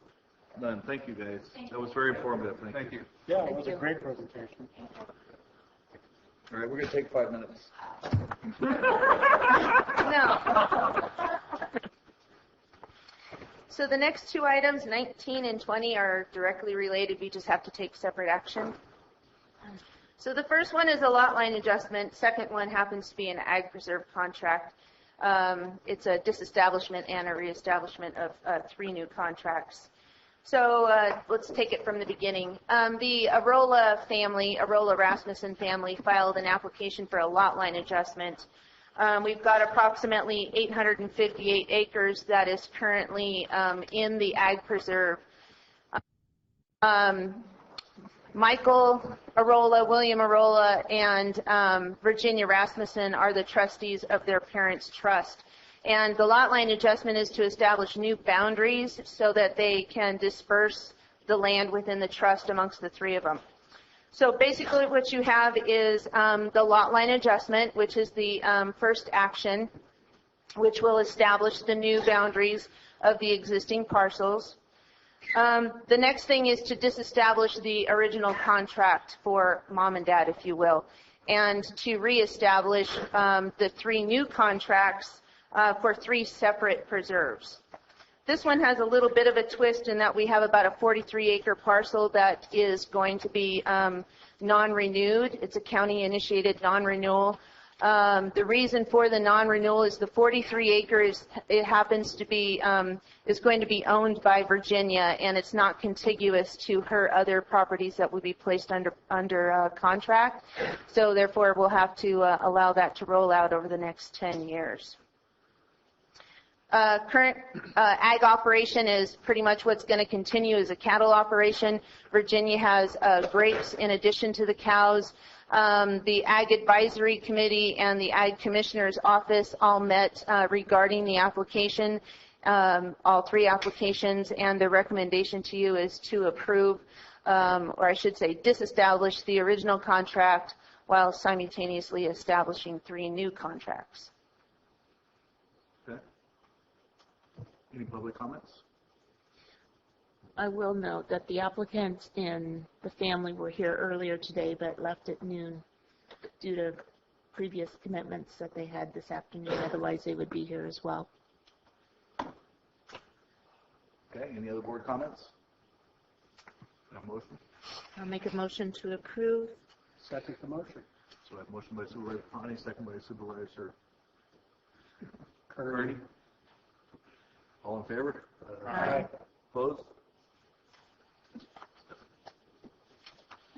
None. Thank you, guys. That was very informative. Thank you. Yeah, it was a great presentation. All right, we're going to take 5 minutes. No. So the next two items, 19 and 20, are directly related. We just have to take separate action. So the first one is a lot line adjustment. Second one happens to be an ag preserve contract. It's a disestablishment and a reestablishment of 3 new contracts. So let's take it from the beginning. The Arola Rasmussen family filed an application for a lot line adjustment. We've got approximately 858 acres that is currently in the ag preserve. Michael Arola, William Arola, and Virginia Rasmussen are the trustees of their parents' trust. And the lot line adjustment is to establish new boundaries so that they can disperse the land within the trust amongst the 3 of them. So basically what you have is the lot line adjustment, which is the first action, which will establish the new boundaries of the existing parcels. The next thing is to disestablish the original contract for mom and dad, if you will, and to reestablish the 3 new contracts for 3 separate preserves. This one has a little bit of a twist in that we have about a 43-acre parcel that is going to be non-renewed. It's a county-initiated non-renewal. The reason for the non-renewal is the 43 acres, it happens to be, is going to be owned by Virginia, and it's not contiguous to her other properties that would be placed under contract. So therefore, we'll have to allow that to roll out over the next 10 years. Current ag operation is pretty much what's going to continue as a cattle operation. Virginia has grapes in addition to the cows. The Ag Advisory Committee and the Ag Commissioner's Office all met regarding the application, all 3 applications, and the recommendation to you is to approve, or I should say disestablish the original contract while simultaneously establishing 3 new contracts. Any public comments? I will note that the applicant and the family were here earlier today, but left at noon due to previous commitments that they had this afternoon. Otherwise, they would be here as well. Okay, any other board comments? A motion? I'll make a motion to approve. Second the motion. So I have a motion by Supervisor Pawnee, second by Supervisor Kearney. All in favor? Aye. Opposed?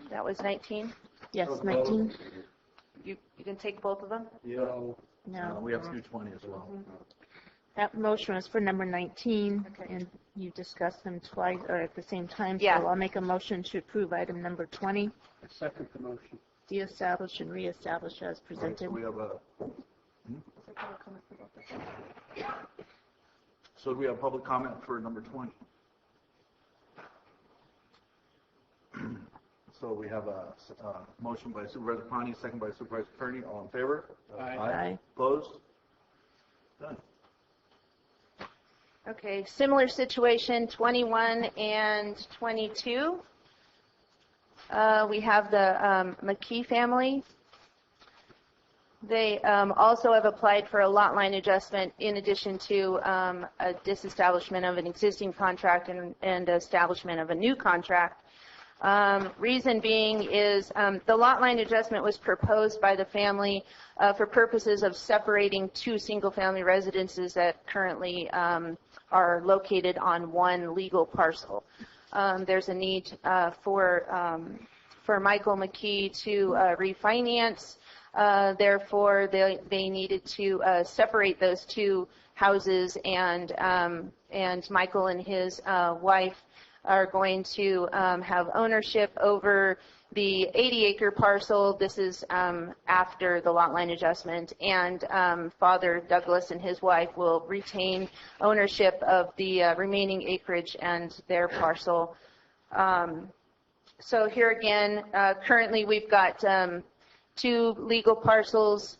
That was 19? Yes, 19. You can take both of them? Yeah. No. We have to do 20 as well. That motion was for number 19, and you discussed them twice or at the same time. Yeah. So I'll make a motion to approve item number 20. Second the motion. De-establish and reestablish as presented. So we have a. So do we have public comment for number 20? So we have a motion by Supervisor Pawnee, second by Supervisor Kearney. All in favor? Aye. Opposed? Done. Okay, similar situation, 21 and 22. We have the McKee family. They also have applied for a lot line adjustment in addition to a disestablishment of an existing contract and establishment of a new contract. Reason being is the lot line adjustment was proposed by the family for purposes of separating 2 single-family residences that currently are located on 1 legal parcel. There's a need for Michael McKee to refinance. Therefore, they needed to separate those 2 houses, and Michael and his wife are going to have ownership over the 80-acre parcel. This is after the lot line adjustment, and Father Douglas and his wife will retain ownership of the remaining acreage and their parcel. So here again, currently we've got 2 legal parcels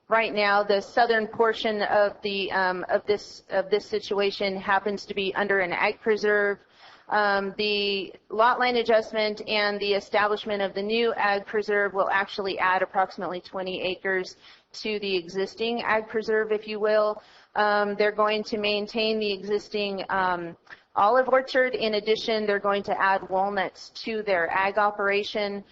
Right now, the southern portion of this situation happens to be under an ag preserve. The lot line adjustment and the establishment of the new ag preserve will actually add approximately 20 acres to the existing ag preserve, if you will. They're going to maintain the existing olive orchard. In addition, they're going to add walnuts to their ag operation.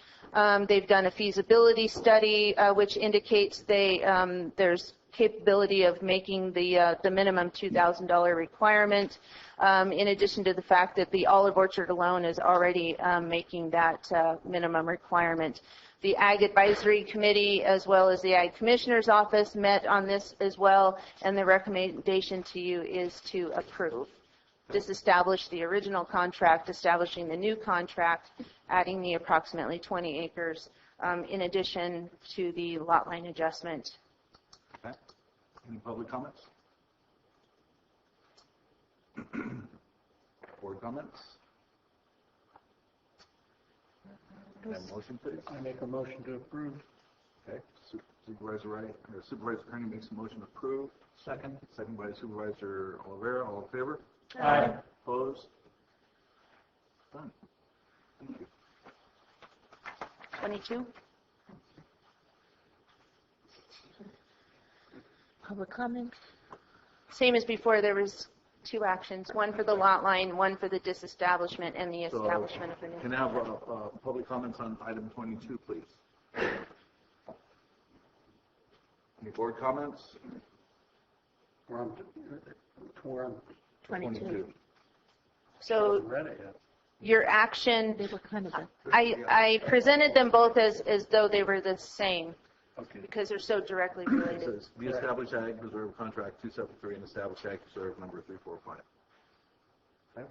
They've done a feasibility study, which indicates there's capability of making the minimum $2,000 requirement, in addition to the fact that the olive orchard alone is already making that minimum requirement. The Ag Advisory Committee as well as the Ag Commissioner's Office met on this as well, and the recommendation to you is to approve. Disestablish the original contract, establishing the new contract, adding the approximately 20 acres in addition to the lot line adjustment. Okay. Any public comments? Board comments? Can I have a motion, please? I make a motion to approve. Okay. Supervisor Wright, or Supervisor Kearney makes a motion to approve. Second. Second by Supervisor Oliveira. All in favor? Aye. Opposed? Done. Thank you. 22. Public comment? Same as before, there was two actions, one for the lot line, one for the disestablishment and the establishment of the new. Can I have public comments on item 22, please? Any board comments? We're on 22. So read it yet. your action, they were kind of, I presented them both as though they were the same. Okay. Because they're so directly It related. says, the established ag reserve contract 273 and established ag reserve number 345. Okay.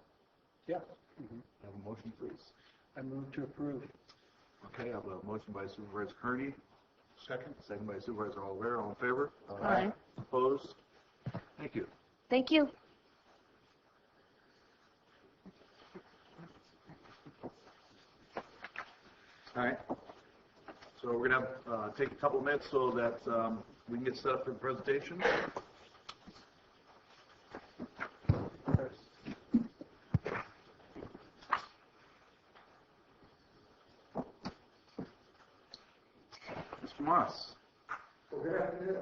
Yeah. Have a motion, please. I move to approve. Okay, I have a motion by Supervisor Kearney. Second. Second by Supervisor Oliveira. All in favor? Aye. Opposed? Thank you. Thank you. All right. So we're going to take a couple of minutes so that we can get set up for the presentation. Mr. Moss. Well, good afternoon.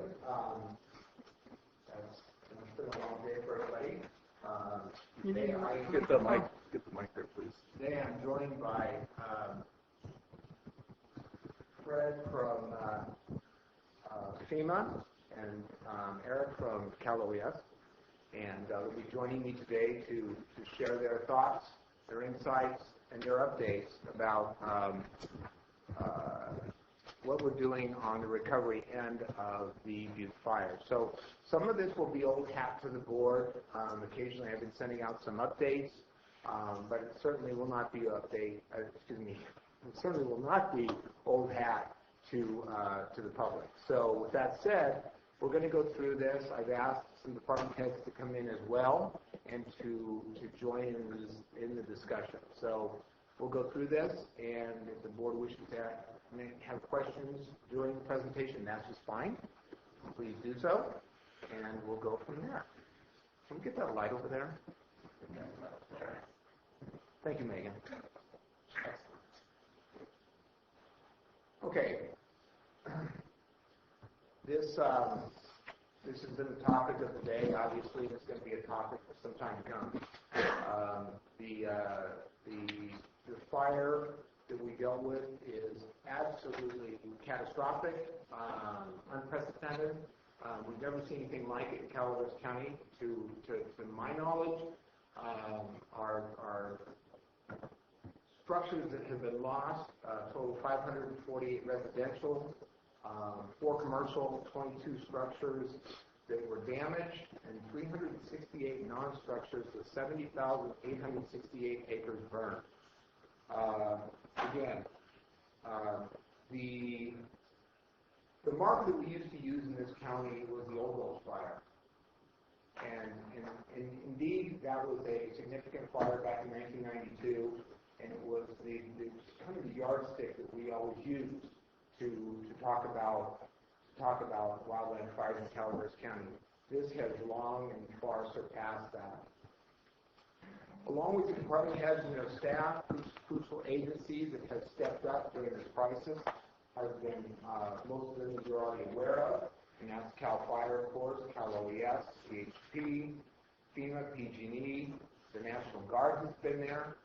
It's been a long day for everybody. Today Get the mic there, please. Today I'm joined by Fred from FEMA and Eric from Calaveras, and they'll be joining me today to share their thoughts, their insights, and their updates about what we're doing on the recovery end of the Butte fire. So some of this will be old hat to the board. Occasionally I've been sending out some updates, but it certainly will not be it certainly will not be old hat to the public. So with that said, we're going to go through this. I've asked some department heads to come in as well and to join in the discussion. So we'll go through this, and if the board wishes to have questions during the presentation, that's just fine. Please do so, and we'll go from there. Can we get that light over there? Thank you, Megan. Okay. This has been the topic of the day. Obviously, it's going to be a topic for some time to come. The fire that we dealt with is absolutely catastrophic, unprecedented. We've never seen anything like it in Calaveras County, to my knowledge. Our structures that have been lost total 548 residential, 4 commercial, 22 structures that were damaged, and 368 non-structures with 70,868 acres burned. Again, the mark that we used to use in this county was the Old Gulch fire. And indeed, that was a significant fire back in 1992, and it was kind of the yardstick that we always used to talk about talk about wildland fires in Calaveras County. This has long and far surpassed that. Along with the department heads and their staff, crucial agencies that have stepped up during this crisis have been, most of them you're already aware of, and that's CAL FIRE, of course, Cal OES, CHP, FEMA, PG&E, the National Guard has been there.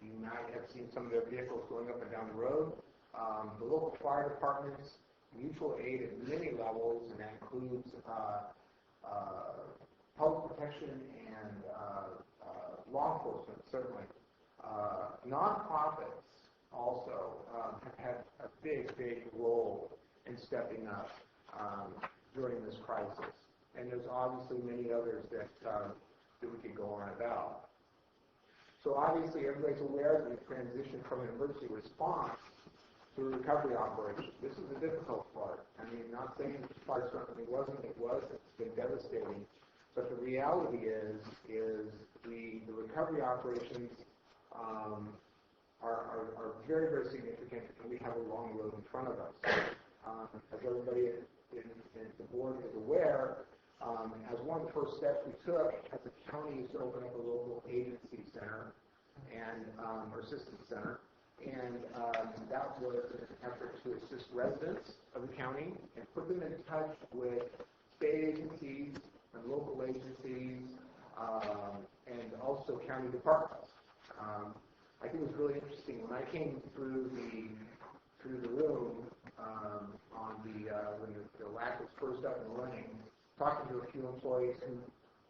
You might have seen some of their vehicles going up and down the road. The local fire departments, mutual aid at many levels, and that includes public protection and law enforcement, certainly. Nonprofits also have had a big, big role in stepping up during this crisis. And there's obviously many others that we could go on about. So obviously everybody's aware that we've transitioned from an emergency response to a recovery operation. This is the difficult part. I mean, not saying the fire certainly wasn't, it was, it's been devastating. But the reality is the recovery operations are very, very significant, and we have a long road in front of us. As everybody in the board is aware, as one of the first steps we took as a county is to open up a local agency center and or assistance center, and that was an effort to assist residents of the county and put them in touch with state agencies and local agencies and also county departments. I think it was really interesting when I came through the room when the LAC was first up and running, talking to a few employees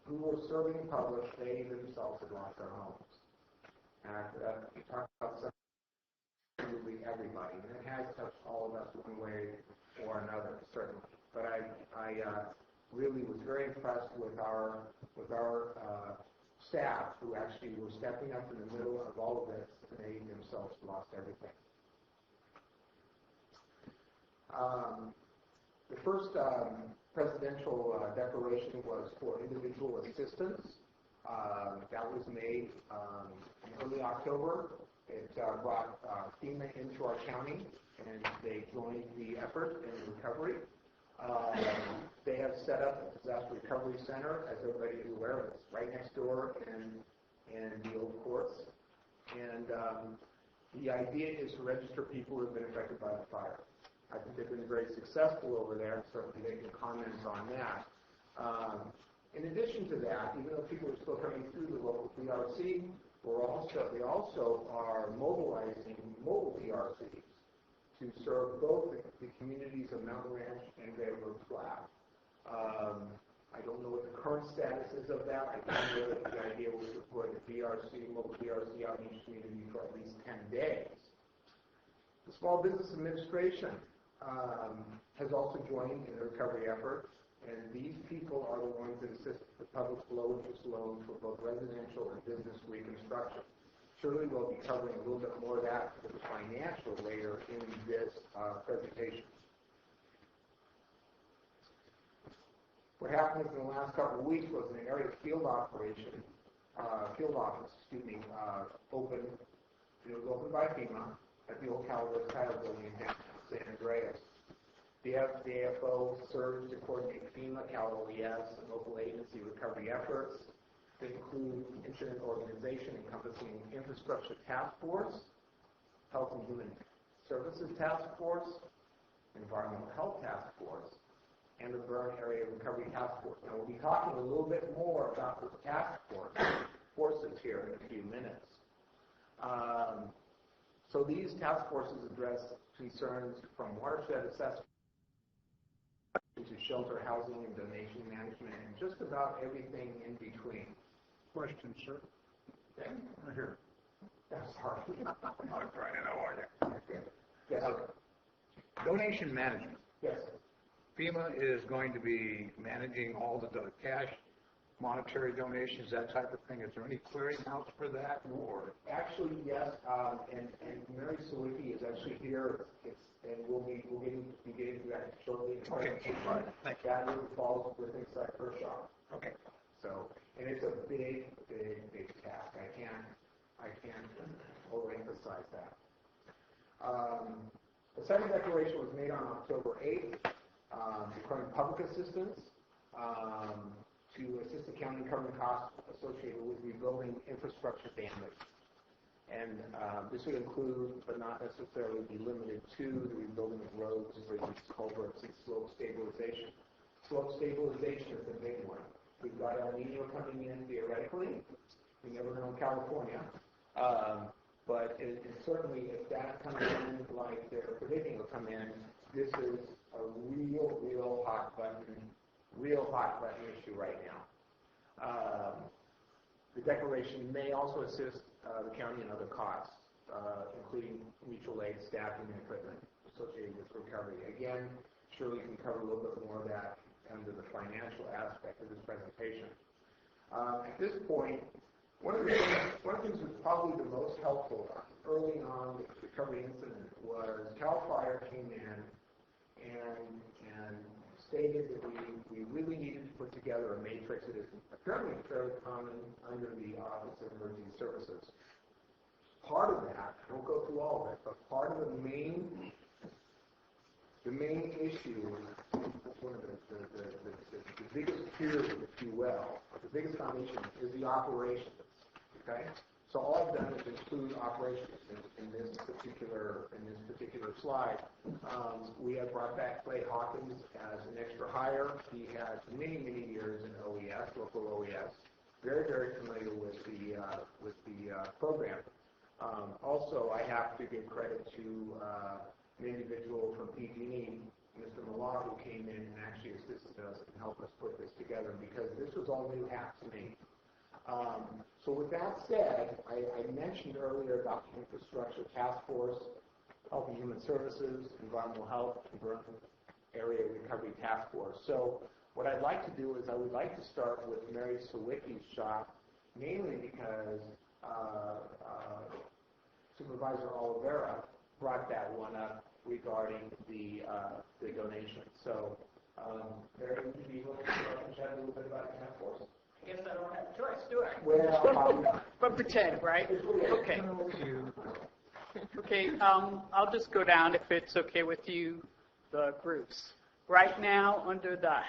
who were serving the public. They themselves had lost their homes. And we talked about absolutely everybody, and it has touched all of us one way or another, certainly. But I really was very impressed with our staff who actually were stepping up in the middle of all of this, and they themselves lost everything. The first presidential declaration was for individual assistance. That was made in early October. It brought FEMA into our county, and they joined the effort in the recovery. They have set up a disaster recovery center, as everybody is aware of. It's right next door in the old courts. And the idea is to register people who have been affected by the fire. I think they've been very successful over there, and certainly they can comment on that. In addition to that, even though people are still coming through the local PRC, they also are mobilizing mobile PRCs to serve both the communities of Mountain Ranch and Railroad Flat. I don't know what the current status is of that. I do know that the idea was to put a mobile PRC out in each community for at least 10 days. The Small Business Administration has also joined in the recovery effort, and these people are the ones that assist the public's low-interest loans for both residential and business reconstruction. Surely we'll be covering a little bit more of that for the financial later in this presentation. What happened in the last couple of weeks was an area field office, opened. It was opened by FEMA at the old Calaveras Title Building in San Andreas. The AFO serves to coordinate FEMA, Cal OES, and local agency recovery efforts. They include incident organization encompassing infrastructure task force, health and human services task force, environmental health task force, and the burn area recovery task force. Now we'll be talking a little bit more about the task forces here in a few minutes. So these task forces address concerns from watershed assessment to shelter, housing, and donation management, and just about everything in between. Question, sir. Okay. Right here. Sorry. I'm trying to know, are you? Yes. Donation management. Yes. FEMA is going to be managing all the cash, monetary donations, that type of thing. Is there any clearinghouse for that? Or actually, yes. And Mary Sawicki is actually here. And we'll be getting to that shortly. Okay. Right. Thank you. That really falls within her shop. Okay. So, and it's a big task. I can't overemphasize that. The second declaration was made on October 8th. declaring public assistance to assist the county in covering costs associated with rebuilding infrastructure damage. And this would include, but not necessarily be limited to, the rebuilding of roads, bridges, culverts, and slope stabilization. Slope stabilization is a big one. We've got El Nino coming in theoretically. We never know in California. But certainly, if that comes in like they're predicting will come in, this is a real hot button issue right now. The declaration may also assist the county in other costs, including mutual aid, staffing, and equipment associated with recovery. Again, Shirley can cover a little bit more of that under the financial aspect of this presentation. At this point, one of the things that was probably the most helpful early on with the recovery incident was CAL FIRE came in and stated that we really needed to put together a matrix that is apparently fairly common under the Office of Emergency Services. Part of that, I won't go through all of it, but part of the main issue, one of the biggest tiers, if you will, the biggest foundation is the operations. Okay, so all I've done is include operations in this particular slide. We have brought back Clay Hawkins as an extra hire. He had many years in OES, local OES, very familiar with the program. Also, I have to give credit to an individual from PG&E, Mr. Millar, who came in and actually assisted us and helped us put this together because this was all new hat to me. So with that said, I mentioned earlier about the Infrastructure Task Force, Health and Human Services, Environmental Health, and Area Recovery Task Force. So what I'd like to do is I would like to start with Mary Sawicki's shop, mainly because Supervisor Oliveira brought that one up regarding the donation. So Mary, would you be willing to chat a little bit about the task force? I guess I don't have a choice, do I? Well, but pretend, right? Okay. Okay, I'll just go down, if it's okay with you, the groups. Right now, under the,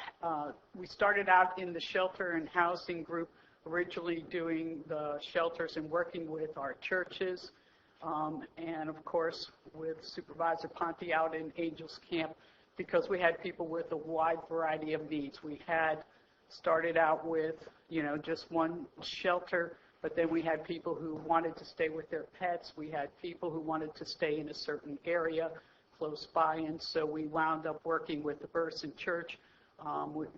we started out in the shelter and housing group, originally doing the shelters and working with our churches, and of course with Supervisor Ponte out in Angels Camp, because we had people with a wide variety of needs. We had started out with, just one shelter, but then we had people who wanted to stay with their pets. We had people who wanted to stay in a certain area close by, and so we wound up working with the Burson Church, with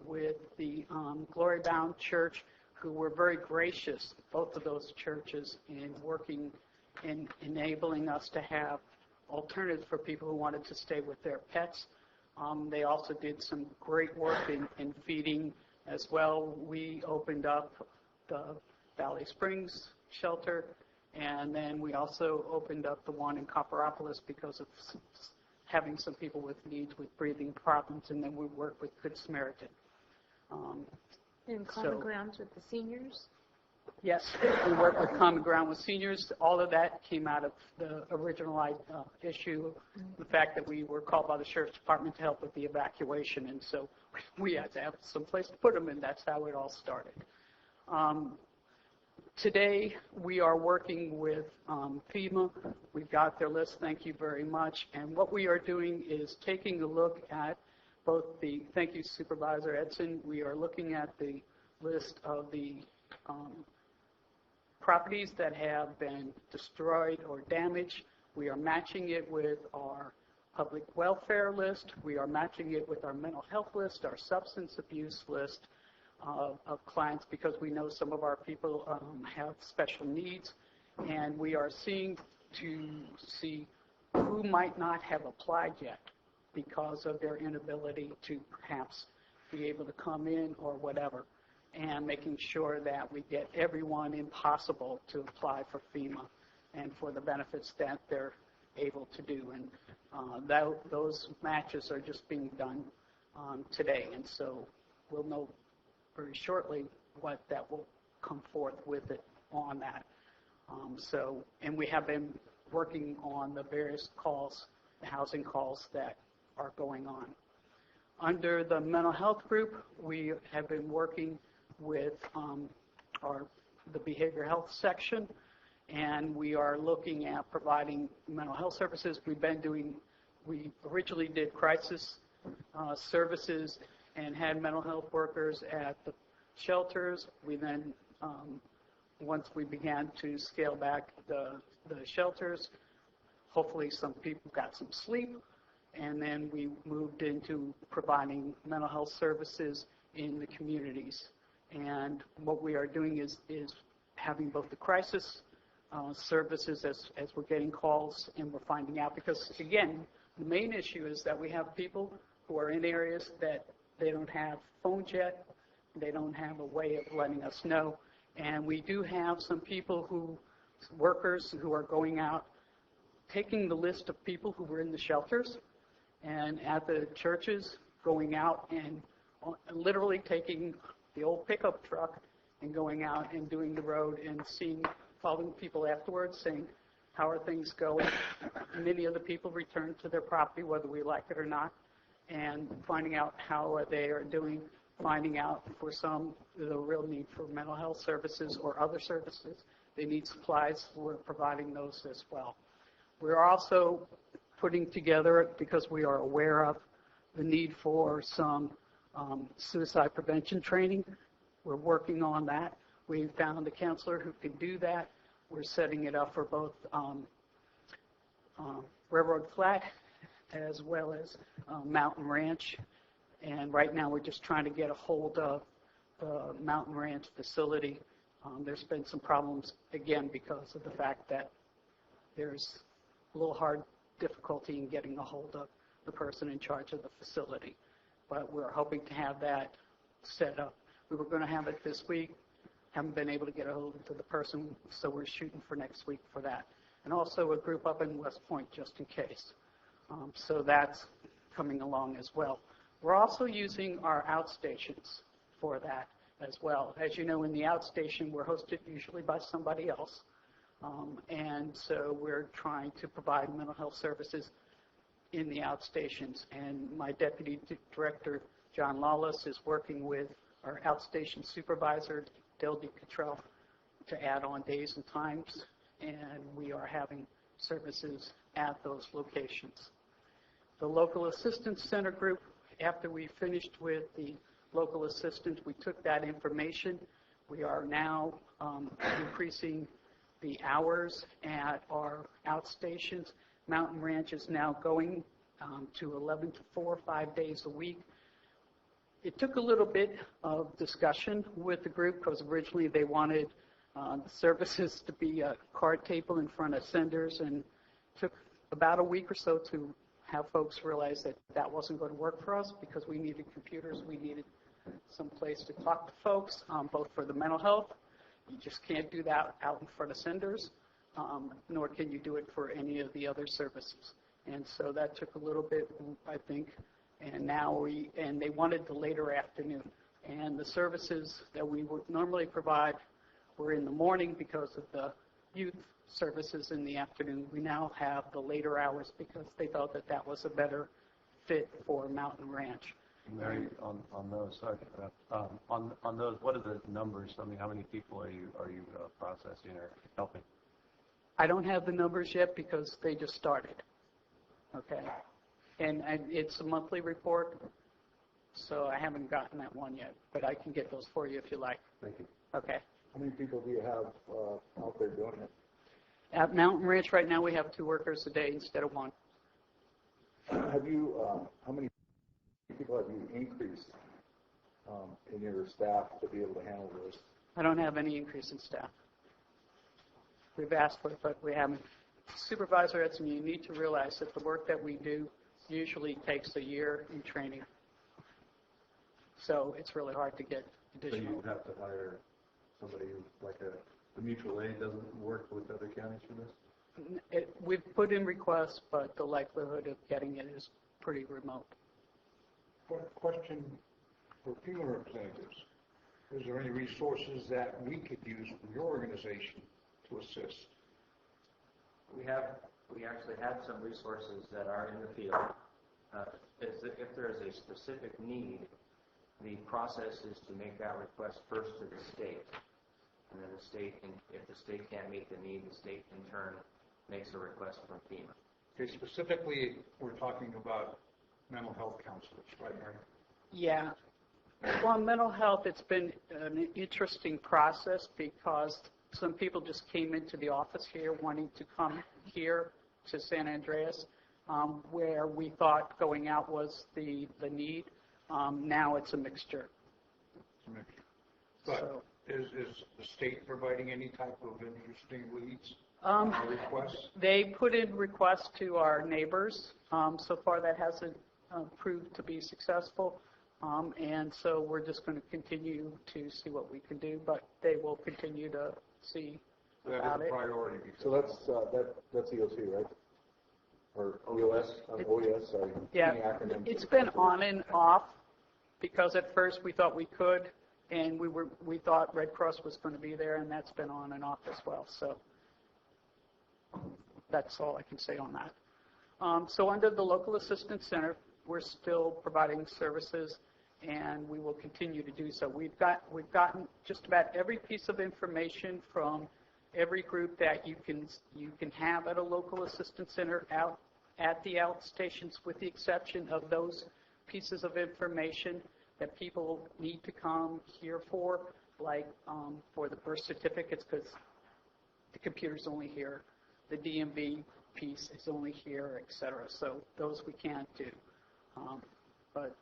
the Glory Bound Church, who were very gracious, both of those churches, in working in enabling us to have alternatives for people who wanted to stay with their pets. They also did some great work in feeding as well. We opened up the Valley Springs shelter, and then we also opened up the one in Copperopolis because of having some people with needs with breathing problems, and then we worked with Good Samaritan. And Common Grounds with the seniors? Yes, we work with Common Ground with seniors. All of that came out of the original issue, the fact that we were called by the Sheriff's Department to help with the evacuation, and so we had to have some place to put them, and that's how it all started. Today, we are working with FEMA. We've got their list, thank you very much, and what we are doing is taking a look at both the, thank you Supervisor Edson, we are looking at the list of the properties that have been destroyed or damaged. We are matching it with our public welfare list. We are matching it with our mental health list, our substance abuse list of clients, because we know some of our people have special needs, and we are seeing to see who might not have applied yet because of their inability to perhaps be able to come in or whatever, and making sure that we get everyone in possible to apply for FEMA and for the benefits that they're able to do. And those matches are just being done today, and so we'll know very shortly what that will come forth with it on that. And we have been working on the various calls, the housing calls that are going on. Under the mental health group, we have been working with the behavioral health section, and we are looking at providing mental health services. We originally did crisis services and had mental health workers at the shelters. We then, once we began to scale back the shelters, hopefully some people got some sleep, and then we moved into providing mental health services in the communities. And what we are doing is having both the crisis services as we're getting calls and we're finding out, because again, the main issue is that we have people who are in areas that they don't have phones yet, they don't have a way of letting us know, and we do have some workers who are going out, taking the list of people who were in the shelters and at the churches, going out and literally taking the old pickup truck and going out and doing the road and following people afterwards, saying, how are things going? Many of the people return to their property, whether we like it or not, and finding out how they are doing, finding out for some the real need for mental health services or other services. They need supplies. We're providing those as well. We're also putting together, because we are aware of the need for some suicide prevention training. We're working on that. We found a counselor who can do that. We're setting it up for both Railroad Flat as well as Mountain Ranch. And right now we're just trying to get a hold of the Mountain Ranch facility. There's been some problems, again, because of the fact that there's a little difficulty in getting a hold of the person in charge of the facility. But we're hoping to have that set up. We were going to have it this week. Haven't been able to get a hold of the person, so we're shooting for next week for that. And also a group up in West Point, just in case. So that's coming along as well. We're also using our outstations for that as well. As you know, in the outstation, we're hosted usually by somebody else. And so we're trying to provide mental health services in the outstations. And my deputy director, John Lawless, is working with our outstation supervisor, Del DeCottrell, to add on days and times. And we are having services at those locations. The Local Assistance Center group, after we finished with the local assistance, we took that information. We are now increasing the hours at our outstations. Mountain Ranch is now going to 11 to 4, 5 days a week. It took a little bit of discussion with the group, because originally they wanted the services to be a card table in front of senders, and took about a week or so to have folks realize that that wasn't going to work for us, because we needed computers, we needed some place to talk to folks, both for the mental health. You just can't do that out in front of senders, nor can you do it for any of the other services. And so that took a little bit, I think, and they wanted the later afternoon. And the services that we would normally provide were in the morning because of the youth services in the afternoon. We now have the later hours because they felt that that was a better fit for Mountain Ranch. Mary, on those, on those, what are the numbers? I mean, how many people are you processing or helping? I don't have the numbers yet because they just started. Okay, and it's a monthly report, so I haven't gotten that one yet, but I can get those for you if you like. Thank you. Okay. How many people do you have out there doing it? At Mountain Ranch right now we have 2 workers a day instead of 1. Have you, how many people have you increased in your staff to be able to handle this? I don't have any increase in staff. We've asked for it, but we haven't. Supervisor Edson, you need to realize that the work that we do usually takes a year in training. So it's really hard to get additional. So you have to hire somebody who, like the mutual aid doesn't work with other counties for this? We've put in requests, but the likelihood of getting it is pretty remote. Question for FEMA representatives. Is there any resources that we could use from your organization to assist? We actually have some resources that are in the field. is that if there is a specific need, the process is to make that request first to the state. And then the state, if the state can't meet the need, the state in turn makes a request from FEMA. Okay, specifically, we're talking about mental health counselors, right, Mary? Yeah. Well, mental health, it's been an interesting process because some people just came into the office here wanting to come here to San Andreas, where we thought going out was the need. Now it's a mixture. It's a mixture. But is the state providing any type of interesting leads? Requests? They put in requests to our neighbors. So far that hasn't proved to be successful. And so we're just going to continue to see what we can do, but they will continue to see about it. That is a priority. So that's EOC, right? Or OES? OES, sorry. Yeah, Any acronym? it's been on and off because at first we thought we could, and we thought Red Cross was going to be there, and that's been on and off as well. So that's all I can say on that. So under the Local Assistance Center, we're still providing services, and we will continue to do so. We've gotten just about every piece of information from every group that you can have at a local assistance center out at the outstations, with the exception of those pieces of information that people need to come here for, like for the birth certificates, because the computer's only here, the DMV piece is only here, etc. So those we can't do. But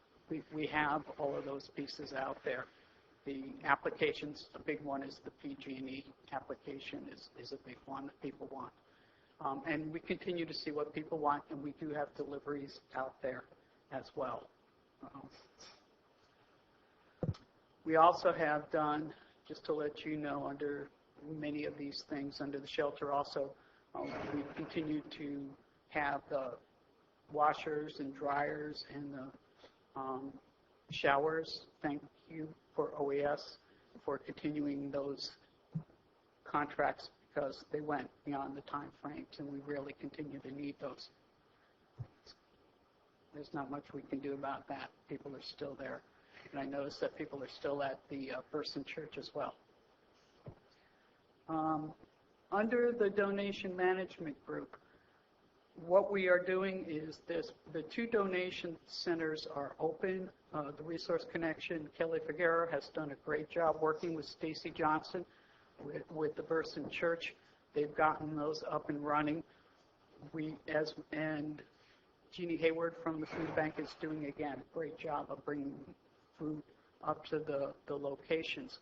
we have all of those pieces out there. The applications, a big one is the PG&E application is a big one that people want. And we continue to see what people want, and we do have deliveries out there as well. We also have done, just to let you know, under many of these things, under the shelter also, we continue to have the washers and dryers and the showers. Thank you for OES for continuing those contracts because they went beyond the time frames and we really continue to need those. There's not much we can do about that. People are still there. And I notice that people are still at the Burson Church as well. Under the donation management group, what we are doing is this: the two donation centers are open. The Resource Connection, Kelly Figueroa has done a great job working with Stacy Johnson with the Burson Church. They've gotten those up and running. And Jeannie Hayward from the food bank is doing, again, a great job of bringing food up to the locations.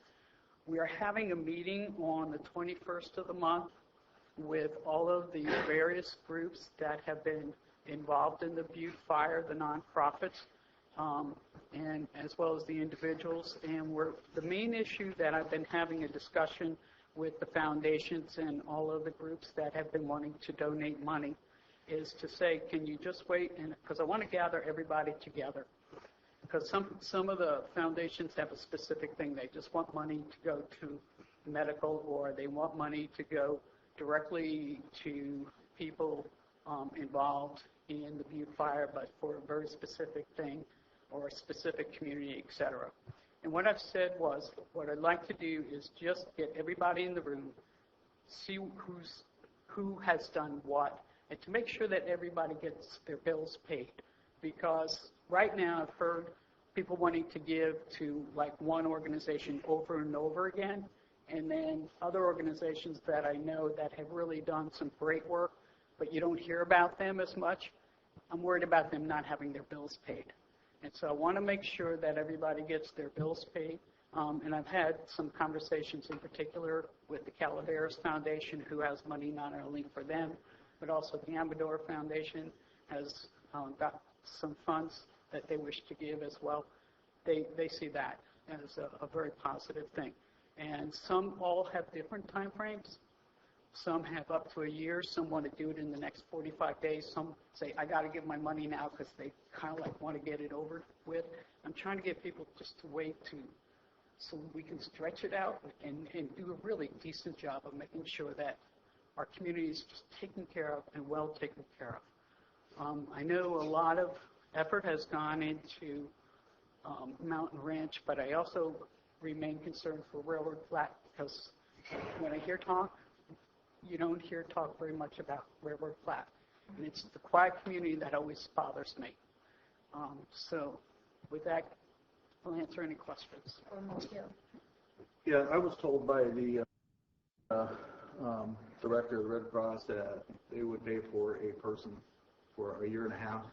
We are having a meeting on the 21st of the month with all of the various groups that have been involved in the Butte Fire, the nonprofits, and as well as the individuals. And the main issue that I've been having a discussion with the foundations and all of the groups that have been wanting to donate money is to say, can you just wait? And because I want to gather everybody together. Because some of the foundations have a specific thing. They just want money to go to medical, or they want money to go directly to people involved in the Butte Fire, but for a very specific thing or a specific community, etc. And what I've said was, what I'd like to do is just get everybody in the room, see who has done what, and to make sure that everybody gets their bills paid. Because right now I've heard people wanting to give to like one organization over and over again, and then other organizations that I know that have really done some great work, but you don't hear about them as much. I'm worried about them not having their bills paid. And so I want to make sure that everybody gets their bills paid. And I've had some conversations in particular with the Calaveras Foundation, who has money not only for them, but also the Amador Foundation has got some funds that they wish to give as well. They see that as a very positive thing. And some all have different time frames. Some have up to a year. Some want to do it in the next 45 days. Some say, I got to give my money now because they kind of like want to get it over with. I'm trying to get people just to wait so we can stretch it out and do a really decent job of making sure that our community is just taken care of and well taken care of. I know a lot of effort has gone into Mountain Ranch, but I also remain concerned for Railroad Flat because when I hear talk, you don't hear talk very much about Railroad Flat. And it's the quiet community that always bothers me. So with that, I'll answer any questions. Yeah, I was told by the director of the Red Cross that they would pay for a person for a year and a half.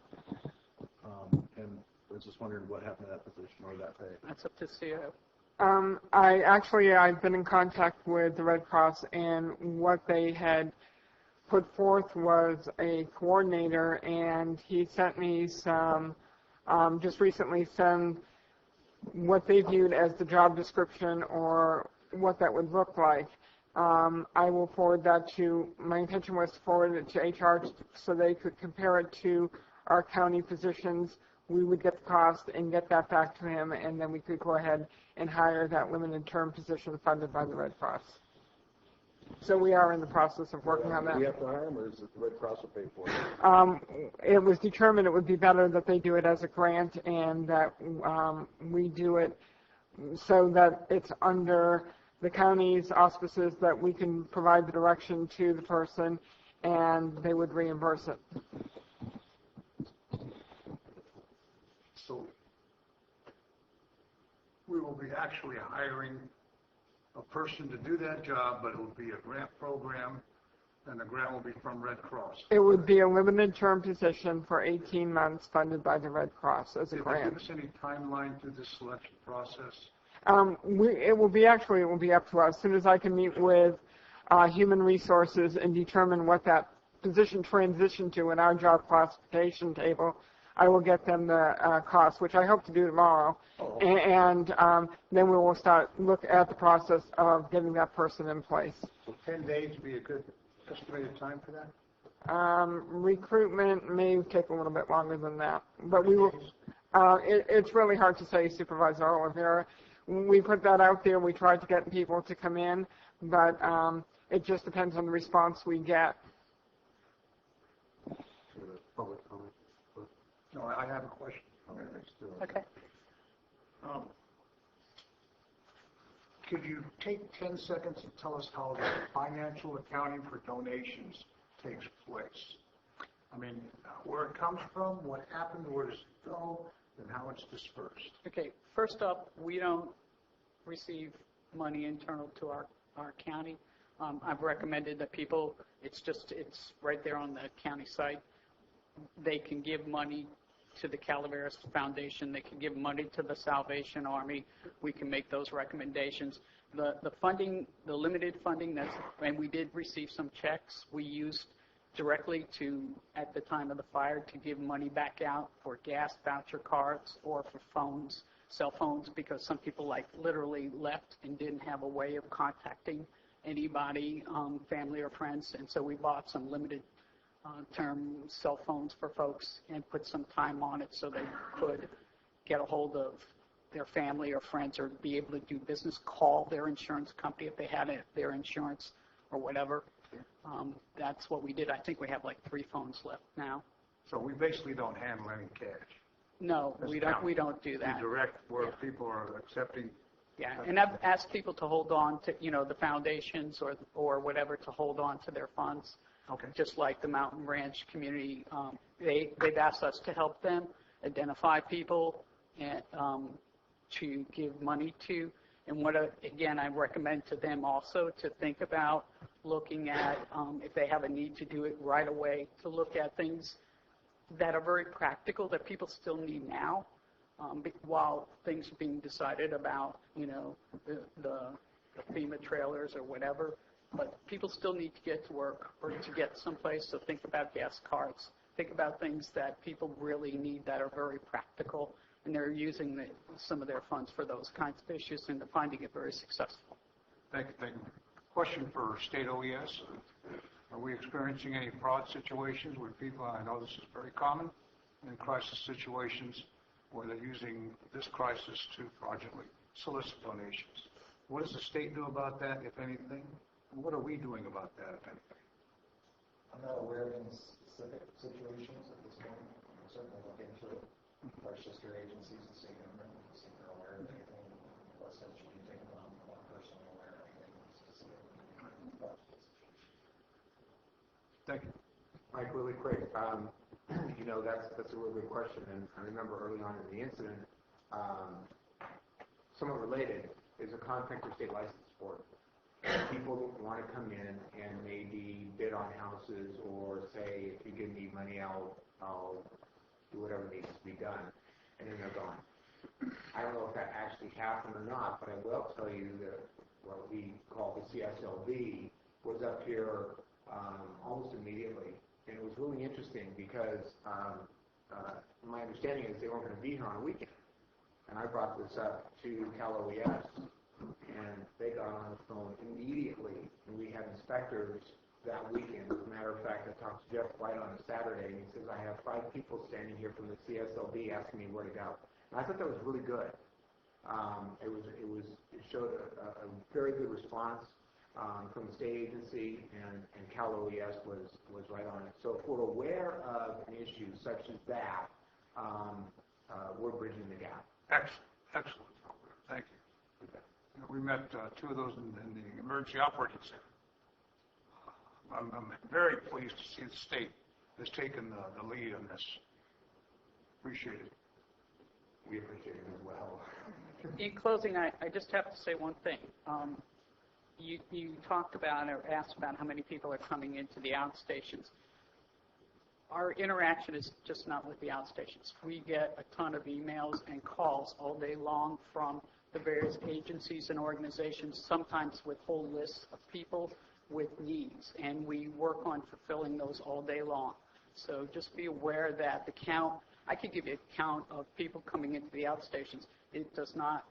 And I was just wondering what happened to that position or that pay. That's up to CEO. I've been in contact with the Red Cross, and what they had put forth was a coordinator, and he sent me some, just recently sent what they viewed as the job description or what that would look like. I will forward that to, my intention was to forward it to HR so they could compare it to our county positions. We would get the cost and get that back to him, and then we could go ahead and hire that limited term position funded by the Red Cross. So we are in the process of working on that. Do we have to hire him, or is it the Red Cross will pay for it? It was determined it would be better that they do it as a grant and that we do it so that it's under the county's auspices, that we can provide the direction to the person and they would reimburse it. So we will be actually hiring a person to do that job, but it will be a grant program, and the grant will be from Red Cross. It would be a limited term position for 18 months funded by the Red Cross as a grant. Did they give us any timeline through this selection process? It will be up to us. As soon as I can meet with Human Resources and determine what that position transitioned to in our job classification table, I will get them the cost, which I hope to do tomorrow. And then we will look at the process of getting that person in place. So 10 days would be a good estimated time for that? Recruitment may take a little bit longer than that, but we will. It's really hard to say, Supervisor Oliveira. We put that out there. We tried to get people to come in, but it just depends on the response we get. Public comment. No, I have a question. Okay. Could you take 10 seconds and tell us how the financial accounting for donations takes place? I mean, where it comes from, what happened, where does it go, and how it's dispersed? Okay, first up, we don't receive money internal to our county. I've recommended that people, it's right there on the county site. They can give money to the Calaveras Foundation. They can give money to the Salvation Army. We can make those recommendations. The funding, the limited funding, and we did receive some checks we used directly at the time of the fire, to give money back out for gas voucher cards or for phones, cell phones, because some people literally left and didn't have a way of contacting anybody, family or friends, and so we bought some limited term cell phones for folks and put some time on it so they could get a hold of their family or friends or be able to do business, call their insurance company if they had their insurance or whatever. That's what we did. I think we have 3 phones left now. So we basically don't handle any cash. No, we don't do that. We direct where people are accepting. Yeah, and I've asked people to hold on to, the foundations or whatever, to hold on to their funds. Okay. Just like the Mountain Ranch community, they've asked us to help them identify people and to give money to. And again, I recommend to them also to think about looking at, if they have a need to do it right away, to look at things that are very practical that people still need now, while things are being decided about, the FEMA trailers or whatever. But people still need to get to work or to get someplace, so think about gas cards. Think about things that people really need that are very practical, and they're using some of their funds for those kinds of issues, and they're finding it very successful. Thank you. Question for State OES. Are we experiencing any fraud situations where people, I know this is very common in crisis situations, where they're using this crisis to fraudulently solicit donations? What does the state do about that, if anything? What are we doing about that, if anything? I'm not aware of any specific situations at this point. certainly look into it. Our sister agencies and see if they're aware of anything. What steps should be taken on one person aware of anything specific. Thank you. Mike, really quick, that's a really good question, and I remember early on in the incident, somewhat related, is a contractor state license board. People want to come in and maybe bid on houses or say, if you give me money, I'll do whatever needs to be done, and then they're gone. I don't know if that actually happened or not, but I will tell you that what we call the CSLV was up here almost immediately. And it was really interesting because my understanding is they weren't going to be here on a weekend. And I brought this up to Calaveras, and they got on the phone immediately. And we had inspectors that weekend. As a matter of fact, I talked to Jeff White on a Saturday, and he says, I have 5 people standing here from the CSLB asking me where to go. And I thought that was really good. It showed a very good response from the state agency, and Calaveras was right on it. So if we're aware of an issue such as that, we're bridging the gap. Excellent. Thank you. We met 2 of those in the emergency operating center. I'm very pleased to see the state has taken the lead on this. Appreciate it. We appreciate it as well. In closing, I just have to say one thing. You talked about or asked about how many people are coming into the outstations. Our interaction is just not with the outstations. We get a ton of emails and calls all day long from the various agencies and organizations, sometimes with whole lists of people with needs, and we work on fulfilling those all day long. So just be aware that the count, I could give you a count of people coming into the outstations. It does not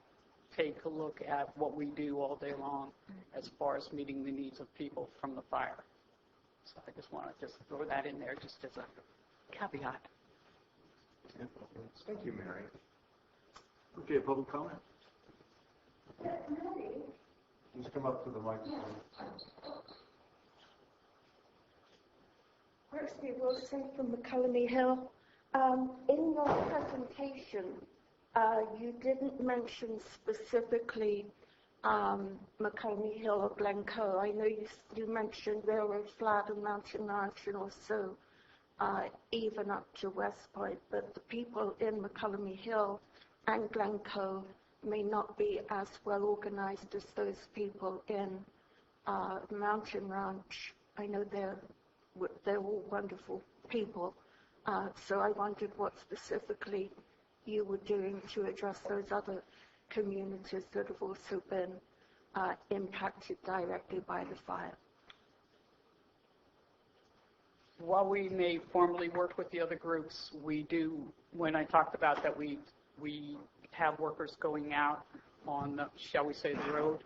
take a look at what we do all day long as far as meeting the needs of people from the fire. So I just want to just throw that in there just as a caveat. Thank you, Mary. Okay, public comment? Please come up to the microphone. Roxy Wilson from McCallum Hill. In your presentation, you didn't mention specifically McCallum Hill or Glencoe. I know you mentioned Railroad Flat and Mountain Ranch and also even up to West Point, but the people in McCallum Hill and Glencoe may not be as well organized as those people in Mountain Ranch. I know they're all wonderful people. So I wondered what specifically you were doing to address those other communities that have also been impacted directly by the fire. While we may formally work with the other groups, we do, when I talked about that we have workers going out on, the, shall we say, the road,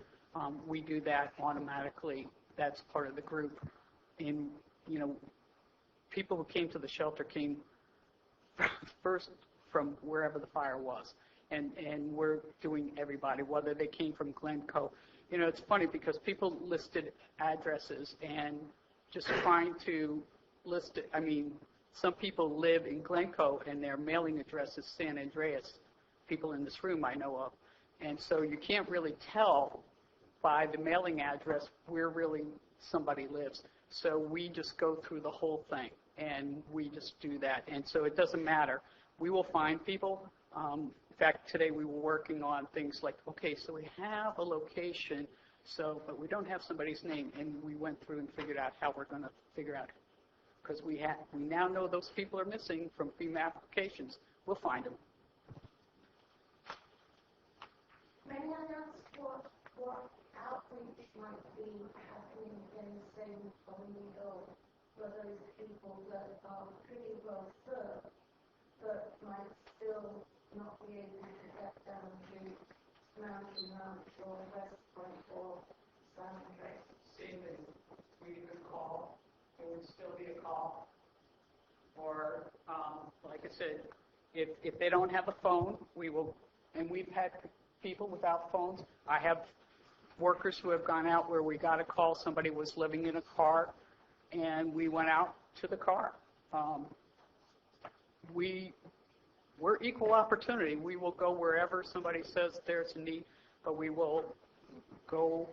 we do that automatically. That's part of the group. And, people who came to the shelter came first from wherever the fire was. And we're doing everybody, whether they came from Glencoe. It's funny because people listed addresses and just trying to list it. I mean, some people live in Glencoe and their mailing address is San Andreas, people in this room I know of. And so you can't really tell by the mailing address where really somebody lives. So we just go through the whole thing and we just do that. And so it doesn't matter. We will find people. In fact, today we were working on things like, okay, so we have a location, but we don't have somebody's name, and we went through and figured out how we're going to figure out, because we now know those people are missing from FEMA applications. We'll find them. May I ask what outreach might be happening in, say, Colorado, for those people that are pretty well served, but might still not be able to get down to Mountain Ranch or West Point or San Andreas? Same thing. We could call. It would still be a call. Or, like I said, if they don't have a phone, we will, and we've had people without phones. I have workers who have gone out where we got a call, somebody was living in a car, and we went out to the car. we're equal opportunity. We will go wherever somebody says there's a need, but we will go,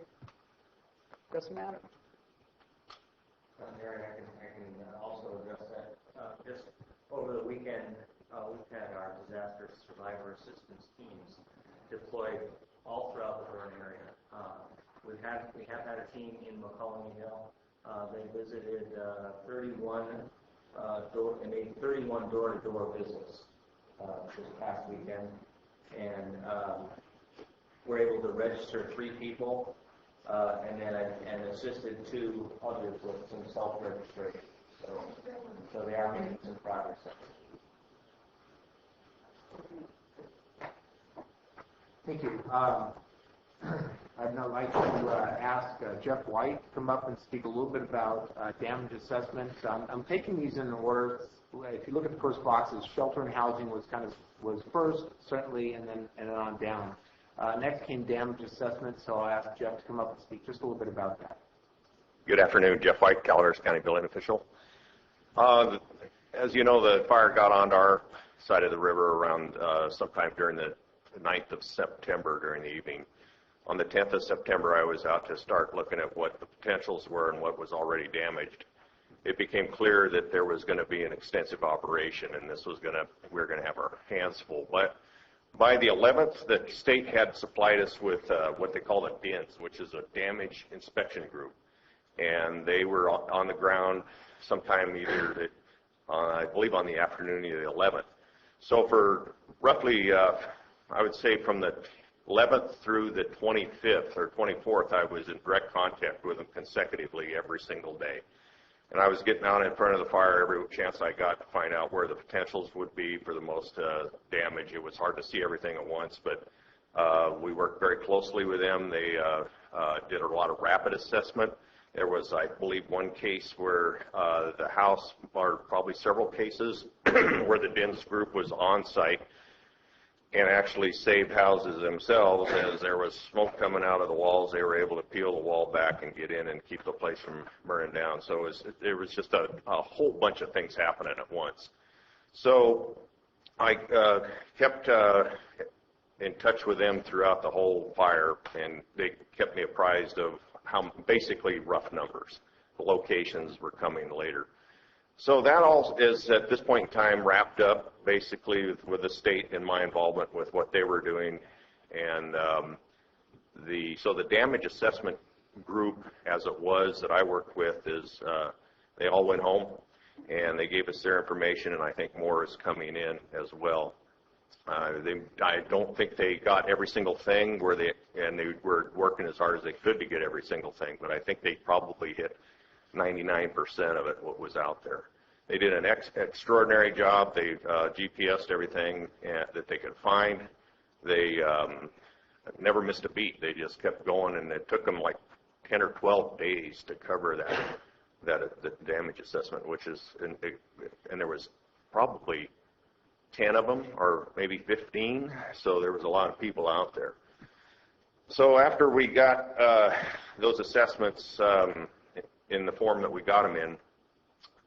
doesn't matter. Mary, I can also address that. Just over the weekend, we've had our disaster survivor assistance teams deployed all throughout the Vernon area. We have had a team in McCollum Hill. They visited 31 door-to-door visits this past weekend, and we're able to register 3 people, and assisted 2 others with some self-registration. So they are making some progress. Thank you. I'd now like to ask Jeff White to come up and speak a little bit about damage assessments. I'm taking these in order. If you look at the first boxes, shelter and housing was first, certainly, and then on down. Next came damage assessment, so I'll ask Jeff to come up and speak just a little bit about that. Good afternoon, Jeff White, Calaveras County Building Official. As you know, the fire got onto our side of the river around sometime during the 9th of September during the evening. On the 10th of September, I was out to start looking at what the potentials were and what was already damaged. It became clear that there was going to be an extensive operation, and we were going to have our hands full. But by the 11th, the state had supplied us with what they call a DINS, which is a damage inspection group, and they were on the ground sometime either, I believe, on the afternoon of the 11th. So for roughly, I would say from the 11th through the 25th or 24th, I was in direct contact with them consecutively every single day. And I was getting out in front of the fire every chance I got to find out where the potentials would be for the most damage. It was hard to see everything at once, but we worked very closely with them. They did a lot of rapid assessment. There was, I believe, one case where the house, or probably several cases, where the DINS group was on site and actually saved houses themselves. As there was smoke coming out of the walls, they were able to peel the wall back and get in and keep the place from burning down. So it was just a whole bunch of things happening at once. So I kept in touch with them throughout the whole fire, and they kept me apprised of how basically rough numbers. The locations were coming later. So that all is, at this point in time, wrapped up basically with the state and my involvement with what they were doing. And so the damage assessment group, as it was, that I worked with, is they all went home and they gave us their information, and I think more is coming in as well. I don't think they got every single thing and they were working as hard as they could to get every single thing, but I think they probably hit 99% of it, what was out there. They did an extraordinary job. They GPSed everything that they could find. They never missed a beat. They just kept going, and it took them like 10 or 12 days to cover the damage assessment, which is, and there was probably 10 of them, or maybe 15, so there was a lot of people out there. So after we got those assessments in the form that we got them in,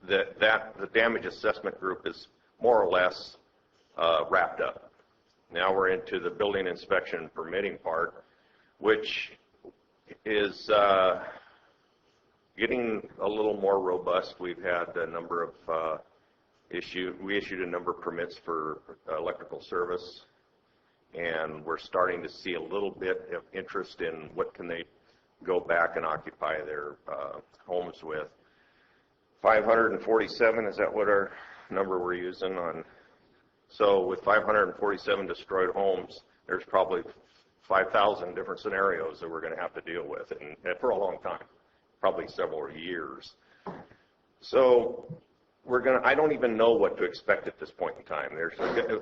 the damage assessment group is more or less wrapped up. Now we're into the building inspection and permitting part, which is getting a little more robust. We've had a number of we issued a number of permits for electrical service, and we're starting to see a little bit of interest in what can they go back and occupy their homes with. 547, is that what our number we're using on? So with 547 destroyed homes, there's probably 5,000 different scenarios that we're going to have to deal with, and for a long time, probably several years. So I don't even know what to expect at this point in time.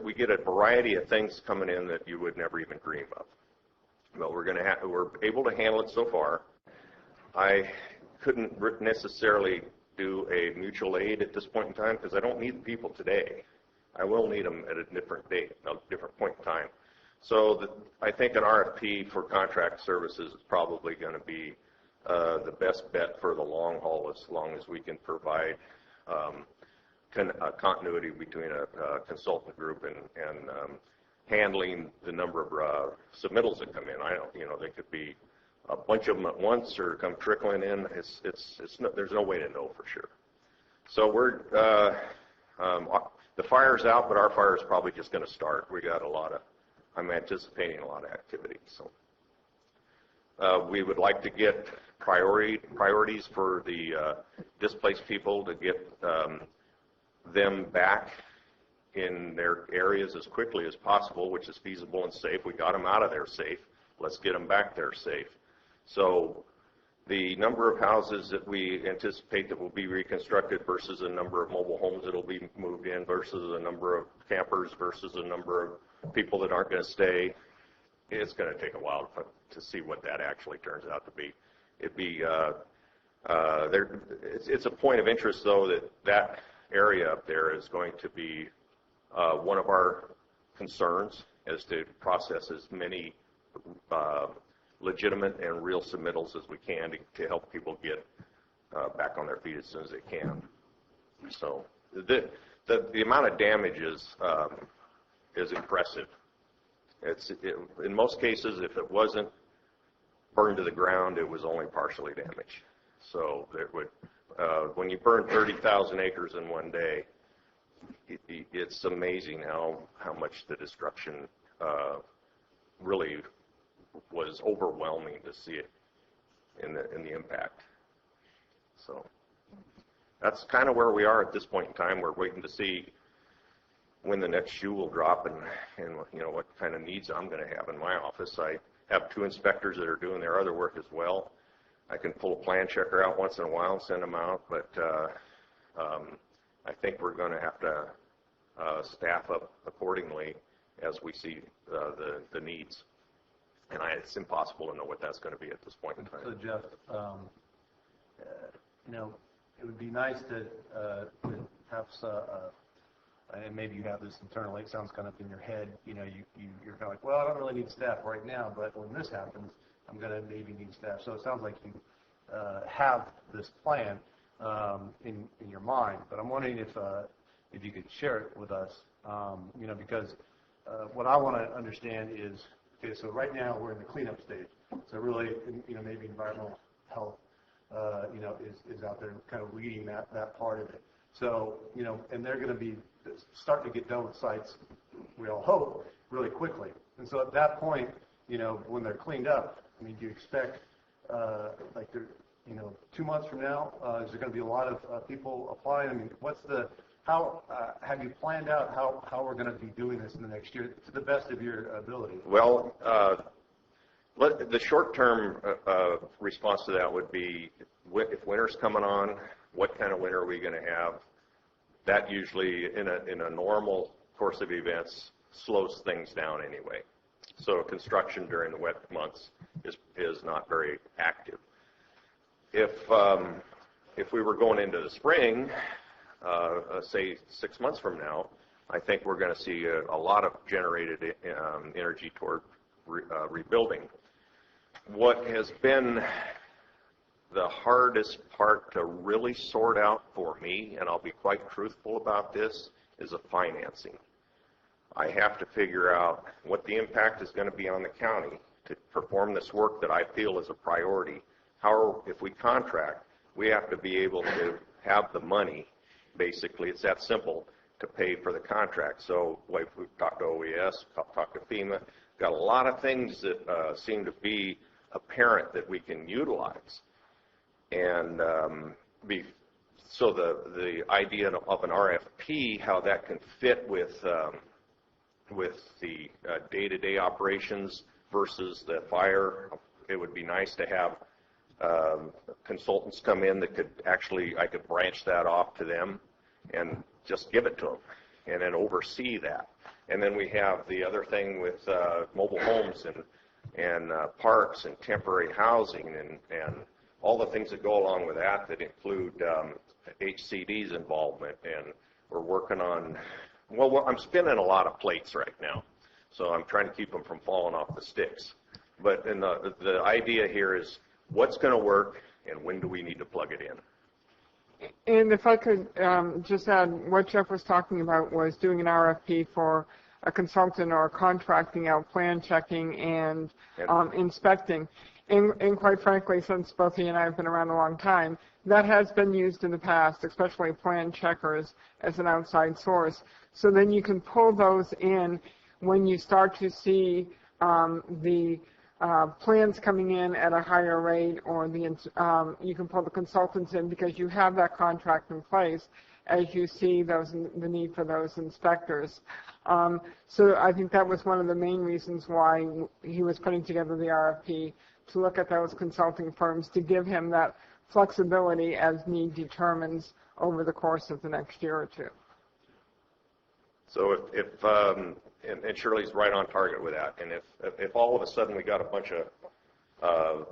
We get a variety of things coming in that you would never even dream of. But we're able to handle it so far. I couldn't necessarily do a mutual aid at this point in time because I don't need the people today. I will need them at a different date, a different point in time. So I think an RFP for contract services is probably going to be the best bet for the long haul, as long as we can provide continuity between a consultant group and handling the number of submittals that come in. I don't, they could be a bunch of them at once or come trickling in. There's no way to know for sure. So the fire's out, but our fire is probably just going to start. I'm anticipating a lot of activity. So we would like to get priorities for the displaced people to get them back in their areas as quickly as possible, which is feasible and safe. We got them out of there safe. Let's get them back there safe. So the number of houses that we anticipate that will be reconstructed versus the number of mobile homes that will be moved in versus the number of campers versus the number of people that aren't going to stay, it's going to take a while to see what that actually turns out to be. It's a point of interest, though, that area up there is going to be one of our concerns, as to process as many legitimate and real submittals as we can to help people get back on their feet as soon as they can. So the amount of damage is impressive. In most cases, if it wasn't burned to the ground, it was only partially damaged. So when you burn 30,000 acres in one day, it's amazing how much the destruction really was overwhelming to see it in the impact. So that's kind of where we are at this point in time. We're waiting to see when the next shoe will drop and what kind of needs I'm going to have in my office. I have 2 inspectors that are doing their other work as well. I can pull a plan checker out once in a while and send them out, but I think we're going to have to staff up accordingly as we see the needs. And it's impossible to know what that's going to be at this point in time. So, Jeff, it would be nice to have and maybe you have this internally, it sounds kind of in your head, you're kind of like, well, I don't really need staff right now, but when this happens, I'm going to maybe need staff. So it sounds like you have this plan in your mind, but I'm wondering if you could share it with us, because what I want to understand is, okay, so right now we're in the cleanup stage. So really, maybe environmental health, is out there kind of leading that part of it. So, and they're going to be starting to get done with sites, we all hope, really quickly. And so at that point, when they're cleaned up, do you expect, 2 months from now, is there going to be a lot of people applying? How have you planned out how we're going to be doing this in the next year to the best of your ability? Well, the short-term response to that would be, if winter's coming on, what kind of winter are we going to have? That usually, in a normal course of events, slows things down anyway. So construction during the wet months is not very active. If we were going into the spring, say 6 months from now, I think we're going to see a lot of generated energy toward rebuilding. What has been the hardest part to really sort out for me, and I'll be quite truthful about this, is the financing. I have to figure out what the impact is going to be on the county to perform this work that I feel is a priority. If we contract, we have to be able to have the money, basically, it's that simple, to pay for the contract. So we've talked to OES, talked to FEMA, got a lot of things that seem to be apparent that we can utilize. And so the idea of an RFP, how that can fit with the day-to-day operations versus the fire, it would be nice to have consultants come in that I could branch that off to them and just give it to them and then oversee that. And then we have the other thing with mobile homes and parks and temporary housing and all the things that go along with that include HCD's involvement. And we're working on, I'm spinning a lot of plates right now, so I'm trying to keep them from falling off the sticks. But the idea here is what's going to work and when do we need to plug it in? And if I could just add, what Jeff was talking about was doing an RFP for a consultant or contracting out plan checking and inspecting. And quite frankly, since both he and I have been around a long time, that has been used in the past, especially plan checkers as an outside source. So then you can pull those in when you start to see the plans coming in at a higher rate, or you can pull the consultants in because you have that contract in place as you see the need for those inspectors. So I think that was one of the main reasons why he was putting together the RFP, to look at those consulting firms to give him that flexibility as need determines over the course of the next year or two. So and Shirley's right on target with that. And if all of a sudden we got a bunch of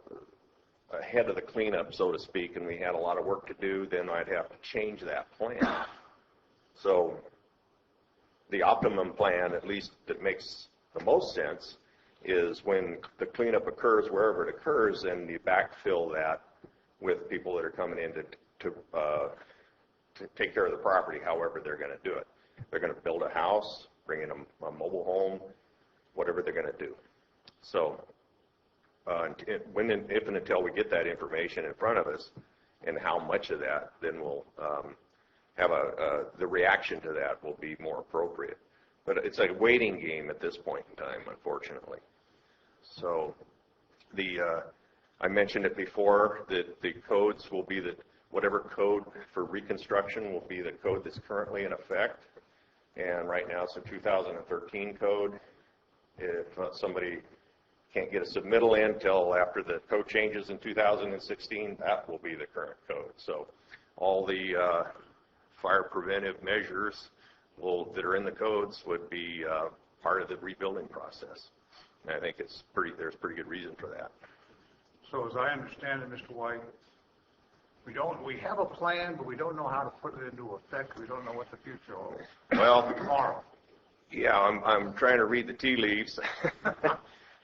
ahead of the cleanup, so to speak, and we had a lot of work to do, then I'd have to change that plan. So the optimum plan, at least that makes the most sense, is when the cleanup occurs, wherever it occurs, then you backfill that with people that are coming in to take care of the property, however they're going to do it. They're going to build a house, bring in a mobile home, whatever they're going to do. So if and until we get that information in front of us and how much of that, then we'll have the reaction to that will be more appropriate. But it's a waiting game at this point in time, unfortunately. So I mentioned it before that the codes will be whatever code for reconstruction will be the code that's currently in effect. And right now it's a 2013 code. If somebody can't get a submittal in until after the code changes in 2016, that will be the current code. So all the fire preventive measures that are in the codes would be part of the rebuilding process. And I think there's pretty good reason for that. So as I understand it, Mr. White, we have a plan, but we don't know how to put it into effect. We don't know what the future holds. Well, Tomorrow. Yeah, I'm trying to read the tea leaves,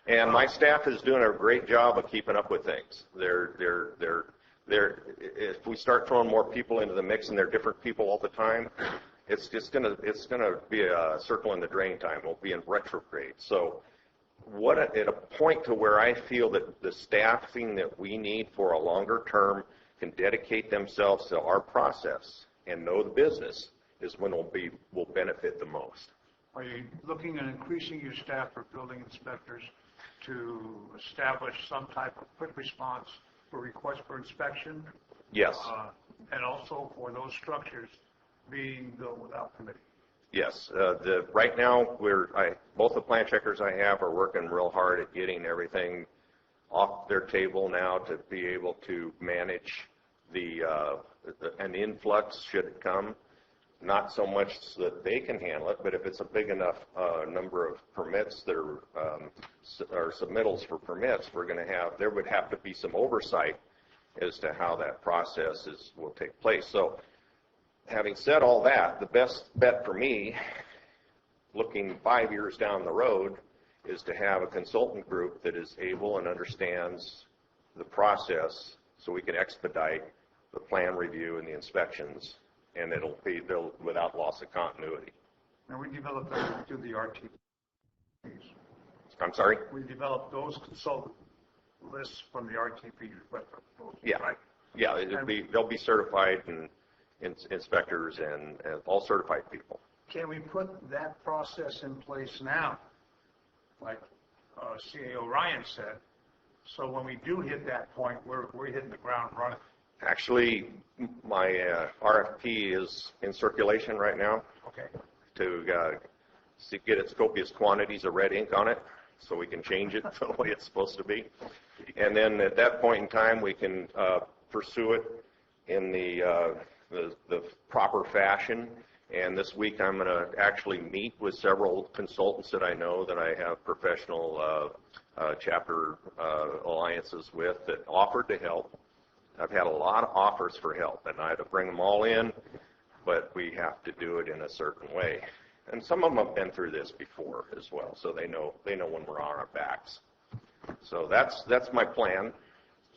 and my staff is doing a great job of keeping up with things. If we start throwing more people into the mix and they're different people all the time, it's gonna be a circle in the drain time. We'll be in retrograde. So at a point to where I feel that the staffing that we need for a longer term can dedicate themselves to our process and know the business is when we'll benefit the most. Are you looking at increasing your staff for building inspectors to establish some type of quick response for requests for inspection? Yes. And also for those structures being built without permitting? Yes. Right now, both the plan checkers I have are working real hard at getting everything off their table now to be able to manage an influx should it come. Not so much so that they can handle it, but if it's a big enough number of permits that are submittals for permits, there would have to be some oversight as to how that process will take place. So having said all that, the best bet for me, looking 5 years down the road, is to have a consultant group that is able and understands the process so we can expedite the plan review and the inspections, and it'll be built without loss of continuity. And we developed that through the RTPs. I'm sorry? We developed those consultant lists from the RTP. Yeah, right. Yeah, they'll be certified and inspectors and all certified people. Can we put that process in place now, like CAO Ryan said, so when we do hit that point, we're hitting the ground running? Actually, my RFP is in circulation right now. Okay. To get its copious quantities of red ink on it so we can change it the way it's supposed to be. And then at that point in time, we can pursue it in the proper fashion. And this week, I'm going to actually meet with several consultants that I know that I have professional chapter alliances with that offered to help. I've had a lot of offers for help, and I had to bring them all in, but we have to do it in a certain way. And some of them have been through this before as well, so they know when we're on our backs. So that's my plan.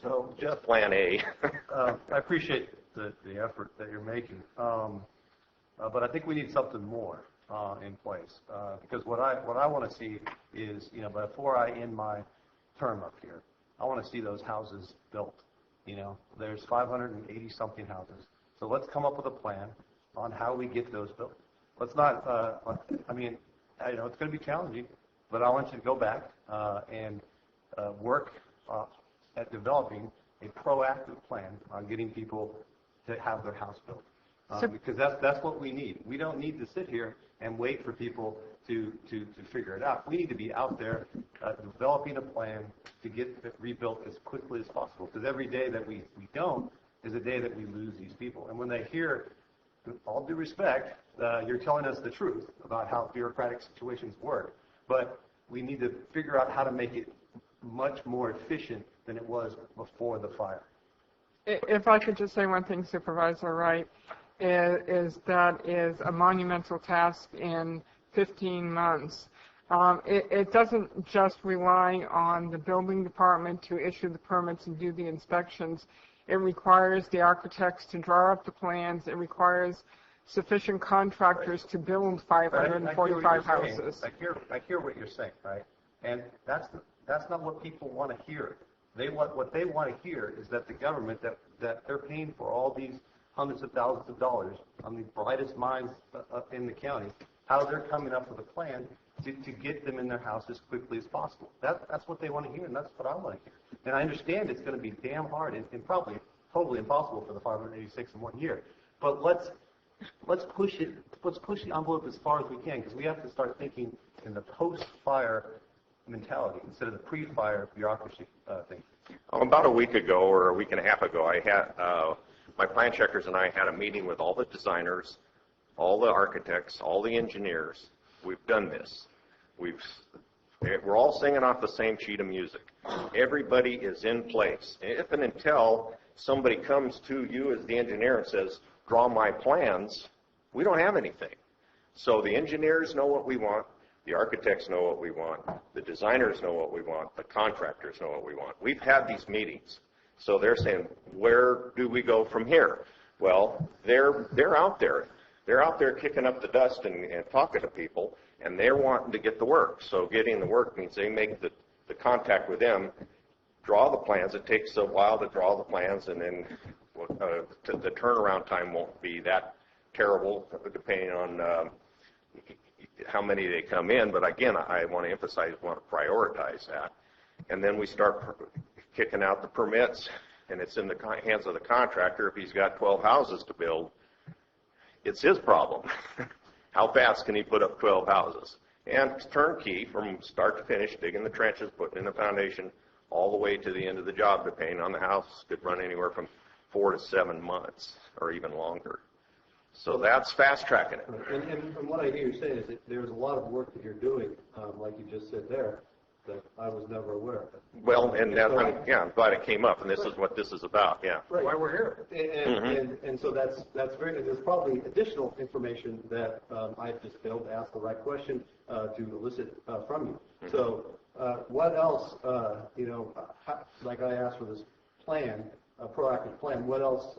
So, Jeff, plan A. I appreciate the effort that you're making. But I think we need something more in place because what I want to see is, before I end my term up here, I want to see those houses built. There's 580 something houses. So let's come up with a plan on how we get those built. Let's not. It's going to be challenging, but I want you to go back and work at developing a proactive plan on getting people to have their house built. Because that's what we need. We don't need to sit here and wait for people to figure it out. We need to be out there developing a plan to get it rebuilt as quickly as possible. Because every day that we don't is a day that we lose these people. And when they hear, with all due respect, you're telling us the truth about how bureaucratic situations work, but we need to figure out how to make it much more efficient than it was before the fire. If I could just say one thing, Supervisor Wright, is that is a monumental task in 15 months. It doesn't just rely on the building department to issue the permits and do the inspections. It requires the architects to draw up the plans. It requires sufficient contractors to build 545 houses. I hear what you're saying, right? And that's not what people want to hear. What they want to hear is that the government that they're paying for all these hundreds of thousands of dollars on the brightest minds in the county, how they're coming up with a plan to get them in their house as quickly as possible. That's what they want to hear, and that's what I want to hear. And I understand it's going to be damn hard and probably totally impossible for the 586 in 1 year. But let's push it. Let's push the envelope as far as we can, because we have to start thinking in the post-fire mentality instead of the pre-fire bureaucracy thing. About a week ago or a week and a half ago, I had my plan checkers and I had a meeting with all the designers, all the architects, all the engineers. We've done this. We're all singing off the same sheet of music. Everybody is in place. If and until somebody comes to you as the engineer and says, draw my plans, we don't have anything. So the engineers know what we want. The architects know what we want. The designers know what we want. The contractors know what we want. We've had these meetings. So they're saying, where do we go from here? Well, they're out there. They're out there kicking up the dust and talking to people, and they're wanting to get the work. So getting the work means they make the contact with them, draw the plans. It takes a while to draw the plans, and then the turnaround time won't be that terrible, depending on how many they come in. But again, I want to emphasize, want to prioritize that. And then we start kicking out the permits, and it's in the hands of the contractor. If he's got 12 houses to build, it's his problem. How fast can he put up 12 houses? And it's turnkey from start to finish, digging the trenches, putting in the foundation, all the way to the end of the job, depending on the house. Could run anywhere from 4 to 7 months or even longer. So that's fast tracking it. And from what I hear you saying is that there's a lot of work that you're doing, like you just said there, that I was never aware of. Well, and I'm glad it came up, and this is what this is about. Yeah, right. Why we're here. And so that's very. There's probably additional information that I just failed to ask the right question to elicit from you. So what else? Like I asked for this plan, a proactive plan. What else?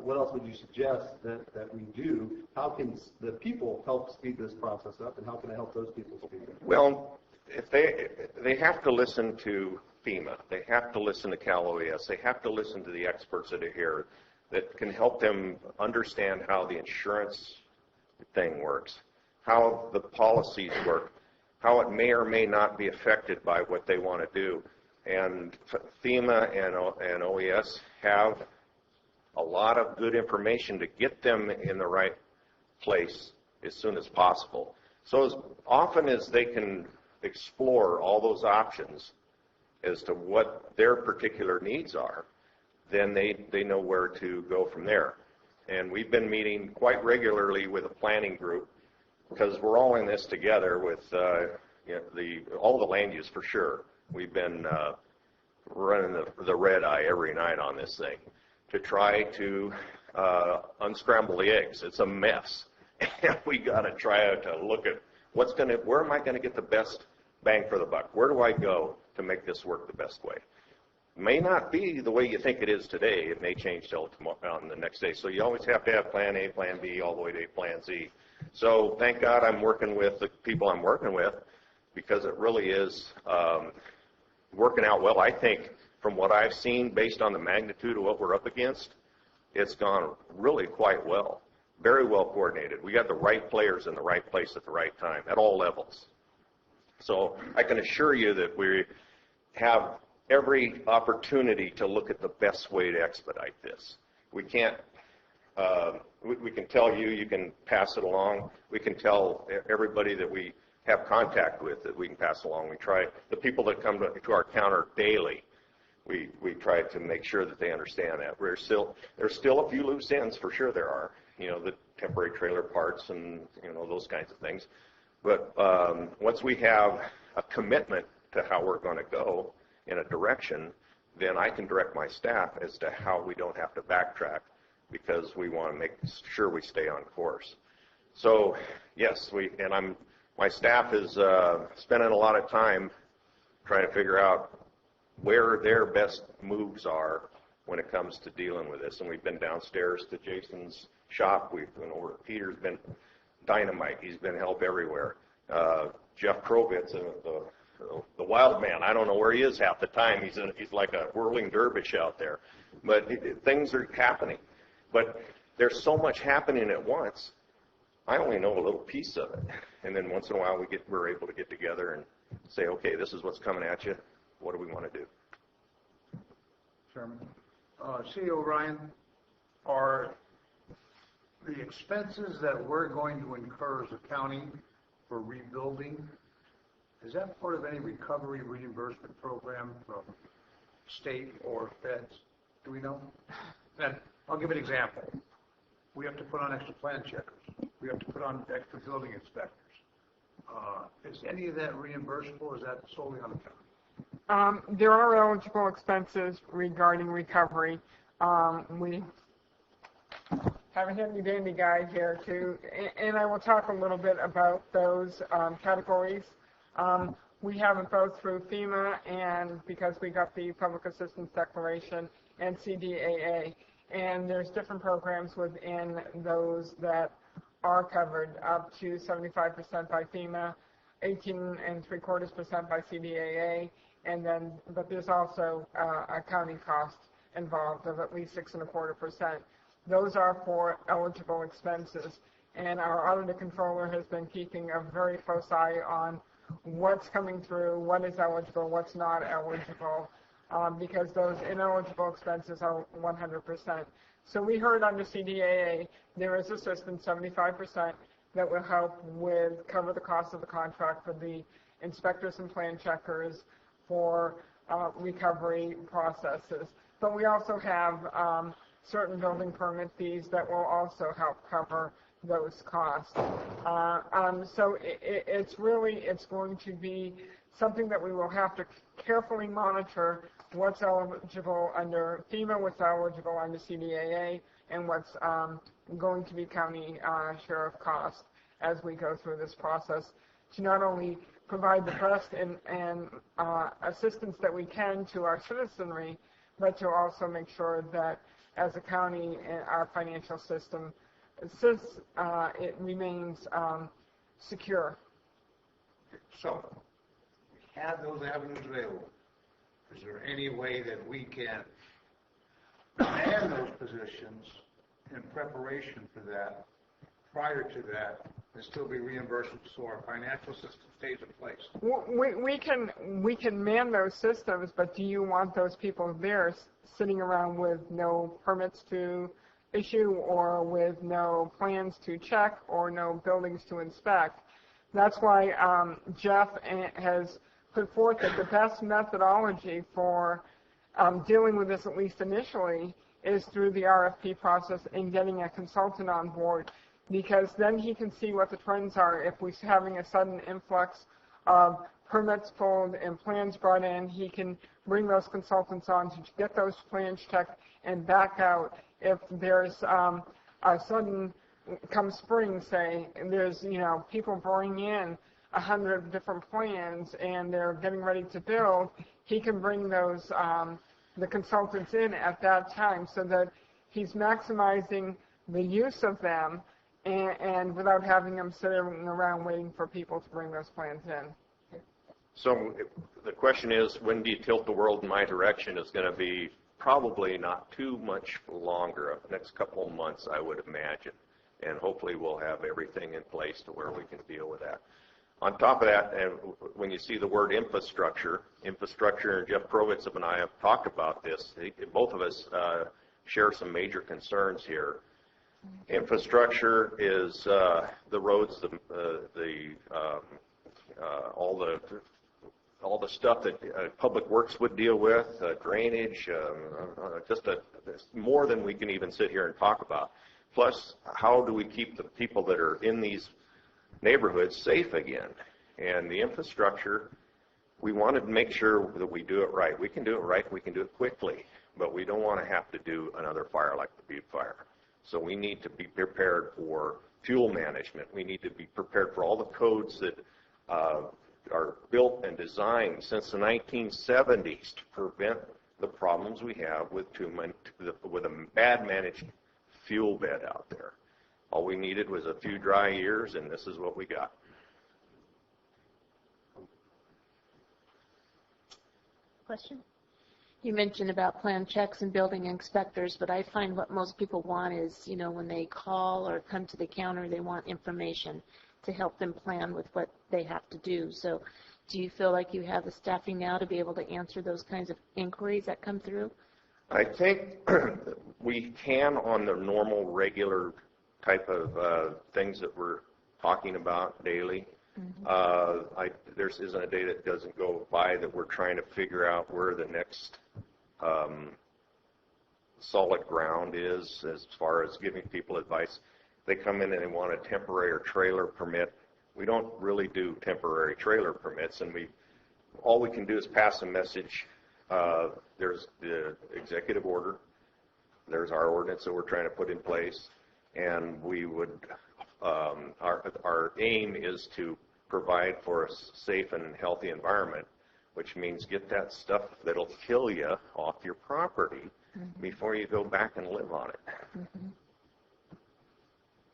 What else would you suggest that we do? How can the people help speed this process up, and how can I help those people speed it up? Well, if they have to listen to FEMA, they have to listen to Calaveras, they have to listen to the experts that are here that can help them understand how the insurance thing works, how the policies work, how it may or may not be affected by what they want to do. And FEMA and OES have a lot of good information to get them in the right place as soon as possible. So as often as they can explore all those options as to what their particular needs are, then they know where to go from there. And we've been meeting quite regularly with a planning group because we're all in this together with all the land use for sure. We've been running the red eye every night on this thing to try to unscramble the eggs. It's a mess. And we got to try to look at where am I going to get the best bang for the buck? Where do I go to make this work the best way? may not be the way you think it is today. It may change till tomorrow, on the next day. So you always have to have plan A, plan B, all the way to plan Z. So thank God I'm working with the people I'm working with, because it really is working out well. I think from what I've seen, based on the magnitude of what we're up against, it's gone really quite well. Very well coordinated. We got the right players in the right place at the right time at all levels. So I can assure you that we have every opportunity to look at the best way to expedite this. We can't, we can tell you, you can pass it along. We can tell everybody that we have contact with that we can pass along. We try, the people that come to our counter daily, we try to make sure that they understand that. There's still a few loose ends, for sure there are, you know, the temporary trailer parts and, you know, those kinds of things. But once we have a commitment to how we're going to go in a direction, then I can direct my staff as to how we don't have to backtrack, because we want to make sure we stay on course. So yes, my staff is spending a lot of time trying to figure out where their best moves are when it comes to dealing with this. And we've been downstairs to Jason's shop. We've been over to Peter's, been dynamite. He's been help everywhere. Jeff Krovitz, the wild man, I don't know where he is half the time. He's like a whirling dervish out there. But things are happening. But there's so much happening at once. I only know a little piece of it. And then once in a while we're able to get together and say, okay, this is what's coming at you. What do we want to do? Chairman. CEO Ryan, are the expenses that we're going to incur as a county for rebuilding, is that part of any recovery reimbursement program from state or feds? Do we know? And I'll give an example. We have to put on extra plan checkers. We have to put on extra building inspectors. Is any of that reimbursable? Is that solely on the county? There are eligible expenses regarding recovery. We have a handy-dandy guide here too, and I will talk a little bit about those categories. We have it both through FEMA and because we got the Public Assistance Declaration and CDAA, and there's different programs within those that are covered, up to 75% by FEMA, 18.75% by CDAA, and then, but there's also a county cost involved of at least 6.25%. Those are for eligible expenses, and our auditor controller has been keeping a very close eye on what's coming through, what is eligible, what's not eligible, because those ineligible expenses are 100%. So we heard under CDAA there is assistance, 75%, that will help with cover the cost of the contract for the inspectors and plan checkers for recovery processes. But we also have certain building permit fees that will also help cover those costs. So it's going to be something that we will have to carefully monitor what's eligible under FEMA, what's eligible under CDAA, and what's going to be county share of cost as we go through this process to not only provide the best and assistance that we can to our citizenry, but to also make sure that as a county, our financial system, it remains secure. So, we have those avenues available. Is there any way that we can man those positions in preparation for that, prior to that, and still be reimbursed so our financial system stays in place? We can man those systems, but do you want those people there sitting around with no permits to issue or with no plans to check or no buildings to inspect? That's why Jeff has put forth that the best methodology for dealing with this, at least initially, is through the RFP process and getting a consultant on board, because then he can see what the trends are. If we're having a sudden influx of permits pulled and plans brought in, he can bring those consultants on to get those plans checked and back out. If there's a sudden, come spring, say, there's, people bring in 100 different plans and they're getting ready to build, he can bring those the consultants in at that time so that he's maximizing the use of them and without having them sitting around waiting for people to bring those plans in. So the question is, when do you tilt the world in my direction is going to be probably not too much longer, the next couple of months, I would imagine. And hopefully we'll have everything in place to where we can deal with that. On top of that, and when you see the word infrastructure, and Jeff Provitz and I have talked about this, both of us share some major concerns here. Infrastructure is the roads, all the stuff that Public Works would deal with, drainage, more than we can even sit here and talk about. Plus, how do we keep the people that are in these neighborhoods safe again? And the infrastructure, we wanted to make sure that we do it right. We can do it right, we can do it quickly, but we don't want to have to do another fire like the Butte Fire. So we need to be prepared for fuel management. We need to be prepared for all the codes that are built and designed since the 1970s to prevent the problems we have with a bad managed fuel bed out there. All we needed was a few dry years, and this is what we got. Question? You mentioned about plan checks and building inspectors, but I find what most people want is, when they call or come to the counter, they want information to help them plan with what they have to do. So do you feel like you have the staffing now to be able to answer those kinds of inquiries that come through? I think we can on the normal, regular type of things that we're talking about daily. Mm-hmm. There isn't a day that doesn't go by that we're trying to figure out where the next solid ground is as far as giving people advice. They come in and they want a temporary or trailer permit. We don't really do temporary trailer permits, and all we can do is pass a message. There's the executive order. There's our ordinance that we're trying to put in place, and we would our aim is to provide for a safe and healthy environment, which means get that stuff that'll kill you off your property before you go back and live on it.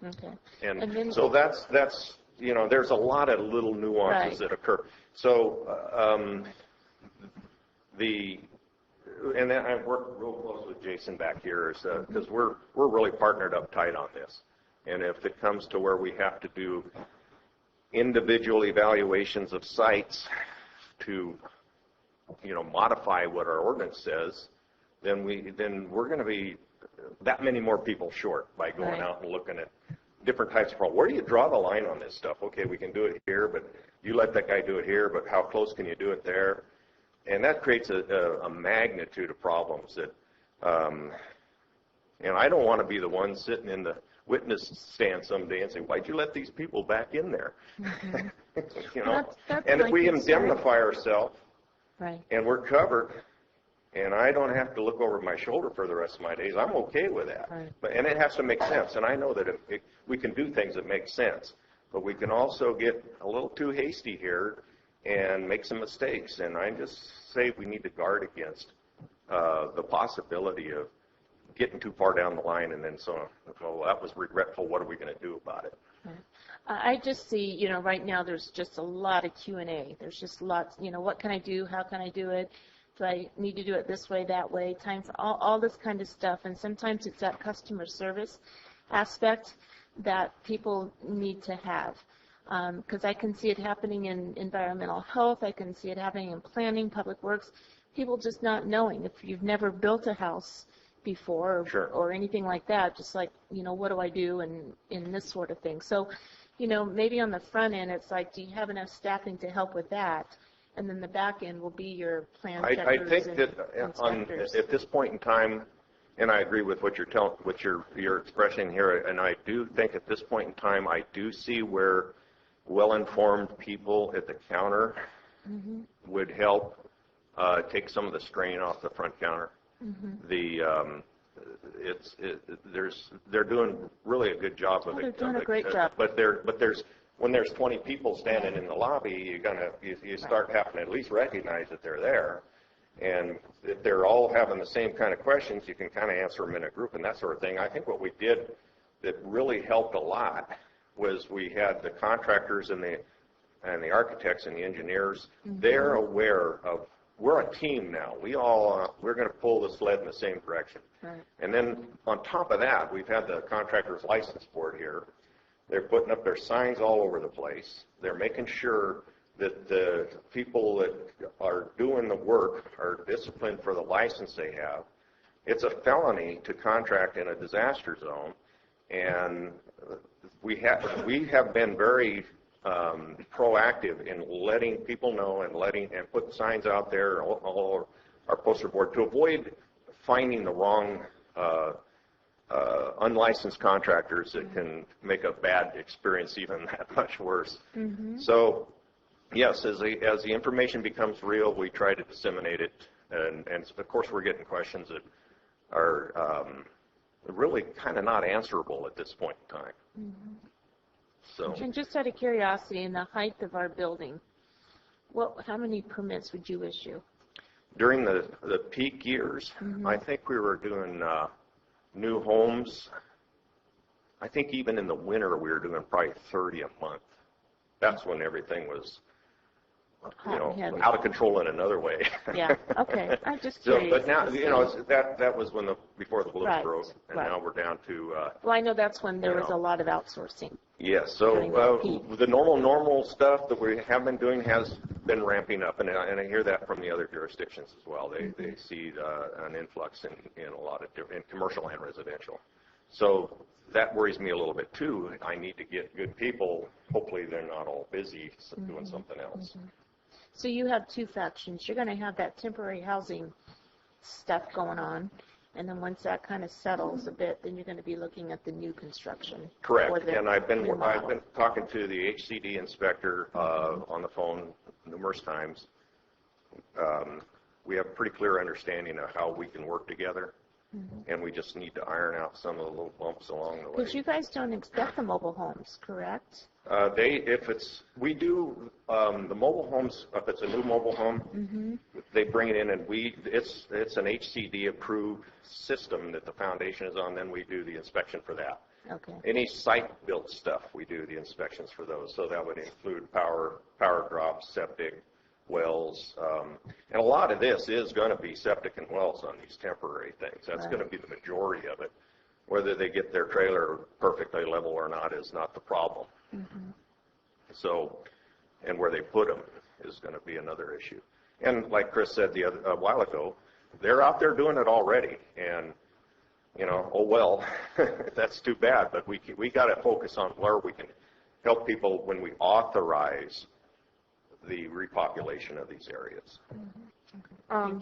Okay. And then, so that's there's a lot of little nuances that occur. So and then I work real close with Jason back here because we're really partnered up tight on this. And if it comes to where we have to do individual evaluations of sites to modify what our ordinance says, then we're going to be that many more people short by going out and looking at different types of problems. Where do you draw the line on this stuff? Okay, we can do it here, but you let that guy do it here, but how close can you do it there? And that creates a magnitude of problems that, and I don't want to be the one sitting in the witness stand someday and say, why'd you let these people back in there? Mm-hmm. That's and if we indemnify ourselves and we're covered, and I don't have to look over my shoulder for the rest of my days, I'm okay with that. And it has to make sense. And I know that we can do things that make sense, but we can also get a little too hasty here and make some mistakes. And I just say we need to guard against the possibility of getting too far down the line and then that was regretful. What are we going to do about it? I just see, right now there's just a lot of Q&A. There's just lots, what can I do? How can I do it? Do I need to do it this way, that way? Time for all this kind of stuff. And sometimes it's that customer service aspect that people need to have. Because I can see it happening in environmental health. I can see it happening in planning, public works. People just not knowing. If you've never built a house before or anything like that, just like, what do I do in this sort of thing. So, maybe on the front end, it's like, do you have enough staffing to help with that? And then the back end will be your plan checkers. I think that at this point in time, and I agree with what you're expressing here, and I do think at this point in time, I do see where well-informed people at the counter would help take some of the strain off the front counter. They're doing really a good job of it. They're doing a great job. But when there's 20 people standing in the lobby, you start having to at least recognize that they're there. And if they're all having the same kind of questions, you can kind of answer them in a group and that sort of thing. I think what we did that really helped a lot was we had the contractors and the architects and the engineers. They're aware of, we're a team now. We're going to pull the sled in the same direction. Right. And then on top of that, we've had the contractors license board here. They're putting up their signs all over the place. They're making sure that the people that are doing the work are disciplined for the license they have. It's a felony to contract in a disaster zone, and we have been very proactive in letting people know and put signs out there all over our poster board to avoid finding the wrong unlicensed contractors that can make a bad experience even that much worse. So, yes, as the information becomes real, we try to disseminate it, and of course we're getting questions that are really kind of not answerable at this point in time. So, and just out of curiosity, in the height of our building, how many permits would you issue? During the peak years, I think we were doing new homes. I think even in the winter we were doing probably 30 a month. That's when everything was, out of control in another way. Yeah. Okay. I'm just curious. But now, that was before the balloons broke, and now we're down to. Well, I know that's when there was a lot of outsourcing. Yes. So the normal stuff that we have been doing has been ramping up, and I hear that from the other jurisdictions as well. They see an influx in a lot of in commercial and residential. So that worries me a little bit too. I need to get good people. Hopefully, they're not all busy doing something else. So you have two factions. You're going to have that temporary housing stuff going on, and then once that kind of settles a bit, then you're going to be looking at the new construction. Correct. And I've been talking to the HCD inspector on the phone numerous times. We have a pretty clear understanding of how we can work together, and we just need to iron out some of the little bumps along the way. Because you guys don't inspect the mobile homes, correct? We do the mobile homes. If it's a new mobile home, they bring it in, and it's an HCD approved system that the foundation is on. Then we do the inspection for that. Okay. Any site built stuff, we do the inspections for those. So that would include power drops, septic, wells, and a lot of this is going to be septic and wells on these temporary things. That's going to be the majority of it. Whether they get their trailer perfectly level or not is not the problem. So, and where they put them is going to be another issue. And like Chris said a while ago, they're out there doing it already. And, oh well, that's too bad. But we got to focus on where we can help people when we authorize the repopulation of these areas.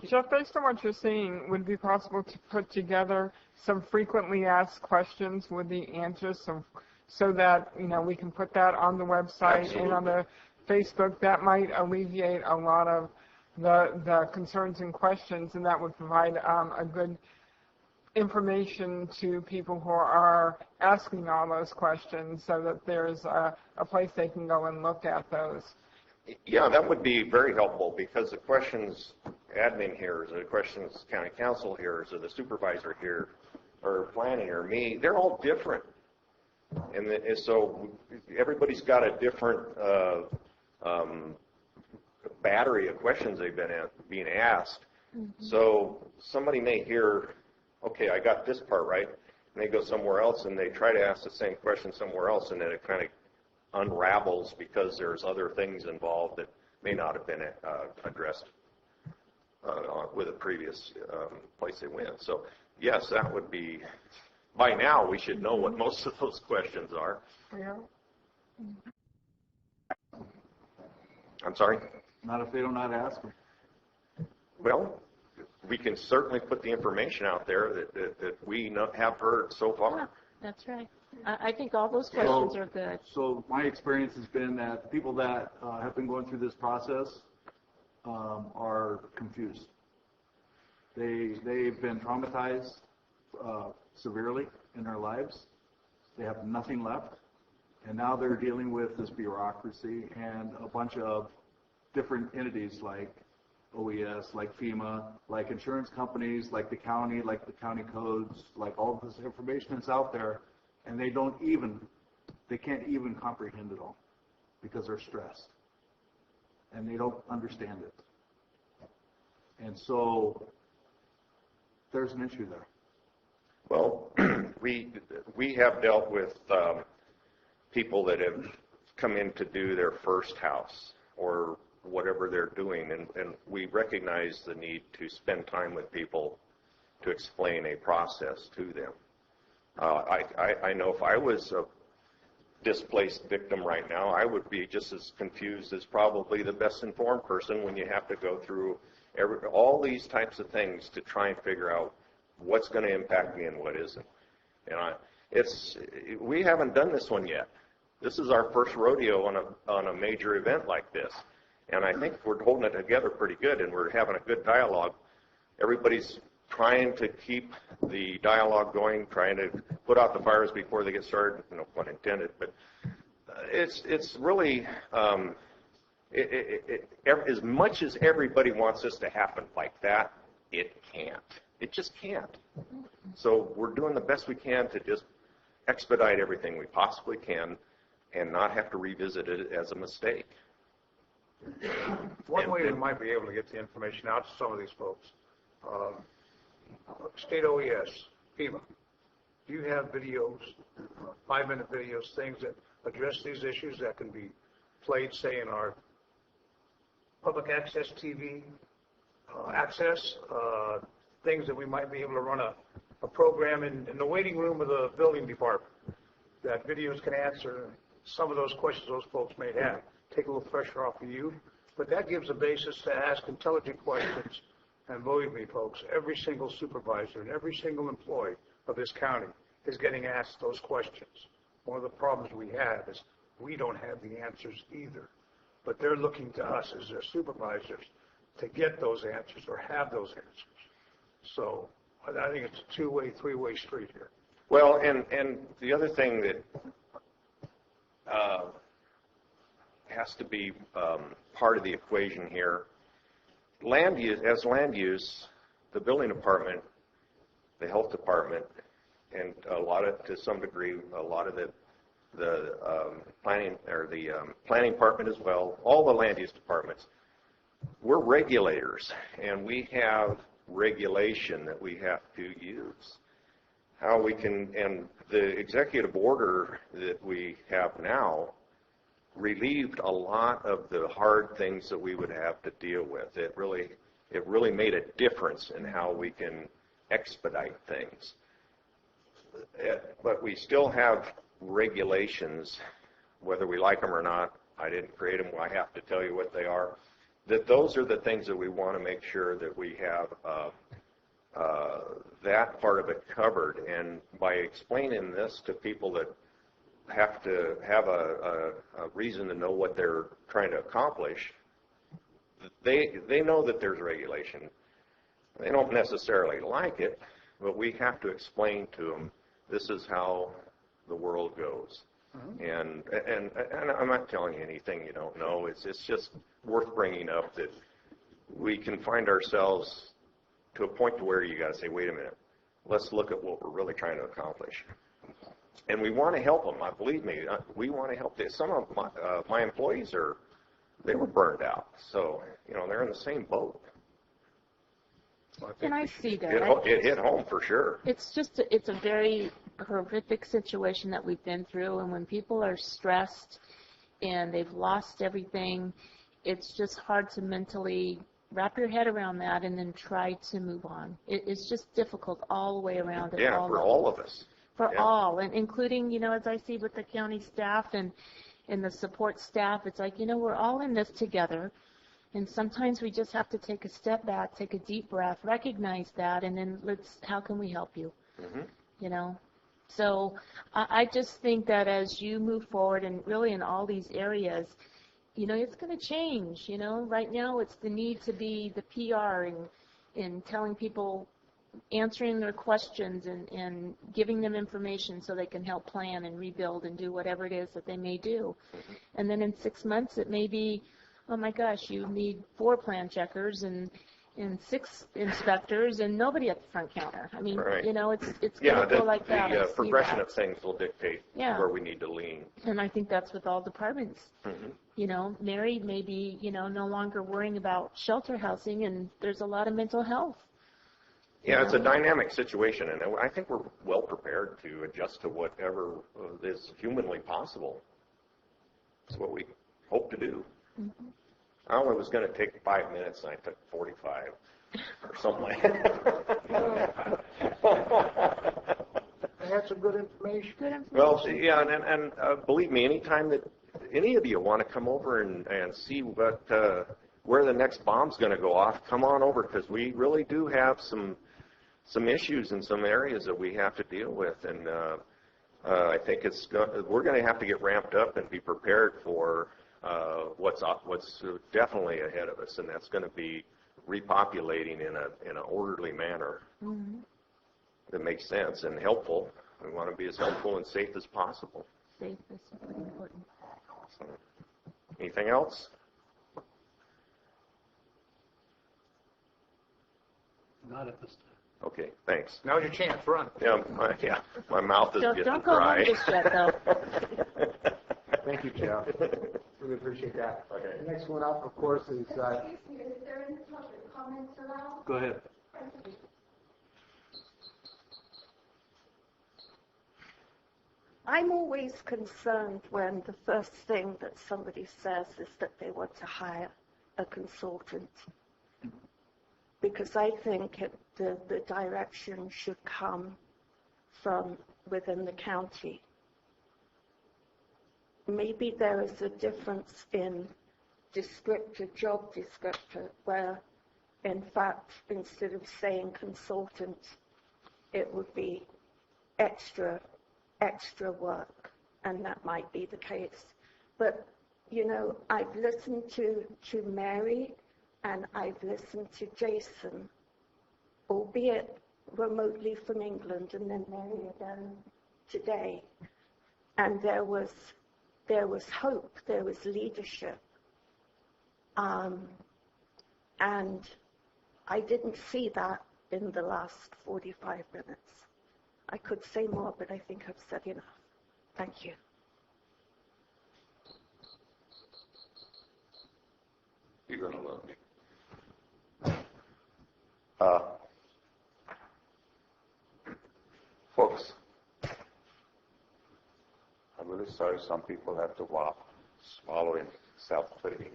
Jeff, based on what you're saying, would it be possible to put together some frequently asked questions with the answers so that, we can put that on the website Absolutely. and on the Facebook? That might alleviate a lot of the concerns and questions, and that would provide a good information to people who are asking all those questions so that there's a place they can go and look at those. Yeah, that would be very helpful because the questions admin hears, the questions county council hears, or the supervisor here, or planning, or me, they're all different. And so everybody's got a different battery of questions they've been being asked. So somebody may hear, okay, I got this part right, and they go somewhere else and they try to ask the same question somewhere else, and then it kind of unravels because there's other things involved that may not have been addressed with a previous place they went. So yes, that would be, by now we should know what most of those questions are. Yeah. I'm sorry? Not if they do not ask them. Well, we can certainly put the information out there that we have heard so far. Yeah, that's right. I think all those questions are good. So my experience has been that people that have been going through this process are confused. They've been traumatized severely in their lives. They have nothing left. And now they're dealing with this bureaucracy and a bunch of different entities like OES, like FEMA, like insurance companies, like the county codes, like all this information that's out there, and they can't even comprehend it all because they're stressed and they don't understand it. And so there's an issue there. Well, we have dealt with people that have come in to do their first house or whatever they're doing, and we recognize the need to spend time with people to explain a process to them. I know if I was a displaced victim right now, I would be just as confused as probably the best informed person when you have to go through all these types of things to try and figure out what's going to impact me and what isn't. And we haven't done this one yet. This is our first rodeo on a major event like this. And I think we're holding it together pretty good, and we're having a good dialogue. Everybody's trying to keep the dialogue going, trying to put out the fires before they get started, no pun intended. But it's really, as much as everybody wants this to happen like that, it can't. It just can't. So we're doing the best we can to just expedite everything we possibly can and not have to revisit it as a mistake. One way we might be able to get the information out to some of these folks, state OES, FEMA, do you have videos, 5-minute videos, things that address these issues that can be played, say, in our public access TV access, things that we might be able to run a program in the waiting room of the building department, that videos can answer some of those questions those folks may have. Take a little pressure off of you, but that gives a basis to ask intelligent questions. And believe me, folks, every single supervisor and every single employee of this county is getting asked those questions. One of the problems we have is we don't have the answers either, but they're looking to us as their supervisors to get those answers or have those answers. So I think it's a two-way, three-way street here. Well, and the other thing that has to be part of the equation here, land use, the building department, the health department, and to some degree, a lot of the planning or the planning department as well, all the land use departments, we're regulators, and we have regulation that we have to use. How we can, and the executive order that we have now relieved a lot of the hard things that we would have to deal with. It really made a difference in how we can expedite things. But we still have regulations, whether we like them or not. I didn't create them. I have to tell you what they are. Those are the things that we want to make sure that we have that part of it covered. And by explaining this to people that have to have a reason to know what they're trying to accomplish, they know that there's regulation. They don't necessarily like it, but we have to explain to them this is how the world goes. And I'm not telling you anything you don't know. It's just worth bringing up that we can find ourselves to a point to where you got to say, wait a minute, let's look at what we're really trying to accomplish. And we want to help them. Believe me, we want to help them. Some of my employees they were burned out. So, they're in the same boat. And I see that. It hit home for sure. It's a very horrific situation that we've been through, and when people are stressed and they've lost everything, it's just hard to mentally wrap your head around that and then try to move on. It's just difficult all the way around. Yeah, for all of us. For all, and including, as I see with the county staff and the support staff, it's like, we're all in this together. And sometimes we just have to take a step back, take a deep breath, recognize that, and then how can we help you? Mm-hmm. So I just think that as you move forward and really in all these areas, it's going to change. Right now it's the need to be the PR and telling people, answering their questions and giving them information so they can help plan and rebuild and do whatever it is that they may do. And then in 6 months it may be, oh my gosh, you need 4 plan checkers and 6 inspectors and nobody at the front counter. I mean, Right. you know, it's Yeah, going to go like that. I the see progression that. of things will dictate Yeah. where we need to lean. And I think that's with all departments. Mm-hmm. You know, Mary may be, you know, no longer worrying about shelter housing, and there's a lot of mental health. Yeah, it's a dynamic situation, and I think we're well prepared to adjust to whatever is humanly possible. That's what we hope to do. Mm-hmm. I only was going to take 5 minutes, and I took 45 or something like that. I had some good information. Well, yeah, and believe me, anytime that any of you want to come over and see what where the next bomb's going to go off, come on over, because we really do have some issues in some areas that we have to deal with, and I think we're going to have to get ramped up and be prepared for what's definitely ahead of us, and that's going to be repopulating in an orderly manner Mm-hmm. that makes sense and helpful. We want to be as helpful and safe as possible. Safe is really important. So, anything else? Not at this time. Okay, thanks. Now's your chance, run. Yeah, my mouth is getting Don't go dry. home just yet, though. Thank you, Jeff. Really appreciate that. Okay. The next one up, of course, is Excuse me, is there any public comments allowed? Go ahead. I'm always concerned when the first thing that somebody says is that they want to hire a consultant, because I think the direction should come from within the county. Maybe there is a difference in job descriptor, where in fact, instead of saying consultant, it would be extra work, and that might be the case. But, you know, I've listened to Mary, and I've listened to Jason, albeit remotely from England, and then Mary again today. And there was hope, there was leadership. And I didn't see that in the last 45 minutes. I could say more, but I think I've said enough. Thank you. You're going to love me. Folks, I'm really sorry some people have to swallow in self-pity,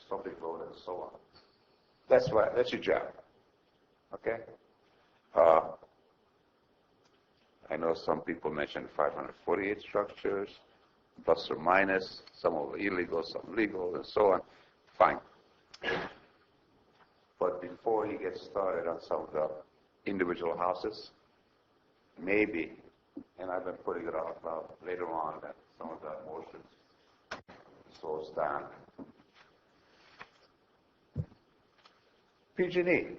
something load and so on. That's right. That's your job. Okay? I know some people mentioned 548 structures, plus or minus, some are illegal, some legal, and so on. Fine. But before he gets started on some of the individual houses, maybe, and I've been putting it off later on, that some of the motions slows down. PG&E.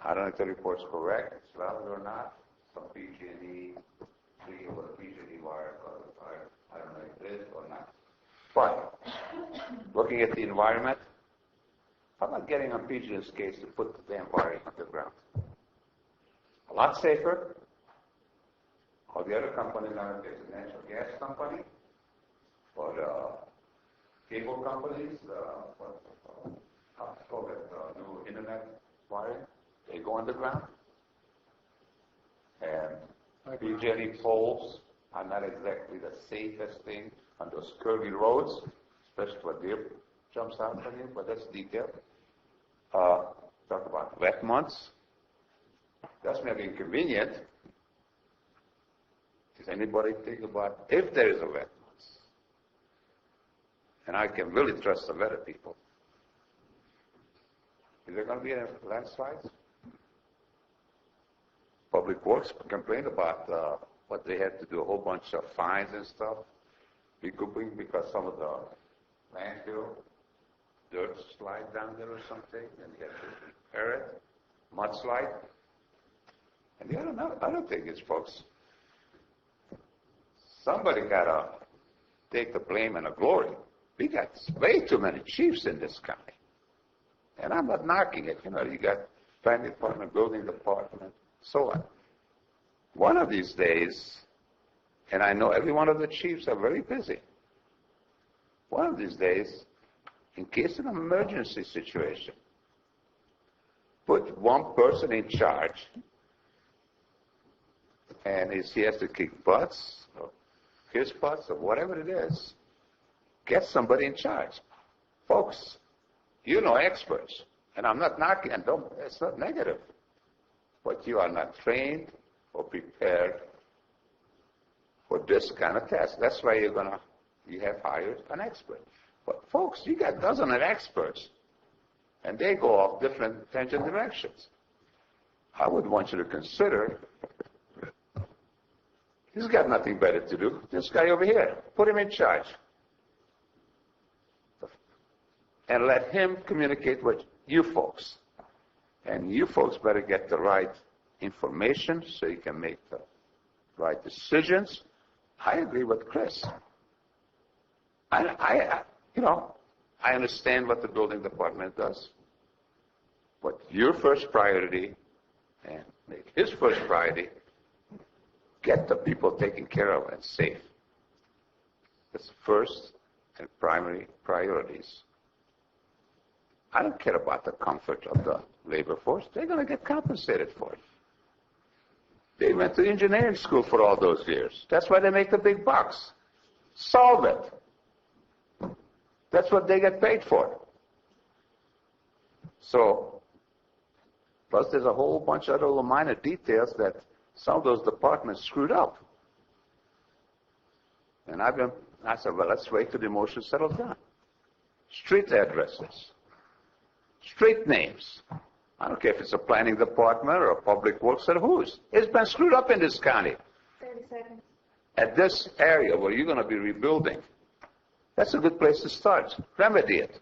I don't know if the report's correct, it's valid or not. Some PG&E, legal or PG&E wire, I don't know if it is or not. But, looking at the environment, how about getting on PG&E's case to put the damn wiring underground? A lot safer. All the other companies are the natural gas company, but cable companies, new internet wiring, they go underground. And PG&E poles are not exactly the safest thing on those curvy roads, especially when deer jumps out on you, but that's detail. Talk about wet months. That's maybe inconvenient. Does anybody think about if there is a wet month? And I can really trust the weather people. Is there going to be any landslides? Public Works complained about what they had to do, a whole bunch of fines and stuff, recouping because some of the landfill dirt slide down there or something, and you have to repair it, mudslide. And the other thing is, folks, somebody got to take the blame and the glory, We got way too many chiefs in this county. And I'm not knocking it. You know, you got planning department, building department, so on. One of these days, and I know every one of the chiefs are very busy. One of these days, in case of an emergency situation, put one person in charge, and if he has to kick butts, or his butts, or whatever it is, get somebody in charge. Folks, you know experts, and I'm not knocking, and it's not negative, but you are not trained or prepared for this kind of test. That's why you have hired an expert. But folks, you got dozens of experts, and they go off different tangent directions. I would want you to consider, he's got nothing better to do. This guy over here, put him in charge. And let him communicate with you folks. And you folks better get the right information so you can make the right decisions. I agree with Chris. I understand what the building department does. But your first priority, and make his first priority, get the people taken care of and safe. That's first and primary priorities. I don't care about the comfort of the labor force. They're going to get compensated for it. They went to engineering school for all those years. That's why they make the big bucks. Solve it. That's what they get paid for. So, plus there's a whole bunch of other minor details that some of those departments screwed up. And I said, well, let's wait till the motion settles down. Street addresses. Street names. I don't care if it's a planning department or a public works or whose. It's been screwed up in this county. 30 seconds. At this area where you're going to be rebuilding, that's a good place to start. Remedy it.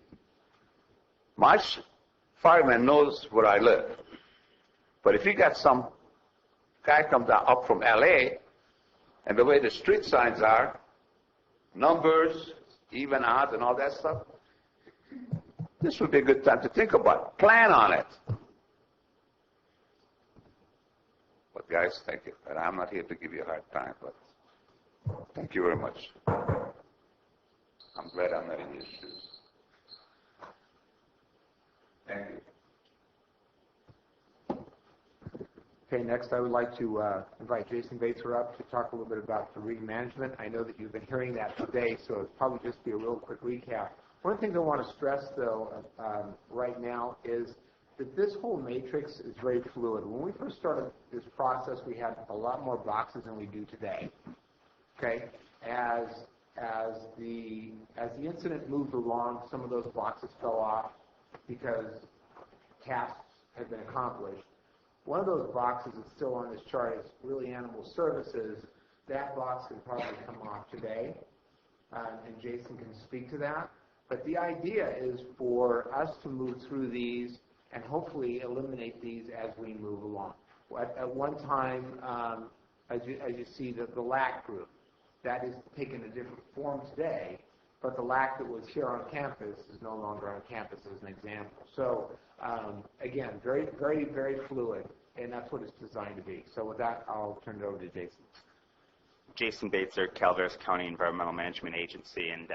My fireman knows where I live. But if you got some guy comes up from L.A., and the way the street signs are, numbers, even, odd, and all that stuff, this would be a good time to think about it. Plan on it. But guys, thank you. And I'm not here to give you a hard time, but thank you very much. I'm glad I'm not in your shoes. Thank you. Okay, next I would like to invite Jason Bates up to talk a little bit about debris management. I know that you've been hearing that today, so it'll probably just be a real quick recap. One thing I want to stress, though, right now is that this whole matrix is very fluid. When we first started this process, we had a lot more boxes than we do today. Okay, as the incident moved along, some of those boxes fell off because tasks had been accomplished. One of those boxes that's still on this chart is really animal services. That box can probably come off today, and Jason can speak to that. But the idea is for us to move through these and hopefully eliminate these as we move along. At one time, as you see, the LAC group, that is taken a different form today, but the LAC that was here on campus is no longer on campus as an example. So again, very, very, very fluid, and that's what it's designed to be. So with that, I'll turn it over to Jason. Jason Bates, Calaveras County Environmental Management Agency, and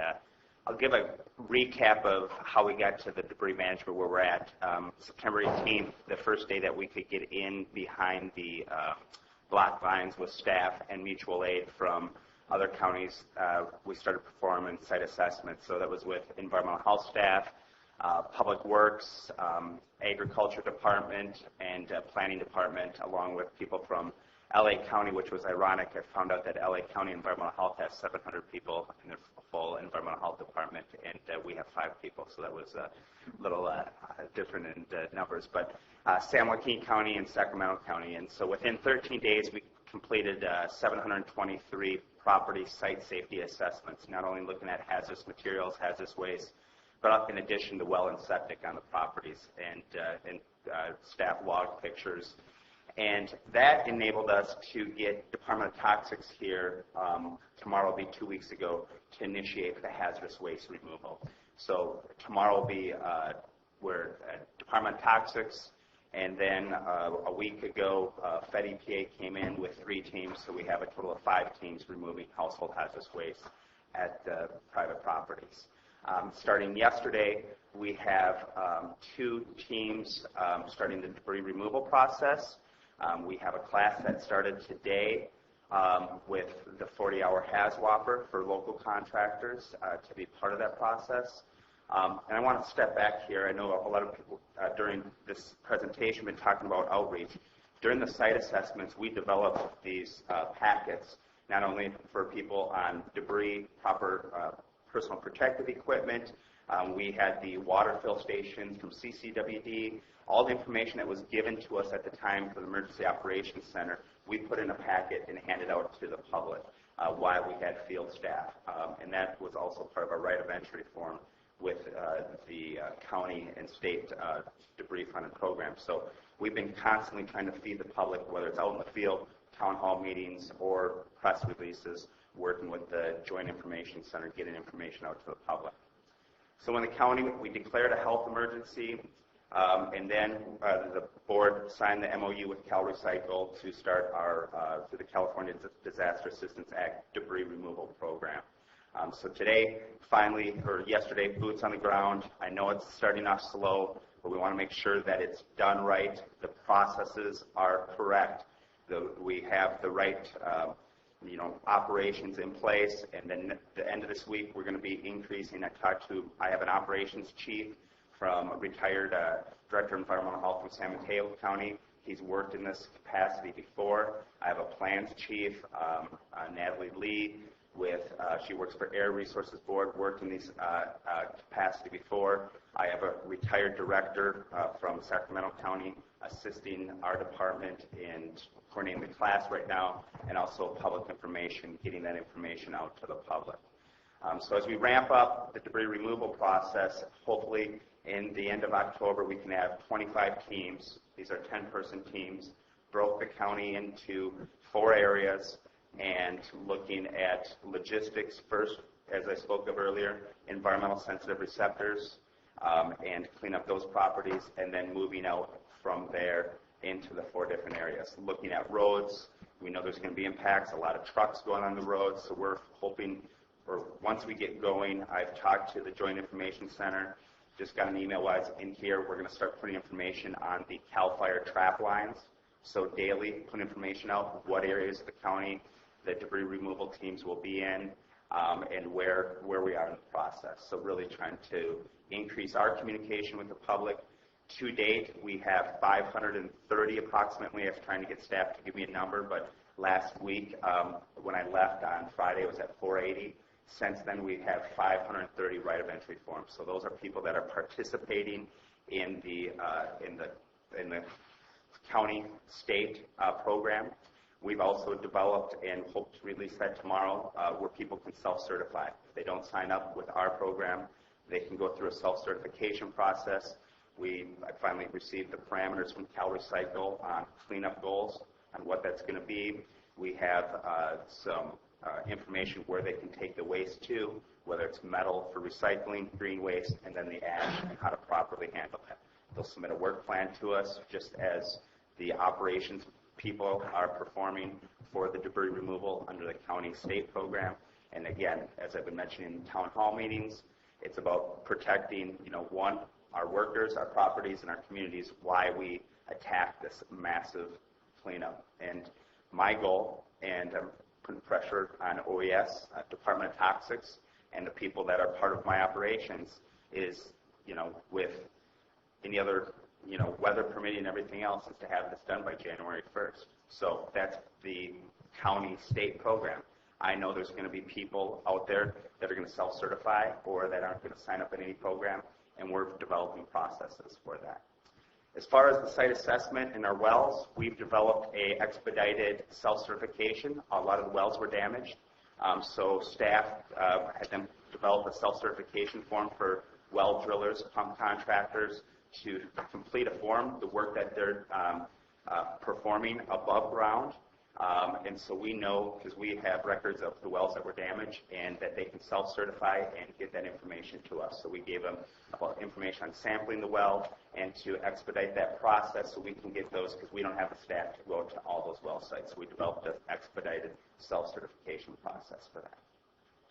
I'll give a recap of how we got to the debris management where we're at. September 18th, the first day that we could get in behind the block lines with staff and mutual aid from other counties, we started performing site assessments. So that was with environmental health staff, public works, agriculture department, and planning department, along with people from LA County, which was ironic. I found out that LA County Environmental Health has 700 people in their full environmental health department, and we have 5 people, so that was a little different in numbers. But San Joaquin County and Sacramento County, and so within 13 days we completed 723 property site safety assessments, not only looking at hazardous materials, hazardous waste, but in addition to well and septic on the properties, and staff log pictures. And that enabled us to get Department of Toxics here, tomorrow will be 2 weeks ago, to initiate the hazardous waste removal. So tomorrow will be, we're at Department of Toxics, and then a week ago, Fed EPA came in with 3 teams, so we have a total of 5 teams removing household hazardous waste at private properties. Starting yesterday, we have 2 teams starting the debris removal process. We have a class that started today with the 40-hour HAZWOPER for local contractors to be part of that process. And I want to step back here. I know a lot of people during this presentation have been talking about outreach. During the site assessments, we developed these packets, not only for people on debris, proper personal protective equipment. We had the water fill stations from CCWD. All the information that was given to us at the time for the Emergency Operations Center, we put in a packet and handed out to the public while we had field staff. And that was also part of our right of entry form with the county and state debris funded program. So we've been constantly trying to feed the public, whether it's out in the field, town hall meetings, or press releases, working with the Joint Information Center, getting information out to the public. So in the county, we declared a health emergency, and then the board signed the MOU with CalRecycle to start our, through the California Disaster Assistance Act, debris removal program. So today, finally, or yesterday, boots on the ground. I know it's starting off slow, but we want to make sure that it's done right, the processes are correct, we have the right operations in place, and then at the end of this week, we're going to be increasing. I have an operations chief from a retired director of environmental health from San Mateo County. He's worked in this capacity before. I have a plans chief, Natalie Lee, she works for Air Resources Board, worked in this capacity before. I have a retired director from Sacramento County assisting our department in coordinating the class right now, and also public information, getting that information out to the public. So as we ramp up the debris removal process, hopefully in the end of October we can have 25 teams. These are 10-person teams, broke the county into 4 areas, and looking at logistics first, as I spoke of earlier, environmental sensitive receptors, and clean up those properties, and then moving out from there into the 4 different areas. Looking at roads, we know there's going to be impacts, a lot of trucks going on the roads, so we're hoping, or once we get going, I've talked to the Joint Information Center, just got an email while I was in here, we're going to start putting information on the CAL FIRE trap lines, so daily put information out, what areas of the county the debris removal teams will be in, and where we are in the process. So really trying to increase our communication with the public. To date, we have 530 approximately. I was trying to get staff to give me a number, but last week, when I left on Friday, it was at 480. Since then, we have 530 right of entry forms. So those are people that are participating in the county state program. We've also developed and hope to release that tomorrow where people can self-certify. If they don't sign up with our program, they can go through a self-certification process. I finally received the parameters from CalRecycle on cleanup goals on what that's going to be. We have some information where they can take the waste to, whether it's metal for recycling, green waste, and then the ash, and how to properly handle that. They'll submit a work plan to us just as the operations people are performing for the debris removal under the county state program. And again, as I've been mentioning in town hall meetings, it's about protecting, one, our workers, our properties, and our communities, why we attack this massive cleanup. And my goal, and I'm putting pressure on OES, Department of Toxics, and the people that are part of my operations is, with any other weather permitting and everything else, is to have this done by January 1st. So that's the county state program. I know there's going to be people out there that are going to self-certify or that aren't going to sign up in any program, and we're developing processes for that. As far as the site assessment in our wells, we've developed a expedited self-certification. A lot of the wells were damaged, so staff had them develop a self-certification form for well drillers, pump contractors, to complete a form, the work that they're performing above ground. And so we know, because we have records of the wells that were damaged, and that they can self-certify and get that information to us. So we gave them about information on sampling the well and to expedite that process so we can get those, because we don't have the staff to go to all those well sites. So we developed an expedited self-certification process for that.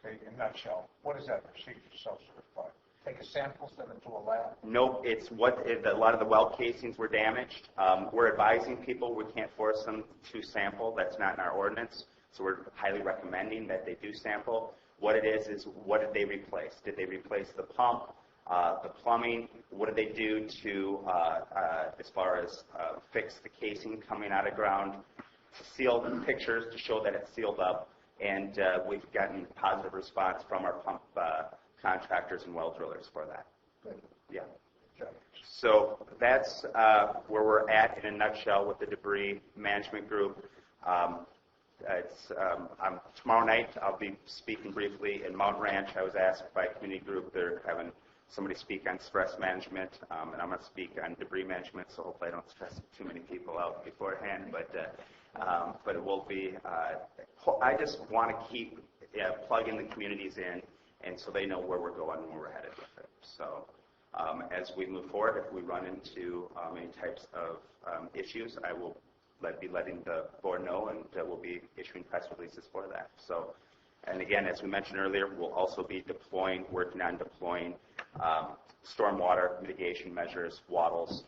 Okay, in a nutshell, what is that procedure, self-certified? Take a sample, send it to a lab? Nope, it's a lot of the well casings were damaged. We're advising people we can't force them to sample. That's not in our ordinance. So we're highly recommending that they do sample. What it is what did they replace? Did they replace the pump, the plumbing? What did they do to, as far as fix the casing coming out of ground? Seal pictures to show that it's sealed up. And we've gotten positive response from our pump contractors and well drillers for that. Yeah. So that's where we're at in a nutshell with the debris management group. Tomorrow night I'll be speaking briefly in Mount Ranch. I was asked by a community group, they're having somebody speak on stress management, and I'm going to speak on debris management, so hopefully I don't stress too many people out beforehand, but it will be, I just want to keep plugging the communities in, and so they know where we're going and where we're headed with it. So as we move forward, if we run into any types of issues, I will be letting the board know, and we'll be issuing press releases for that. So, and again, as we mentioned earlier, we'll also be working on deploying stormwater mitigation measures, wattles,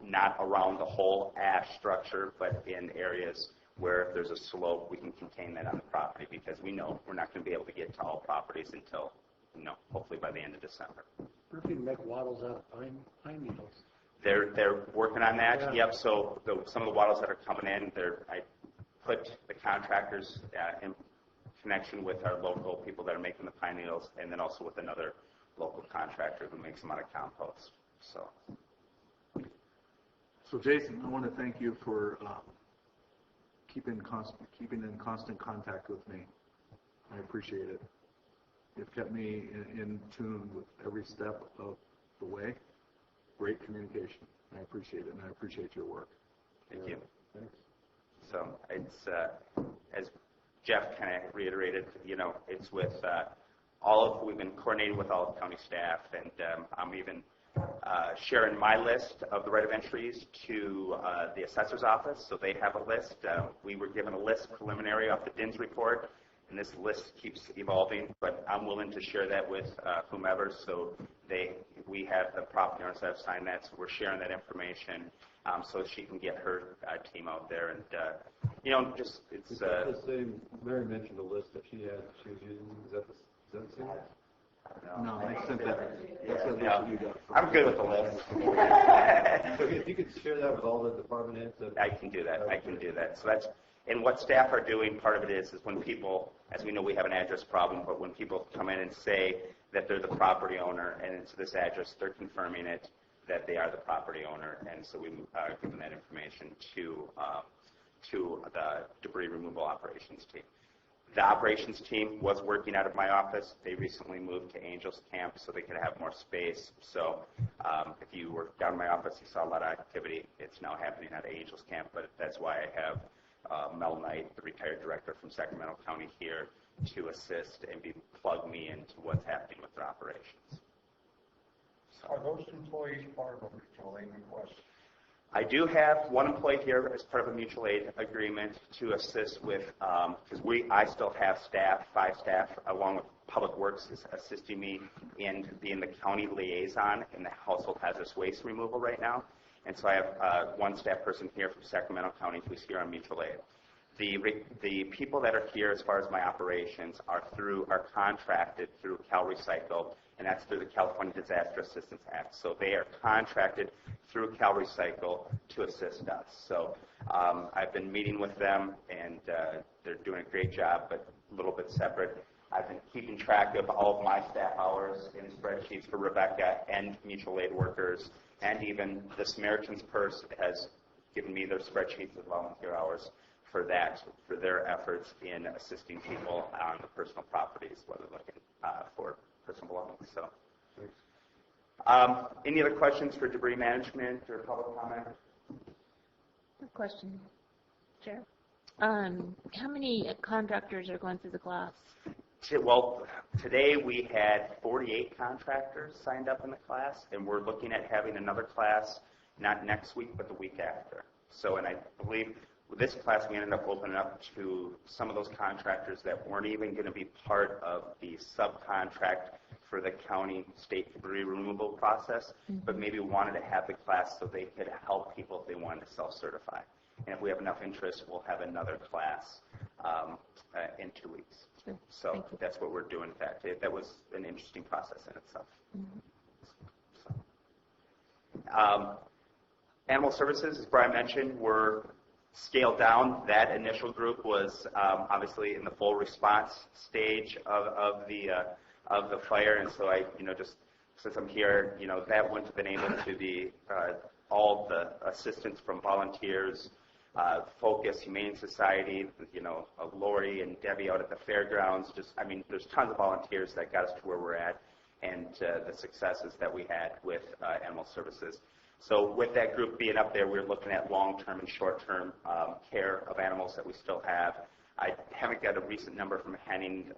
not around the whole ash structure, but in areas where if there's a slope, we can contain that on the property, because we know we're not going to be able to get to all properties until, hopefully by the end of December. What if you make wattles out of pine needles? They're working on that. Yeah. Yep. So some of the wattles that are coming in, I put the contractors in connection with our local people that are making the pine needles, and then also with another local contractor who makes them out of compost. So Jason, I want to thank you for keeping in constant contact with me. I appreciate it. You've kept me in tune with every step of the way. Great communication. I appreciate it, and I appreciate your work. Thank you. Thanks. So it's, as Jeff kind of reiterated, it's with we've been coordinating with all of the county staff, and I'm even sharing my list of the right of entries to the assessor's office, so they have a list. We were given a list preliminary off the DINS report, and this list keeps evolving, but I'm willing to share that with whomever, so we have the property owners that have signed that, so we're sharing that information so she can get her team out there, and it's the same. Mary mentioned the list that she was using. Is that the same? No, I sent that. I'm good with the list. So if you could share that with all the department heads. I can do that. So that's, and what staff are doing, part of it is when people, as we know, we have an address problem, but when people come in and say that they're the property owner and it's this address, they're confirming it that they are the property owner, and so we give them that information to the debris removal operations team. The operations team was working out of my office. They recently moved to Angels Camp so they could have more space. So if you were down in my office, you saw a lot of activity. It's now happening at Angels Camp, but that's why I have Mel Knight, the retired director from Sacramento County, here to assist and plug me into what's happening with their operations. So, are those employees part of a mutual aid request? I do have one employee here as part of a mutual aid agreement to assist with, because I still have staff, 5 staff, along with Public Works is assisting me in being the county liaison in the household hazardous waste removal right now. And so I have one staff person here from Sacramento County who's here on mutual aid. The people that are here as far as my operations are contracted through Cal Recycle, and that's through the California Disaster Assistance Act. So they are contracted through Cal Recycle to assist us. So I've been meeting with them, and they're doing a great job, but a little bit separate. I've been keeping track of all of my staff hours in spreadsheets for Rebecca and mutual aid workers, and even the Samaritan's Purse has given me their spreadsheets of volunteer hours for their efforts in assisting people on the personal properties, whether looking for personal belongings. So, any other questions for debris management or public comment? Question, Chair. How many contractors are going through the class? Well, today we had 48 contractors signed up in the class, and we're looking at having another class, not next week, but the week after. So, and I believe with this class we ended up opening up to some of those contractors that weren't even going to be part of the subcontract for the county state debris removal process, but maybe wanted to have the class so they could help people if they wanted to self-certify. And if we have enough interest, we'll have another class in 2 weeks. So that's what we're doing. That was an interesting process in itself. Animal services, as Brian mentioned, were scaled down. That initial group was obviously in the full response stage of the fire, and so I, just since I'm here, that wouldn't have been able to be all the assistance from volunteers, Focus, Humane Society, Lori and Debbie out at the fairgrounds. There's tons of volunteers that got us to where we're at, and the successes that we had with animal services. So with that group being up there, we're looking at long-term and short-term care of animals that we still have. I haven't got a recent number from Henning.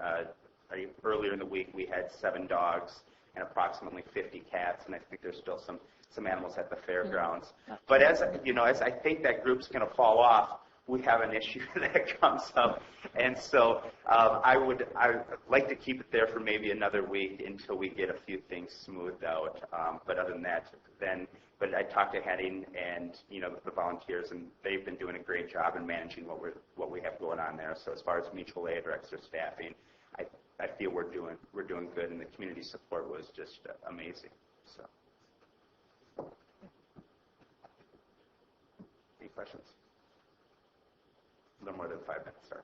Earlier in the week, we had 7 dogs and approximately 50 cats, and I think there's still some animals at the fairgrounds. But as I think that group's going to fall off, we have an issue that comes up, and so I would like to keep it there for maybe another week until we get a few things smoothed out. But other than that, but I talked to Henning and the volunteers, and they've been doing a great job in managing what we have going on there. So as far as mutual aid or extra staffing, I feel we're doing good, and the community support was just amazing. So, any questions? No more than 5 minutes, sorry.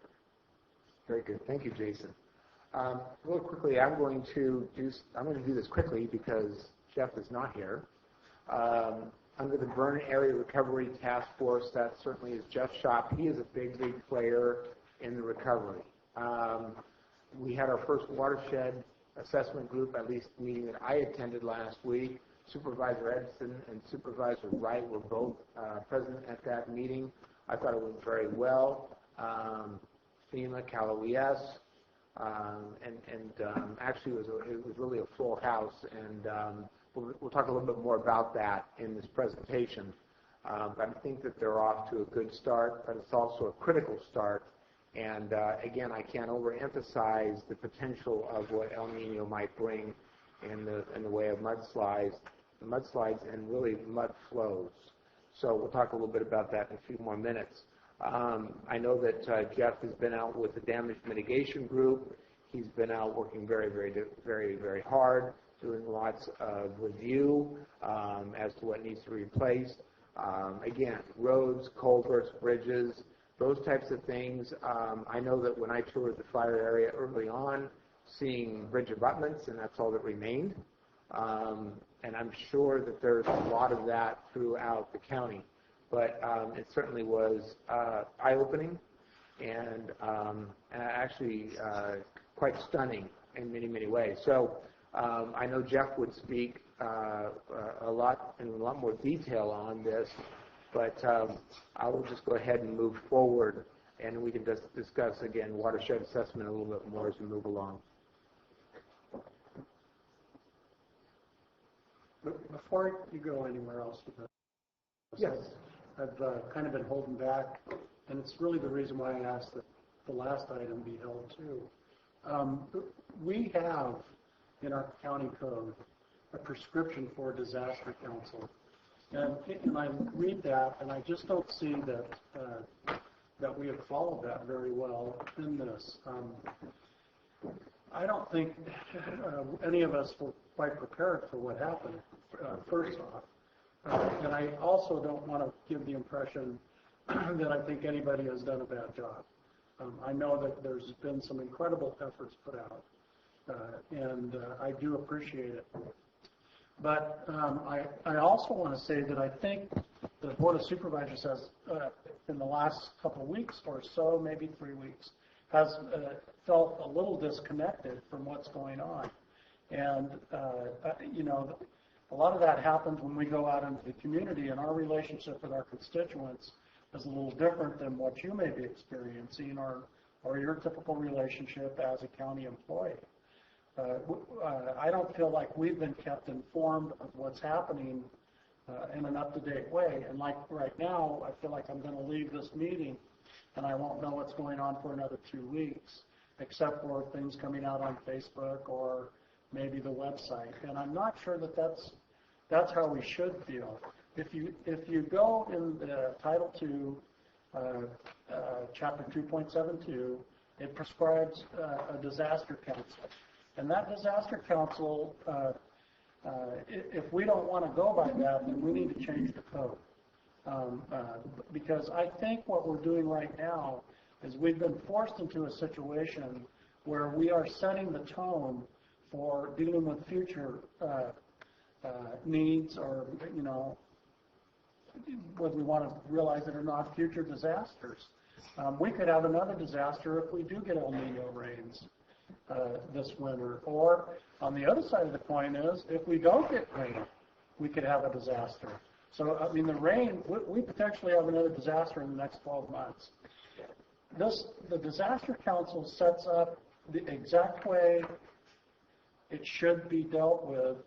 Very good. Thank you, Jason. Real quickly, I'm going to do this quickly because Jeff is not here. Under the Burn Area Recovery Task Force, that certainly is Jeff's shop. He is a big player in the recovery. We had our first watershed assessment group, at least meeting that I attended last week. Supervisor Edson and Supervisor Wright were both present at that meeting. I thought it went very well. FEMA, Calaveras, and actually it was really a full house, and we'll talk a little bit more about that in this presentation. But I think that they're off to a good start, but it's also a critical start. And again, I can't overemphasize the potential of what El Nino might bring in the way of mudslides and really mud flows. So we'll talk a little bit about that in a few more minutes. I know that Jeff has been out with the damage mitigation group. He's been out working very hard, doing lots of review as to what needs to be replaced. Again, roads, culverts, bridges, those types of things. I know that when I toured the fire area early on, seeing bridge abutments, and that's all that remained. And I'm sure that there's a lot of that throughout the county. But it certainly was eye-opening and actually quite stunning in many ways. So I know Jeff would speak in a lot more detail on this, but I will just go ahead and move forward, and we can just discuss, again, watershed assessment a little bit more as we move along. Before you go anywhere else with this, yes, I've kind of been holding back, and it's really the reason why I asked that the last item be held too. We have in our county code a prescription for disaster council, and I read that, and I just don't see that we have followed that very well in this. I don't think any of us were quite prepared for what happened, first off. And I also don't want to give the impression that I think anybody has done a bad job. I know that there's been some incredible efforts put out, and I do appreciate it. But I also want to say that I think the Board of Supervisors has, in the last couple of weeks or so, maybe 3 weeks, has felt a little disconnected from what's going on. And, a lot of that happens when we go out into the community, and our relationship with our constituents is a little different than what you may be experiencing or your typical relationship as a county employee. I don't feel like we've been kept informed of what's happening in an up-to-date way. And like right now, I feel like I'm going to leave this meeting and I won't know what's going on for another 2 weeks, except for things coming out on Facebook or maybe the website. And I'm not sure that that's how we should feel. If you go in the Title II, Chapter 2.72, it prescribes a disaster council. And that disaster council, if we don't want to go by that, then we need to change the code. Because I think what we're doing right now is we've been forced into a situation where we are setting the tone for dealing with future needs, or, whether we want to realize it or not, future disasters. We could have another disaster if we do get El Nino rains this winter. Or on the other side of the coin is, if we don't get rain, we could have a disaster. So, I mean, the rain, we potentially have another disaster in the next 12 months. The Disaster Council sets up the exact way it should be dealt with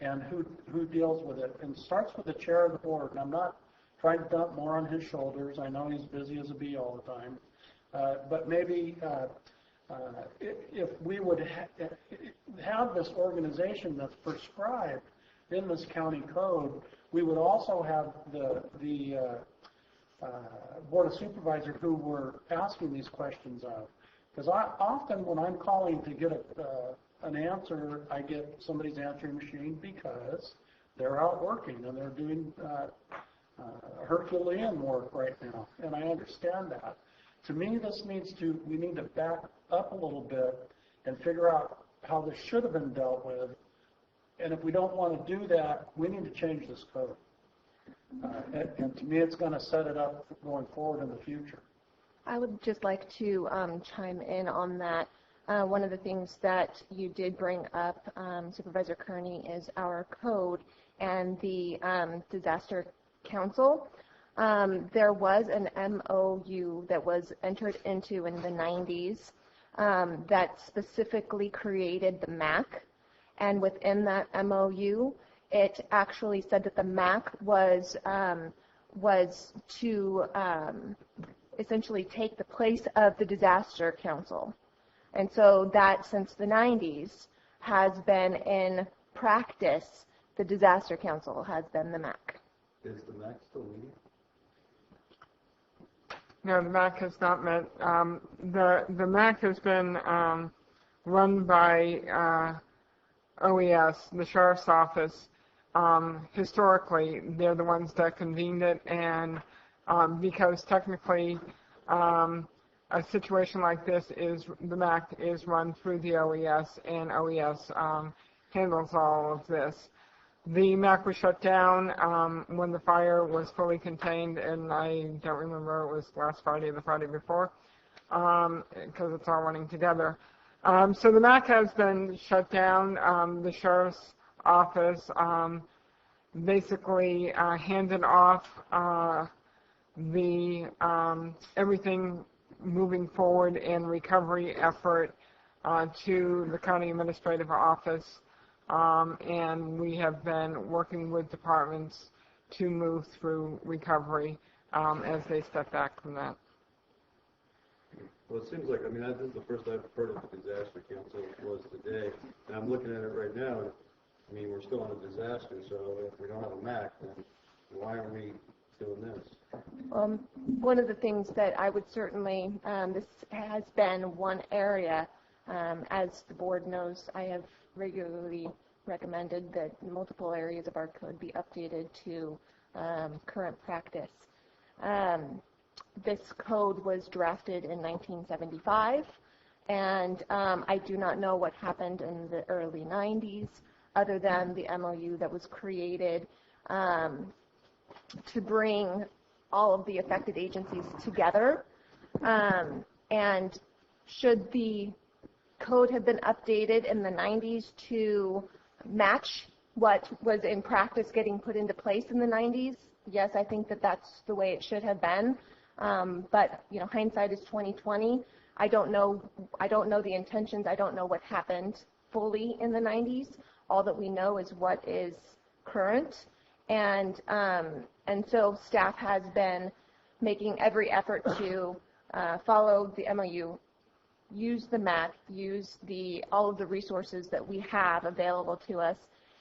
and who deals with it, and starts with the chair of the board. And I'm not trying to dump more on his shoulders. I know he's busy as a bee all the time. But maybe if we would have this organization that's prescribed in this county code, we would also have the Board of Supervisors who we're asking these questions of. Because often when I'm calling to get an answer, I get somebody's answering machine because they're out working and they're doing Herculean work right now, and I understand that. To me, we need to back up a little bit and figure out how this should have been dealt with. And if we don't want to do that, we need to change this code. And to me, it's going to set it up going forward in the future. I would just like to chime in on that. One of the things that you did bring up, Supervisor Kearney, is our code and the Disaster Council. There was an MOU that was entered into in the 90s that specifically created the MAC. And within that MOU, it actually said that the MAC was to essentially take the place of the Disaster Council. And so that, since the 90s, has been in practice. The Disaster Council has been the MAC. Is the MAC still meeting? No, the MAC has not met. The MAC has been run by OES, the Sheriff's Office. Historically, they're the ones that convened it, and because technically a situation like this the MAC is run through the OES, and OES handles all of this. The MAC was shut down when the fire was fully contained, and I don't remember, it was last Friday or the Friday before, because it's all running together. So the MAC has been shut down. The Sheriff's Office basically handed off everything moving forward in recovery effort to the County Administrative Office. And we have been working with departments to move through recovery as they step back from that. Well, it seems like, I mean, this is the first I've heard of the Disaster Council was today. And I'm looking at it right now, and I mean, we're still in a disaster, so if we don't have a MAC, then why are we doing this? One of the things that I would certainly, this has been one area, as the board knows, I have regularly recommended that multiple areas of our code be updated to current practice. This code was drafted in 1975, and I do not know what happened in the early 90s, other than the MOU that was created to bring all of the affected agencies together. And should the code have been updated in the 90s to match what was in practice getting put into place in the 90s? Yes, I think that that's the way it should have been. But, hindsight is 2020. I don't know the intentions. I don't know what happened fully in the 90s. All that we know is what is current. And so staff has been making every effort to follow the MOU, use the MAC, use all of the resources that we have available to us,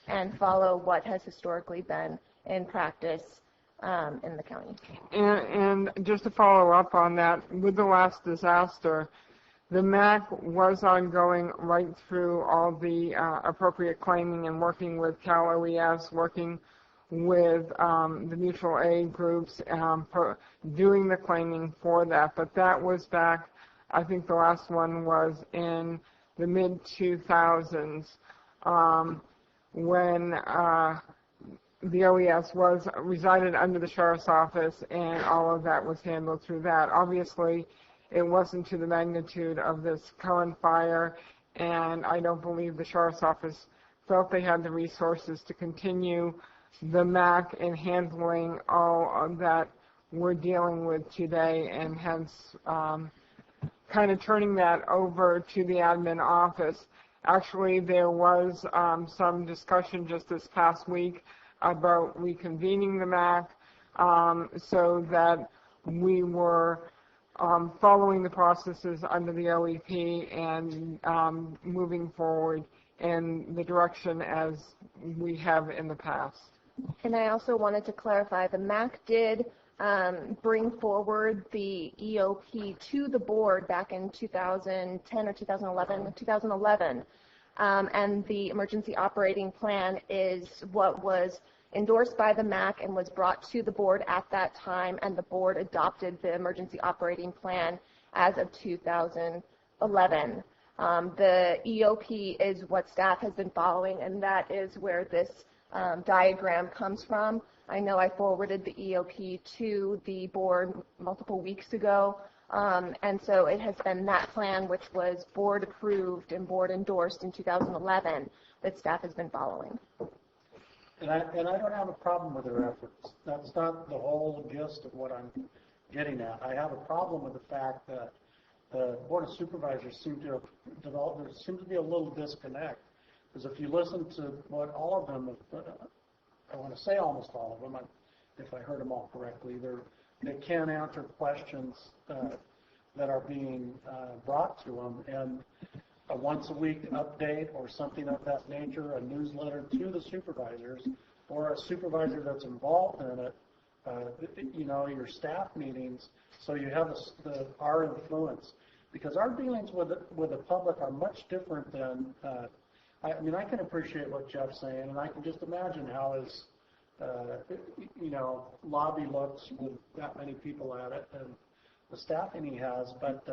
and follow what has historically been in practice in the county. And just to follow up on that, with the last disaster, the MAC was ongoing right through all the appropriate claiming and working with Cal OES, working with the mutual aid groups, doing the claiming for that. But that was back, I think the last one was in the mid-2000s when the OES resided under the Sheriff's Office, and all of that was handled through that. Obviously, it wasn't to the magnitude of this Cullen fire, and I don't believe the Sheriff's Office felt they had the resources to continue the MAC in handling all of that we're dealing with today, and hence kind of turning that over to the admin office. Actually, there was some discussion just this past week about reconvening the MAC so that we were following the processes under the OEP and moving forward in the direction as we have in the past. And I also wanted to clarify, the MAC did bring forward the EOP to the board back in 2010 or 2011. And the emergency operating plan is what was endorsed by the MAC and was brought to the board at that time, and the board adopted the emergency operating plan as of 2011. The EOP is what staff has been following, and that is where this diagram comes from. I know I forwarded the EOP to the board multiple weeks ago, and so it has been that plan, which was board approved and board endorsed in 2011, that staff has been following. And I don't have a problem with their efforts. That's not the whole gist of what I'm getting at. I have a problem with the fact that the Board of Supervisors seem to have developed, there seems to be a little disconnect. Because if you listen to what all of them, I want to say almost all of them, if I heard them all correctly, they can't answer questions that are being brought to them. And a once-a-week update or something of that nature, a newsletter to the supervisors, or a supervisor that's involved in it, your staff meetings, so you have our influence. Because our dealings with the public are much different than, I can appreciate what Jeff's saying, and I can just imagine how his, lobby looks with that many people at it, and the staffing he has, but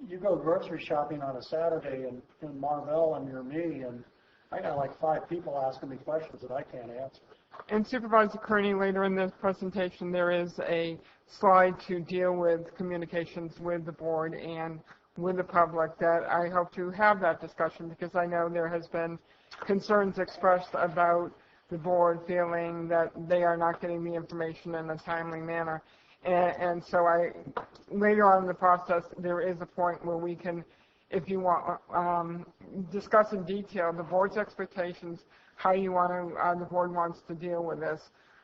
you go grocery shopping on a Saturday in Marvell and you're me, and I got like 5 people asking me questions that I can't answer. And Supervisor Kearney, later in this presentation, there is a slide to deal with communications with the board and with the public that I hope to have that discussion, because I know there has been concerns expressed about the board feeling that they are not getting the information in a timely manner. And so later on in the process, there is a point where we can, if you want, discuss in detail the board's expectations, how you want to, the board wants to deal with this.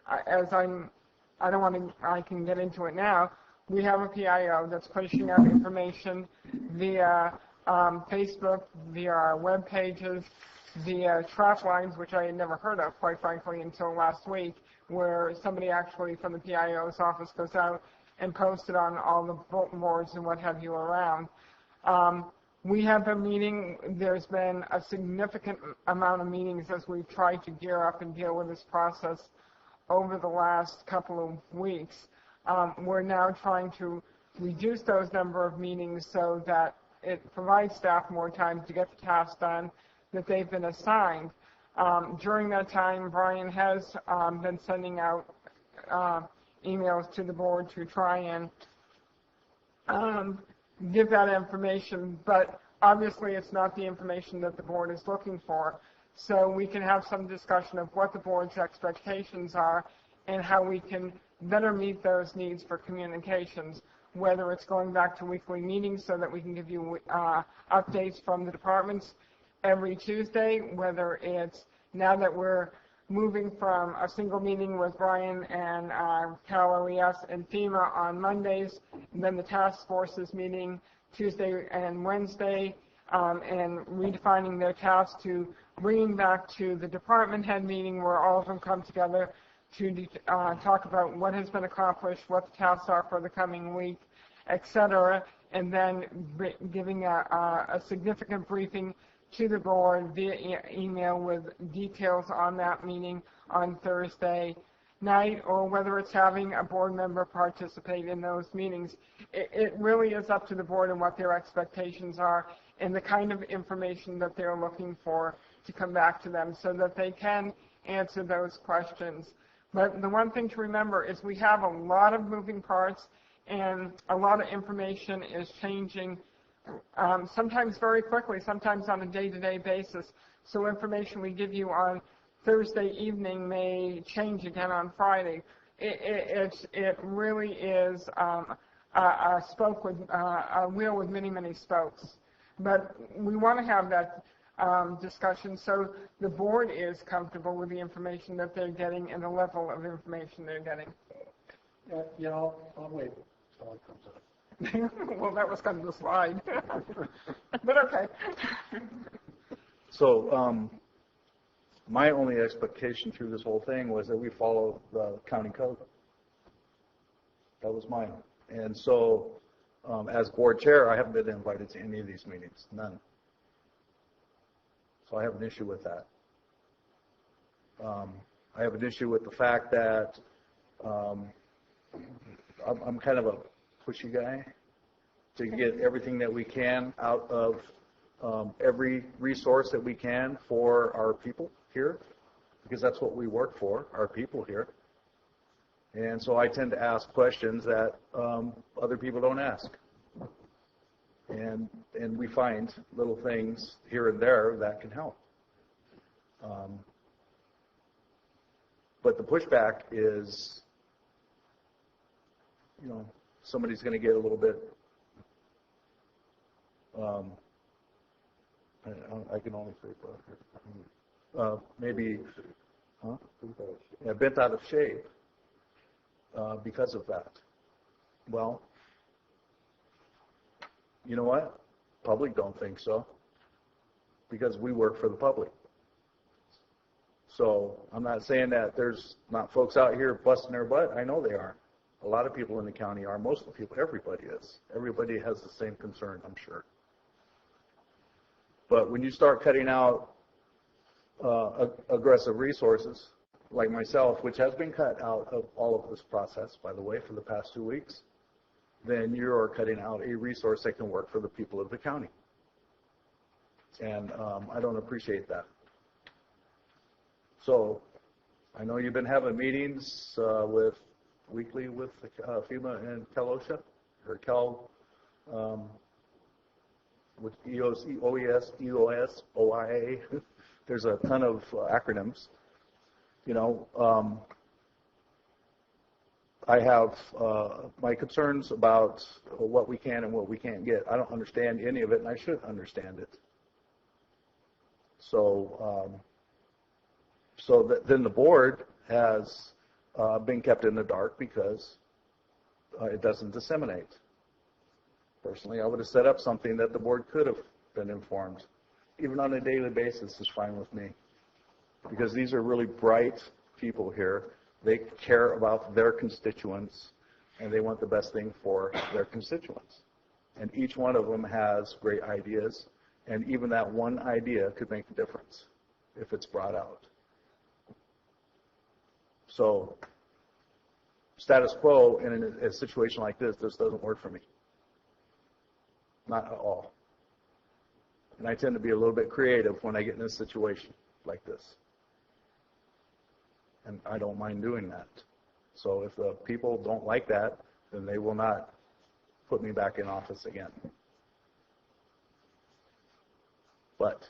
I can get into it now. We have a PIO that's pushing out information via Facebook, via our web pages, via trap lines, which I had never heard of, quite frankly, until last week, where somebody actually from the PIO's office goes out and posts it on all the bulletin boards and what have you around. We have been meeting. There's been a significant amount of meetings as we've tried to gear up and deal with this process over the last couple of weeks. We're now trying to reduce those number of meetings so that it provides staff more time to get the tasks done that they've been assigned. During that time, Brian has been sending out emails to the board to try and give that information, but obviously it's not the information that the board is looking for. So we can have some discussion of what the board's expectations are and how we can better meet those needs for communications, whether it's going back to weekly meetings so that we can give you updates from the departments every Tuesday, whether it's now that we're moving from a single meeting with Brian and Cal OES and FEMA on Mondays, and then the task force is meeting Tuesday and Wednesday, and redefining their tasks to bringing back to the department head meeting where all of them come together to talk about what has been accomplished, what the tasks are for the coming week, etc., and then giving a significant briefing to the board via email with details on that meeting on Thursday night, or whether it's having a board member participate in those meetings. It really is up to the board and what their expectations are and the kind of information that they're looking for to come back to them so that they can answer those questions. But the one thing to remember is we have a lot of moving parts and a lot of information is changing, sometimes very quickly, sometimes on a day-to-day basis. So information we give you on Thursday evening may change again on Friday. It really is a wheel with many, many spokes. But we want to have that discussion so the board is comfortable with the information that they're getting and the level of information they're getting. You know, I'll wait until it comes up. Well, that was kind of the slide. But okay. So my only expectation through this whole thing was that we follow the county code. That was mine. And so as board chair, I haven't been invited to any of these meetings, none. So I have an issue with that. I have an issue with the fact that I'm kind of a pushy guy to get everything that we can out of every resource that we can for our people here, because that's what we work for, our people here. And so I tend to ask questions that other people don't ask. And we find little things here and there that can help. But the pushback is, you know, somebody's going to get a little bit, I can only say, maybe, bent out of shape because of that. Well, you know what? Public don't think so, because we work for the public. So I'm not saying that there's not folks out here busting their butt. I know they are. A lot of people in the county are. Most of the people, everybody is. Everybody has the same concern, I'm sure. But when you start cutting out aggressive resources, like myself, which has been cut out of all of this process, by the way, for the past 2 weeks, then you're cutting out a resource that can work for the people of the county. And I don't appreciate that. So I know you've been having meetings weekly with FEMA and Cal OSHA, or Cal, with OES, EOS, OIA. There's a ton of acronyms. You know, I have my concerns about what we can and what we can't get. I don't understand any of it, and I should understand it. So, then the board has been kept in the dark because it doesn't disseminate. Personally, I would have set up something that the board could have been informed. Even on a daily basis is fine with me, because these are really bright people here. They care about their constituents, and they want the best thing for their constituents. And each one of them has great ideas, and even that one idea could make a difference if it's brought out. So status quo in a situation like this doesn't work for me. Not at all. And I tend to be a little bit creative when I get in a situation like this. And I don't mind doing that. So if the people don't like that, then they will not put me back in office again. But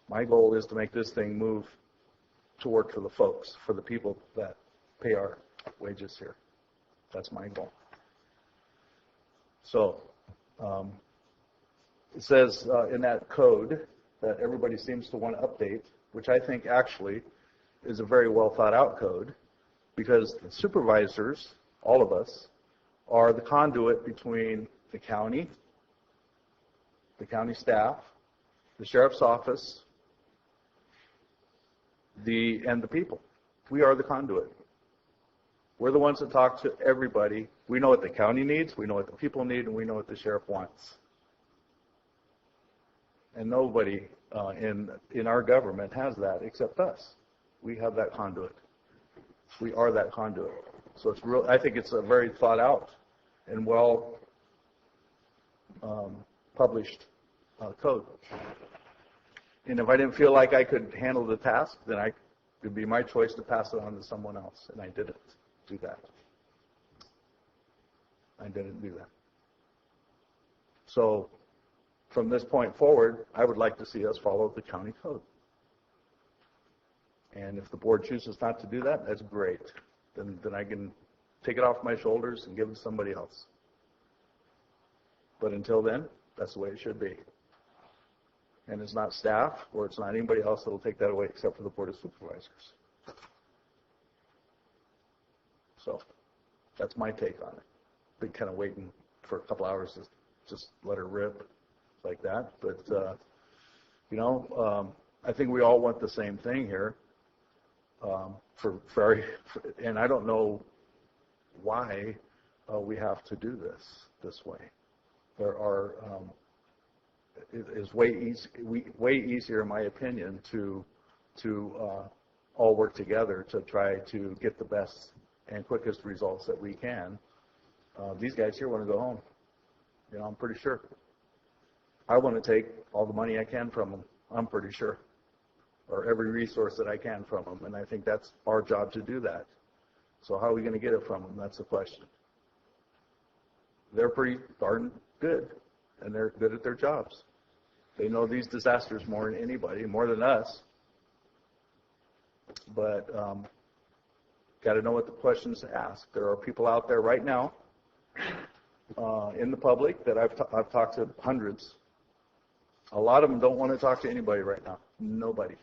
my goal is to make this thing move to work for the folks, for the people that pay our wages here. That's my goal. So, it says in that code that everybody seems to want to update, which I think actually is a very well thought out code, because the supervisors, all of us, are the conduit between the county staff, the sheriff's office, and the people. We are the conduit. We're the ones that talk to everybody. We know what the county needs, we know what the people need, and we know what the sheriff wants. And nobody in our government has that except us. We have that conduit. We are that conduit. So it's real. I think it's a very thought out and well published code. And if I didn't feel like I could handle the task, then it would be my choice to pass it on to someone else, and I didn't do that. I didn't do that. So from this point forward, I would like to see us follow the county code. And if the board chooses not to do that, that's great. Then I can take it off my shoulders and give it to somebody else. But until then, that's the way it should be. And it's not staff or it's not anybody else that will take that away except for the Board of Supervisors. So that's my take on it. Been kind of waiting for a couple hours to just let her rip like that. But, I think we all want the same thing here. And I don't know why we have to do this way. There are, it is way easier, in my opinion, to all work together to try to get the best and quickest results that we can. These guys here want to go home. I'm pretty sure. I want to take all the money I can from them. I'm pretty sure. Or every resource that I can from them. And I think that's our job to do that. So how are we going to get it from them? That's the question. They're pretty darn good. And they're good at their jobs. They know these disasters more than anybody, more than us. But got to know what the questions to ask. There are people out there right now in the public that I've talked to hundreds. A lot of them don't want to talk to anybody right now. Nobody.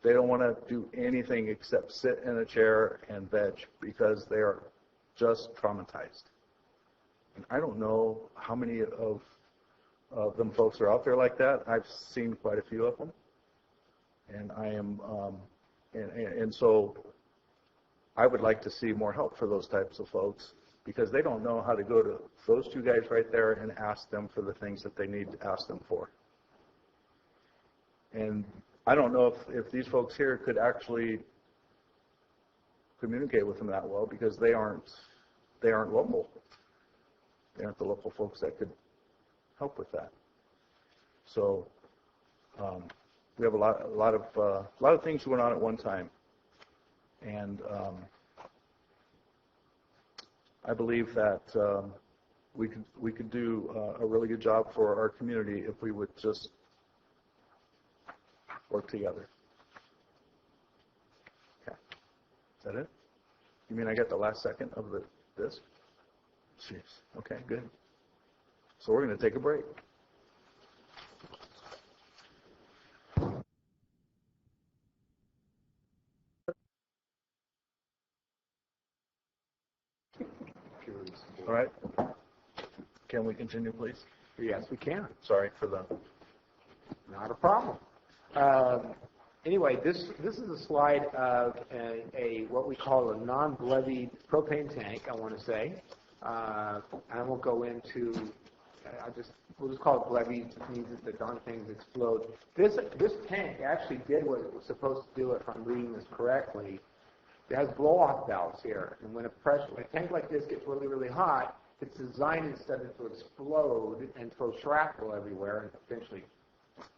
They don't want to do anything except sit in a chair and veg because they are just traumatized. And I don't know how many of them folks are out there like that. I've seen quite a few of them. And I am, and so I would like to see more help for those types of folks because they don't know how to go to those two guys right there and ask them for the things that they need to ask them for. And I don't know if these folks here could actually communicate with them that well because they aren't local. They aren't the local folks that could help with that. So we have a lot of things going on at one time, and I believe that we could do a really good job for our community if we would just work together. Okay, is that it? You mean I got the last second of this? Jeez. Okay, good. So we're going to take a break. All right. Can we continue, please? Yes, we can. Sorry for the... Not a problem. Anyway, this is a slide of a what we call a non-blevied propane tank, I want to say. I won't go into, we'll just call it blevied. It means that the darn things explode. This tank actually did what it was supposed to do, if I'm reading this correctly. It has blow-off valves here, and when a tank like this gets really, really hot, it's designed instead of to explode and throw shrapnel everywhere and potentially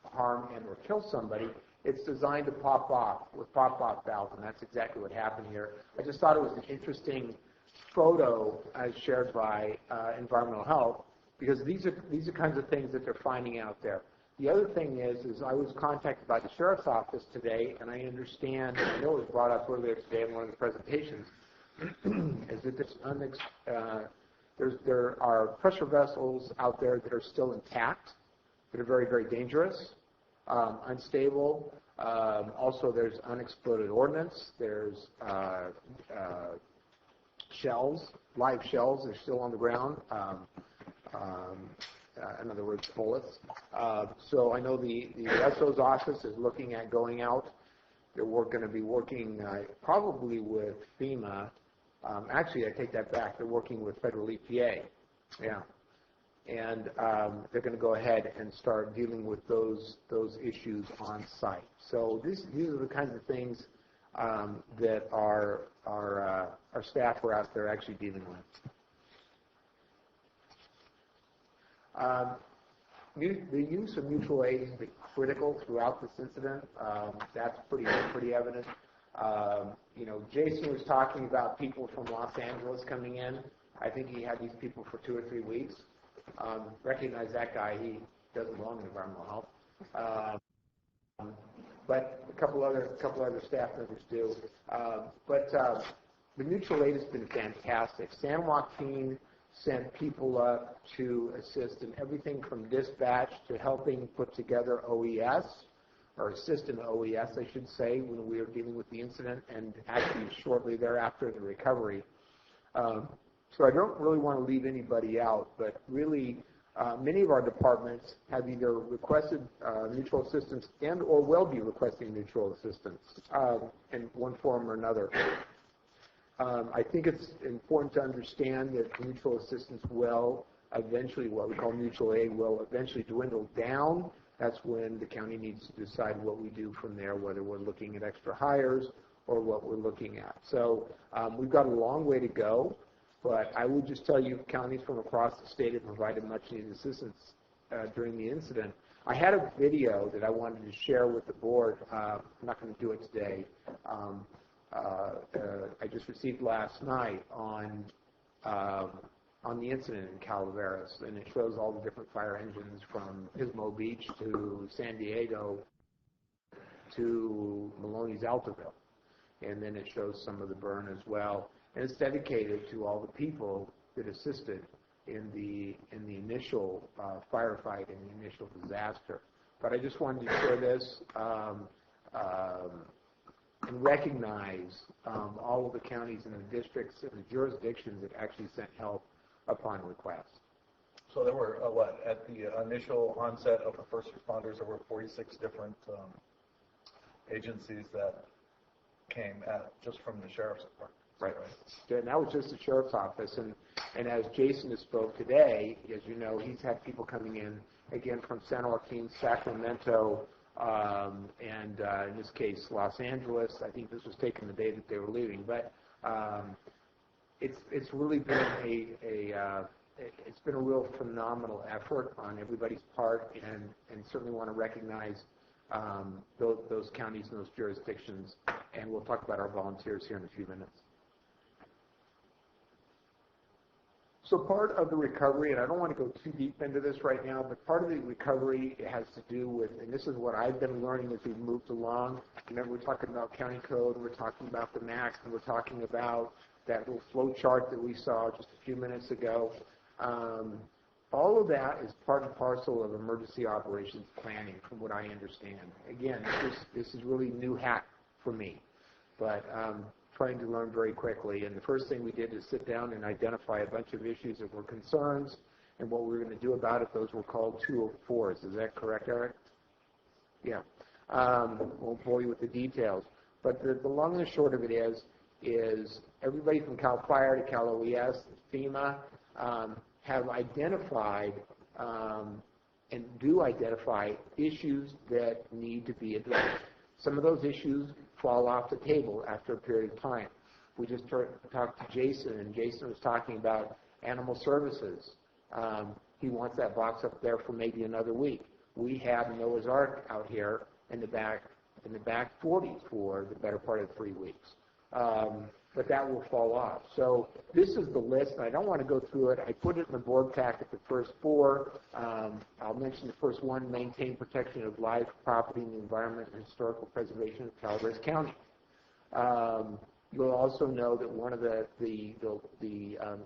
harm and or kill somebody. It's designed to pop off with pop-off valves, and that's exactly what happened here. I just thought it was an interesting photo as shared by Environmental Health, because these are kinds of things that they're finding out there. The other thing is I was contacted by the sheriff's office today, and I understand, I know it was brought up earlier today in one of the presentations, is that there are pressure vessels out there that are still intact, that are very, very dangerous, unstable. Also, there's unexploded ordnance. There's shells, live shells. They're still on the ground. In other words, bullets. So I know the SO's office is looking at going out. They're going to be working probably with FEMA. Actually, I take that back. They're working with federal EPA. Yeah. And they're going to go ahead and start dealing with those issues on site. So these are the kinds of things that our staff are out there actually dealing with. The use of mutual aid has been critical throughout this incident. That's pretty evident. Jason was talking about people from Los Angeles coming in. I think he had these people for 2 or 3 weeks. Recognize that guy. He doesn't belong in environmental health. But a couple other staff members do. But the mutual aid has been fantastic. San Joaquin sent people up to assist in everything from dispatch to helping put together OES, or assist in OES, I should say, when we were dealing with the incident, and actually shortly thereafter the recovery. So I don't really want to leave anybody out, but really many of our departments have either requested mutual assistance and or will be requesting mutual assistance in one form or another. I think it's important to understand that mutual assistance will eventually, what we call mutual aid, will eventually dwindle down. That's when the county needs to decide what we do from there, whether we're looking at extra hires or what we're looking at. So we've got a long way to go, but I would just tell you counties from across the state have provided much needed assistance during the incident. I had a video that I wanted to share with the board. I'm not going to do it today. I just received last night on the incident in Calaveras, and it shows all the different fire engines from Pismo Beach to San Diego to Maloney's Altaville, and then it shows some of the burn as well. And it's dedicated to all the people that assisted in the initial firefight and the initial disaster. But I just wanted to share this and recognize all of the counties and the districts and the jurisdictions that actually sent help upon request. So there were, at the initial onset of the first responders, there were 46 different agencies that came just from the sheriff's department. Right. And that was just the sheriff's office. And as Jason has spoke today, as you know, he's had people coming in, again, from San Joaquin, Sacramento, and in this case, Los Angeles. I think this was taken the day that they were leaving. But it's really been it's been a real phenomenal effort on everybody's part, and certainly want to recognize those counties and those jurisdictions. And we'll talk about our volunteers here in a few minutes. So part of the recovery, and I don't want to go too deep into this right now, but part of the recovery has to do with, and this is what I've been learning as we've moved along. Remember, we're talking about county code, we're talking about the MACs, and we're talking about that little flow chart that we saw just a few minutes ago. All of that is part and parcel of emergency operations planning, from what I understand. Again, this is really new hat for me, but trying to learn very quickly. And the first thing we did is sit down and identify a bunch of issues that were concerns and what we were going to do about it. Those were called 204s. Is that correct, Eric? Yeah. Won't bore you with the details. But the long and the short of it is everybody from CAL FIRE to Cal OES, FEMA, have identified and do identify issues that need to be addressed. Some of those issues fall off the table after a period of time. We just talked to Jason, and Jason was talking about animal services. He wants that box up there for maybe another week. We had Noah's Ark out here in the back 40 for the better part of 3 weeks. but that will fall off. So this is the list, and I don't want to go through it. I put it in the board packet, the first four. I'll mention the first one: maintain protection of life, property, and the environment, and historical preservation of Calaveras County. You'll also know that one of the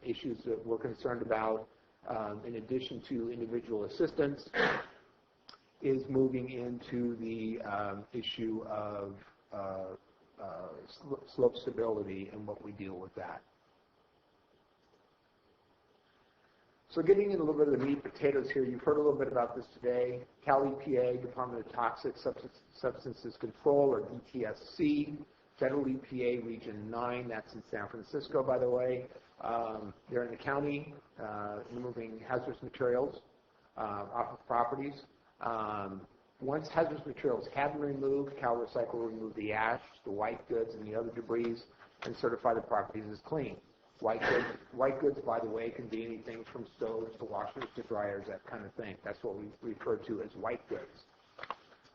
issues that we're concerned about, in addition to individual assistance, is moving into the issue of slope stability and what we deal with that. So getting in a little bit of the meat and potatoes here, you've heard a little bit about this today. Cal EPA, Department of Toxic Substances Control, or DTSC, Federal EPA Region 9, that's in San Francisco, by the way. They're in the county, removing hazardous materials off of properties. Once hazardous materials have been removed, Cal Recycle will remove the ash, the white goods, and the other debris, and certify the properties as clean. White goods, by the way, can be anything from stoves to washers to dryers, that kind of thing. That's what we refer to as white goods.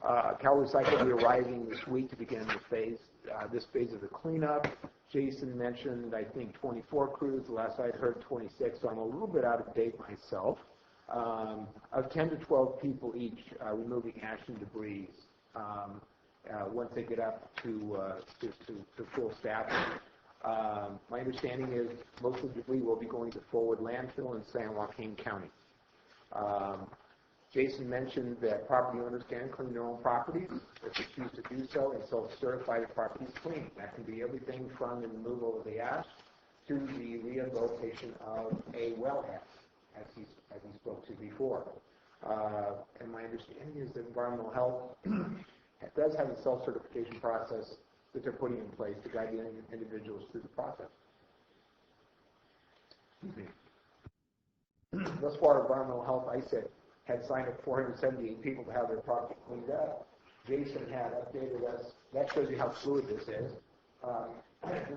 Cal Recycle will be arriving this week to begin this phase of the cleanup. Jason mentioned, I think, 24 crews. The last I heard, 26, so I'm a little bit out of date myself. Of 10 to 12 people each removing ash and debris once they get up to full staffing. My understanding is most of the debris will be going to Forward Landfill in San Joaquin County. Jason mentioned that property owners can clean their own properties if they choose to do so, and self-certify the property is clean. That can be everything from the removal of the ash to the rehabilitation of a wellhead, as he spoke to before. And my understanding is that environmental health does have a self-certification process that they're putting in place to guide the individuals through the process. Excuse me. Thus far, environmental health, I said, had signed up 478 people to have their property cleaned up. Jason had updated us. That shows you how fluid this is. That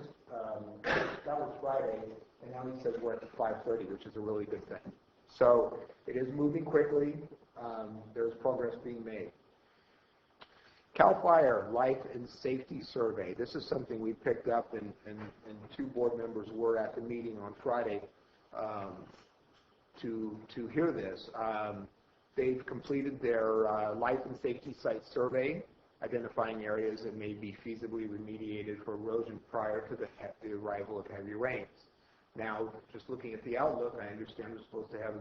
was Friday, and now he says we're at 5:30, which is a really good thing. So it is moving quickly. There's progress being made. CAL FIRE Life and Safety Survey. This is something we picked up, and two board members were at the meeting on Friday to hear this. They've completed their life and safety site survey, identifying areas that may be feasibly remediated for erosion prior to the arrival of heavy rains. Now, just looking at the outlook, I understand we're supposed to have a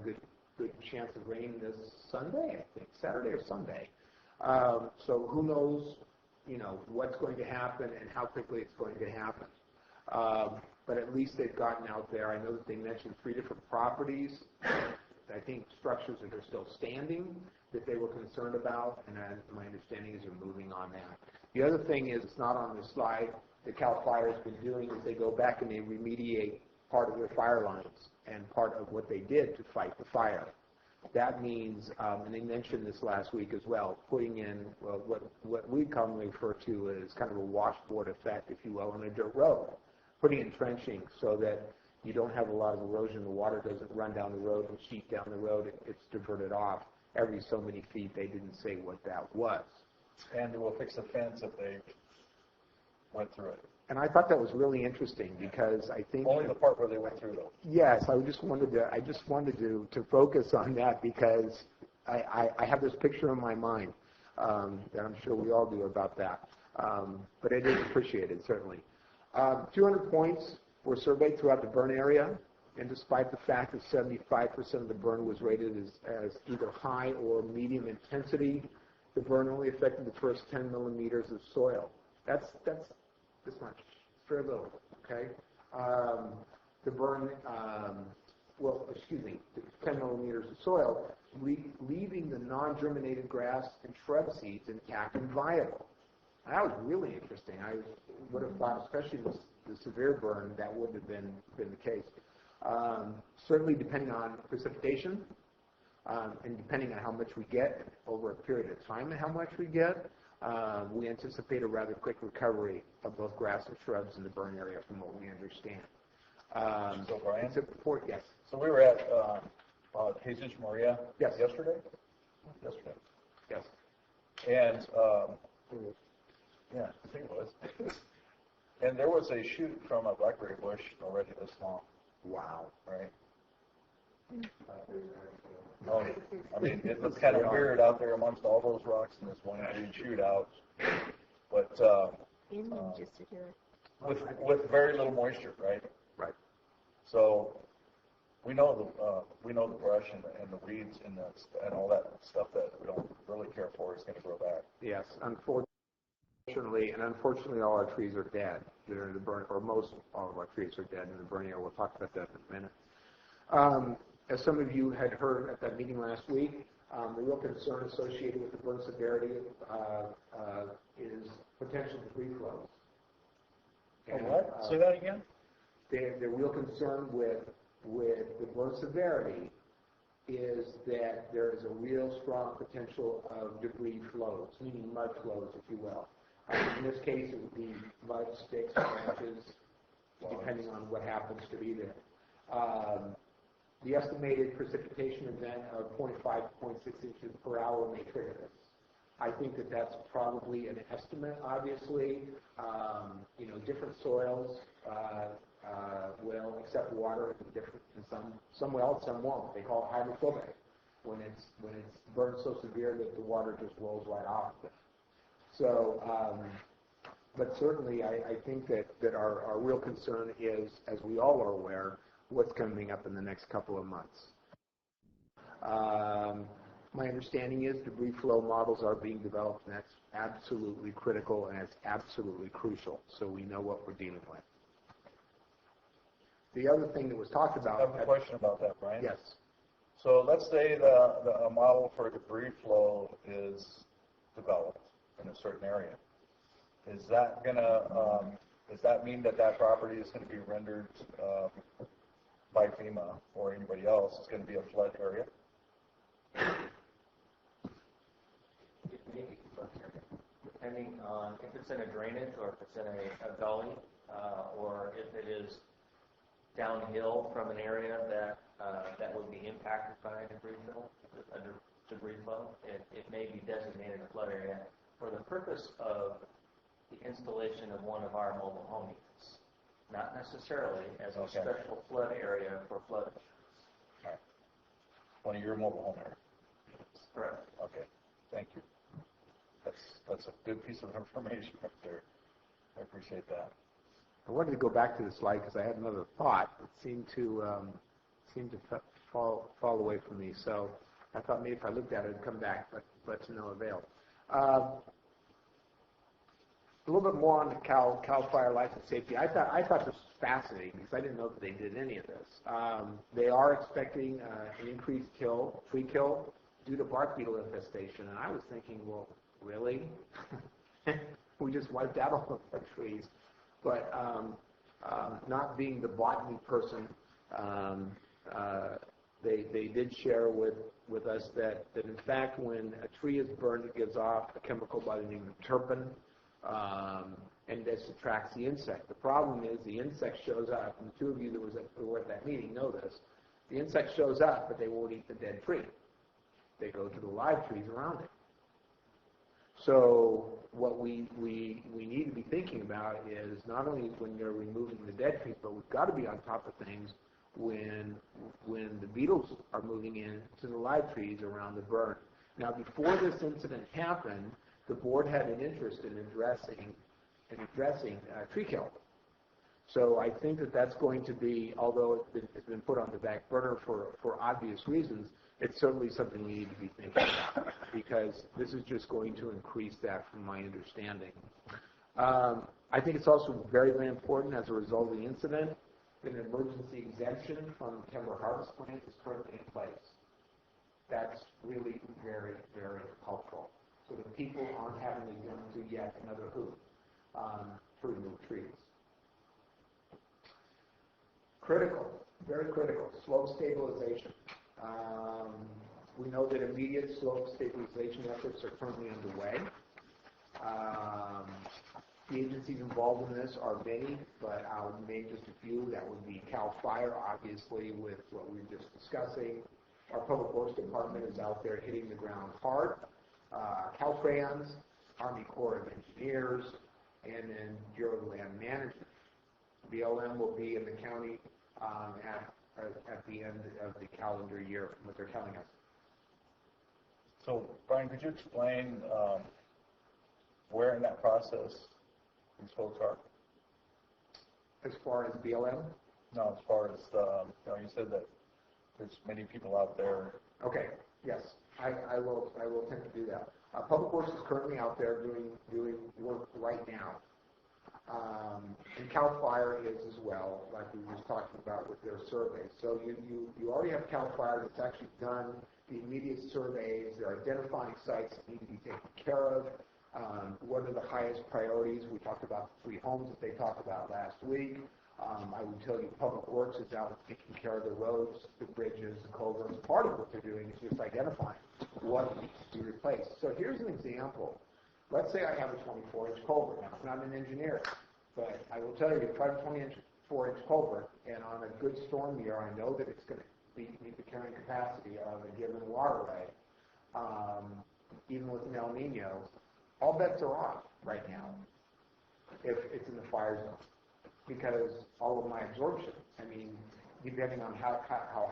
good chance of rain this Sunday, I think, Saturday or Sunday. So who knows, what's going to happen and how quickly it's going to happen. But at least they've gotten out there. I know that they mentioned 3 different properties. I think structures that are still standing that they were concerned about, and my understanding is they're moving on that. The other thing is, it's not on the slide, that CAL FIRE has been doing is they go back and they remediate part of their fire lines and part of what they did to fight the fire. That means, and they mentioned this last week as well, putting in what we commonly refer to as kind of a washboard effect, if you will, on a dirt road. Putting in trenching so that you don't have a lot of erosion. The water doesn't run down the road and sheet down the road. It's diverted off every so many feet. They didn't say what that was. And they will fix the fence if they went through it. And I thought that was really interesting because I think only the part where they went through, though. Yes, I just wanted to focus on that because I have this picture in my mind that I'm sure we all do about that. But it is appreciated, certainly. 200 points were surveyed throughout the burn area, and despite the fact that 75% of the burn was rated as either high or medium intensity, the burn only affected the first 10 millimeters of soil. That's this much. It's very little, okay? The burn, 10 millimeters of soil, leaving the non-germinated grass and shrub seeds intact and viable. That was really interesting. I would have thought, especially the severe burn, that wouldn't have been the case. Certainly depending on precipitation and depending on how much we get over a period of time and how much we get, we anticipate a rather quick recovery of both grass and shrubs in the burn area from what we understand. So, Brian? Yes. So we were at Jesus Maria yesterday? Yesterday. Yes. And, yeah, I think it was. And there was a shoot from a blackberry bush already this long. Wow. Right? Oh, I mean, it looks kind of weird out there amongst all those rocks and this one green shoot out. But with very little moisture, right? Right. So we know the brush and the weeds and all that stuff that we don't really care for is going to grow back. Yes, unfortunately, all our trees are dead. They're in the burn, or most all of our trees are dead in the burn area. We'll talk about that in a minute. As some of you had heard at that meeting last week, the real concern associated with the burn severity is potential debris flows. What? Say that again? The real concern with the burn severity is that there is a real strong potential of debris flows, meaning mud flows, if you will. In this case, it would be mud, sticks, branches, depending on what happens to be there. The estimated precipitation event of 0.5 to 0.6 inches per hour may trigger this. I think that that's probably an estimate, obviously. Different soils will accept water in some will, some won't. They call it hydrophobic when it's burned so severe that the water just rolls right off of it. So, but certainly I think that our real concern is, as we all are aware, what's coming up in the next couple of months. My understanding is debris flow models are being developed, and that's absolutely critical and it's absolutely crucial, so we know what we're dealing with. The other thing that was talked about... I have a question about that, Brian. Yes. So let's say a model for debris flow is developed in a certain area. Does that mean that property is going to be rendered by FEMA or anybody else? It's going to be a flood area? It may be a flood area, depending on if it's in a drainage or if it's in a gully, or if it is downhill from an area that would be impacted by a debris flow. It may be designated a flood area for the purpose of the installation of one of our mobile home units, not necessarily as a special flood area for flood insurance. All right. One of your mobile home areas. Correct. Okay. Thank you. That's a good piece of information right there. I appreciate that. I wanted to go back to the slide because I had another thought that seemed to fall away from me. So I thought maybe if I looked at it, it'd come back, but to no avail. A little bit more on the Cal Fire Life and Safety. I thought this was fascinating because I didn't know that they did any of this. They are expecting an increased tree kill due to bark beetle infestation, and I was thinking, well, really? We just wiped out all of our trees. But not being the botany person, they did share with us that in fact when a tree is burned, it gives off a chemical by the name of terpene, and this attracts the insect. The problem is the insect shows up, and the two of you who were at that meeting know this. The insect shows up, but they won't eat the dead tree. They go to the live trees around it. So what we need to be thinking about is not only when you're removing the dead trees, but we've got to be on top of things when the beetles are moving in to the live trees around the burn. Now, before this incident happened, the board had an interest in addressing tree kill. So I think that that's going to be, although it's been put on the back burner for obvious reasons, it's certainly something we need to be thinking about because this is just going to increase that from my understanding. I think it's also very, very important as a result of the incident that an emergency exemption from the timber harvest plan is currently in place. That's really very, very helpful. So that people aren't having to jump to yet another hoop to remove trees. Critical, very critical, slope stabilization. We know that immediate slope stabilization efforts are currently underway. The agencies involved in this are many, but I'll name just a few. That would be CAL FIRE, obviously, with what we were just discussing. Our Public Works Department is out there hitting the ground hard. Caltrans, Army Corps of Engineers, and then Bureau of Land Management. BLM will be in the county at the end of the calendar year, from what they're telling us. So, Brian, could you explain where in that process these folks are? As far as BLM? No, as far as, you said that there's many people out there. Okay, yes, I will attempt to do that. Public Works is currently out there doing work right now. And CAL FIRE is as well, like we were just talking about with their surveys. So you already have CAL FIRE that's actually done the immediate surveys. They're identifying sites that need to be taken care of. What are the highest priorities? We talked about the 3 homes that they talked about last week. I would tell you Public Works is out taking care of the roads, the bridges, the culverts. Part of what they're doing is just identifying what needs to be replaced. So here's an example. Let's say I have a 24-inch culvert. Now, I'm not an engineer, but I will tell you, if I have a 24-inch culvert, and on a good storm year, I know that it's going to meet the carrying capacity of a given waterway, even with an El Nino, all bets are off right now if it's in the fire zone, because all of my absorption, depending on how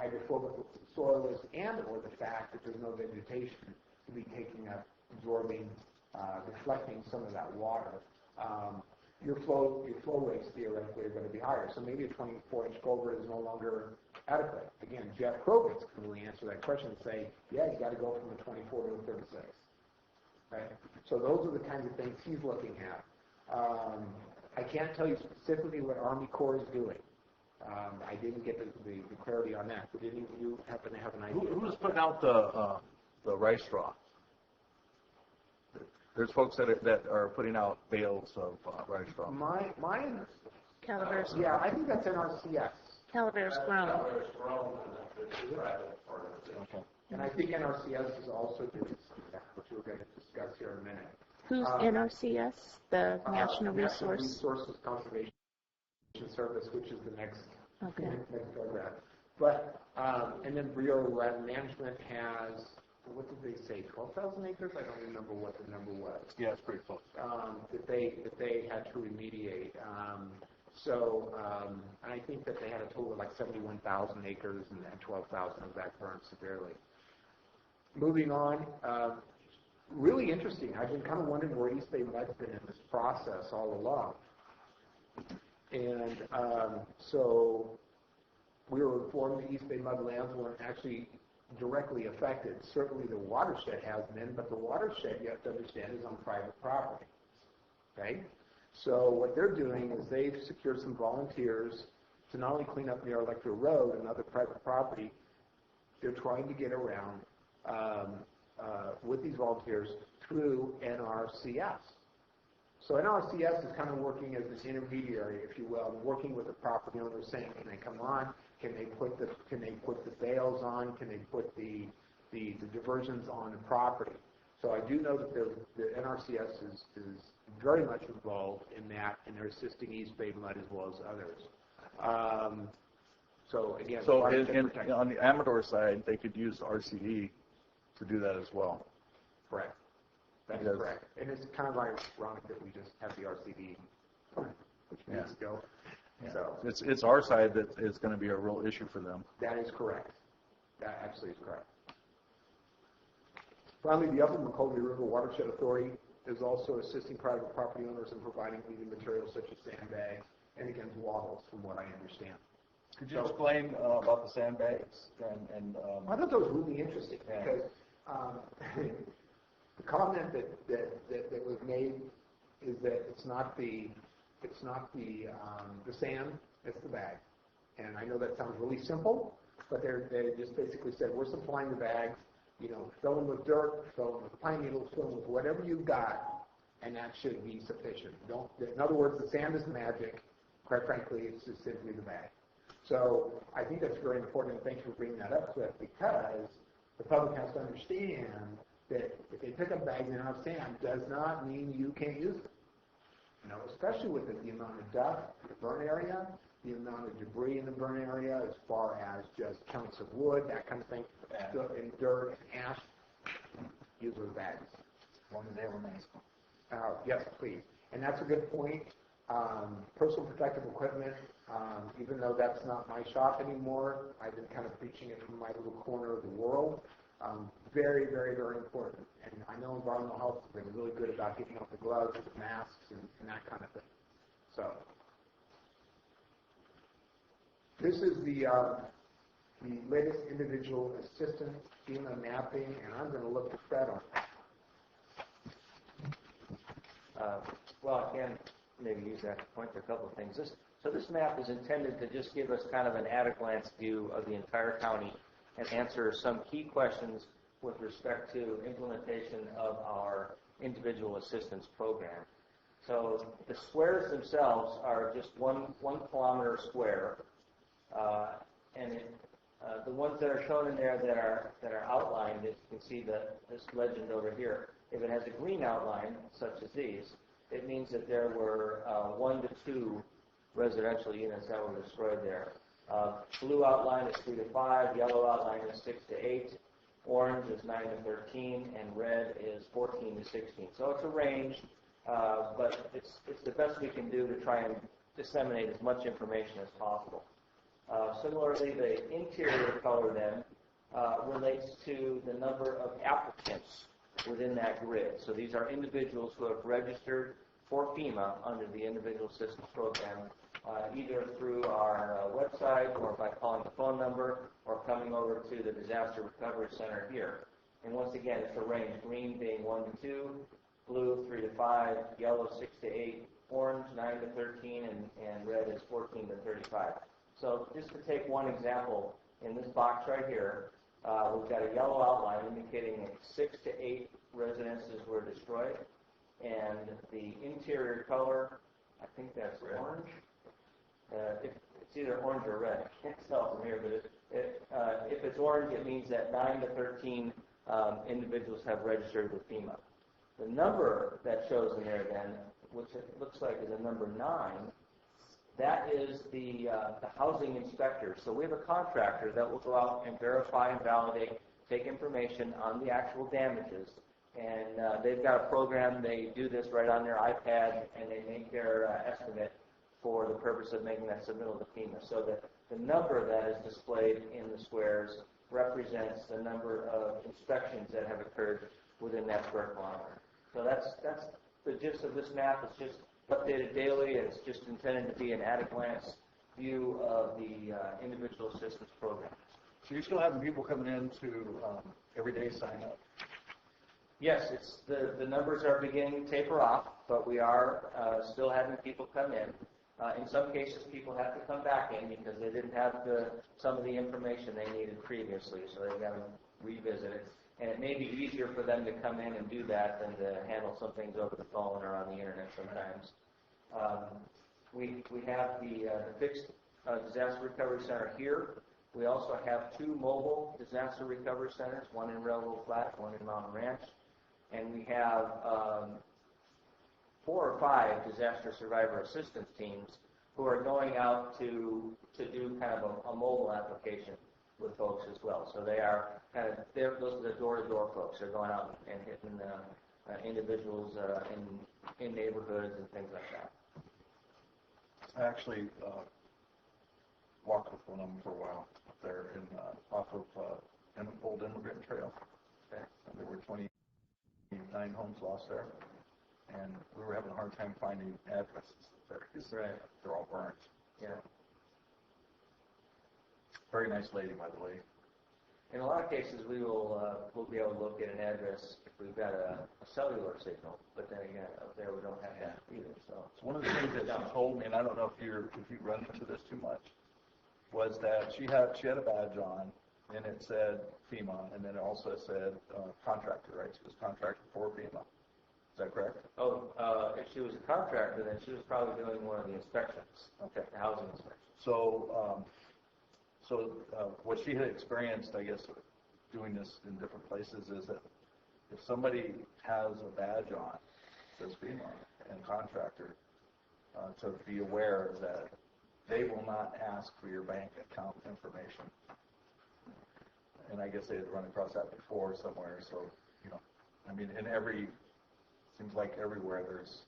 hydrophobic the soil is and or the fact that there's no vegetation to be taking up, absorbing, deflecting some of that water, your flow rates theoretically are going to be higher. So maybe a 24-inch culvert is no longer adequate. Again, Jeff Krogans can really answer that question and say, yeah, you got to go from a 24 to a 36. Right? So those are the kinds of things he's looking at. I can't tell you specifically what Army Corps is doing. I didn't get the clarity on that. But did you happen to have an idea? Who's putting out the rice straw? There's folks that are putting out bales of rice straw. Mine. Calaveras. Yeah, I think that's NRCS. Calaveras grown. Okay. And I think NRCS is also doing that, which we're going to discuss here in a minute. Who's NRCS? The National Resources Conservation Service, which is the next program. But and then Bureau of Land Management has, what did they say, 12,000 acres? I don't remember what the number was. Yeah, it's pretty close. That they had to remediate. And I think that they had a total of like 71,000 acres, and 12,000 of that burned severely. Moving on, really interesting. I've been kind of wondering where East Bay Mud's been in this process all along. And so we were informed the East Bay Mud lands weren't actually directly affected. Certainly the watershed has been, but the watershed, you have to understand, is on private property. Okay? So what they're doing is they've secured some volunteers to not only clean up the Electra Road and other private property, they're trying to get around with these volunteers through NRCS. So NRCS is kind of working as this intermediary, if you will, working with the property owner, saying, can they come on? Can they put the bales on? Can they put the diversions on the property? So I do know that the NRCS is very much involved in that, and they're assisting East Bay Mud as well as others. So again, on the Amador side, they could use RCD to do that as well. Correct. That is correct. And it's kind of ironic that we just have the RCD, which needs to go. Yeah. So it's our side that is going to be a real issue for them. that is correct. That absolutely is correct. Finally, the Upper McCullough River Watershed Authority is also assisting private property owners in providing needed materials such as sandbags and against wattles, from what I understand. Could you explain about the sandbags? I thought that was really interesting because the comment that was made is that it's not the sand, it's the bag. And I know that sounds really simple, but they just basically said, we're supplying the bags, fill them with dirt, fill them with pine needles, fill them with whatever you've got, and that should be sufficient. In other words, the sand is magic. Quite frankly, it's just simply the bag. So I think that's very important, and thanks for bringing that up, Cliff, because the public has to understand that if they pick up bags and have sand, does not mean you can't use it. Especially with the amount of dust in the burn area, the amount of debris in the burn area, as far as just chunks of wood, that kind of thing, and dirt and ash, use those bags. One that they were nice. Yes, please. And that's a good point. Personal protective equipment, even though that's not my shop anymore, I've been kind of preaching it from my little corner of the world. Very, very, very important. And I know environmental health has been really good about getting out the gloves, the masks, and that kind of thing. So this is the latest individual assistance FEMA mapping, and I'm going to look to Fred on that. Well, I can maybe use that to point to a couple of things. This map is intended to just give us kind of an at-a-glance view of the entire county and answer some key questions with respect to implementation of our individual assistance program. So the squares themselves are just 1 kilometer square, and the ones that are shown in there that are outlined, as you can see this legend over here. If it has a green outline, such as these, it means that there were 1 to 2 residential units that were destroyed there. Blue outline is 3 to 5, yellow outline is 6 to 8, orange is 9 to 13, and red is 14 to 16. So it's a range, but it's the best we can do to try and disseminate as much information as possible. Similarly, the interior color then relates to the number of applicants within that grid. So these are individuals who have registered for FEMA under the Individual Assistance Program, either through our website or by calling the phone number or coming over to the Disaster Recovery Center here. And once again, it's a range, green being 1 to 2, blue 3 to 5, yellow 6 to 8, orange 9 to 13, and red is 14 to 35. So just to take one example, in this box right here, we've got a yellow outline indicating that 6 to 8 residences were destroyed, and the interior color, I think that's orange. It's either orange or red. I can't tell from here, but if it's orange, it means that 9 to 13 individuals have registered with FEMA. The number that shows in there then, which it looks like is a number 9, that is the housing inspector. So we have a contractor that will go out and verify and validate, take information on the actual damages. And they've got a program, they do this right on their iPad, and they make their estimate for the purpose of making that submittal to FEMA. So the number that is displayed in the squares represents the number of inspections that have occurred within that square kilometer. So that's the gist of this map. It's just updated daily. It's just intended to be an at-a-glance view of the individual assistance program. So you're still having people coming in to every day sign up? Yes, it's the numbers are beginning to taper off, but we are still having people come in. In some cases, people have to come back in because they didn't have some of the information they needed previously, so they've got to revisit it. And it may be easier for them to come in and do that than to handle some things over the phone or on the internet sometimes. We have the fixed disaster recovery center here. We also have 2 mobile disaster recovery centers, one in Railroad Flat, one in Mountain Ranch. And we have 4 or 5 disaster survivor assistance teams who are going out to do kind of a mobile application with folks as well. So they are kind of, those are the door-to-door folks. They're going out and hitting individuals in neighborhoods and things like that. I actually walked with one of them for a while up there off of Old Immigrant Trail. Okay. There were 29 homes lost there, and we were having a hard time finding addresses there. Right. They're all burnt. Yeah. Very nice lady, by the way. In a lot of cases, we'll be able to locate an address if we've got a cellular signal, but then again, up there we don't have that either. So one of the things that she told me, and I don't know if you run into this too much, was that she had a badge on, and it said FEMA, and then it also said contractor, right? She was contractor for FEMA. Is that correct? Oh, if she was a contractor, then she was probably doing one of the inspections, the housing inspections. So what she had experienced, I guess, doing this in different places is that if somebody has a badge on, says FEMA and contractor, to be aware that they will not ask for your bank account information. And I guess they had run across that before somewhere. So, I mean, seems like everywhere there's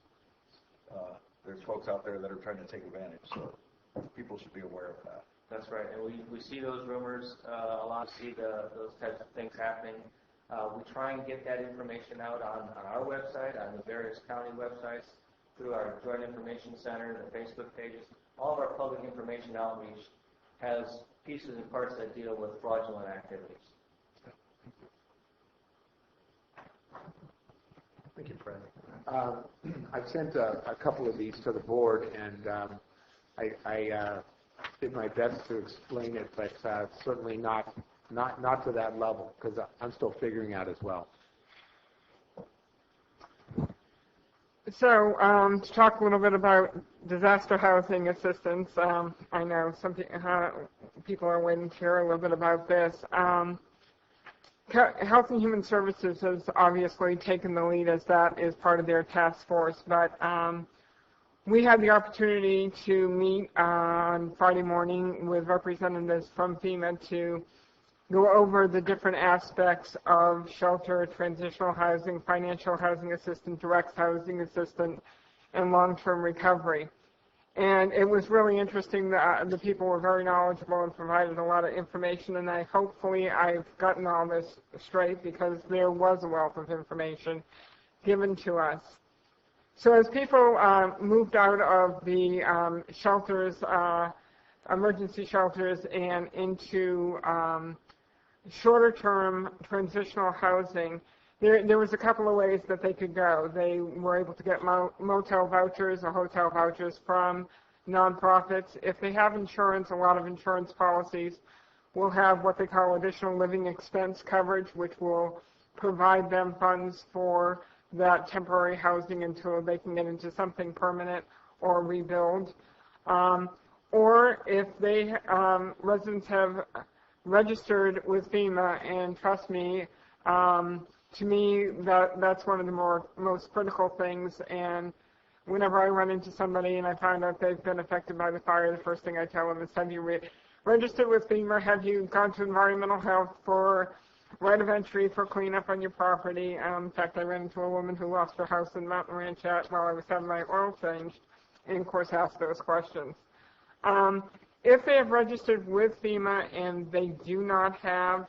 there's folks out there that are trying to take advantage, so people should be aware of that. That's right, and we see those rumors a lot, see those types of things happening. We try and get that information out on our website, on the various county websites, through our Joint Information Center, the Facebook pages. All of our public information outreach has pieces and parts that deal with fraudulent activities. Thank you, Fred. I've sent a couple of these to the board, and I did my best to explain it, but certainly not to that level, because I'm still figuring out as well. So to talk a little bit about disaster housing assistance, I know some people are waiting to hear a little bit about this. Health and Human Services has obviously taken the lead, as that is part of their task force, but we had the opportunity to meet on Friday morning with representatives from FEMA to go over the different aspects of shelter, transitional housing, financial housing assistance, direct housing assistance, and long-term recovery. And it was really interesting. The people were very knowledgeable and provided a lot of information, and hopefully I've gotten all this straight, because there was a wealth of information given to us. So as people moved out of the shelters, emergency shelters, and into shorter-term transitional housing, there was a couple of ways that they could go. They were able to get motel vouchers or hotel vouchers from nonprofits. If they have insurance, a lot of insurance policies will have what they call additional living expense coverage, which will provide them funds for that temporary housing until they can get into something permanent or rebuild. Or if they residents have registered with FEMA, and trust me, to me, that's one of the most critical things. And whenever I run into somebody and I find out they've been affected by the fire, the first thing I tell them is, have you registered with FEMA? Have you gone to environmental health for right of entry for cleanup on your property? In fact, I ran into a woman who lost her house in Mountain Ranch while I was having my oil changed, and of course asked those questions. If they have registered with FEMA and they do not have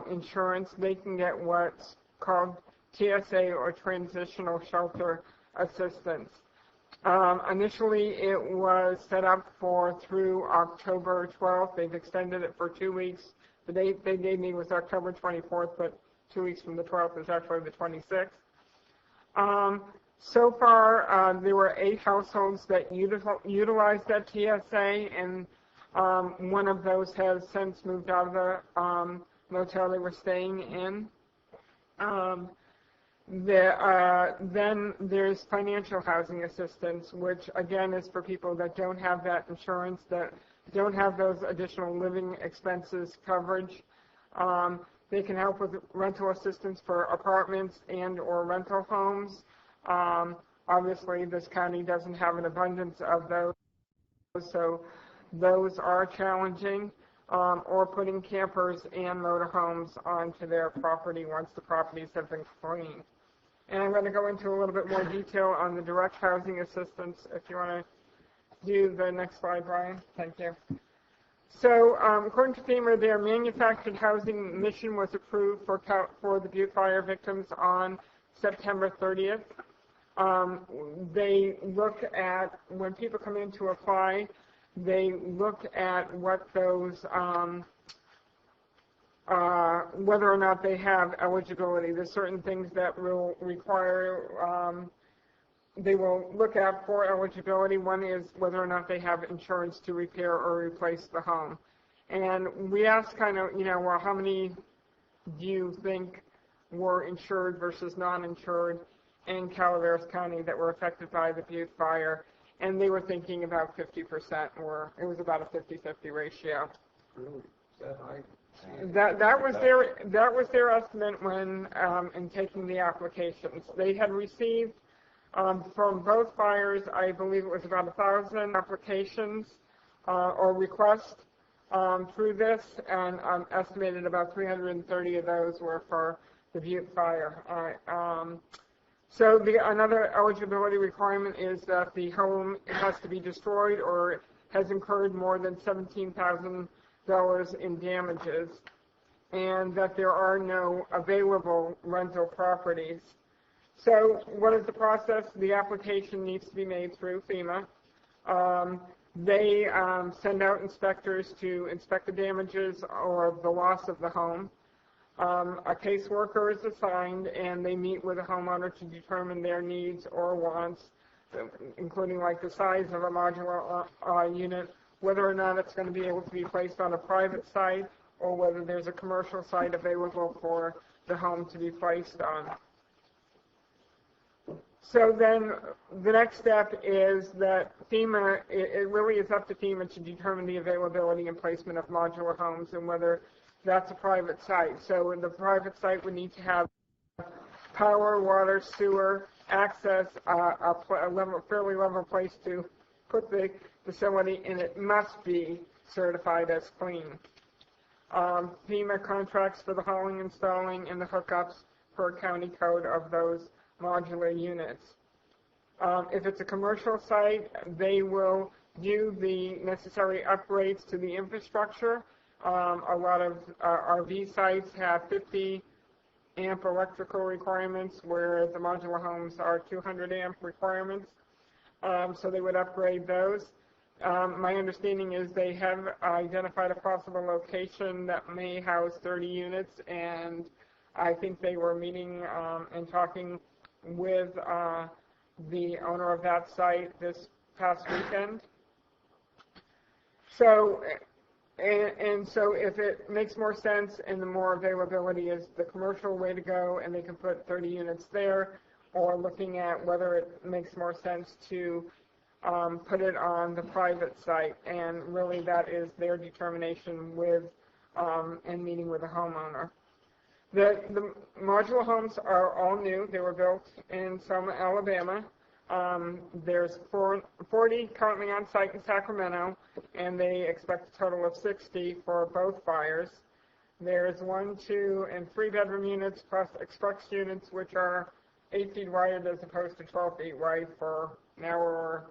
insurance, they can get what's called TSA, or Transitional Shelter Assistance. Initially, it was set up through October 12th. They've extended it for 2 weeks. The date they gave me was October 24th, but 2 weeks from the 12th is actually the 26th. So far, there were 8 households that utilized that TSA, and one of those has since moved out of the motel they were staying in. Then there's financial housing assistance, which again is for people that don't have that insurance, that don't have those additional living expenses coverage. They can help with rental assistance for apartments and or rental homes. Obviously, this county doesn't have an abundance of those, so those are challenging. Or putting campers and motorhomes onto their property once the properties have been cleaned. And I'm going to go into a little bit more detail on the direct housing assistance. If you want to do the next slide, Brian. Thank you. So according to FEMA, their manufactured housing mission was approved for the Butte Fire victims on September 30th. They look at, when people come in to apply, they look at what those, whether or not they have eligibility. There's certain things that will require, they will look at for eligibility. One is whether or not they have insurance to repair or replace the home. And we asked kind of, well, how many do you think were insured versus non-insured in Calaveras County that were affected by the Butte fire? And they were thinking about 50%, or it was about a 50-50 ratio. Really? Is that high? That was their estimate when in taking the applications. They had received from both fires, I believe it was about 1,000 applications or requests through this, and estimated about 330 of those were for the Butte fire. So another eligibility requirement is that the home has to be destroyed or has incurred more than $17,000 in damages, and that there are no available rental properties. So what is the process? The application needs to be made through FEMA. They send out inspectors to inspect the damages or the loss of the home. A caseworker is assigned, and they meet with a homeowner to determine their needs or wants, including like the size of a modular unit, whether or not it's going to be able to be placed on a private site or whether there's a commercial site available for the home to be placed on. So then the next step is that FEMA, it really is up to FEMA to determine the availability and placement of modular homes and whether that's a private site. So the private site would need to have power, water, sewer, access, a fairly level place to put the facility, and it must be certified as clean. FEMA contracts for the hauling, installing, and the hookups per county code of those modular units. If it's a commercial site, they will do the necessary upgrades to the infrastructure. A lot of RV sites have 50 amp electrical requirements, where the modular homes are 200 amp requirements. So they would upgrade those. My understanding is they have identified a possible location that may house 30 units, and I think they were meeting and talking with the owner of that site this past weekend. So, and so if it makes more sense and the more availability is the commercial way to go and they can put 30 units there, or looking at whether it makes more sense to put it on the private site, and really that is their determination with and meeting with the homeowner. The modular homes are all new. They were built in Selma, Alabama. There's 40 currently on site in Sacramento, and they expect a total of 60 for both fires. There's 1, 2, and 3 bedroom units plus express units, which are 8 feet wide as opposed to 12 feet wide for narrower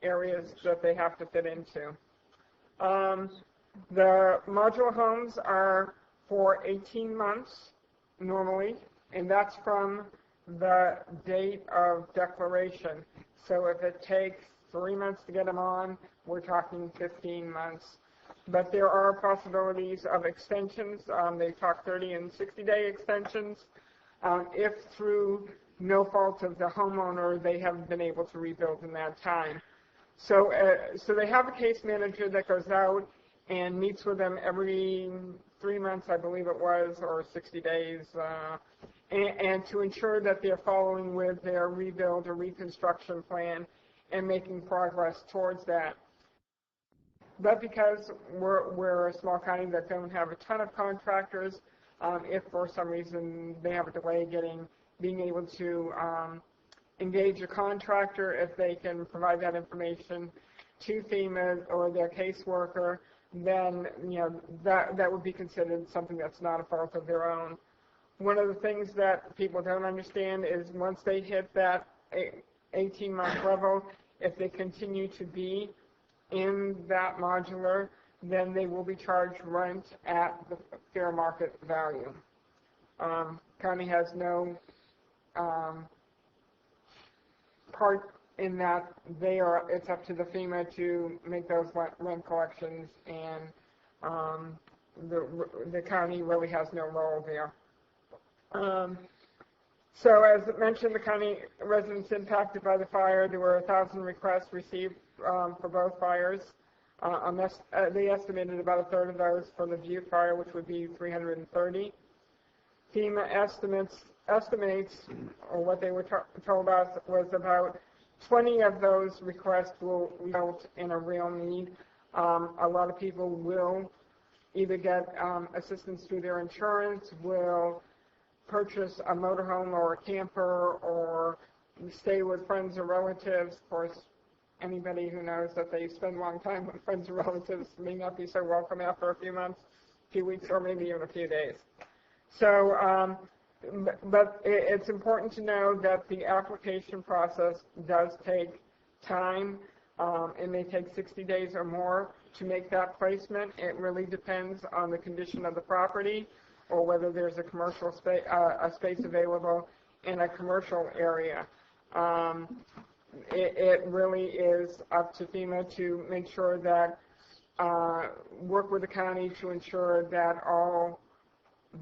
areas that they have to fit into. The modular homes are for 18 months normally, and that's from the date of declaration. So if it takes 3 months to get them on, we're talking 15 months. But there are possibilities of extensions. They talk 30 and 60-day extensions if through no fault of the homeowner they haven't been able to rebuild in that time. So, so they have a case manager that goes out and meets with them every 3 months, I believe it was, or 60 days, and to ensure that they're following with their rebuild or reconstruction plan and making progress towards that. But because we're a small county that don't have a ton of contractors, if for some reason they have a delay being able to engage a contractor, if they can provide that information to FEMA or their caseworker, then that would be considered something that's not a fault of their own. One of the things that people don't understand is once they hit that 18-month level, if they continue to be in that modular, then they will be charged rent at the fair market value. County has no part in that. It's up to the FEMA to make those rent collections, and the county really has no role there. So as mentioned, the county residents impacted by the fire, there were 1,000 requests received for both fires. They estimated about a third of those for the Butte fire, which would be 330. FEMA estimates, or what they were told us, was about 20 of those requests will result in a real need. A lot of people will either get assistance through their insurance, will purchase a motorhome or a camper, or stay with friends or relatives. Of course, anybody who knows that they spend a long time with friends or relatives may not be so welcome after a few months, a few weeks, or maybe even a few days. So But it's important to know that the application process does take time. It may take 60 days or more to make that placement. It really depends on the condition of the property or whether there's a commercial space, a space available in a commercial area. It really is up to FEMA to make sure that, work with the county to ensure that all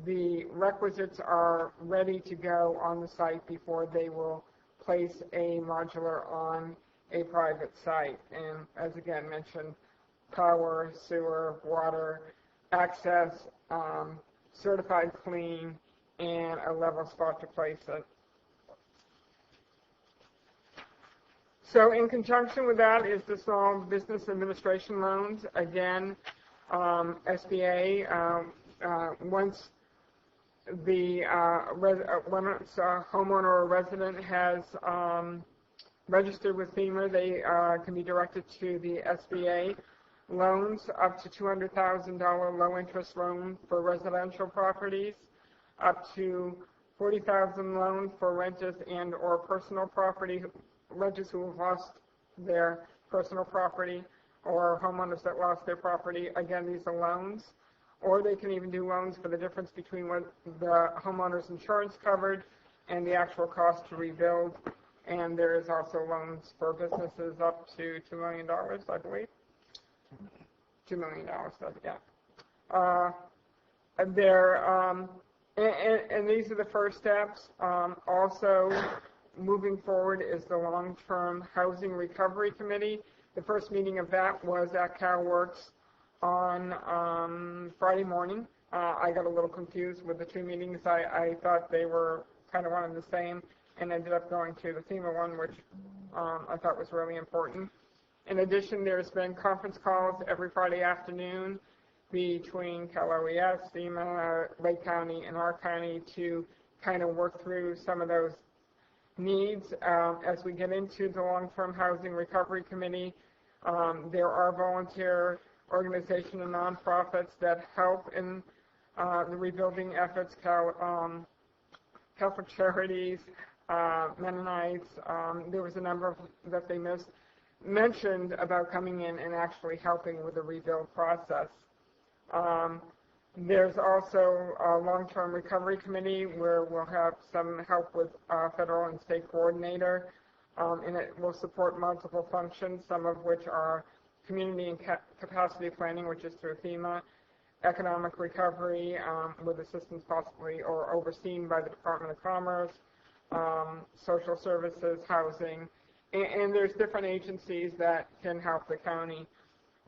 the requisites are ready to go on the site before they will place a modular on a private site. And as again mentioned, power, sewer, water, access, certified clean, and a level spot to place it. So in conjunction with that is the Small Business Administration loans. Again, SBA, once the once a homeowner or resident has registered with FEMA, they can be directed to the SBA loans up to $200,000 low-interest loan for residential properties, up to $40,000 loan for renters and or personal property, renters who have lost their personal property or homeowners that lost their property. Again, these are loans. Or they can even do loans for the difference between what the homeowner's insurance covered and the actual cost to rebuild. And there is also loans for businesses up to $2 million, I believe. $2 million, yeah. And these are the first steps. Also, moving forward is the Long-Term Housing Recovery Committee. The first meeting of that was at CalWorks on Friday morning. I got a little confused with the two meetings. I thought they were kind of one and the same, and ended up going to the FEMA one, which I thought was really important. In addition, there's been conference calls every Friday afternoon between Calaveras, FEMA, Lake County, and our county to kind of work through some of those needs. As we get into the Long-Term Housing Recovery Committee, there are volunteer organizations and nonprofits that help in the rebuilding efforts, Catholic Charities, Mennonites. There was a number of, that they mentioned about coming in and actually helping with the rebuild process. There's also a Long-Term Recovery Committee where we'll have some help with federal and state coordinator, and it will support multiple functions, some of which are community and capacity planning, which is through FEMA, economic recovery with assistance possibly or overseen by the Department of Commerce, social services, housing, and there's different agencies that can help the county.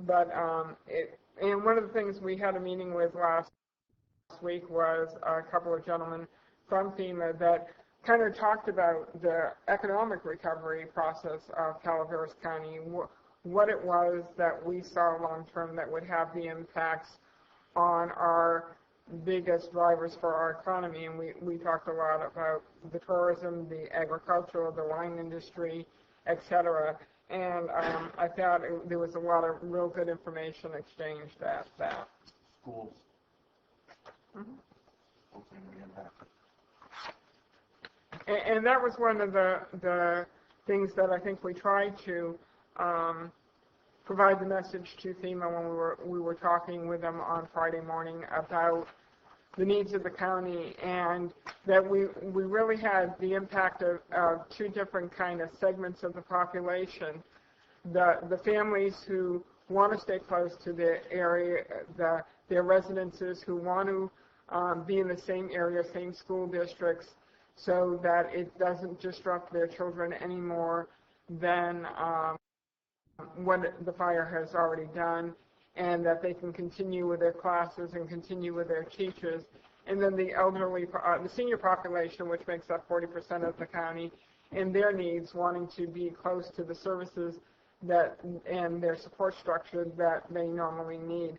But and one of the things we had a meeting with last week was a couple of gentlemen from FEMA that kind of talked about the economic recovery process of Calaveras County, what it was that we saw long-term that would have the impacts on our biggest drivers for our economy. And we talked a lot about the tourism, the agricultural, the wine industry, etc. And I thought there was a lot of real good information exchanged at that. Schools. Mm-hmm. And that was one of the things that I think we tried to provide the message to FEMA when we were talking with them on Friday morning about the needs of the county, and that we really had the impact of two different kind of segments of the population. The families who want to stay close to the area, their residences who want to be in the same area, same school districts, so that it doesn't disrupt their children any more than what the fire has already done, and that they can continue with their classes and continue with their teachers. And then the elderly, the senior population, which makes up 40% of the county, and their needs, wanting to be close to the services that and their support structure that they normally need.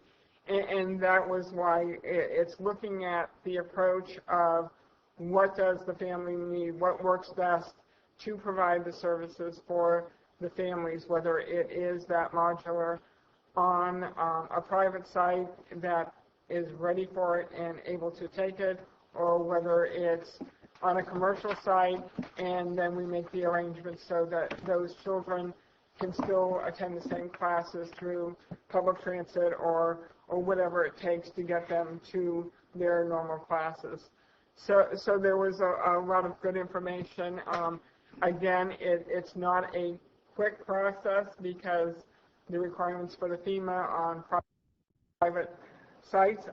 And that was why it's looking at the approach of what does the family need, what works best to provide the services for the families, whether it is that modular on a private site that is ready for it and able to take it, or whether it's on a commercial site, and then we make the arrangements so that those children can still attend the same classes through public transit or whatever it takes to get them to their normal classes. So there was a lot of good information. Again, it's not a quick process because the requirements for the FEMA on private sites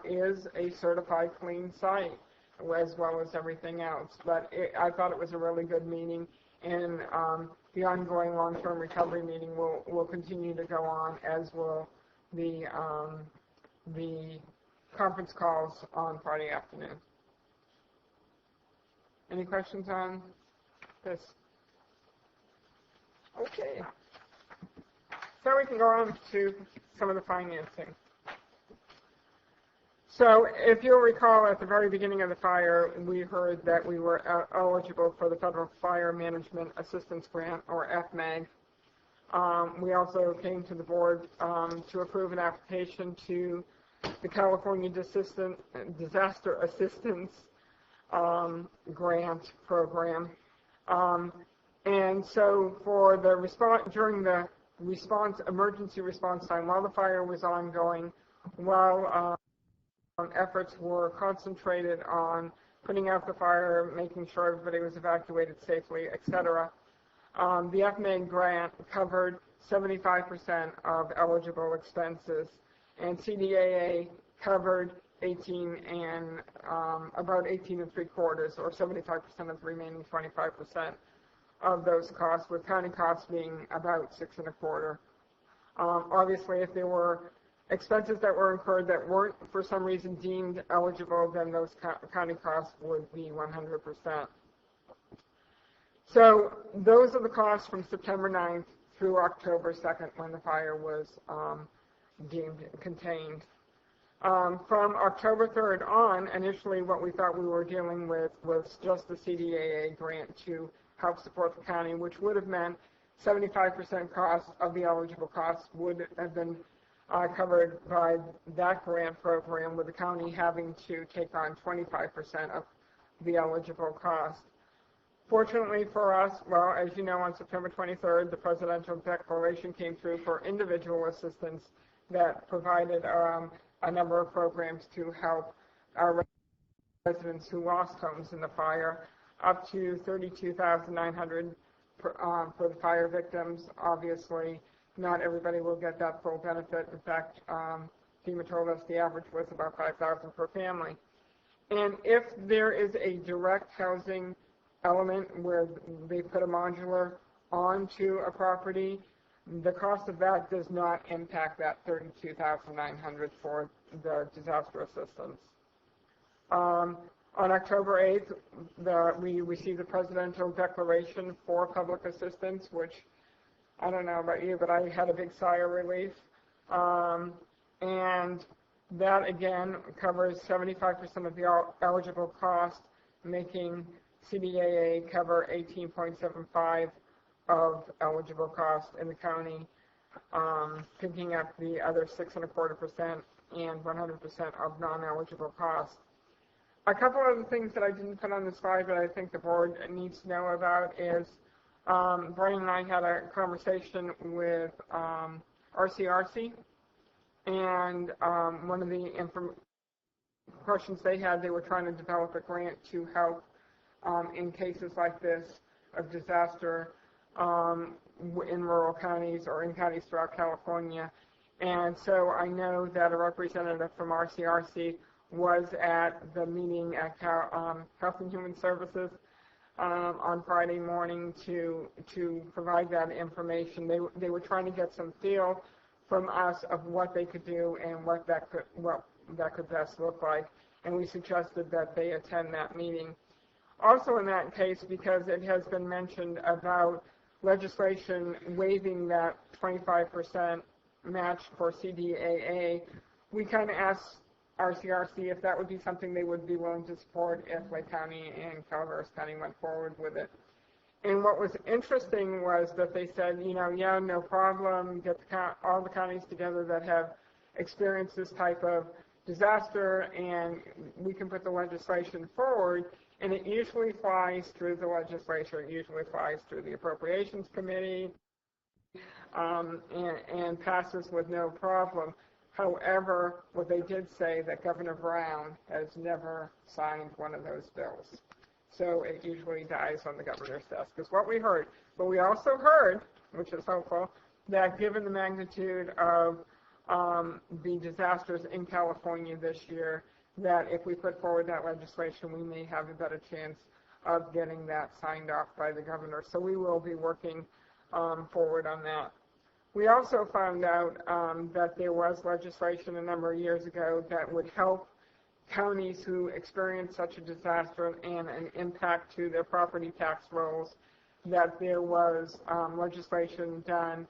is a certified clean site, as well as everything else. But I thought it was a really good meeting, and the ongoing long-term recovery meeting will continue to go on, as will the conference calls on Friday afternoon. Any questions on this? Okay. So we can go on to some of the financing. So if you'll recall, at the very beginning of the fire, we heard that we were eligible for the Federal Fire Management Assistance Grant, or FMAG. We also came to the board to approve an application to the California Disaster Assistance Grant Program. And so for the during the emergency response time, while the fire was ongoing, while efforts were concentrated on putting out the fire, making sure everybody was evacuated safely, etc. The FMAG grant covered 75% of eligible expenses, and CDAA covered about 18 3/4, or 75% of the remaining 25% of those costs, with county costs being about 6 1/4. Obviously, if there were expenses that were incurred that weren't for some reason deemed eligible, then those county costs would be 100%. So those are the costs from September 9th through October 2nd, when the fire was deemed contained. From October 3rd on, initially what we thought we were dealing with was just the CDAA grant to help support the county, which would have meant 75% cost of the eligible costs would have been covered by that grant program, with the county having to take on 25% of the eligible cost. Fortunately for us, well, as you know, on September 23rd, the presidential declaration came through for individual assistance that provided a number of programs to help our residents who lost homes in the fire, up to $32,900 for the fire victims. Obviously, not everybody will get that full benefit. In fact, FEMA told us the average was about $5,000 per family. And if there is a direct housing element where they put a modular onto a property, the cost of that does not impact that $32,900 for the disaster assistance. On October 8th, we received the presidential declaration for public assistance, which, I don't know about you, but I had a big sigh of relief. And that, again, covers 75% of the eligible cost, making CDAA cover 18.75 of eligible cost in the county, picking up the other 6 1/4% and 100% of non-eligible costs. A couple of the things that I didn't put on the slide that I think the board needs to know about is Brian and I had a conversation with RCRC, and one of the questions they had, they were trying to develop a grant to help in cases like this of disaster in rural counties or in counties throughout California. And so I know that a representative from RCRC was at the meeting at Health and Human Services on Friday morning to provide that information. They were trying to get some feel from us of what they could do and what that could best look like, and we suggested that they attend that meeting. Also in that case, because it has been mentioned about legislation waiving that 25% match for CDAA, we kind of asked RCRC if that would be something they would be willing to support if Lake County and Calaveras County went forward with it. And what was interesting was that they said, yeah, no problem, get all the counties together that have experienced this type of disaster, and we can put the legislation forward, and it usually flies through the legislature, it usually flies through the Appropriations Committee, and passes with no problem. However, what they did say that Governor Brown has never signed one of those bills. So it usually dies on the governor's desk, is what we heard. But we also heard, which is hopeful, that given the magnitude of the disasters in California this year, that if we put forward that legislation, we may have a better chance of getting that signed off by the governor. So we will be working forward on that. We also found out that there was legislation a number of years ago that would help counties who experience such a disaster and an impact to their property tax rolls, that there was legislation done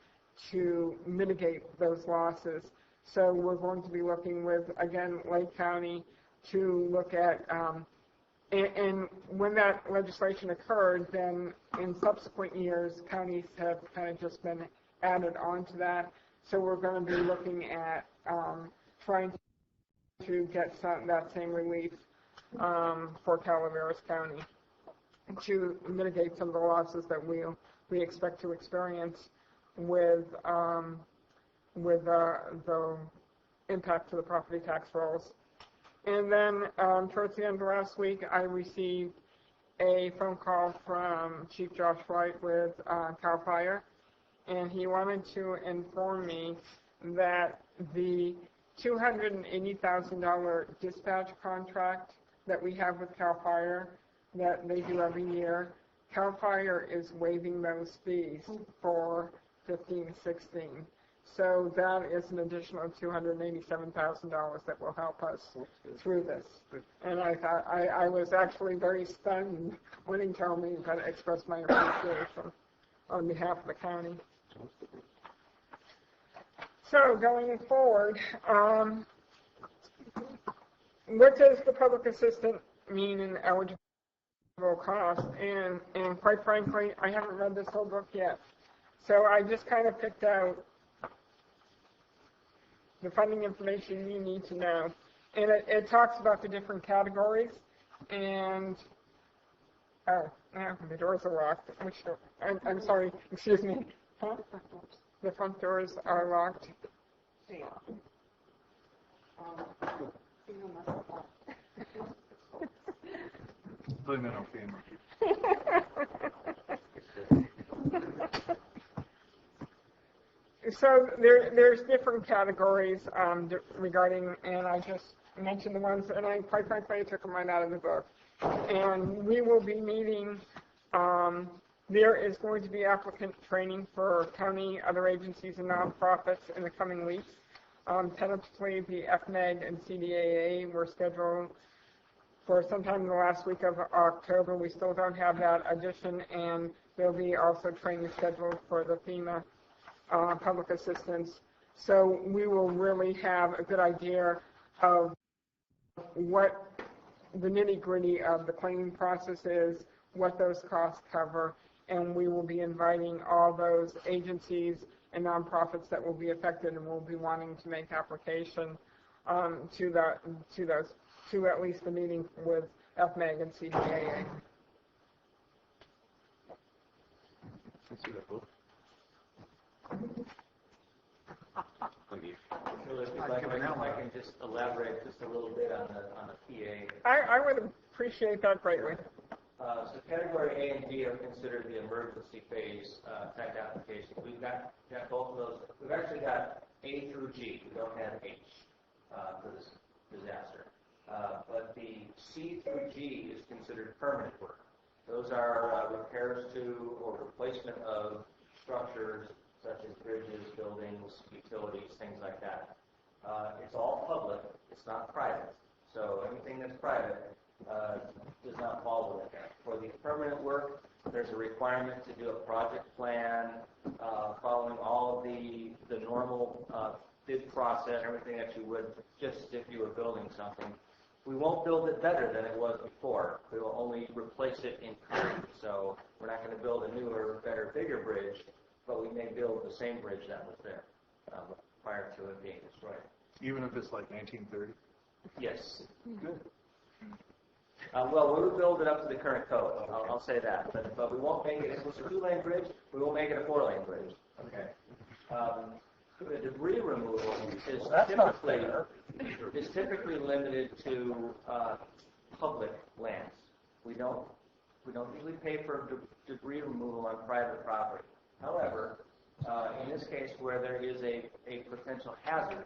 to mitigate those losses. So we're going to be working with, again, Lake County to look at, and when that legislation occurred, then in subsequent years, counties have kind of just been added onto that. So we're going to be looking at trying to get that same relief for Calaveras County to mitigate some of the losses that we expect to experience with the impact to the property tax rolls. And then towards the end of last week, I received a phone call from Chief Josh White with CAL FIRE, and he wanted to inform me that the $280,000 dispatch contract that we have with CAL FIRE that they do every year, CAL FIRE is waiving those fees for 15-16. So that is an additional $287,000 that will help us through this. And I thought I was actually very stunned when he told me that I expressed my appreciation on behalf of the county. So going forward, what does the public assistant mean in eligible cost? And quite frankly, I haven't read this whole book yet. So I just kind of picked out the funding information you need to know. And it talks about the different categories. And, oh, the doors are locked. Which door? I'm sorry, excuse me. Huh? The front doors are locked. So there's different categories regarding, and I just mentioned the ones, and quite frankly, I took them right out of the book. And we will be meeting, there is going to be applicant training for county, other agencies, and nonprofits in the coming weeks. Tentatively, the FMEG and CDAA were scheduled for sometime in the last week of October. We still don't have that addition, and there'll be also training scheduled for the FEMA public assistance. So we will really have a good idea of what the nitty-gritty of the claiming process is, what those costs cover, and we will be inviting all those agencies and nonprofits that will be affected and will be wanting to make application to at least the meeting with FMEG and CDAA. If I can just elaborate just a little bit on the PA. I would appreciate that greatly. So category A and B are considered the emergency phase type applications. We've got both of those. We've actually got A through G. We don't have H for this disaster. But the C through G is considered permanent work. Those are repairs to or replacement of structures such as bridges, buildings, utilities, things like that. It's all public. It's not private. So anything that's private does not fall within that. For the permanent work, there's a requirement to do a project plan, following all of the normal bid process, everything that you would just if you were building something. We won't build it better than it was before. We will only replace it in kind. So we're not going to build a newer, better, bigger bridge, but we may build the same bridge that was there prior to it being destroyed. Even if it's like 1930? Yes. Well, we will build it up to the current code. I'll say that, but we won't make it. If it's a 2-lane bridge, we won't make it a 4-lane bridge. Okay. The debris removal is typically limited to public lands. We don't usually pay for debris removal on private property. However, in this case where there is a potential hazard,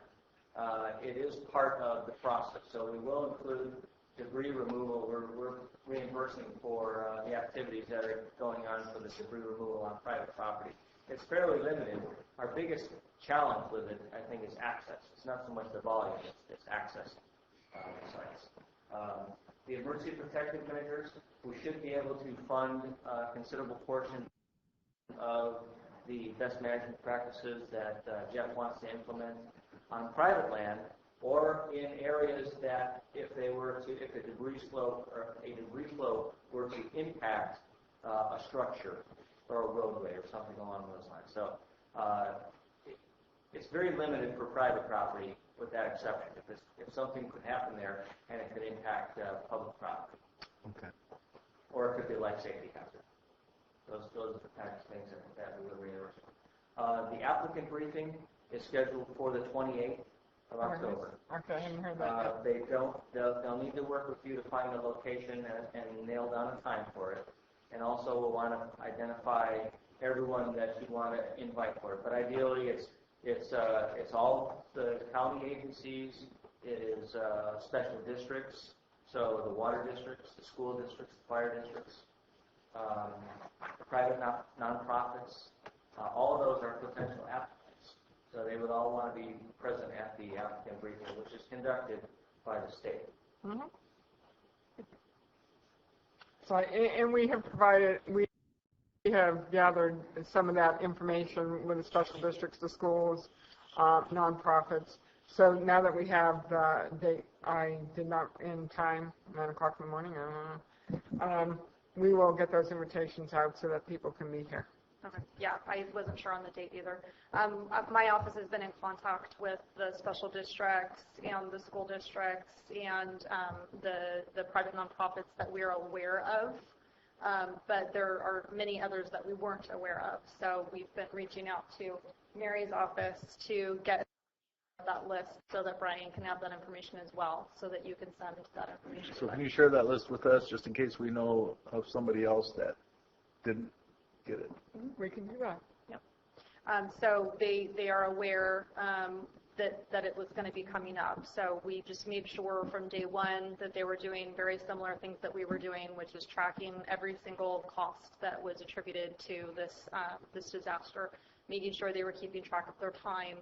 it is part of the process. So we will include debris removal. We're reimbursing for the activities that are going on for the debris removal on private property. It's fairly limited. Our biggest challenge with it, I think, is access. It's not so much the volume, it's access to sites. The emergency protective measures, we should be able to fund a considerable portion of the best management practices that Jeff wants to implement on private land, or in areas that if the debris flow or a debris flow were to impact a structure or a roadway or something along those lines. So it's very limited for private property with that exception. If something could happen there and it could impact public property. Okay. Or it could be a life safety hazard. Those are the kinds of things that we would reimburse. The applicant briefing is scheduled for the 28th of October. Okay, I haven't heard that yet. They'll need to work with you to find a location and nail down a time for it. And also we'll want to identify everyone that you want to invite for it. But ideally it's all the county agencies, it is special districts, so the water districts, the school districts, the fire districts, private nonprofits, all of those are potential applicants. So they would all want to be present at the applicant briefing, which is conducted by the state. Mm-hmm. So, and we have gathered some of that information with the special districts, the schools, nonprofits. So now that we have the date, I did not in time, 9 o'clock in the morning, we will get those invitations out so that people can meet here. Okay. Yeah, I wasn't sure on the date either. My office has been in contact with the special districts and the school districts and the private nonprofits that we're aware of, but there are many others that we weren't aware of. So we've been reaching out to Mary's office to get that list so that Brian can have that information as well, so that you can send that information. So can you share that list with us, just in case we know of somebody else that didn't get it? We can do that. Yep. So they are aware that it was going to be coming up. So we just made sure from day one that they were doing very similar things that we were doing, which is tracking every single cost that was attributed to this disaster, making sure they were keeping track of their time,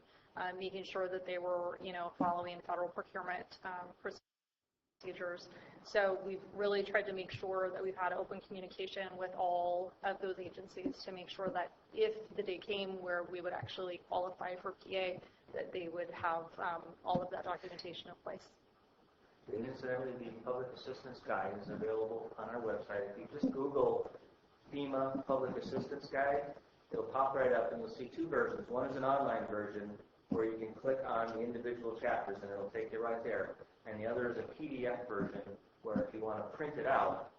making sure that they were, following federal procurement procedures. So we've really tried to make sure that we've had open communication with all of those agencies to make sure that if the day came where we would actually qualify for PA, that they would have all of that documentation in place. And incidentally, the public assistance guide is available on our website. If you just Google FEMA Public Assistance Guide, it'll pop right up and you'll see two versions. One is an online version where you can click on the individual chapters and it'll take you right there. And the other is a PDF version where if you want to print it out,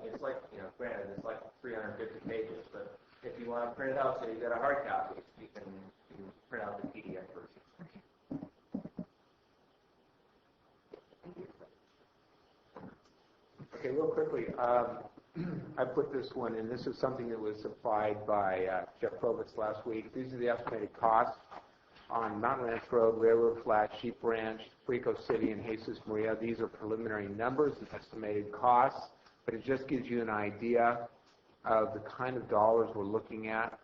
it's like, granted, it's like 350 pages, but if you want to print it out so you got a hard copy, you can print out the PDF version. Okay, real quickly, I put this one in. This is something that was supplied by Jeff Probitz last week. These are the estimated costs on Mountain Ranch Road, Railroad Flat, Sheep Ranch, Frico City, and Jesus Maria. These are preliminary numbers, estimated costs, but it just gives you an idea of the kind of dollars we're looking at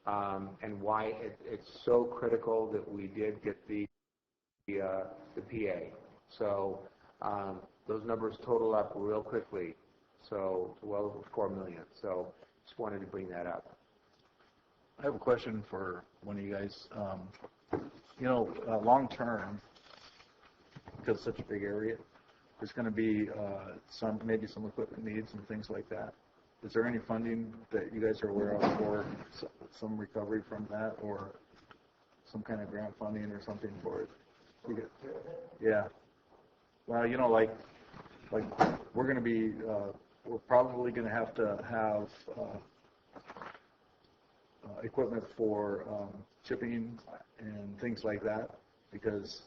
and why it's so critical that we did get the PA. So those numbers total up real quickly, so well over $4 million. So just wanted to bring that up. I have a question for one of you guys. Long term, because it's such a big area, there's going to be maybe some equipment needs and things like that. Is there any funding that you guys are aware of for some recovery from that, or some kind of grant funding or something for it? Yeah. Well, we're going to be, we're probably going to have equipment for chipping and things like that, because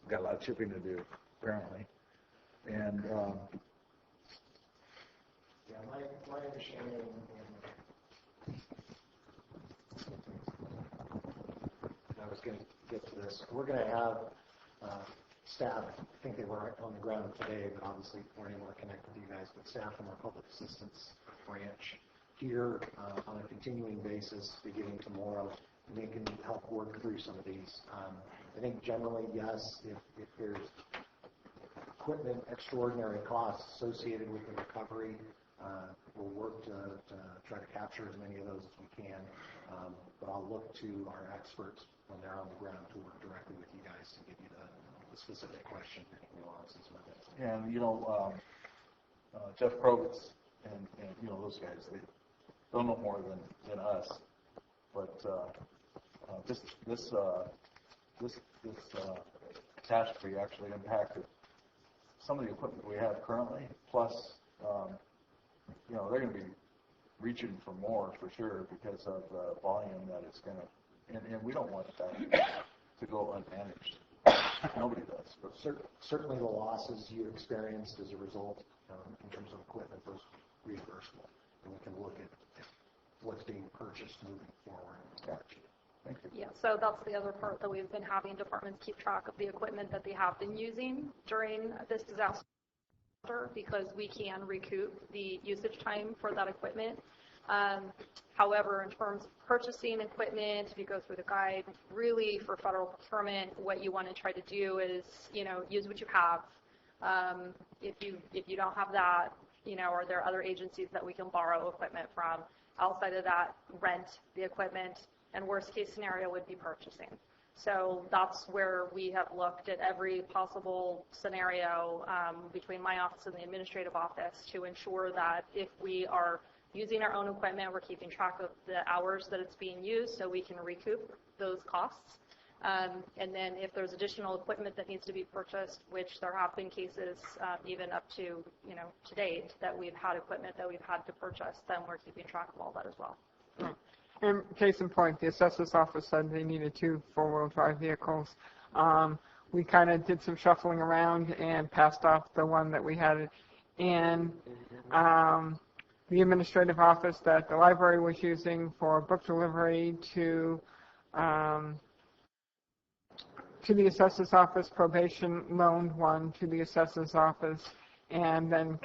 got a lot of chipping to do, apparently. And yeah, my understanding, I was going to get to this. We're going to have staff, I think they were on the ground today, but obviously weren't able to connect with you guys, but staff from our public assistance branch here on a continuing basis beginning tomorrow, and they can help work through some of these. I think generally, yes, if there's equipment extraordinary costs associated with the recovery, we'll work to try to capture as many of those as we can, but I'll look to our experts when they're on the ground to work directly with you guys to give you the specific question and nuances with it. And Jeff Krovitz and those guys, they don't know more than us, but this catastrophe actually impacted some of the equipment we have currently. Plus, they're going to be reaching for more for sure because of the volume that it's going to, and we don't want that to go unmanaged. Nobody does. But certainly the losses you experienced as a result in terms of equipment, those reimbursable, and we can look at what's being purchased moving forward. Gotcha. Thank you. Yeah, so that's the other part that we've been having departments keep track of the equipment that they have been using during this disaster, because we can recoup the usage time for that equipment. However, in terms of purchasing equipment, if you go through the guide, really for federal procurement, what you want to try to do is, use what you have. If you don't have that, are there other agencies that we can borrow equipment from? Outside of that, rent the equipment, and worst case scenario would be purchasing. So that's where we have looked at every possible scenario between my office and the administrative office to ensure that if we are using our own equipment, we're keeping track of the hours that it's being used so we can recoup those costs. And then if there's additional equipment that needs to be purchased, which there have been cases even up to, to date, that we've had equipment that we've had to purchase, then we're keeping track of all that as well. And case in point, the assessor's office said they needed 2 four-wheel drive vehicles. We kind of did some shuffling around and passed off the one that we had in the administrative office that the library was using for book delivery to the assessor's office. Probation loaned one to the assessor's office, and then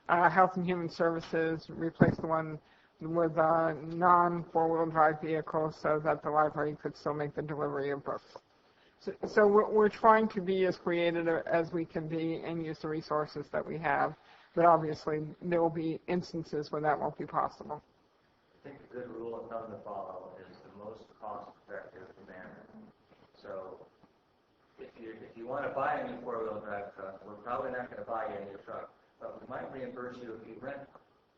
Health and Human Services replaced the one with a non-four-wheel drive vehicle so that the library could still make the delivery of books. So we're trying to be as creative as we can be and use the resources that we have. But obviously, there will be instances where that won't be possible. I think a good rule of thumb to follow is the most cost-effective manner. So if you want to buy a new four-wheel drive truck, we're probably not going to buy you a new truck, but we might reimburse you if you rent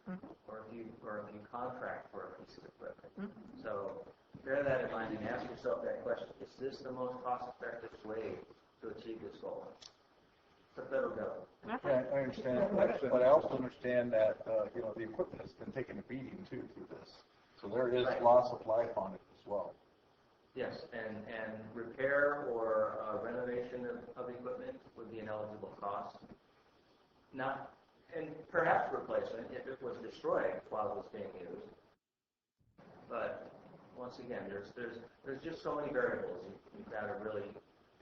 one, or if you contract for a piece of equipment. So bear that in mind and ask yourself that question: is this the most cost-effective way to achieve this goal? The federal government. Yeah, I understand, but I also understand that the equipment has been taking a beating too through this, so there is loss of life on it as well. Yes, and repair or renovation of equipment would be an eligible cost. And perhaps replacement if it was destroyed while it was being used. But once again, there's just so many variables. You've got to really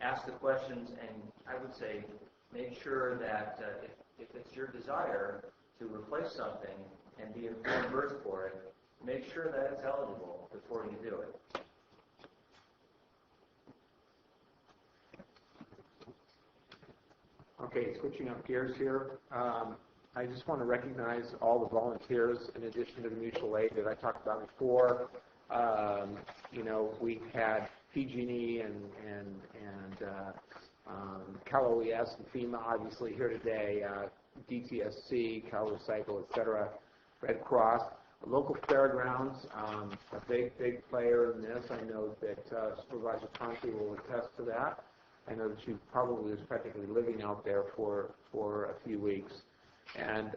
ask the questions, and I would say make sure that if it's your desire to replace something and be reimbursed for it, make sure that it's eligible before you do it. Okay, switching up gears here. I just want to recognize all the volunteers in addition to the mutual aid that I talked about before. We had PG&E and Cal OES and FEMA obviously here today, DTSC, Cal Recycle, etc., Red Cross, local fairgrounds, a big player in this. I know that Supervisor Conte will attest to that. I know that she probably was practically living out there for a few weeks. And,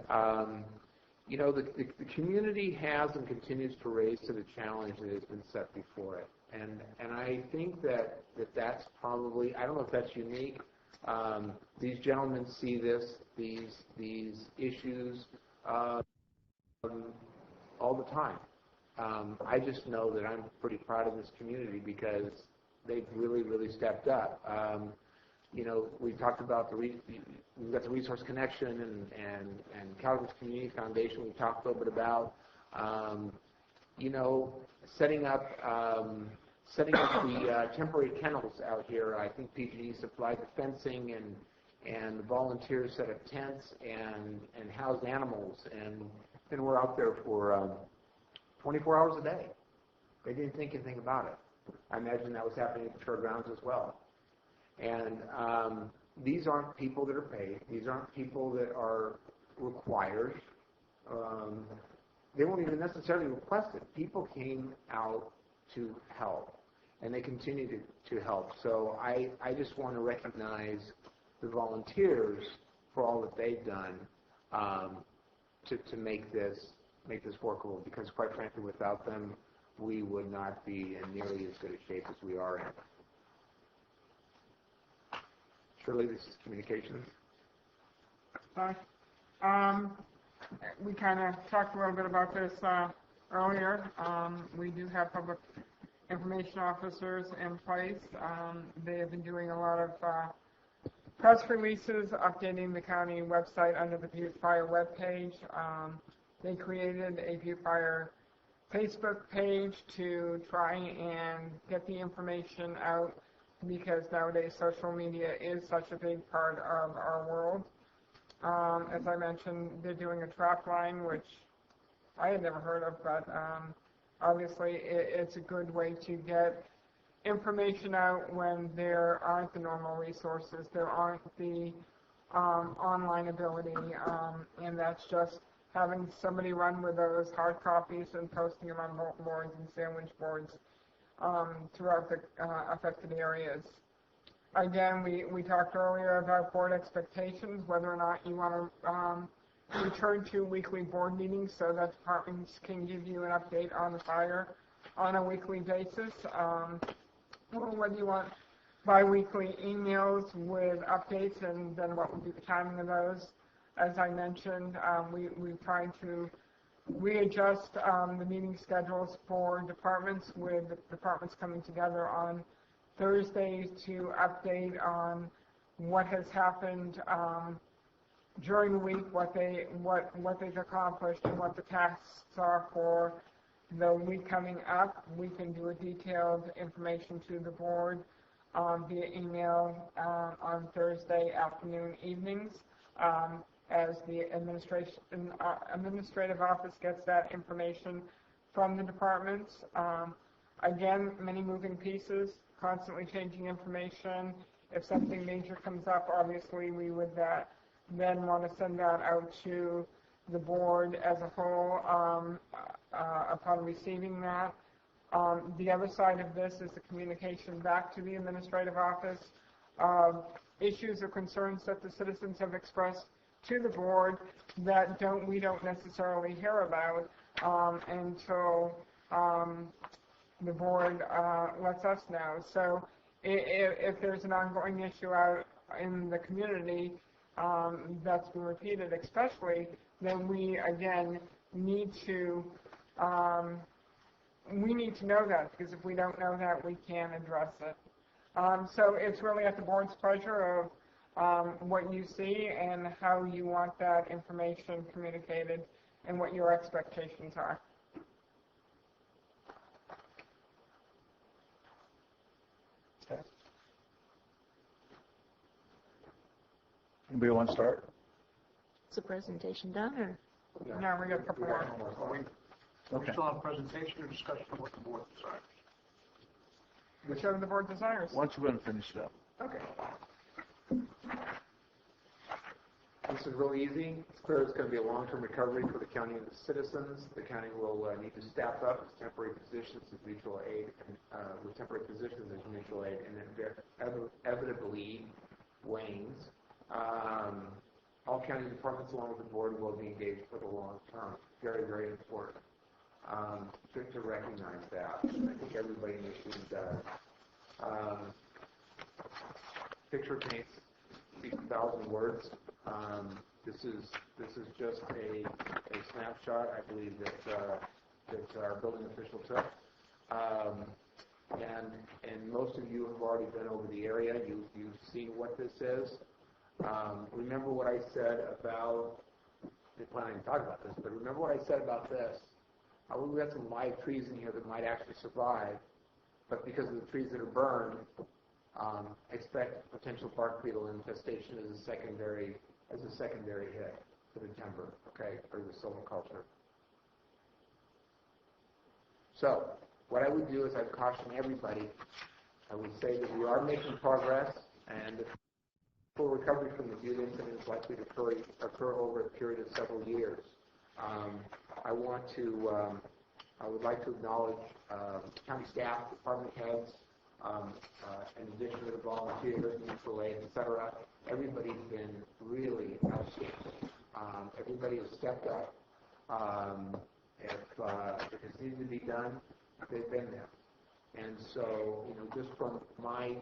the community has and continues to raise to the challenge that has been set before it. And I think that's probably, I don't know if that's unique. These gentlemen see these issues all the time. I just know that I'm pretty proud of this community because they've really, really stepped up. We talked about we've got the Resource Connection and Calaveras Community Foundation. We talked a little bit about, setting up the temporary kennels out here. I think PG&E supplied the fencing and the volunteers set up tents and housed animals. And we're out there for 24 hours a day. They didn't think anything about it. I imagine that was happening at the fairgrounds as well. And these aren't people that are paid. These aren't people that are required. They weren't even necessarily requested. People came out to help, and they continue to help. So I just want to recognize the volunteers for all that they've done to make this workable, because quite frankly, without them, we would not be in nearly as good a shape as we are in. Shirley, this is communications. Hi. We kind of talked a little bit about this earlier. We do have public information officers in place. They have been doing a lot of press releases, updating the county website under the Butte Fire webpage. They created a Butte Fire Facebook page to try and get the information out, because nowadays social media is such a big part of our world. As I mentioned, they're doing a trap line, which I had never heard of, but obviously it's a good way to get information out when there aren't the normal resources, there aren't the online ability, and that's just having somebody run with those hard copies and posting them on bulletin boards and sandwich boards throughout the affected areas. Again, we talked earlier about board expectations, whether or not you want to return to weekly board meetings so that departments can give you an update on the fire on a weekly basis, or whether you want bi-weekly emails with updates, and then what would be the timing of those. As I mentioned, we've tried to readjust the meeting schedules for departments, with the departments coming together on Thursdays to update on what has happened during the week, what they've accomplished, and what the tasks are for the week coming up. We can do a detailed information to the board via email on Thursday afternoon, evenings, as the administrative office gets that information from the departments. Again, many moving pieces, constantly changing information. If something major comes up, obviously we would then want to send that out to the board as a whole upon receiving that. The other side of this is the communication back to the administrative office of issues or concerns that the citizens have expressed to the board that we don't necessarily hear about until the board lets us know. So if there's an ongoing issue out in the community that's been repeated especially, then we again need to know that, because if we don't know that, we can't address it. So it's really at the board's pleasure of what you see and how you want that information communicated and what your expectations are. Okay. Anybody want to start? Is the presentation done, or? No, we got a couple more. We still have presentation or discussion of what the board desires? Whichever the board desires. Why don't you go ahead and finish it up? Okay. This is really easy. It's clear it's going to be a long-term recovery for the county and its citizens. The county will need to staff up with temporary positions as mutual aid, and then inevitably wanes. All county departments, along with the board, will be engaged for the long term. Very, very important to recognize that. I think everybody in this room does. Picture paints speaks 1,000 words. This is just a snapshot, I believe, that our building official took. And most of you have already been over the area. You've seen what this is. Remember what I said about, I didn't plan on talking about this, but remember what I said about this. We've got some live trees in here that might actually survive, but because of the trees that are burned, expect potential bark beetle infestation as a secondary hit to the timber, okay, or the silviculture. So, what I would do is I'd caution everybody. I would say that we are making progress, and full recovery from the Butte incident is likely to occur over a period of several years. I would like to acknowledge county staff, department heads, in addition to the volunteers, mutual aid, et cetera. Everybody's been really outstanding. Everybody has stepped up. If it needs to be done, they've been there. And so, just from my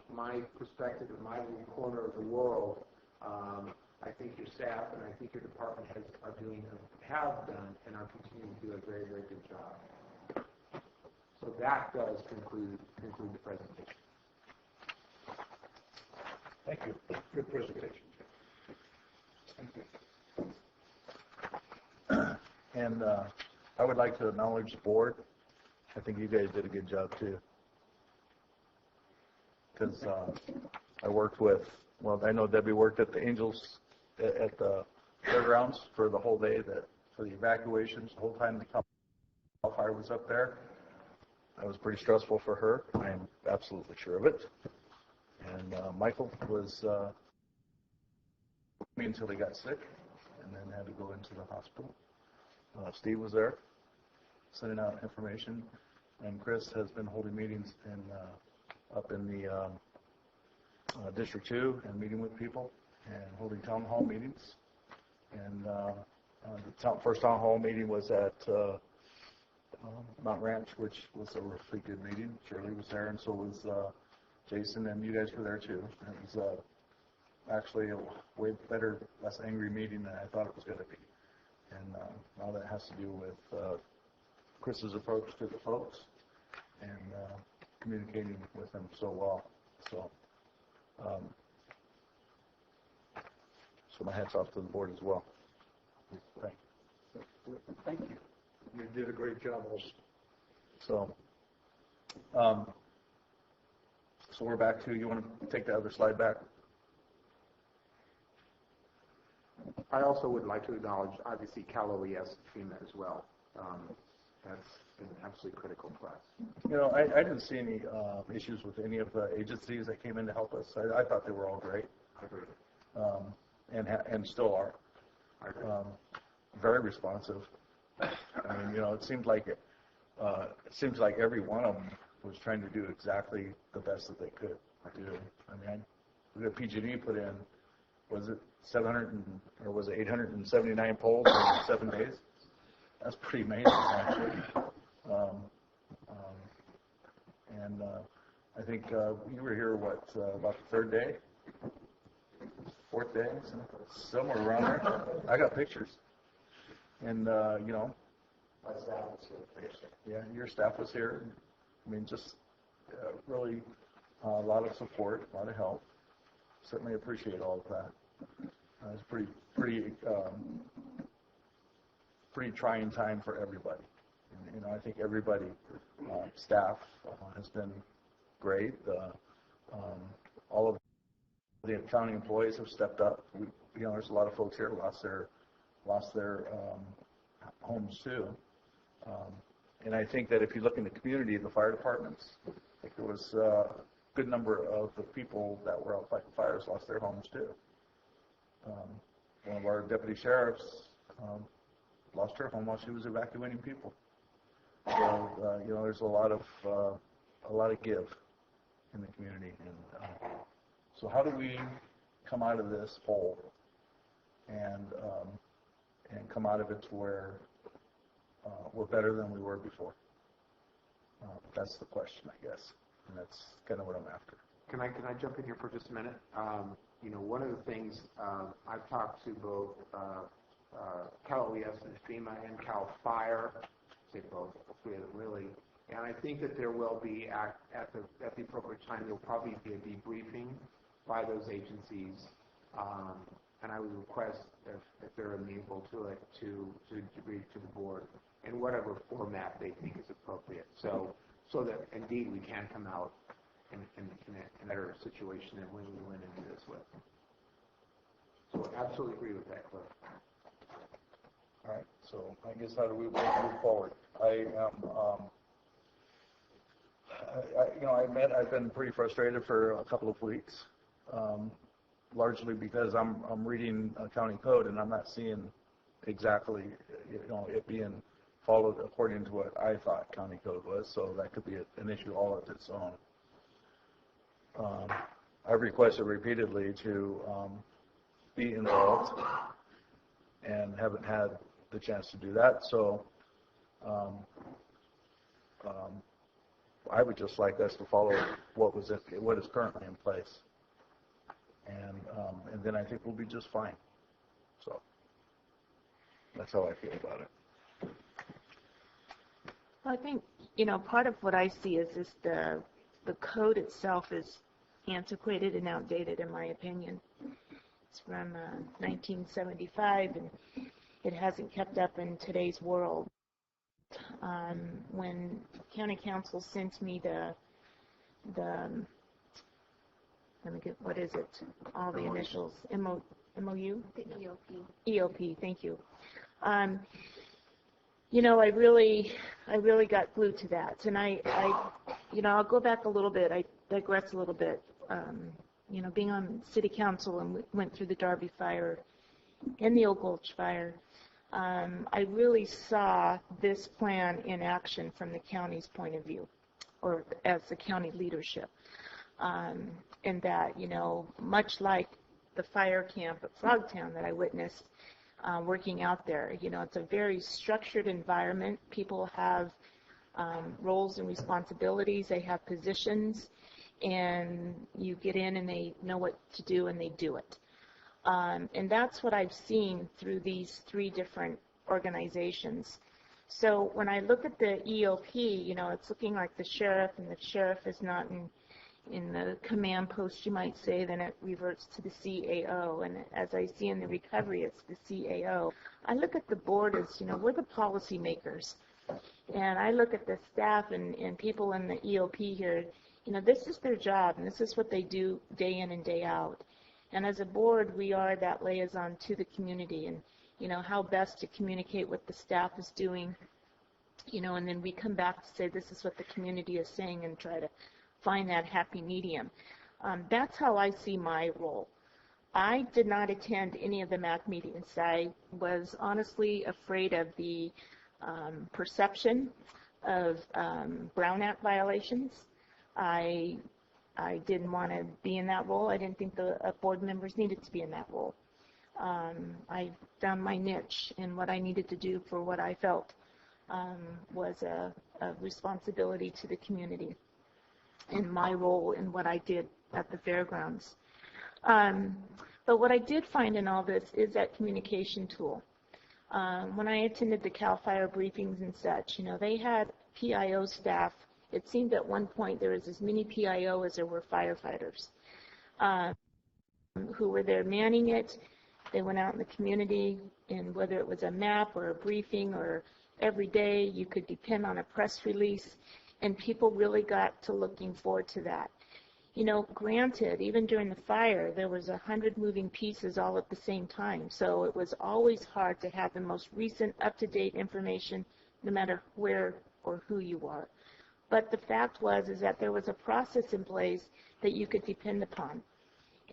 perspective in my little corner of the world, I think your staff and I think your department heads have done, and are continuing to do a very, very good job. So that does conclude the presentation. Thank you. Good presentation. And I would like to acknowledge the board. I think you guys did a good job too. Because I worked with, I know Debbie worked at the Angels at the fairgrounds for the whole day, for the evacuations, the whole time the Cal Fire was up there. That was pretty stressful for her. I am absolutely sure of it. And Michael was me until he got sick, and then had to go into the hospital. Steve was there, sending out information, and Chris has been holding meetings up in the District 2 and meeting with people and holding town hall meetings. And the first town hall meeting was at Mount Ranch, which was a really good meeting. Shirley was there, and so was Jason, and you guys were there too. It was actually a way better, less angry meeting than I thought it was going to be. And all that has to do with Chris's approach to the folks and communicating with them so well. So my hat's off to the board as well. Thank you. You did a great job also. So we're back to, you want to take the other slide back? I also would like to acknowledge, obviously, Cal OES and FEMA as well. That's been absolutely critical for us. I didn't see any issues with any of the agencies that came in to help us. I thought they were all great. I agree. And still are. Very responsive. I mean, it seems like every one of them was trying to do exactly the best that they could do. I mean, we got PG&E put in, was it 879 poles in 7 days? That's pretty amazing, actually. And I think you were here, about the third day? Fourth day? Somewhere around there. I got pictures. And, my staff was here. Yeah, your staff was here. I mean, just really a lot of support, a lot of help. Certainly appreciate all of that. It's pretty trying time for everybody. And, I think everybody, staff has been great. All of the county employees have stepped up. There's a lot of folks here who lost their homes too. And I think that if you look in the community, the fire departments, I think there was a good number of the people that were out fighting fires lost their homes too. one of our deputy sheriffs lost her home while she was evacuating people. So, there's a lot of give in the community. And so how do we come out of this hole and come out of it to where we're better than we were before? That's the question, I guess, and that's kind of what I'm after. Can I jump in here for just a minute? One of the things I've talked to both Cal OES and FEMA and Cal Fire, say both, three of them really, and I think that there will be at the appropriate time there will probably be a debriefing by those agencies, and I would request if they're amenable to it to debrief to the board in whatever format they think is appropriate. So that indeed we can come out in a better situation than when we went into this with. So I absolutely agree with that, Cliff. All right, so I guess how do we move forward? I admit I've been pretty frustrated for a couple of weeks, largely because I'm reading a county code and I'm not seeing exactly, it being followed according to what I thought county code was. So that could be an issue all of its own. I've requested repeatedly to be involved and haven't had the chance to do that. So I would just like us to follow what is currently in place, and then I think we'll be just fine. So that's how I feel about it. Well, I think part of what I see is the code itself is antiquated and outdated, in my opinion. It's from 1975, and it hasn't kept up in today's world. When county council sent me let me get, what is it? All the initials. MOU? The EOP. EOP, thank you. I really got glued to that. And I'll go back a little bit. I digress a little bit. Being on city council and went through the Darby fire and the Oak Gulch fire, I really saw this plan in action from the county's point of view, or as the county leadership. And that, much like the fire camp at Frogtown that I witnessed working out there, it's a very structured environment. People have roles and responsibilities. They have positions, and you get in and they know what to do and they do it. And that's what I've seen through these three different organizations. So when I look at the EOP, it's looking like the sheriff, and the sheriff is not in the command post, you might say, then it reverts to the CAO. And as I see in the recovery, it's the CAO. I look at the board as, we're the policy makers. And I look at the staff and people in the EOP here, this is their job, and this is what they do day in and day out. And as a board, we are that liaison to the community, and, how best to communicate what the staff is doing, and then we come back to say this is what the community is saying and try to find that happy medium. That's how I see my role. I did not attend any of the MAC meetings. I was honestly afraid of the perception of Brown Act violations. I didn't want to be in that role. I didn't think the board members needed to be in that role. I found my niche in what I needed to do for what I felt was a responsibility to the community in my role in what I did at the fairgrounds. But what I did find in all this is that communication tool. When I attended the CAL FIRE briefings and such, they had PIO staff. It seemed at one point there was as many PIO as there were firefighters who were there manning it. They went out in the community, and whether it was a map or a briefing or every day, you could depend on a press release, and people really got to looking forward to that. Granted, even during the fire, there was 100 moving pieces all at the same time, so it was always hard to have the most recent, up-to-date information, no matter where or who you are. But the fact was is that there was a process in place that you could depend upon.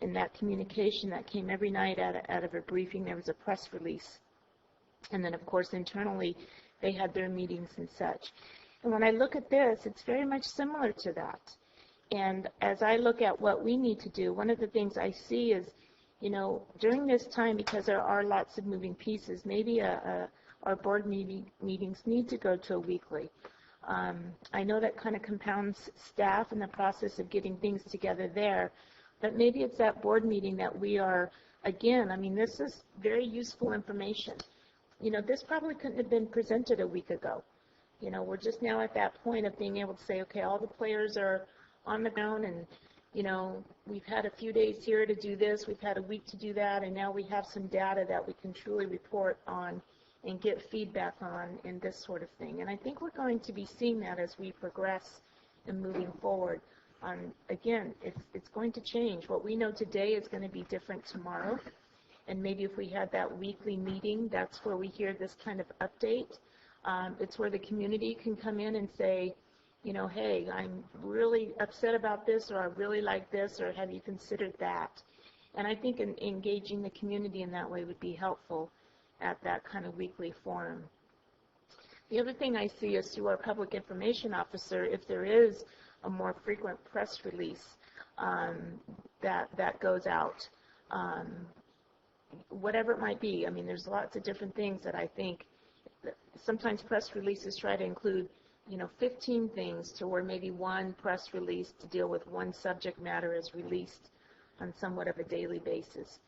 in that communication that came every night out of a briefing, there was a press release. And then, of course, internally, they had their meetings and such. And when I look at this, it's very much similar to that. And as I look at what we need to do, one of the things I see is, during this time, because there are lots of moving pieces, maybe our board meetings need to go to a weekly. I know that kind of compounds staff in the process of getting things together there, but maybe it's that board meeting that we are, again, this is very useful information. This probably couldn't have been presented a week ago. We're just now at that point of being able to say, okay, all the players are on the ground, and we've had a few days here to do this, we've had a week to do that, and now we have some data that we can truly report on and get feedback on and this sort of thing. And I think we're going to be seeing that as we progress and moving forward. Again, it's going to change. What we know today is going to be different tomorrow. And maybe if we had that weekly meeting, that's where we hear this kind of update. It's where the community can come in and say, hey, I'm really upset about this, or I really like this, or have you considered that? And I think engaging the community in that way would be helpful at that kind of weekly forum. The other thing I see is through our public information officer, if there is a more frequent press release that goes out, whatever it might be. There's lots of different things that I think sometimes press releases try to include 15 things to where maybe one press release to deal with one subject matter is released on somewhat of a daily basis.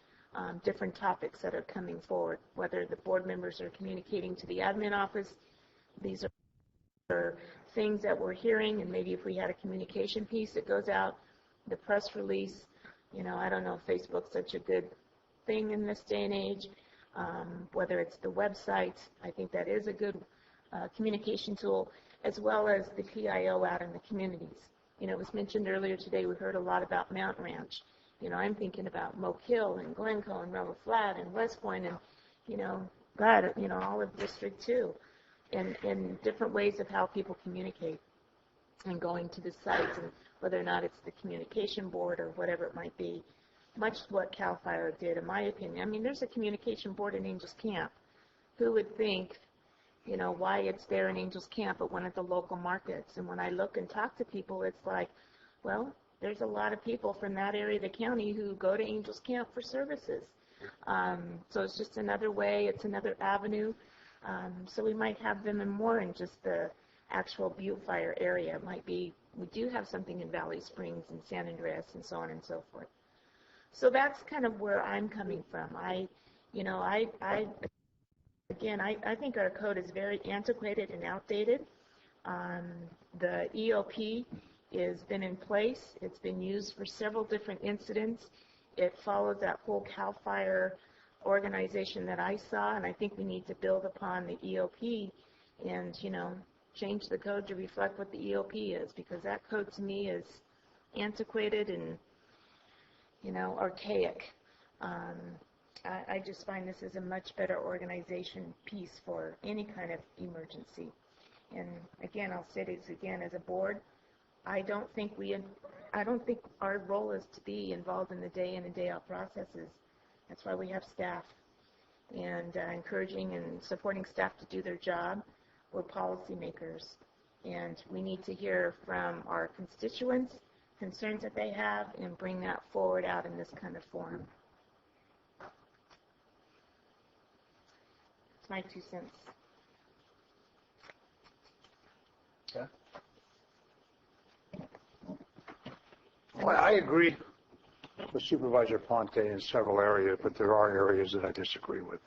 Different topics that are coming forward, whether the board members are communicating to the admin office. These are things that we're hearing, and maybe if we had a communication piece that goes out, the press release, I don't know if Facebook's such a good thing in this day and age, whether it's the website, I think that is a good communication tool, as well as the PIO out in the communities. It was mentioned earlier today, we heard a lot about Mount Ranch. I'm thinking about Moke Hill and Glencoe and Rebel Flat and West Point and, all of District 2, and different ways of how people communicate and going to the sites, and whether or not it's the communication board or whatever it might be. Much what CAL FIRE did, in my opinion. There's a communication board in Angels Camp. Who would think, why it's there in Angels Camp at one of the local markets? And when I look and talk to people, it's like, well, there's a lot of people from that area of the county who go to Angels Camp for services. So it's just another way, it's another avenue. So we might have them in more in just the actual Butte Fire area. It might be, we do have something in Valley Springs and San Andreas and so on and so forth. So that's kind of where I'm coming from. I think our code is very antiquated and outdated. The EOP has been in place. It's been used for several different incidents. It follows that whole CAL FIRE organization that I saw, and I think we need to build upon the EOP and, change the code to reflect what the EOP is, because that code to me is antiquated and, archaic. I just find this is a much better organization piece for any kind of emergency. And again, I'll say this again, as a board, I don't think our role is to be involved in the day in and day out processes. That's why we have staff, and encouraging and supporting staff to do their job. We're policymakers, and we need to hear from our constituents, concerns that they have, and bring that forward out in this kind of forum. It's my 2 cents. Okay. Well, I agree with Supervisor Ponte in several areas, but there are areas that I disagree with.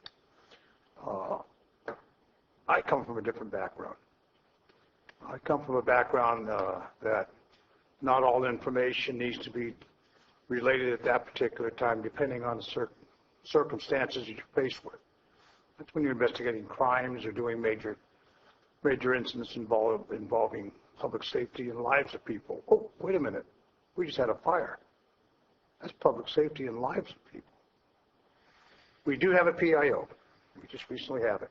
I come from a different background. I come from a background that not all information needs to be related at that particular time, depending on the circumstances that you're faced with. That's when you're investigating crimes or doing major incidents involving public safety and lives of people. Oh, wait a minute. We just had a fire. That's public safety and lives of people. We do have a PIO. We just recently have it.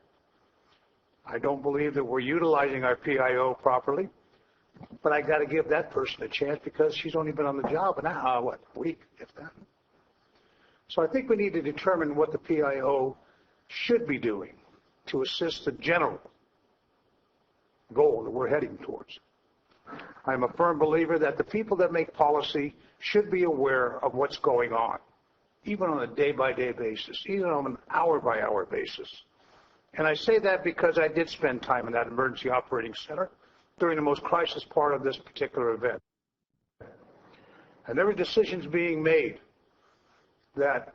I don't believe that we're utilizing our PIO properly, but I got to give that person a chance because she's only been on the job a week, if that. So I think we need to determine what the PIO should be doing to assist the general goal that we're heading towards. I'm a firm believer that the people that make policy should be aware of what's going on, even on a day-by-day basis, even on an hour-by-hour basis. And I say that because I did spend time in that emergency operating center during the most crisis part of this particular event. And there were decisions being made that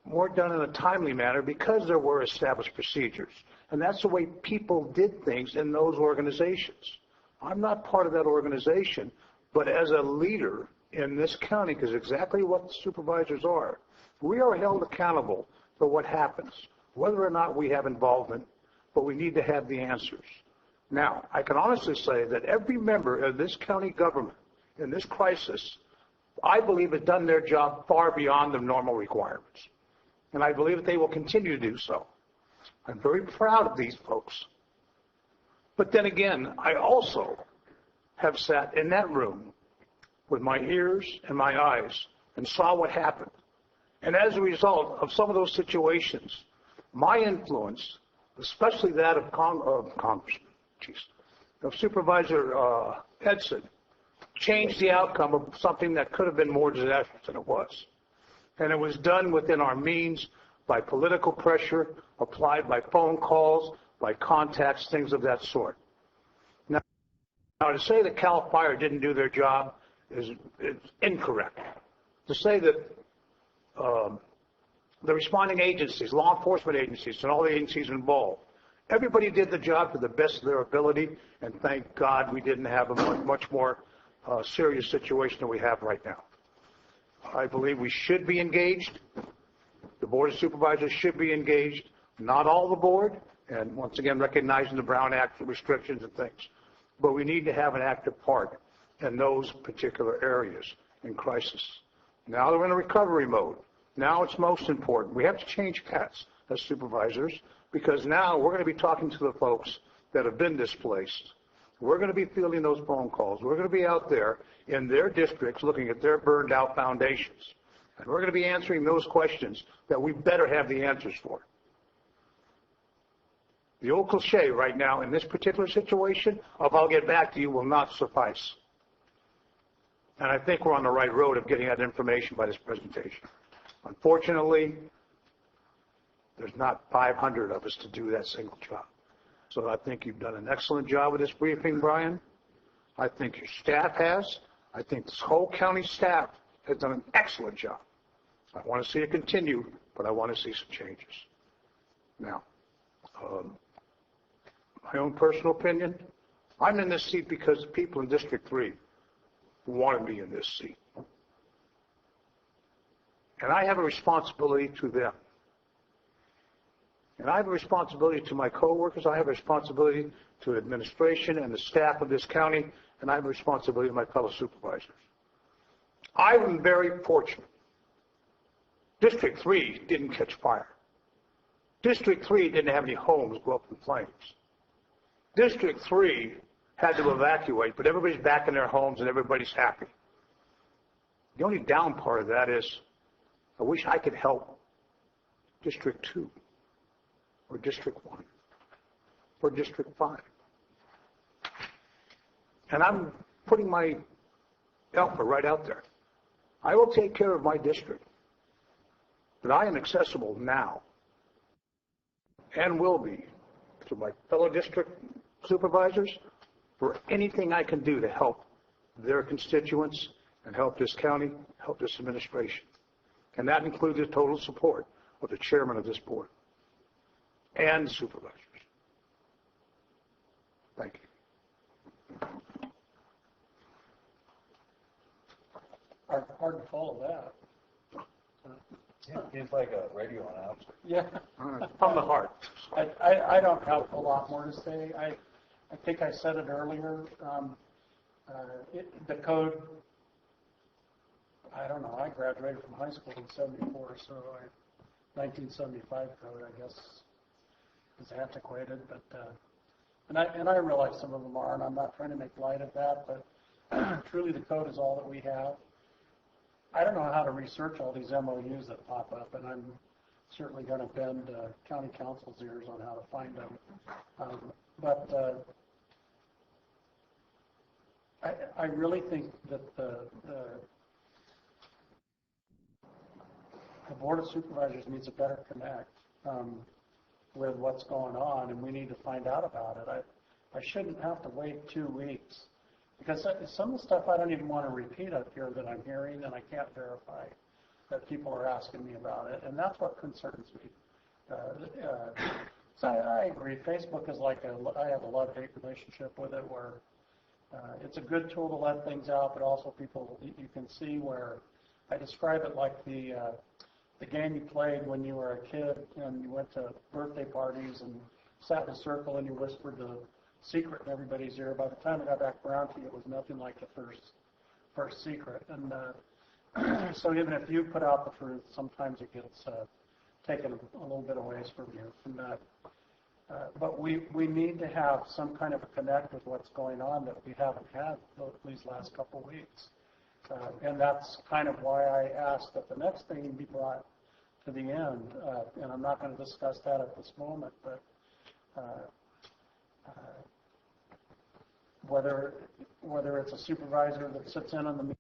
weren't done in a timely manner because there were established procedures. And that's the way people did things in those organizations. I'm not part of that organization, but as a leader in this county, because exactly what the supervisors are, we are held accountable for what happens, whether or not we have involvement, but we need to have the answers. Now, I can honestly say that every member of this county government in this crisis, I believe, has done their job far beyond the normal requirements. And I believe that they will continue to do so. I'm very proud of these folks. But then again, I also have sat in that room with my ears and my eyes and saw what happened. And as a result of some of those situations, my influence, especially that of Supervisor Edson, changed the outcome of something that could have been more disastrous than it was. And it was done within our means by political pressure, applied by phone calls, by contacts, things of that sort. Now to say that CAL FIRE didn't do their job is incorrect. To say that the responding agencies, law enforcement agencies, and all the agencies involved, everybody did the job to the best of their ability, and thank God we didn't have a much more serious situation than we have right now. I believe we should be engaged. The Board of Supervisors should be engaged. Not all the board, and once again recognizing the Brown Act restrictions and things. But we need to have an active part in those particular areas in crisis. Now they're in a recovery mode. Now it's most important. We have to change hats as supervisors because now we're going to be talking to the folks that have been displaced. We're going to be fielding those phone calls. We're going to be out there in their districts looking at their burned out foundations. And we're going to be answering those questions that we better have the answers for. The old cliche right now in this particular situation of I'll get back to you will not suffice. And I think we're on the right road of getting that information by this presentation. Unfortunately, there's not 500 of us to do that single job. So I think you've done an excellent job with this briefing, Brian. I think your staff has. I think this whole county staff has done an excellent job. I want to see it continue, but I want to see some changes. Now, my own personal opinion, I'm in this seat because the people in District 3 wanted me in this seat. And I have a responsibility to them. And I have a responsibility to my coworkers. I have a responsibility to the administration and the staff of this county, and I have a responsibility to my fellow supervisors. I am very fortunate. District 3 didn't catch fire. District 3 didn't have any homes go up in flames. District 3 had to evacuate, but everybody's back in their homes and everybody's happy. The only down part of that is I wish I could help District 2 or District 1 or District 5. And I'm putting my alpha right out there. I will take care of my district, but I am accessible now and will be to my fellow district supervisors for anything I can do to help their constituents and help this county, help this administration. And that includes the total support of the chairman of this board and the supervisors. Thank you. Hard to follow that. He's like a radio announcer. Yeah. From the heart. I don't have a lot more to say. I think I said it earlier. The code, I don't know, I graduated from high school in 74, so 1975 code, I guess, is antiquated. But and I realize some of them are, and I'm not trying to make light of that, but truly the code is all that we have. I don't know how to research all these MOUs that pop up, and I'm certainly going to bend county council's ears on how to find them. But I really think that the Board of Supervisors needs to better connect with what's going on, and we need to find out about it. I shouldn't have to wait 2 weeks, because some of the stuff I don't even want to repeat up here that I'm hearing, and I can't verify that people are asking me about it, and that's what concerns me. So I agree. Facebook is like I have a love-hate relationship with it, where it's a good tool to let things out, but also people, you can see where I describe it like the game you played when you were a kid and you went to birthday parties and sat in a circle and you whispered the secret in everybody's ear. By the time it got back around to you, it was nothing like the first secret. And so even if you put out the truth, sometimes it gets taken a little bit away from you. And, but we need to have some kind of a connect with what's going on that we haven't had these last couple of weeks. And that's kind of why I asked that the next thing be brought to the end. And I'm not going to discuss that at this moment, but whether it's a supervisor that sits in on the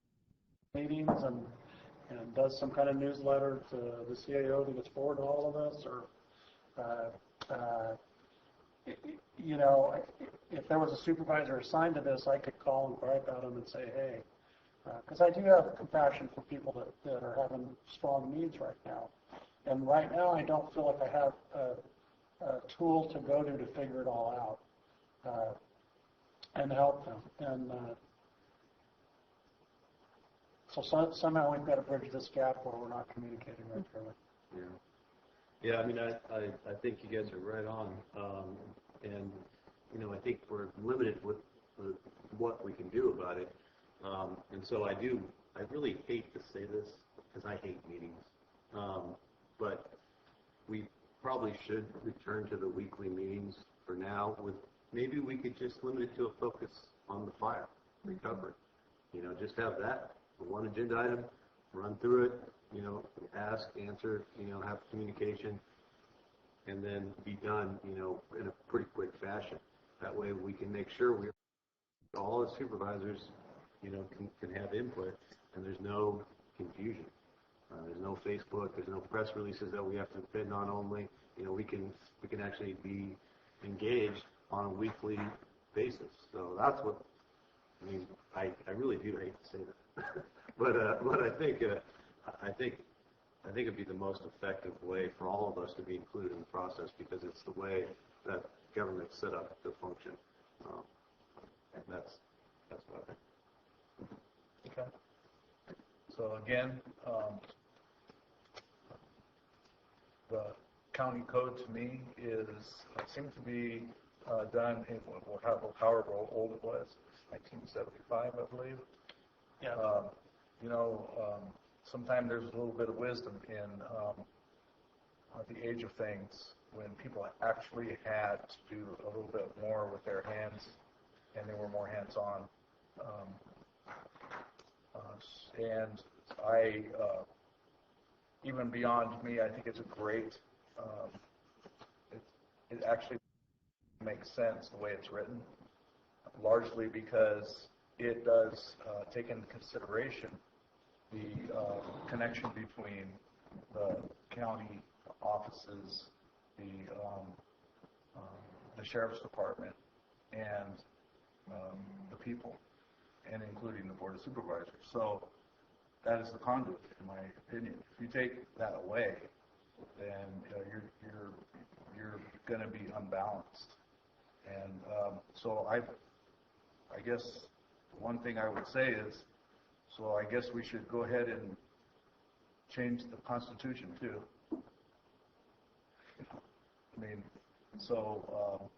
meetings and does some kind of newsletter to the CAO that gets forward to all of us, or you know, if there was a supervisor assigned to this, I could call and gripe at them and say, hey, because I do have compassion for people that are having strong needs right now. And right now, I don't feel like I have a tool to go to figure it all out and help them. And so somehow we've got to bridge this gap where we're not communicating regularly. Yeah. Yeah, I mean, I think you guys are right on. And, you know, I think we're limited with what we can do about it. And so I really hate to say this because I hate meetings. But we probably should return to the weekly meetings for now. Maybe we could just limit it to a focus on the fire recovery. You know, just have that one agenda item, run through it, you know, ask, answer, you know, have communication, and then be done, you know, in a pretty quick fashion. That way we can make sure all the supervisors, you know, can have input, and there's no confusion. There's no Facebook, there's no press releases that we have to depend on only. You know, we can actually be engaged on a weekly basis. So that's what, I mean, I really do hate to say that. but I think it'd be the most effective way for all of us to be included in the process, because it's the way that government's set up to function. And that's what I think. Okay. So again, the county code to me seems to be done in however old it was, 1975, I believe. Yeah. You know, sometimes there's a little bit of wisdom in the age of things when people actually had to do a little bit more with their hands and they were more hands-on. And even beyond me, I think it's a great, it actually makes sense the way it's written, largely because it does take into consideration the connection between the county offices, the sheriff's department, and the people, and including the Board of Supervisors. So that is the conduit, in my opinion. If you take that away, then you're going to be unbalanced. And so I guess one thing I would say is, so I guess we should go ahead and change the Constitution too. I mean, so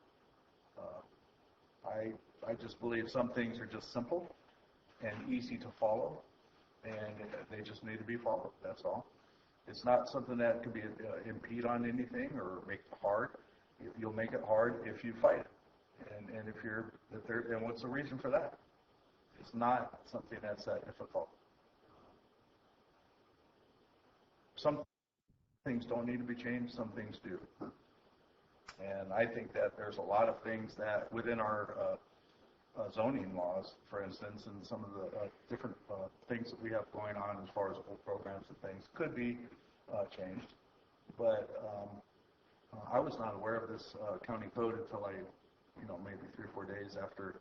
I just believe some things are just simple and easy to follow, and they just need to be followed. That's all. It's not something that can be impede on anything or make it hard. You'll make it hard if you fight it. And what's the reason for that? It's not something that's that difficult. some things don't need to be changed, some things do. And I think that there's a lot of things that within our zoning laws, for instance, and some of the different things that we have going on as far as old programs and things could be changed. But I was not aware of this county code until maybe 3 or 4 days after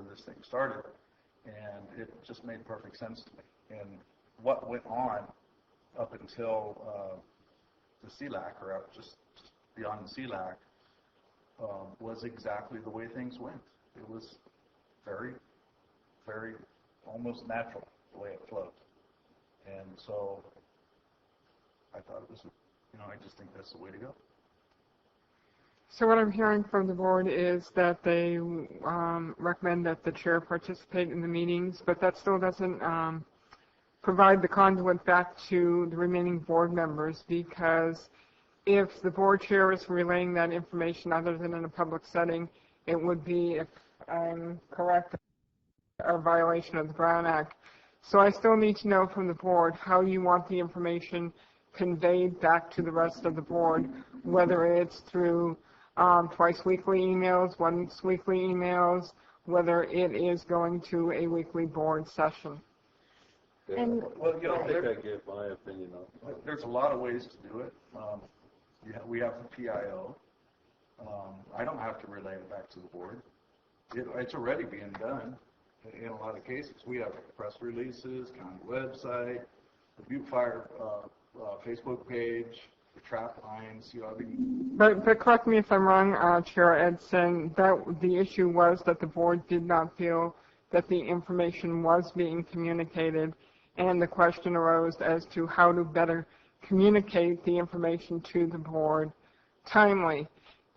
this thing started, and it just made perfect sense to me. And what went on up until the CLAC, or up just beyond the CLAC, was exactly the way things went. It was very, very almost natural the way it flowed. And so I thought it was, I just think that's the way to go. So what I'm hearing from the board is that they recommend that the chair participate in the meetings, but that still doesn't provide the conduit back to the remaining board members, because if the board chair is relaying that information other than in a public setting, it would be, if I'm correct, a violation of the Brown Act. So I still need to know from the board how you want the information conveyed back to the rest of the board, whether it's through twice weekly emails, once weekly emails, whether it is going to a weekly board session. And well, I think I gave my opinion on it. There's a lot of ways to do it. We have the PIO. I don't have to relay it back to the board. It's already being done in a lot of cases. We have press releases, county website, the Butte Fire Facebook page, the trap lines. But correct me if I'm wrong, Chair Edson, that the issue was that the board did not feel that the information was being communicated, and the question arose as to how to better communicate the information to the board timely.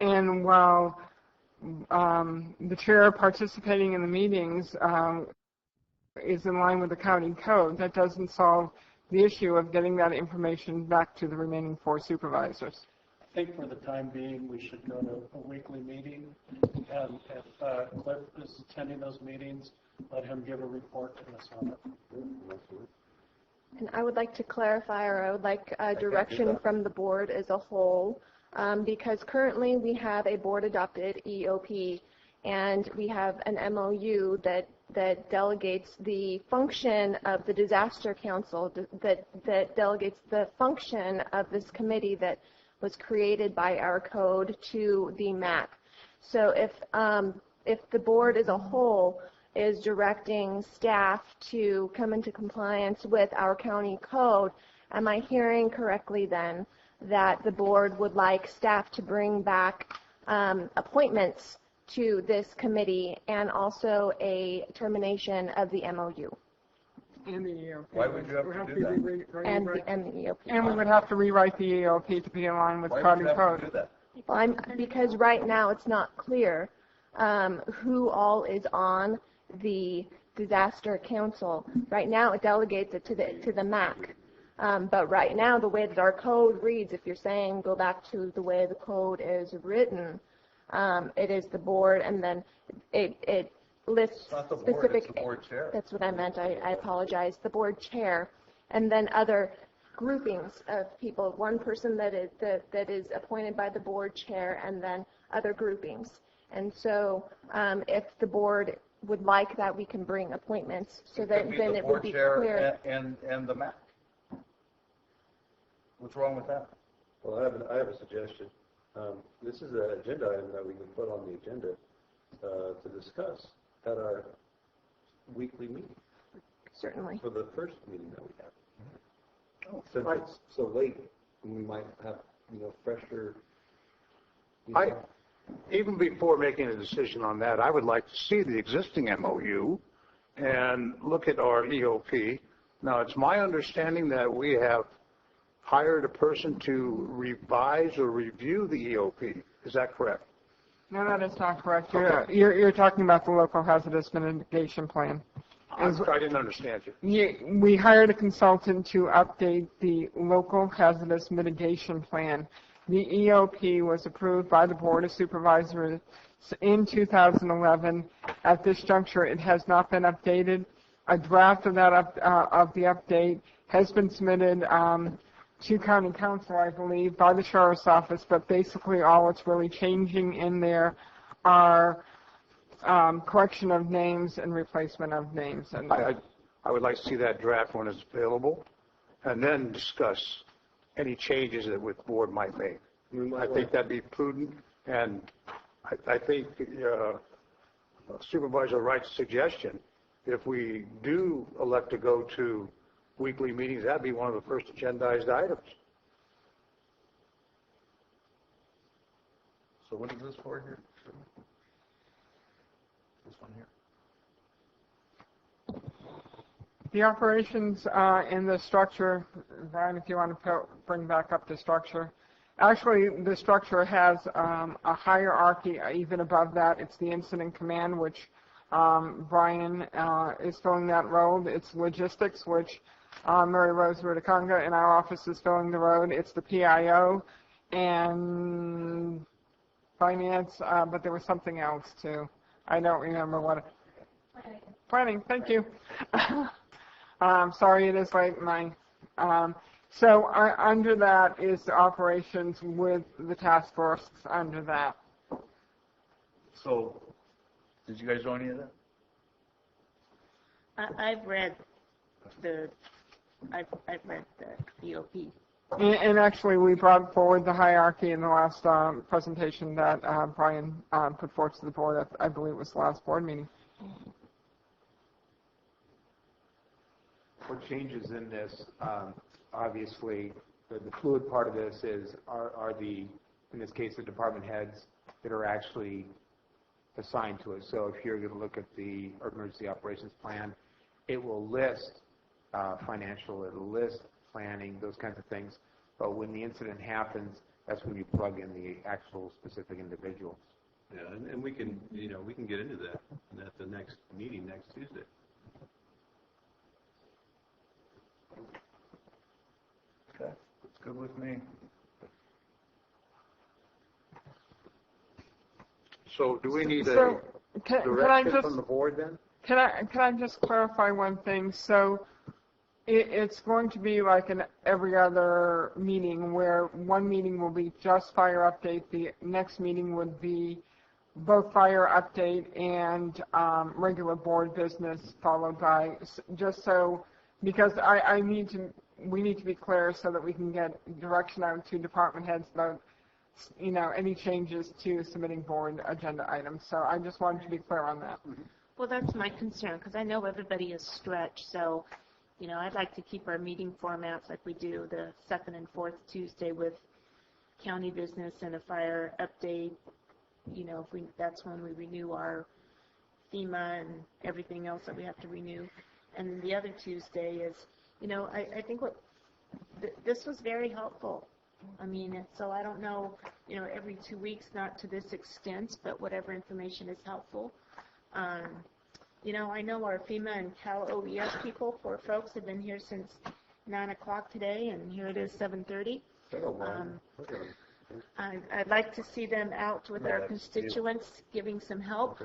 And while the chair participating in the meetings is in line with the county code, that doesn't solve the issue of getting that information back to the remaining 4 supervisors. I think for the time being, we should go to a weekly meeting, and if Cliff is attending those meetings, let him give a report to us on it. And I would like to clarify, or I would like direction from the board as a whole, because currently we have a board-adopted EOP, and we have an MOU that delegates the function of the disaster council, that delegates the function of this committee that was created by our code to the MAC. So if the board as a whole is directing staff to come into compliance with our county code, am I hearing correctly then that the board would like staff to bring back appointments to this committee and also a termination of the MOU? And the EOP. Why would you have to do that? And the EOP. And we would have to rewrite the EOP to be in line with county code. Do that? Well, because right now it's not clear who all is on the disaster council. Right now it delegates it to the MAC. But right now the way that our code reads, if you're saying go back to the way the code is written, it is the board, and then it lists It's not the board, specific. it's the board chair. That's what I meant. I apologize. The board chair, and then other groupings of people. One person that is appointed by the board chair, and then other groupings. And so, if the board would like that, we can bring appointments so that then it would be clear. The board chair and the MAC. What's wrong with that? Well, I have a suggestion. This is an agenda item that we can put on the agenda to discuss at our weekly meeting. Certainly. For the first meeting that we have. Since it's so late, we might have, fresher. Even before making a decision on that, I would like to see the existing MOU and look at our EOP. Now, it's my understanding that we have hired a person to revise or review the EOP. Is that correct? No, that is not correct. You're talking about the local hazardous mitigation plan. I didn't understand you. We hired a consultant to update the local hazardous mitigation plan. The EOP was approved by the Board of Supervisors in 2011. At this juncture, it has not been updated. A draft of the update has been submitted to County Council, I believe, by the Sheriff's Office, but basically all it's really changing in there are correction of names and replacement of names. And I would like to see that draft when it's available, and then discuss any changes that the board might make. I think that'd be prudent, and I think Supervisor Wright's suggestion, if we do elect to go to weekly meetings, that'd be one of the first agendized items. So what is this for here? This one here. The operations in the structure, Brian, if you want to bring back up the structure. Actually, the structure has a hierarchy even above that. It's the incident command, which Brian is filling that role. It's logistics, which Mary Rose Rudiconga in our office is filling the role. It's the PIO and finance, but there was something else too. I don't remember what. Planning, thank you. Sorry, it is late night. So under that is the operations with the task force under that. So, did you guys know any of that? I've read the EOP. And actually, we brought forward the hierarchy in the last presentation that Brian put forth to the board. I believe it was the last board meeting. What changes in this, obviously, the fluid part of this is are the, in this case, the department heads that are actually assigned to it. So if you're going to look at the emergency operations plan, it will list financial, it'll list planning, those kinds of things. But when the incident happens, that's when you plug in the actual specific individuals. Yeah, and we can, we can get into that at the next meeting next Tuesday. Okay, that's good with me. So do we need a direction from the board then? Can I just clarify one thing? So it's going to be like an every other meeting where one meeting will be just fire update, the next meeting would be both fire update and regular board business followed by, just so, because we need to be clear so that we can get direction out to department heads about, any changes to submitting board agenda items. So I just wanted to be clear on that. Well, that's my concern, because I know everybody is stretched, so, I'd like to keep our meeting formats like we do the second and fourth Tuesday with county business and a fire update. That's when we renew our FEMA and everything else that we have to renew. And the other Tuesday is, I think this was very helpful. So I don't know, every 2 weeks, not to this extent, but whatever information is helpful. I know our FEMA and Cal OES people, 4 folks, have been here since 9 o'clock today, and here it is 7:30. I'd like to see them out with our constituents, giving some help.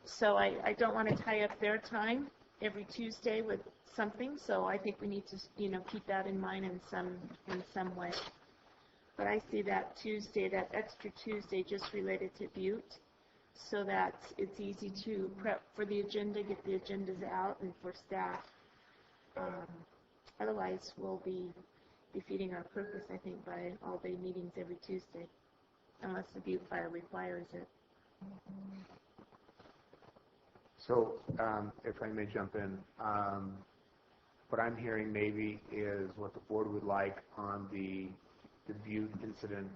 So I don't want to tie up their time every Tuesday with something. So I think we need to, keep that in mind in some way. But I see that Tuesday, that extra Tuesday, just related to Butte, so that it's easy to prep for the agenda, get the agendas out, and for staff. Otherwise, we'll be defeating our purpose, I think, by all-day meetings every Tuesday, unless the Butte Fire requires it. So, if I may jump in, what I'm hearing maybe is what the board would like on the Butte incident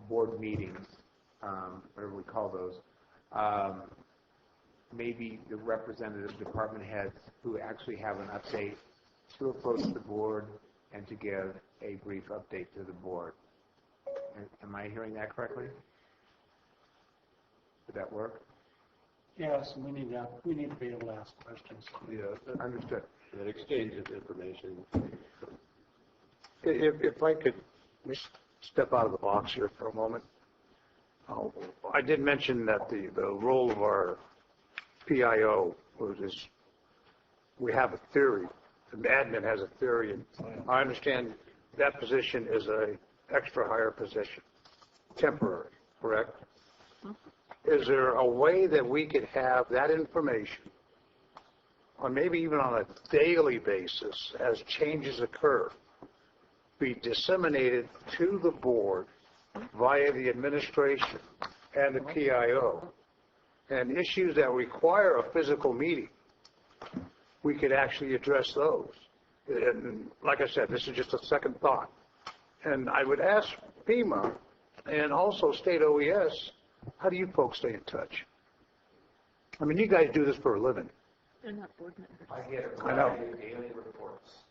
board meetings, whatever we call those, maybe the representative department heads who actually have an update to approach the board and to give a brief update to the board. Am I hearing that correctly? Would that work? Yes, we need to be able to ask questions. Yeah, understood. That exchange of information. If I could step out of the box here for a moment. I did mention that the role of our PIO is we have a theory admin has a theory, and I understand that position is a extra higher position, temporary, correct? Is there a way that we could have that information, or maybe even on a daily basis, as changes occur, be disseminated to the board via the administration and the PIO, and issues that require a physical meeting, we could actually address those? And like I said, this is just a second thought. And I would ask FEMA and also state OES, how do you folks stay in touch? I mean, you guys do this for a living. They're not board members. I get a I know. variety of daily reports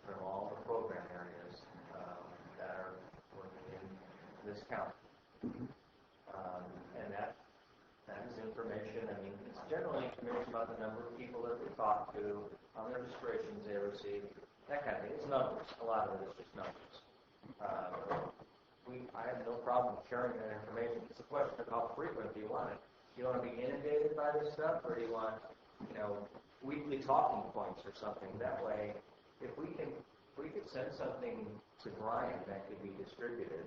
from all the program areas that are working in this county. And that is information. I mean, it's generally information about the number of people that we talk to, how many registrations they receive, that kind of thing. It's numbers. A lot of it is just numbers. I have no problem sharing that information. It's a question of how frequent do you want it. Do you want to be inundated by this stuff, or do you want, weekly talking points or something? That way, if we could send something to Brian that could be distributed,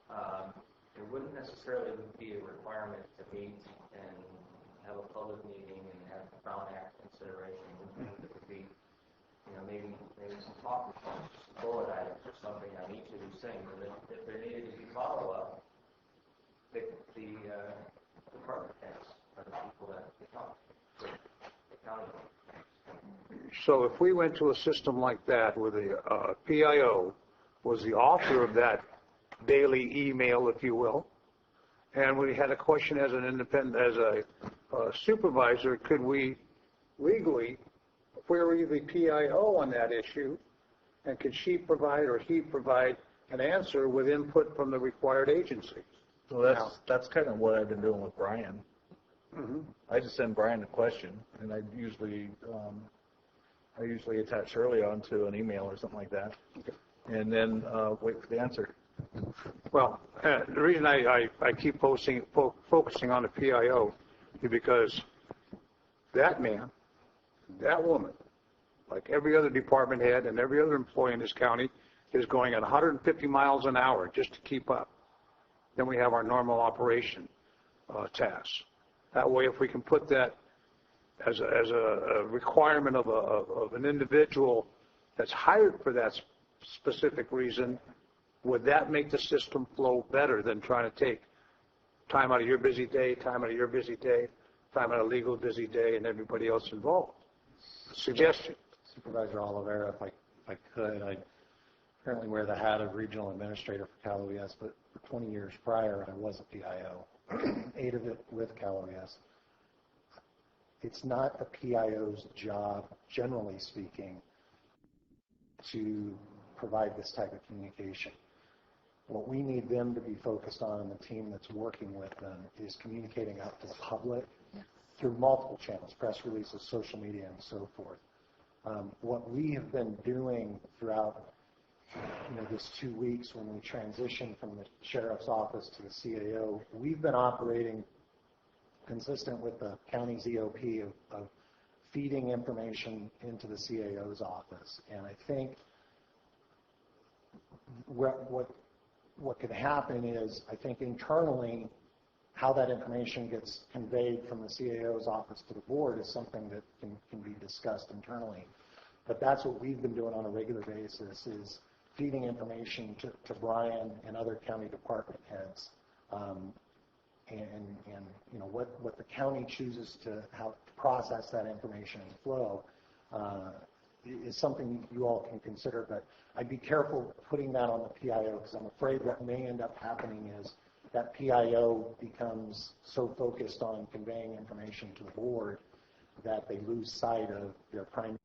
there wouldn't necessarily be a requirement to meet and have a public meeting and have Brown Act consideration. It would be, maybe some talking points, bullet items or something on each of these things. And if there needed to be follow-up, the department heads are the people that we talk to. The county. So if we went to a system like that where the PIO was the author of that daily email, if you will, and we had a question as an independent, as a supervisor, could we legally query the PIO on that issue, and could she provide or he provide an answer with input from the required agencies? So that's kind of what I've been doing with Brian. Mm-hmm. I just send Brian a question, and I usually attach Shirley onto an email or something like that, and then wait for the answer. Well, the reason I keep focusing on the PIO is because that man, that woman, like every other department head and every other employee in this county, is going at 150 miles an hour just to keep up. Then we have our normal operation tasks. That way, if we can put that as a requirement of an individual that's hired for that specific reason, would that make the system flow better than trying to take time out of your busy day, time out of your busy day, time out of legal busy day, and everybody else involved? Suggestion. Supervisor Oliveira, if I could, I currently wear the hat of regional administrator for Cal OES, but for 20 years prior, I was a PIO, 8 of it with Cal OES. It's not a PIO's job, generally speaking, to provide this type of communication. What we need them to be focused on, and the team that's working with them, is communicating out to the public through multiple channels, press releases, social media, and so forth. What we have been doing throughout this 2 weeks when we transitioned from the sheriff's office to the CAO, we've been operating consistent with the county's EOP of feeding information into the CAO's office. And I think what could happen is, I think internally, how that information gets conveyed from the CAO's office to the board is something that can be discussed internally. But that's what we've been doing on a regular basis, is feeding information to Brian and other county department heads. And what the county chooses how to process that information and flow is something you all can consider. But I'd be careful putting that on the PIO, because I'm afraid what may end up happening is that PIO becomes so focused on conveying information to the board that they lose sight of their primary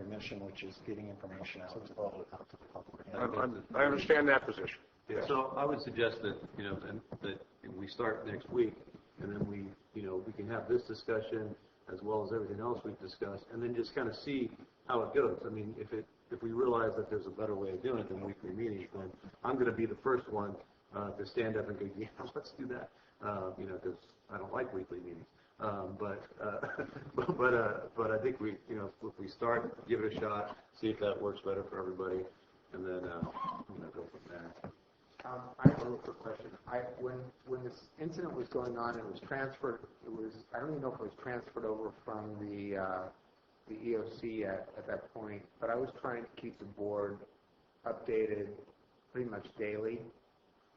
mission, which is getting information out to the public. I understand that position. Yeah. So I would suggest that that we start next week, and then we can have this discussion as well as everything else we've discussed, and then just kind of see how it goes. I mean, if we realize that there's a better way of doing it than weekly meetings, then I'm going to be the first one to stand up and go, yeah, let's do that, because I don't like weekly meetings. But I think we, you know, if we start, give it a shot, see if that works better for everybody, and then, go from there. I have a real quick question. When this incident was going on, it was transferred. I don't even know if it was transferred over from the EOC at that point. But I was trying to keep the board updated pretty much daily.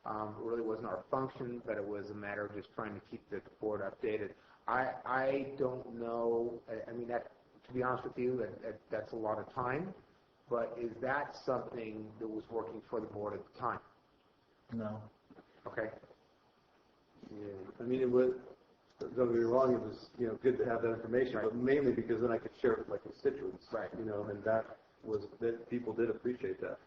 It really wasn't our function, but it was a matter of just trying to keep the board updated. I don't know. I mean, to be honest with you, that's a lot of time. But is that something that was working for the board at the time? No. Okay. Yeah, I mean, it was, don't get me wrong, it was, you know, good to have that information, but mainly because then I could share it with my constituents. Right. You know, and that people did appreciate that.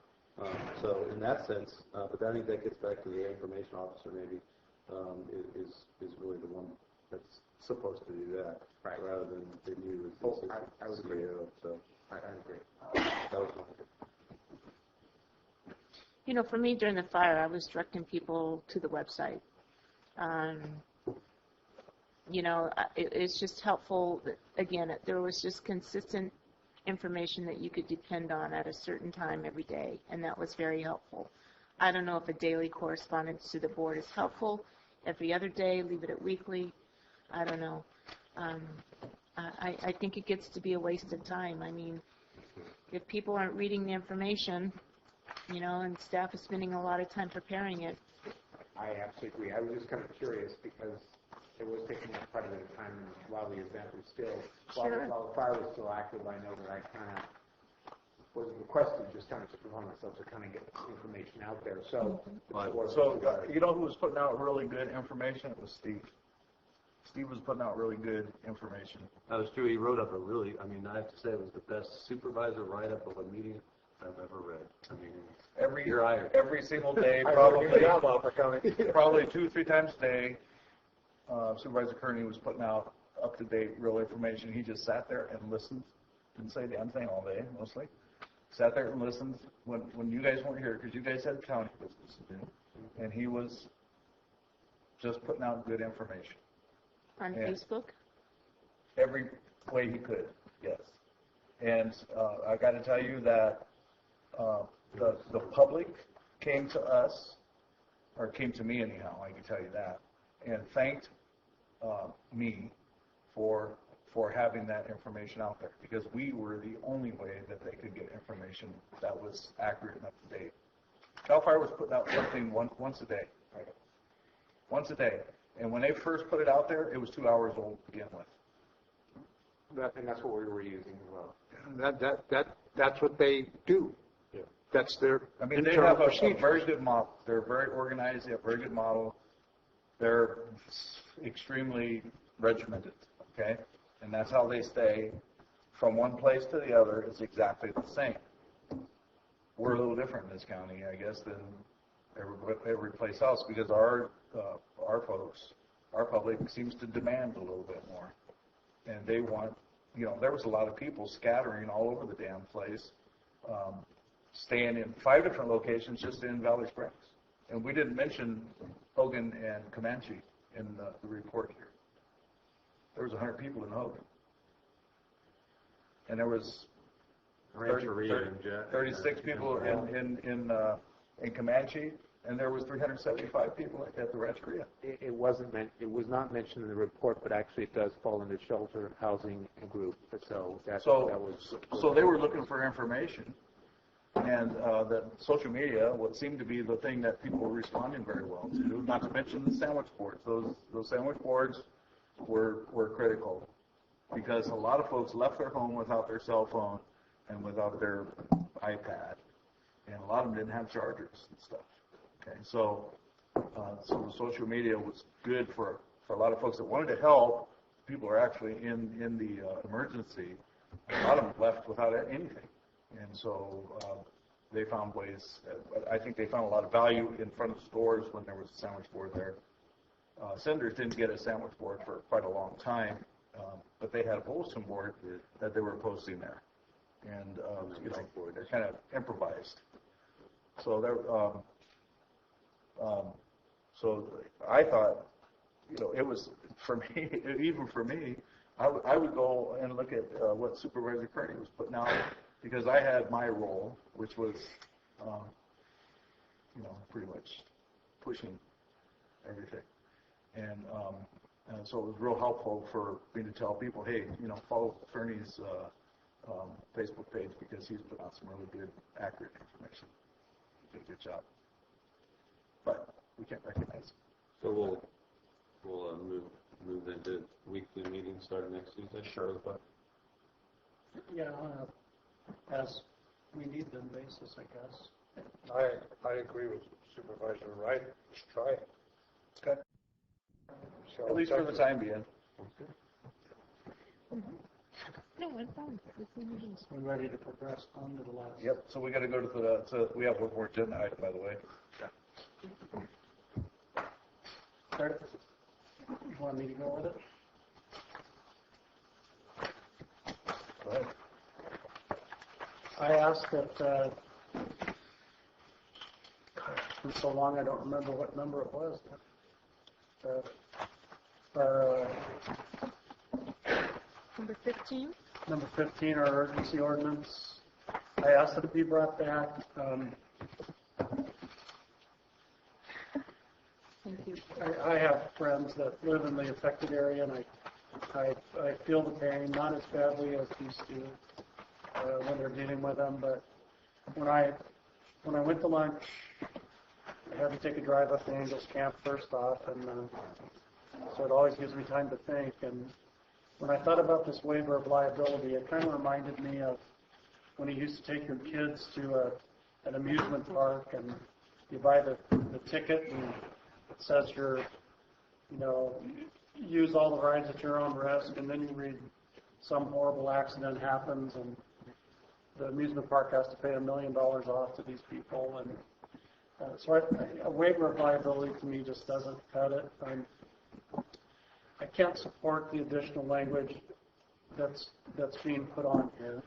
So in that sense, but I think that gets back to the information officer maybe, is really the one that's supposed to do that. Right. Rather than you as I would agree. CEO, so. I agree. That was my You know, for me during the fire, I was directing people to the website. You know, it's just helpful that, again, there was just consistent information that you could depend on at a certain time every day, and that was very helpful. I don't know if a daily correspondence to the board is helpful. Every other day, leave it at weekly. I don't know. I think it gets to be a waste of time. I mean, if people aren't reading the information, you know, and staff is spending a lot of time preparing it. I absolutely agree. I was just kind of curious because it was taking up quite a bit of time while the event was still, while the fire was still active. I know that I kind of was requested just kind of to prepare myself to kind of get information out there. So, you know who was putting out really good information? It was Steve. Steve was putting out really good information. That was true. He wrote up I mean, I have to say it was the best supervisor write-up of a meeting I've ever read. I mean, every single day, probably 2-3 times a day, Supervisor Kearney was putting out up-to-date, real information. He just sat there and listened. Didn't say a damn thing all day, mostly. Sat there and listened when you guys weren't here, because you guys had county business to do. And he was just putting out good information. On Facebook? Every way he could, yes. And I got to tell you that the public came to us, or came to me anyhow, I can tell you that, and thanked me for having that information out there, because we were the only way that they could get information that was accurate and up to date. Cal Fire was putting out something once a day. Right? Once a day. And when they first put it out there, it was 2 hours old to begin with. And that's what we were using as well. That's what they do. Yeah. That's their I mean, they have a very good model. They're very organized. They have a very good model. They're extremely regimented, okay? And that's how they stay from one place to the other. It's exactly the same. We're a little different in this county, I guess, than every place else, because our folks, our public seems to demand a little bit more. And they want, you know, there was a lot of people scattering all over the damn place, staying in 5 different locations just in Valley Springs. And we didn't mention Hogan and Comanche in the report here. There was 100 people in Hogan. And there was 36 people in Comanche, and there was 375 people at the Rancheria. It was not mentioned in the report, but actually it does fall into shelter housing group. So they were looking for information, and that social media what seemed to be the thing that people were responding very well to. Not to mention the sandwich boards. Those sandwich boards were critical, because a lot of folks left their home without their cell phone and without their iPad, and a lot of them didn't have chargers and stuff. Okay, so the social media was good for a lot of folks that wanted to help. People are actually in the emergency. A lot of them left without anything, and so they found ways. I think they found a lot of value in front of stores when there was a sandwich board there. Senators didn't get a sandwich board for quite a long time, but they had a bulletin board that they were posting there, and they're kind of improvised. So so I thought it was, for me, even for me, I would go and look at what Supervisor Kearney was putting out, because I had my role, which was, pretty much pushing everything. And so it was real helpful for me to tell people, hey, follow Kearney's Facebook page, because he's put out some really good, accurate information. He did a good job. But we can't recognize it. So we'll move into weekly meetings starting next Tuesday. Sure. But Yeah, as we need them basis, I guess. I agree with Supervisor Wright. Let's try it. Okay. At least for the time being. No, it's fine. We're ready to progress on to the last. Yep, so we got to go to we have one more agenda item, by the way. Kurt, you want me to go with it? Go ahead. I asked that, it's been so long I don't remember what number it was. Number 15? Number 15, our urgency ordinance. I asked that it be brought back. Thank you. I have friends that live in the affected area, and I feel the pain, not as badly as used to when they're dealing with them. But when I went to lunch, I had to take a drive up to Angels Camp first off, and so it always gives me time to think. And when I thought about this waiver of liability, it kind of reminded me of when you used to take your kids to an amusement park, and you buy the ticket, and it says use all the rides at your own risk, and then you read some horrible accident happens, and the amusement park has to pay $1 million off to these people, and so a waiver of liability to me just doesn't cut it. I can't support the additional language that's being put on here.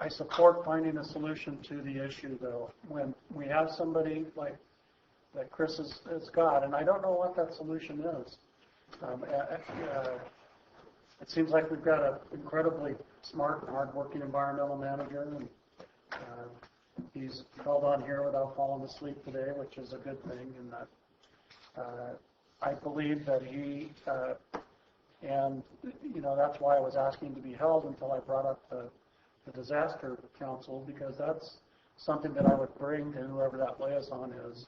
I support finding a solution to the issue, though. When we have somebody like that Chris has got, and I don't know what that solution is. It seems like we've got an incredibly smart and hardworking environmental manager, and he's called on here without falling asleep today, which is a good thing. And I believe that he, and that's why I was asking to be held until I brought up the disaster council, because that's something that I would bring to whoever that liaison is.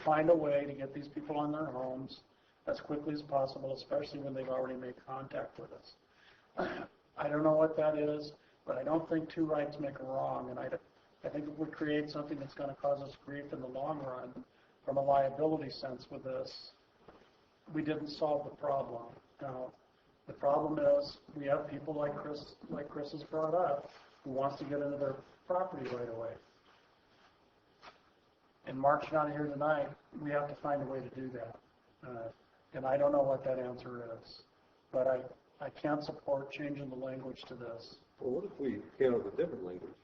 Find a way to get these people in their homes as quickly as possible, especially when they've already made contact with us. I don't know what that is, but I don't think two rights make a wrong, and I think it would create something that's going to cause us grief in the long run from a liability sense with this. We didn't solve the problem. Now, the problem is we have people like Chris has brought up, who wants to get into their property right away. And marching out of here tonight, we have to find a way to do that. And I don't know what that answer is, but I can't support changing the language to this. Well, what if we came up with a different language?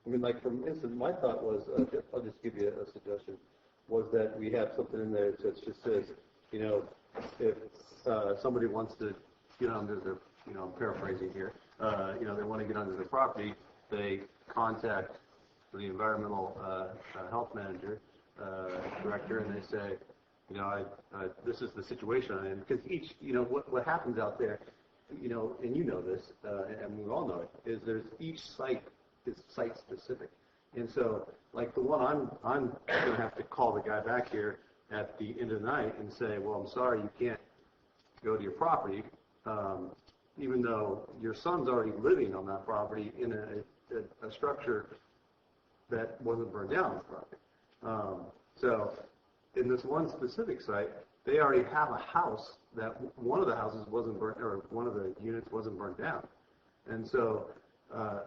Like for instance, my thought was, I'll just give you a suggestion, was that we have something in there that just says, if somebody wants to get onto their, I'm paraphrasing here, they want to get onto their property, they contact the environmental health manager, director, and they say, this is the situation I'm in. Because each, what happens out there, and this, and we all know it, is there's each site is site specific. And so, like the one I'm going to have to call the guy back here at the end of the night and say, well, I'm sorry, you can't go to your property, even though your son's already living on that property in a structure that wasn't burned down on the property. So in this one specific site, they already have a house that one of the houses wasn't burnt, or one of the units wasn't burned down. And so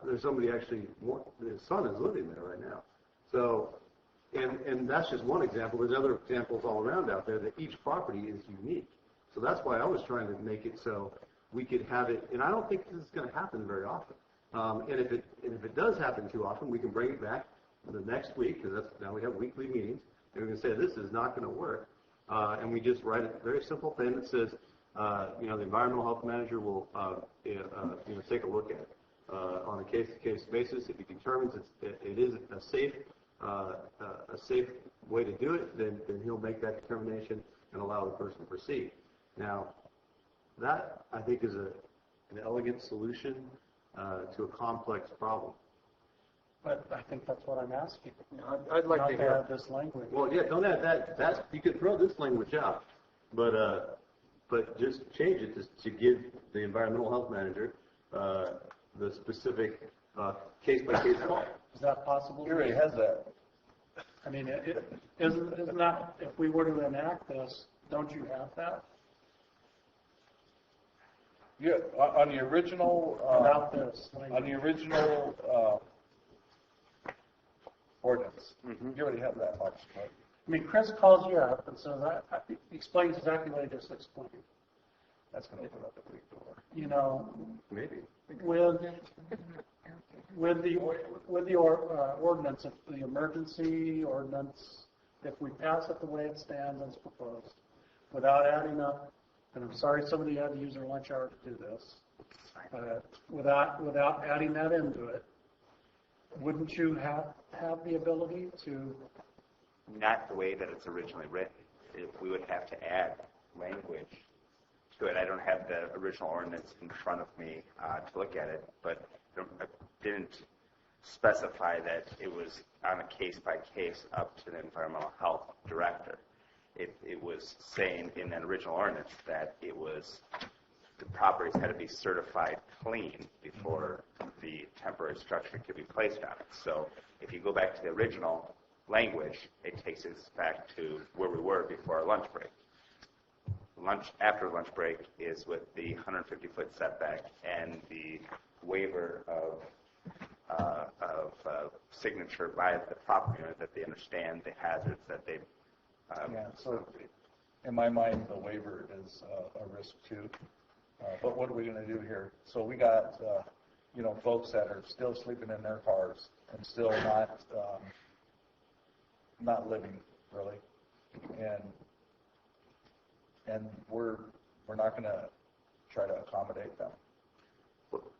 there's somebody actually, his son is living there right now. So, and that's just one example. There's other examples all around out there that each property is unique. So that's why I was trying to make it so we could have it, and I don't think this is going to happen very often. And if it does happen too often, we can bring it back the next week, because now we have weekly meetings, and we're going to say this is not going to work, and we just write a very simple thing that says, the environmental health manager will take a look at it on a case-to-case basis. If he determines it is a safe way to do it, then he'll make that determination and allow the person to proceed. Now, that I think is an elegant solution to a complex problem. But I think that's what I'm asking. I'd like to add this language. Well, yeah, don't add that. You could throw this language out, but just change it to give the environmental health manager the specific case-by-case call. Is that possible? He already has that. I mean, isn't that, if we were to enact this, don't you have that? Yeah, on the original, About this language. on the original ordinance, you already have that much, right? I mean, Chris calls you up and says, explains exactly what I just explained. That's going to open up a big door. You know, Maybe. With the ordinance, if the emergency ordinance, if we pass it the way it stands as proposed, without adding up, and I'm sorry somebody had to use their lunch hour to do this, without adding that into it, wouldn't you have the ability to? Not the way that it's originally written. We would have to add language to it. I don't have the original ordinance in front of me to look at it, but I didn't specify that it was on a case-by-case up to the environmental health director. It was saying in that original ordinance that it was the properties had to be certified clean before the temporary structure could be placed on it. So if you go back to the original language, it takes us back to where we were before our lunch break. After lunch break is with the 150-foot setback and the waiver of signature by the property owner that they understand the hazards that they. So in my mind, the waiver is a risk too. But what are we going to do here? So we got folks that are still sleeping in their cars and still not living really, and we're not going to try to accommodate them.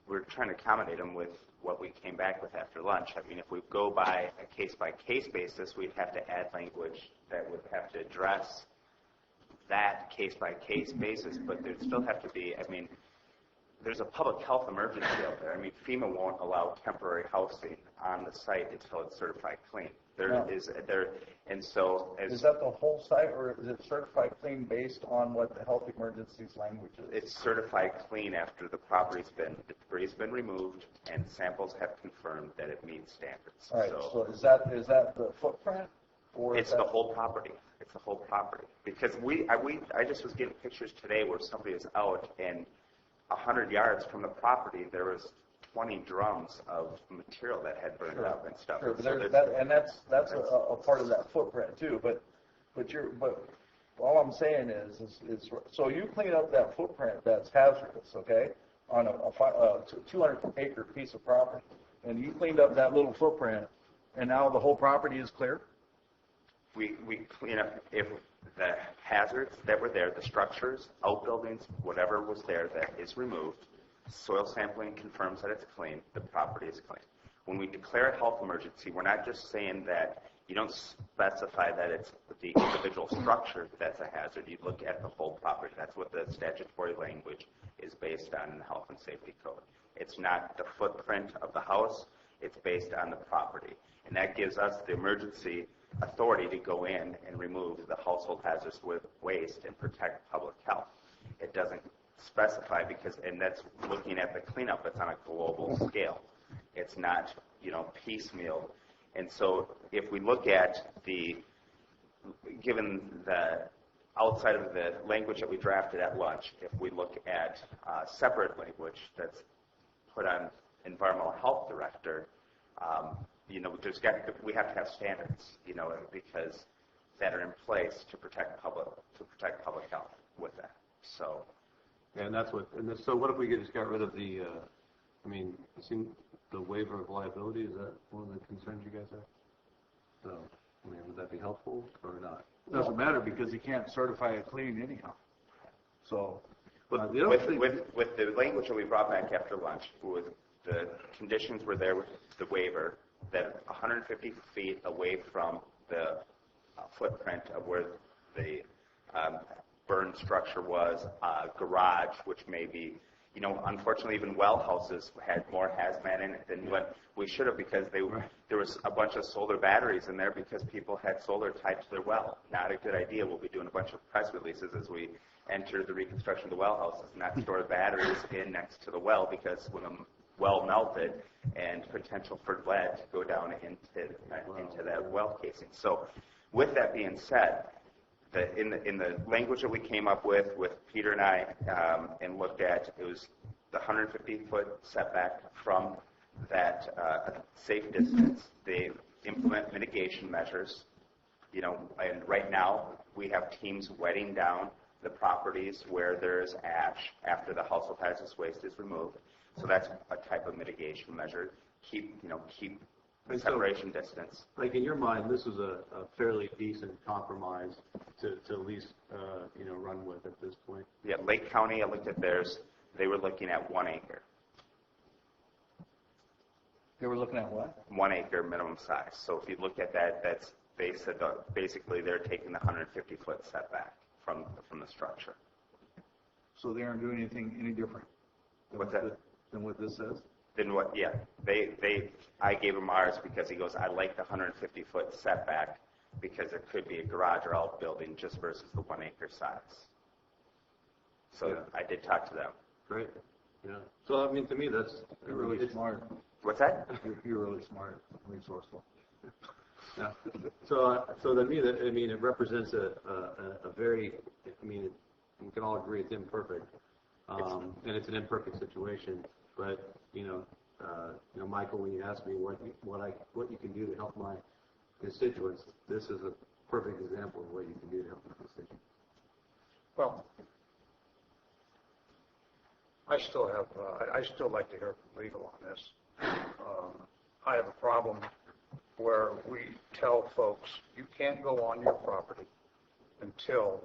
We're trying to accommodate them with what we came back with after lunch. I mean, if we go by a case-by-case basis, we'd have to add language that would have to address that case-by-case basis, but there'd still have to be, I mean, there's a public health emergency out there. I mean, FEMA won't allow temporary housing on the site until it's certified clean. Is that the whole site, or is it certified clean based on what the health emergencies language is? It's certified clean after the debris has been removed and samples have confirmed that it meets standards. All right. So is that the footprint, or it's the whole property? It's the whole property because I just was getting pictures today where somebody was out and 100 yards from the property there was 20 drums of material that had burned up and stuff. Sure, but that's a part of that footprint too. But all I'm saying is so you clean up that footprint that's hazardous, okay, on a 200-acre piece of property, and you cleaned up that little footprint, and now the whole property is clear. We clean up if the hazards that were there, the structures, outbuildings, whatever was there that is removed. Soil sampling confirms that it's clean. The property is clean. When we declare a health emergency, we're not just saying that you don't specify that it's the individual structure that's a hazard. You look at the whole property. That's what the statutory language is based on in the Health and Safety Code. It's not the footprint of the house. It's based on the property. And that gives us the emergency authority to go in and remove the household hazardous waste and protect public health. It doesn't specify and that's looking at the cleanup. It's on a global scale. It's not, piecemeal. And so if we look at given the outside of the language that we drafted at lunch, if we look at separate language that's put on environmental health director, we have to have standards, because that are in place to protect public health with that. So. Yeah, so what if we just got rid of the waiver of liability? Is that one of the concerns you guys have? So, I mean, would that be helpful or not? Doesn't matter because he can't certify it clean anyhow. So, With the language that we brought back after lunch, with the conditions were there with the waiver, that 150 feet away from the footprint of where the burned structure was, garage, which may be, unfortunately even well houses had more hazmat in it than what we should have, because there was a bunch of solar batteries in there because people had solar tied to their well. Not a good idea. We'll be doing a bunch of press releases as we enter the reconstruction of the well houses, not store the batteries in next to the well, because when the well melted and potential for lead to go down into that well casing. So with that being said, in the language that we came up with Peter and I and looked at, it was the 150-foot setback from that safe distance. They implement mitigation measures, and right now we have teams wetting down the properties where there's ash after the household hazardous waste is removed. So that's a type of mitigation measure. Keep the separation distance. Like in your mind, this is a fairly decent compromise to at least run with at this point. Yeah, Lake County, I looked at theirs. They were looking at 1 acre. They were looking at what? 1 acre minimum size. So if you look at that, they said basically they're taking the 150-foot setback from the structure. So they aren't doing anything any different than what this says? Then what? Yeah, I gave him ours because he goes, I like the 150-foot setback because it could be a garage or outbuilding just versus the 1 acre size. So yeah. I did talk to them. Great. Yeah. So I mean, to me, that's really smart. What's that? You're really smart, resourceful. Yeah. So to me, it represents a very, we can all agree it's imperfect, and it's an imperfect situation. But Michael, when you asked me what you can do to help my constituents, this is a perfect example of what you can do to help my constituents. Well, I still like to hear from legal on this. I have a problem where we tell folks you can't go on your property until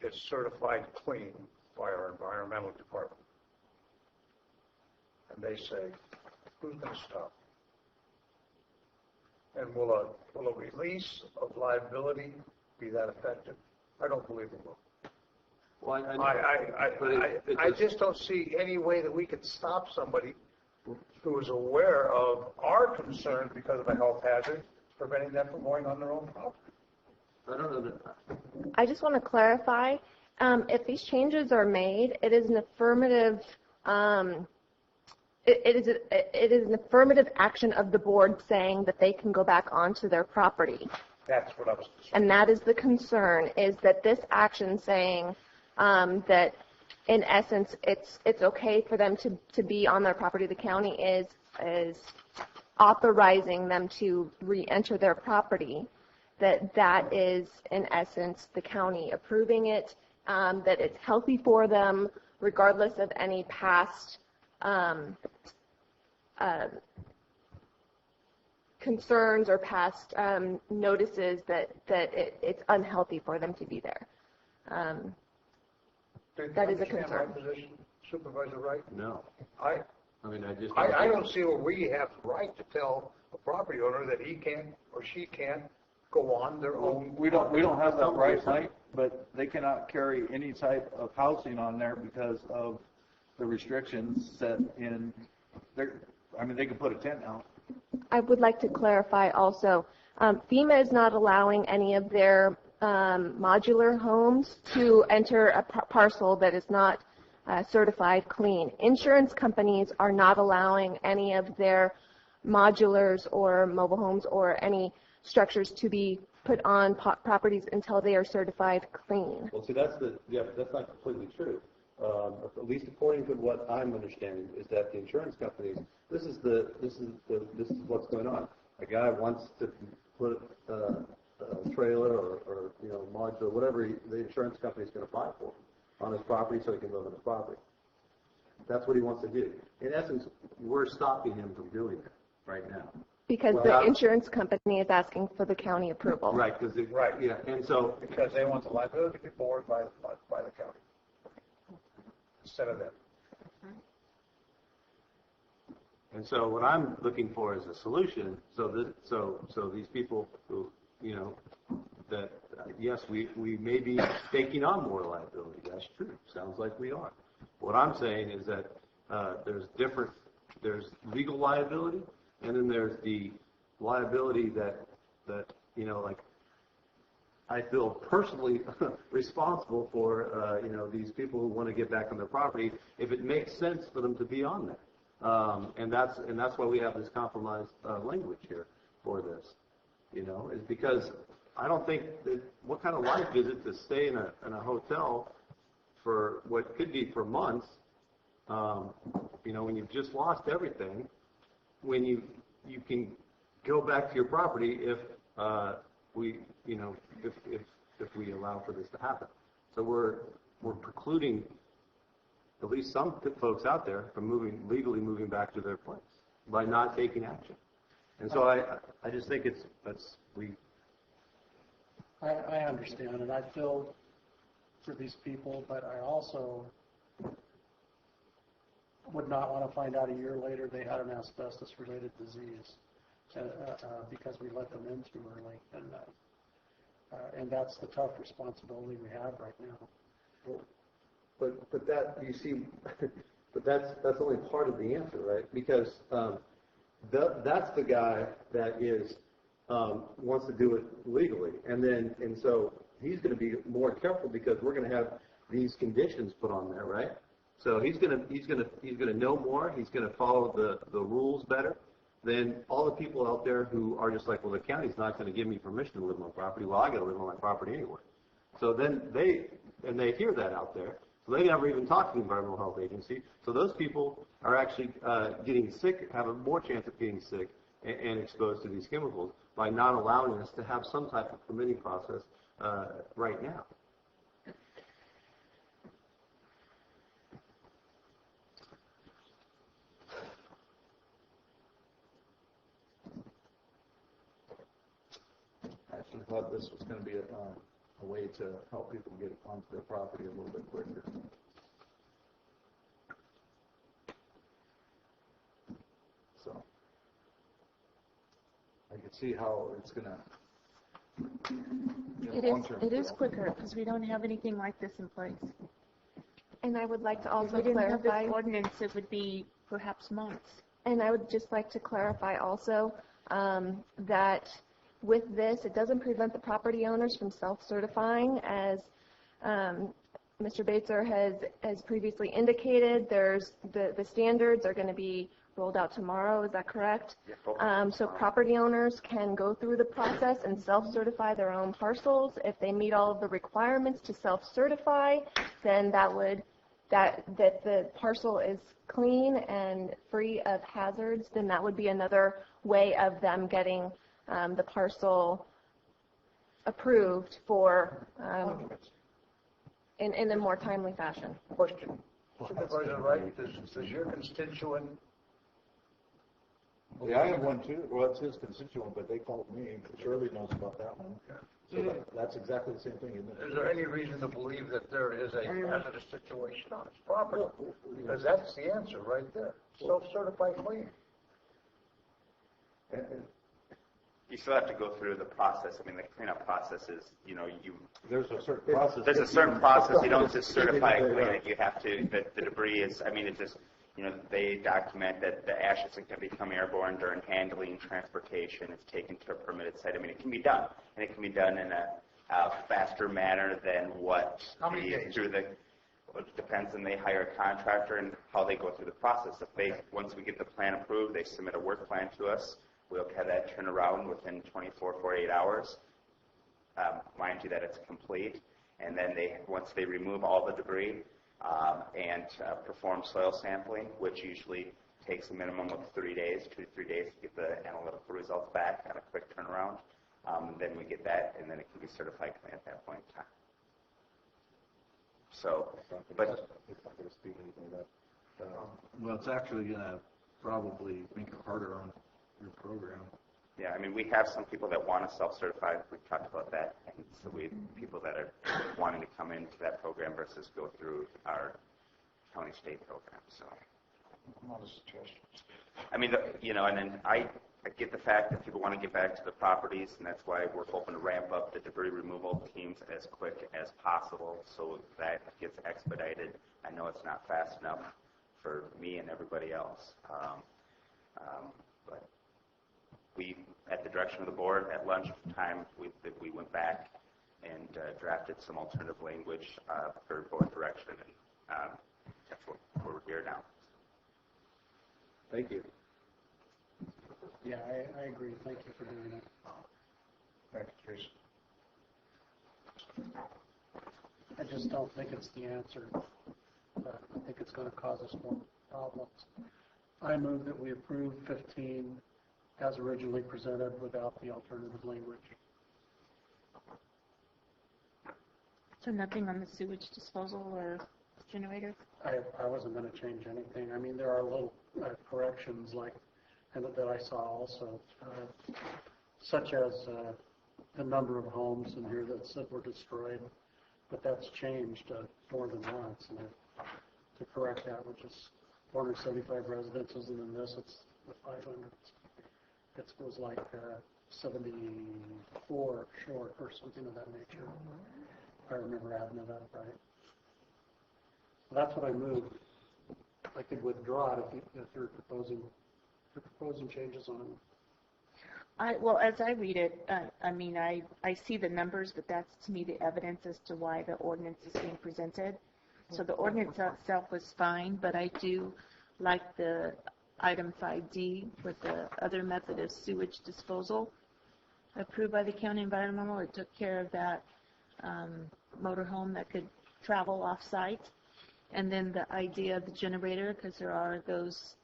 it's certified clean by our environmental department. And they say, who's going to stop? And will a release of liability be that effective? I don't believe it will. Well, I just don't see any way that we could stop somebody who is aware of our concerns because of a health hazard, preventing them from going on their own property. I don't know that. I just want to clarify, if these changes are made, it is an affirmative it is an affirmative action of the board saying that they can go back onto their property. That's what I was concerned. And that is the concern, is that this action saying that in essence it's okay for them to be on their property, the county is authorizing them to re-enter their property, that is in essence the county approving it, that it's healthy for them regardless of any past concerns or past notices that it's unhealthy for them to be there. That is a concern. My position, Supervisor Wright? No. I don't see where we have the right to tell a property owner that he can or she can't go on their own. We don't have that right, Mike, but they cannot carry any type of housing on there because of the restrictions set in there. They can put a tent out. I would like to clarify also, FEMA is not allowing any of their modular homes to enter a parcel that is not certified clean. Insurance companies are not allowing any of their modulars or mobile homes or any structures to be put on properties until they are certified clean. Well, see, that's not completely true. At least according to what I'm understanding, is that the insurance companies, this is what's going on. A guy wants to put a trailer or modular, whatever the insurance company is going to buy for him on his property so he can live on his property. That's what he wants to do. In essence, we're stopping him from doing that right now. Because Well, the that- insurance company is asking for the county approval. Right, because, Right. yeah, and so, Because they want the liability to be borne by the county instead of them. and so what I'm looking for is a solution, so these people who, you know, that, yes, we may be taking on more liability, that's true, sounds like we are. What I'm saying is that there's legal liability, and then there's the liability that, you know, like, I feel personally responsible for, you know, these people who want to get back on their property, if it makes sense for them to be on there. And that's why we have this compromise language here for this, you know, is because I don't think that what kind of life is it to stay in a hotel for what could be for months, you know, when you've just lost everything, when you can go back to your property if we, you know, if we allow for this to happen. So we're precluding at least some folks out there from legally moving back to their place by not taking action. And so I just think I understand, and I feel for these people, but I also would not want to find out a year later they had an asbestos-related disease because we let them in too early, and that's the tough responsibility we have right now. But that, you see, but that's only part of the answer, right? Because that's the guy that wants to do it legally, and so he's going to be more careful because we're going to have these conditions put on there, right? So he's going to know more. He's going to follow the rules better than all the people out there who are just like, well, the county's not going to give me permission to live on my property. Well, I got to live on my property anyway. So then they hear that out there. So they never even talk to the Environmental Health Agency. So those people are actually getting sick, have a more chance of getting sick and exposed to these chemicals by not allowing us to have some type of permitting process right now. I actually thought this was going to be a way to help people get onto their property a little bit quicker. So I can see how it's going to. It is quicker because we don't have anything like this in place. And I would like to If also we didn't have this clarify, ordinance, it would be perhaps months. and I would just like to clarify also that with this, it doesn't prevent the property owners from self-certifying, as Mr. Batesor has previously indicated. There's the standards are going to be rolled out tomorrow. Is that correct? So property owners can go through the process and self-certify their own parcels. If they meet all of the requirements to self-certify, then that the parcel is clean and free of hazards, then that would be another way of them getting the parcel approved for in a more timely fashion. Question. Supervisor Wright, does your constituent? Yeah, I have one too. Well, it's his constituent, but they called me. Shirley knows about that one. So that's exactly the same thing, isn't it? Is there any reason to believe that there is a hazardous situation on his property? Because that's the answer right there. Self-certified clean. You still have to go through the process. I mean, the cleanup process is, There's a certain process. There's a certain process. You don't just certify and clean it. You have to, the debris is, I mean, it just, they document that the ashes can become airborne during handling, transportation. It's taken to a permitted site. I mean, it can be done. And it can be done in a faster manner than what How many days? It depends on they hire a contractor and how they go through the process. Once we get the plan approved, they submit a work plan to us. We'll have that turn around within 24, 48 hours. Mind you that it's complete. And then once they remove all the debris and perform soil sampling, which usually takes a minimum of 3 days, 2 to 3 days to get the analytical results back on a quick turnaround. Then we get that, and then it can be certified clean at that point in time. So, but It's not going to speed anything up. Well, it's actually going to probably make it harder on your program. Yeah, I mean, we have some people that want to self-certify. We've talked about that. And so we people that are wanting to come into that program versus go through our county state program. So, Not a suggestion. I mean, and then I get the fact that people want to get back to the properties, and that's why we're hoping to ramp up the debris removal teams as quick as possible so that gets expedited. I know it's not fast enough for me and everybody else. But we, at the direction of the board, at lunchtime, we went back and drafted some alternative language for board direction, and that's what we're here now. Thank you. Yeah, I agree. Thank you for doing that. Thank you, Jason. I just don't think it's the answer. I think it's going to cause us more problems. I move that we approve 15 as originally presented without the alternative language. So nothing on the sewage disposal or generator? I wasn't going to change anything. I mean, there are little corrections like and that I saw also, such as the number of homes in here that were destroyed, but that's changed more than once. And to correct that, which is 475 residences, and then this, it's the 500. It was like 74 short or something of that nature. If I remember adding it up right. So that's what I moved. I could withdraw it if you're proposing changes on it. Well, as I read it, I mean, I see the numbers, but that's to me the evidence as to why the ordinance is being presented. So the ordinance itself was fine, but I do like the item 5D with the other method of sewage disposal approved by the county environmental. It took care of that motorhome that could travel off-site. And then the idea of the generator, because there are those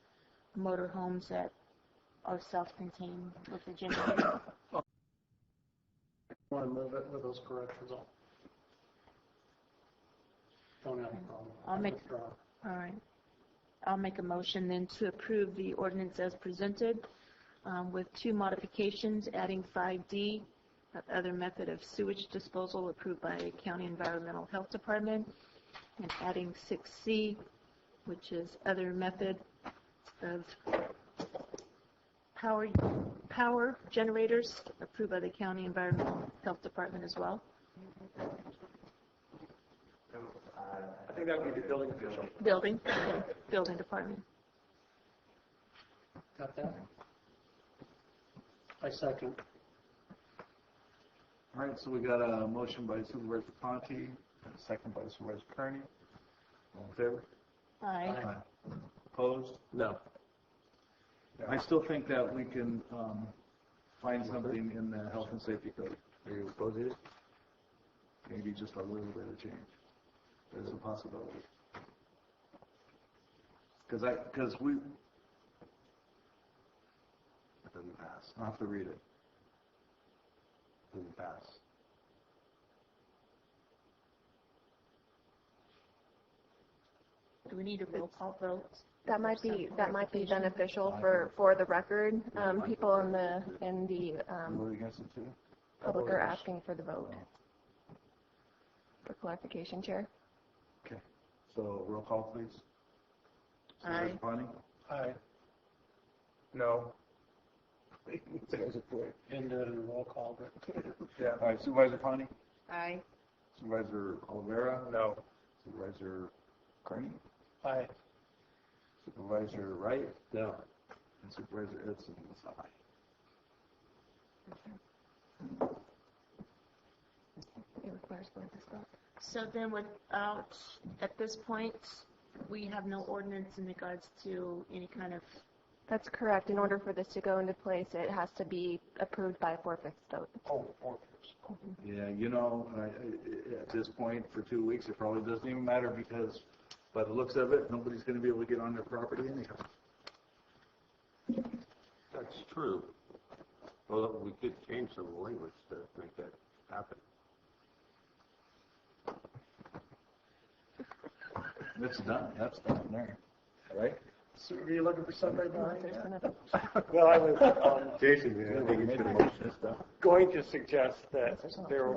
motorhomes that are self-contained with the generator. I want to move it with those corrections on. Don't have a problem. All right. I'll make a motion then to approve the ordinance as presented with 2 modifications, adding 5D, other method of sewage disposal approved by County Environmental Health Department, and adding 6C, which is other method of power generators approved by the County Environmental Health Department as well. I think that would be the building official. Building department. Got that? I second. All right, so we got a motion by Supervisor Conti, and a second by Supervisor Kearney. All in favor? Aye. Opposed? No. I still think that we can find something in the health and safety code. Are you opposing it? Maybe just a little bit of change. There's a possibility. Because we, it doesn't pass. I'll have to read it. It doesn't pass. Do we need a roll call vote? That might be beneficial for the record. People in the public are asking for the vote. For clarification, Chair. Okay. So roll call, please. Aye. Supervisor Bonnie? Aye. No. And a roll call, but Yeah. All right, Supervisor Bonnie? Aye. Supervisor Calaveras? No. Supervisor Kearney? aye. Supervisor Wright? No. And Supervisor Edson is aye. It requires both this vote. So then without, at this point, we have no ordinance in regards to any kind of... That's correct. In order for this to go into place, it has to be approved by a 4/5 vote. Oh, 4/5. Yeah, you know, at this point, for 2 weeks, it probably doesn't even matter because by the looks of it, nobody's going to be able to get on their property anyhow. That's true. Well, we could change some language to make that happen. It's done. That's done there, right? So are you looking for somebody behind that? Well, I was Jason, I think you should motion this stuff. going to suggest that there,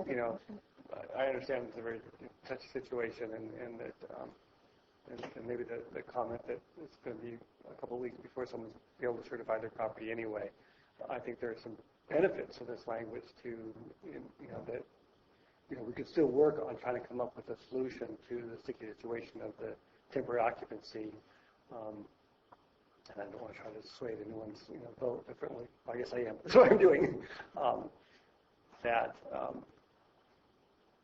I understand it's a very touchy situation, and that, and maybe the comment that it's going to be a couple of weeks before someone's be able to certify their property anyway. I think there are some benefits to this language to, that, we could still work on trying to come up with a solution to the sticky situation of the temporary occupancy. And I don't want to try to sway anyone's, vote differently. I guess I am. That's what I'm doing.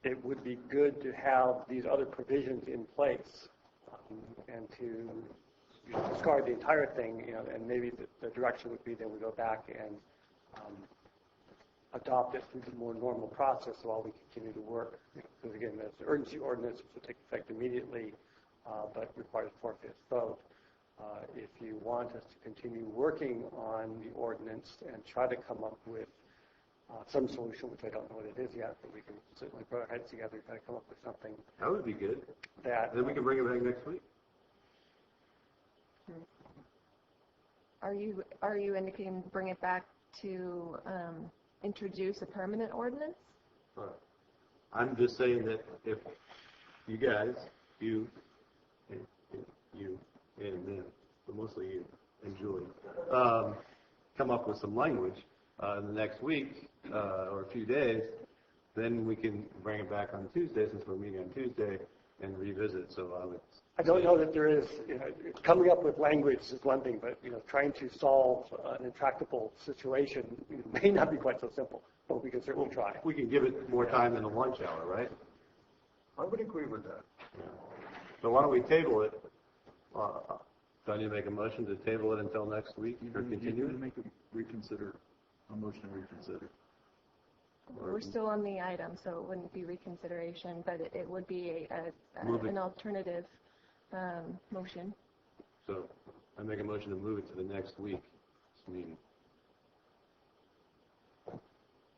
It would be good to have these other provisions in place, and to discard the entire thing, and maybe the direction would be that we go back and adopt it through the more normal process while we continue to work. Because again, there's the urgency ordinance, which will take effect immediately, but requires 4/5 vote. If you want us to continue working on the ordinance and try to come up with some solution, which I don't know what it is yet, but we can certainly put our heads together and try to come up with something. That would be good. Then we can bring it back next week. Are you indicating bring it back to introduce a permanent ordinance? I'm just saying that if you guys, you, and them, but mostly you and Julie, come up with some language in the next week or a few days, then we can bring it back on Tuesday, since we're meeting on Tuesday, and revisit. So I don't know that there is, coming up with language is one thing, but, trying to solve an intractable situation may not be quite so simple, but we can certainly try. We can give it more time than a lunch hour, right? I would agree with that. Yeah. So why don't we table it? Do I need to make a motion to table it until next week or continue it? Make a motion to reconsider. We're still on the item, so it wouldn't be reconsideration, but it would be an alternative motion. So I make a motion to move it to the next week's meeting.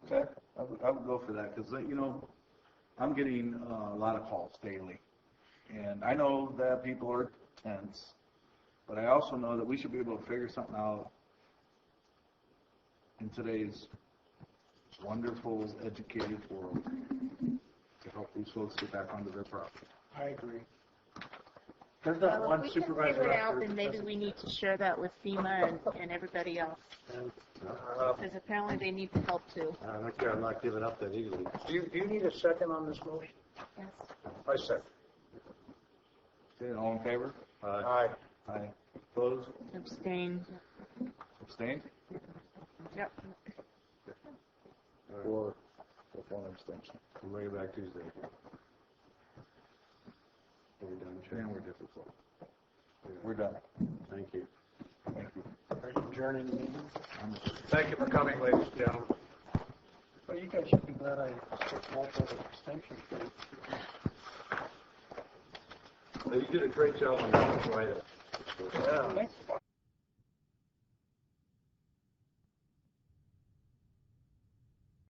Okay, I would go for that, because, I'm getting a lot of calls daily. And I know that people are tense, but I also know that we should be able to figure something out in today's wonderful, educated world to help these folks get back onto their property. I agree. There's not one If we can supervisor figure it out out, there. then maybe we need to share that with FEMA and everybody else. Because apparently they need the help too. I'm not giving up that easily. Do you need a second on this motion? Yes. I second. Okay, all in favor? Aye. Aye. Opposed? Abstain. Abstained? Yep. Or with one abstention. We'll bring it back Tuesday. We're done. And we're difficult. We're done. Thank you. Thank you. Are you adjourning the meeting? Thank you for coming, ladies and gentlemen. Well, you guys should be glad I took multiple extensions. You did a great job on that, right? Yeah.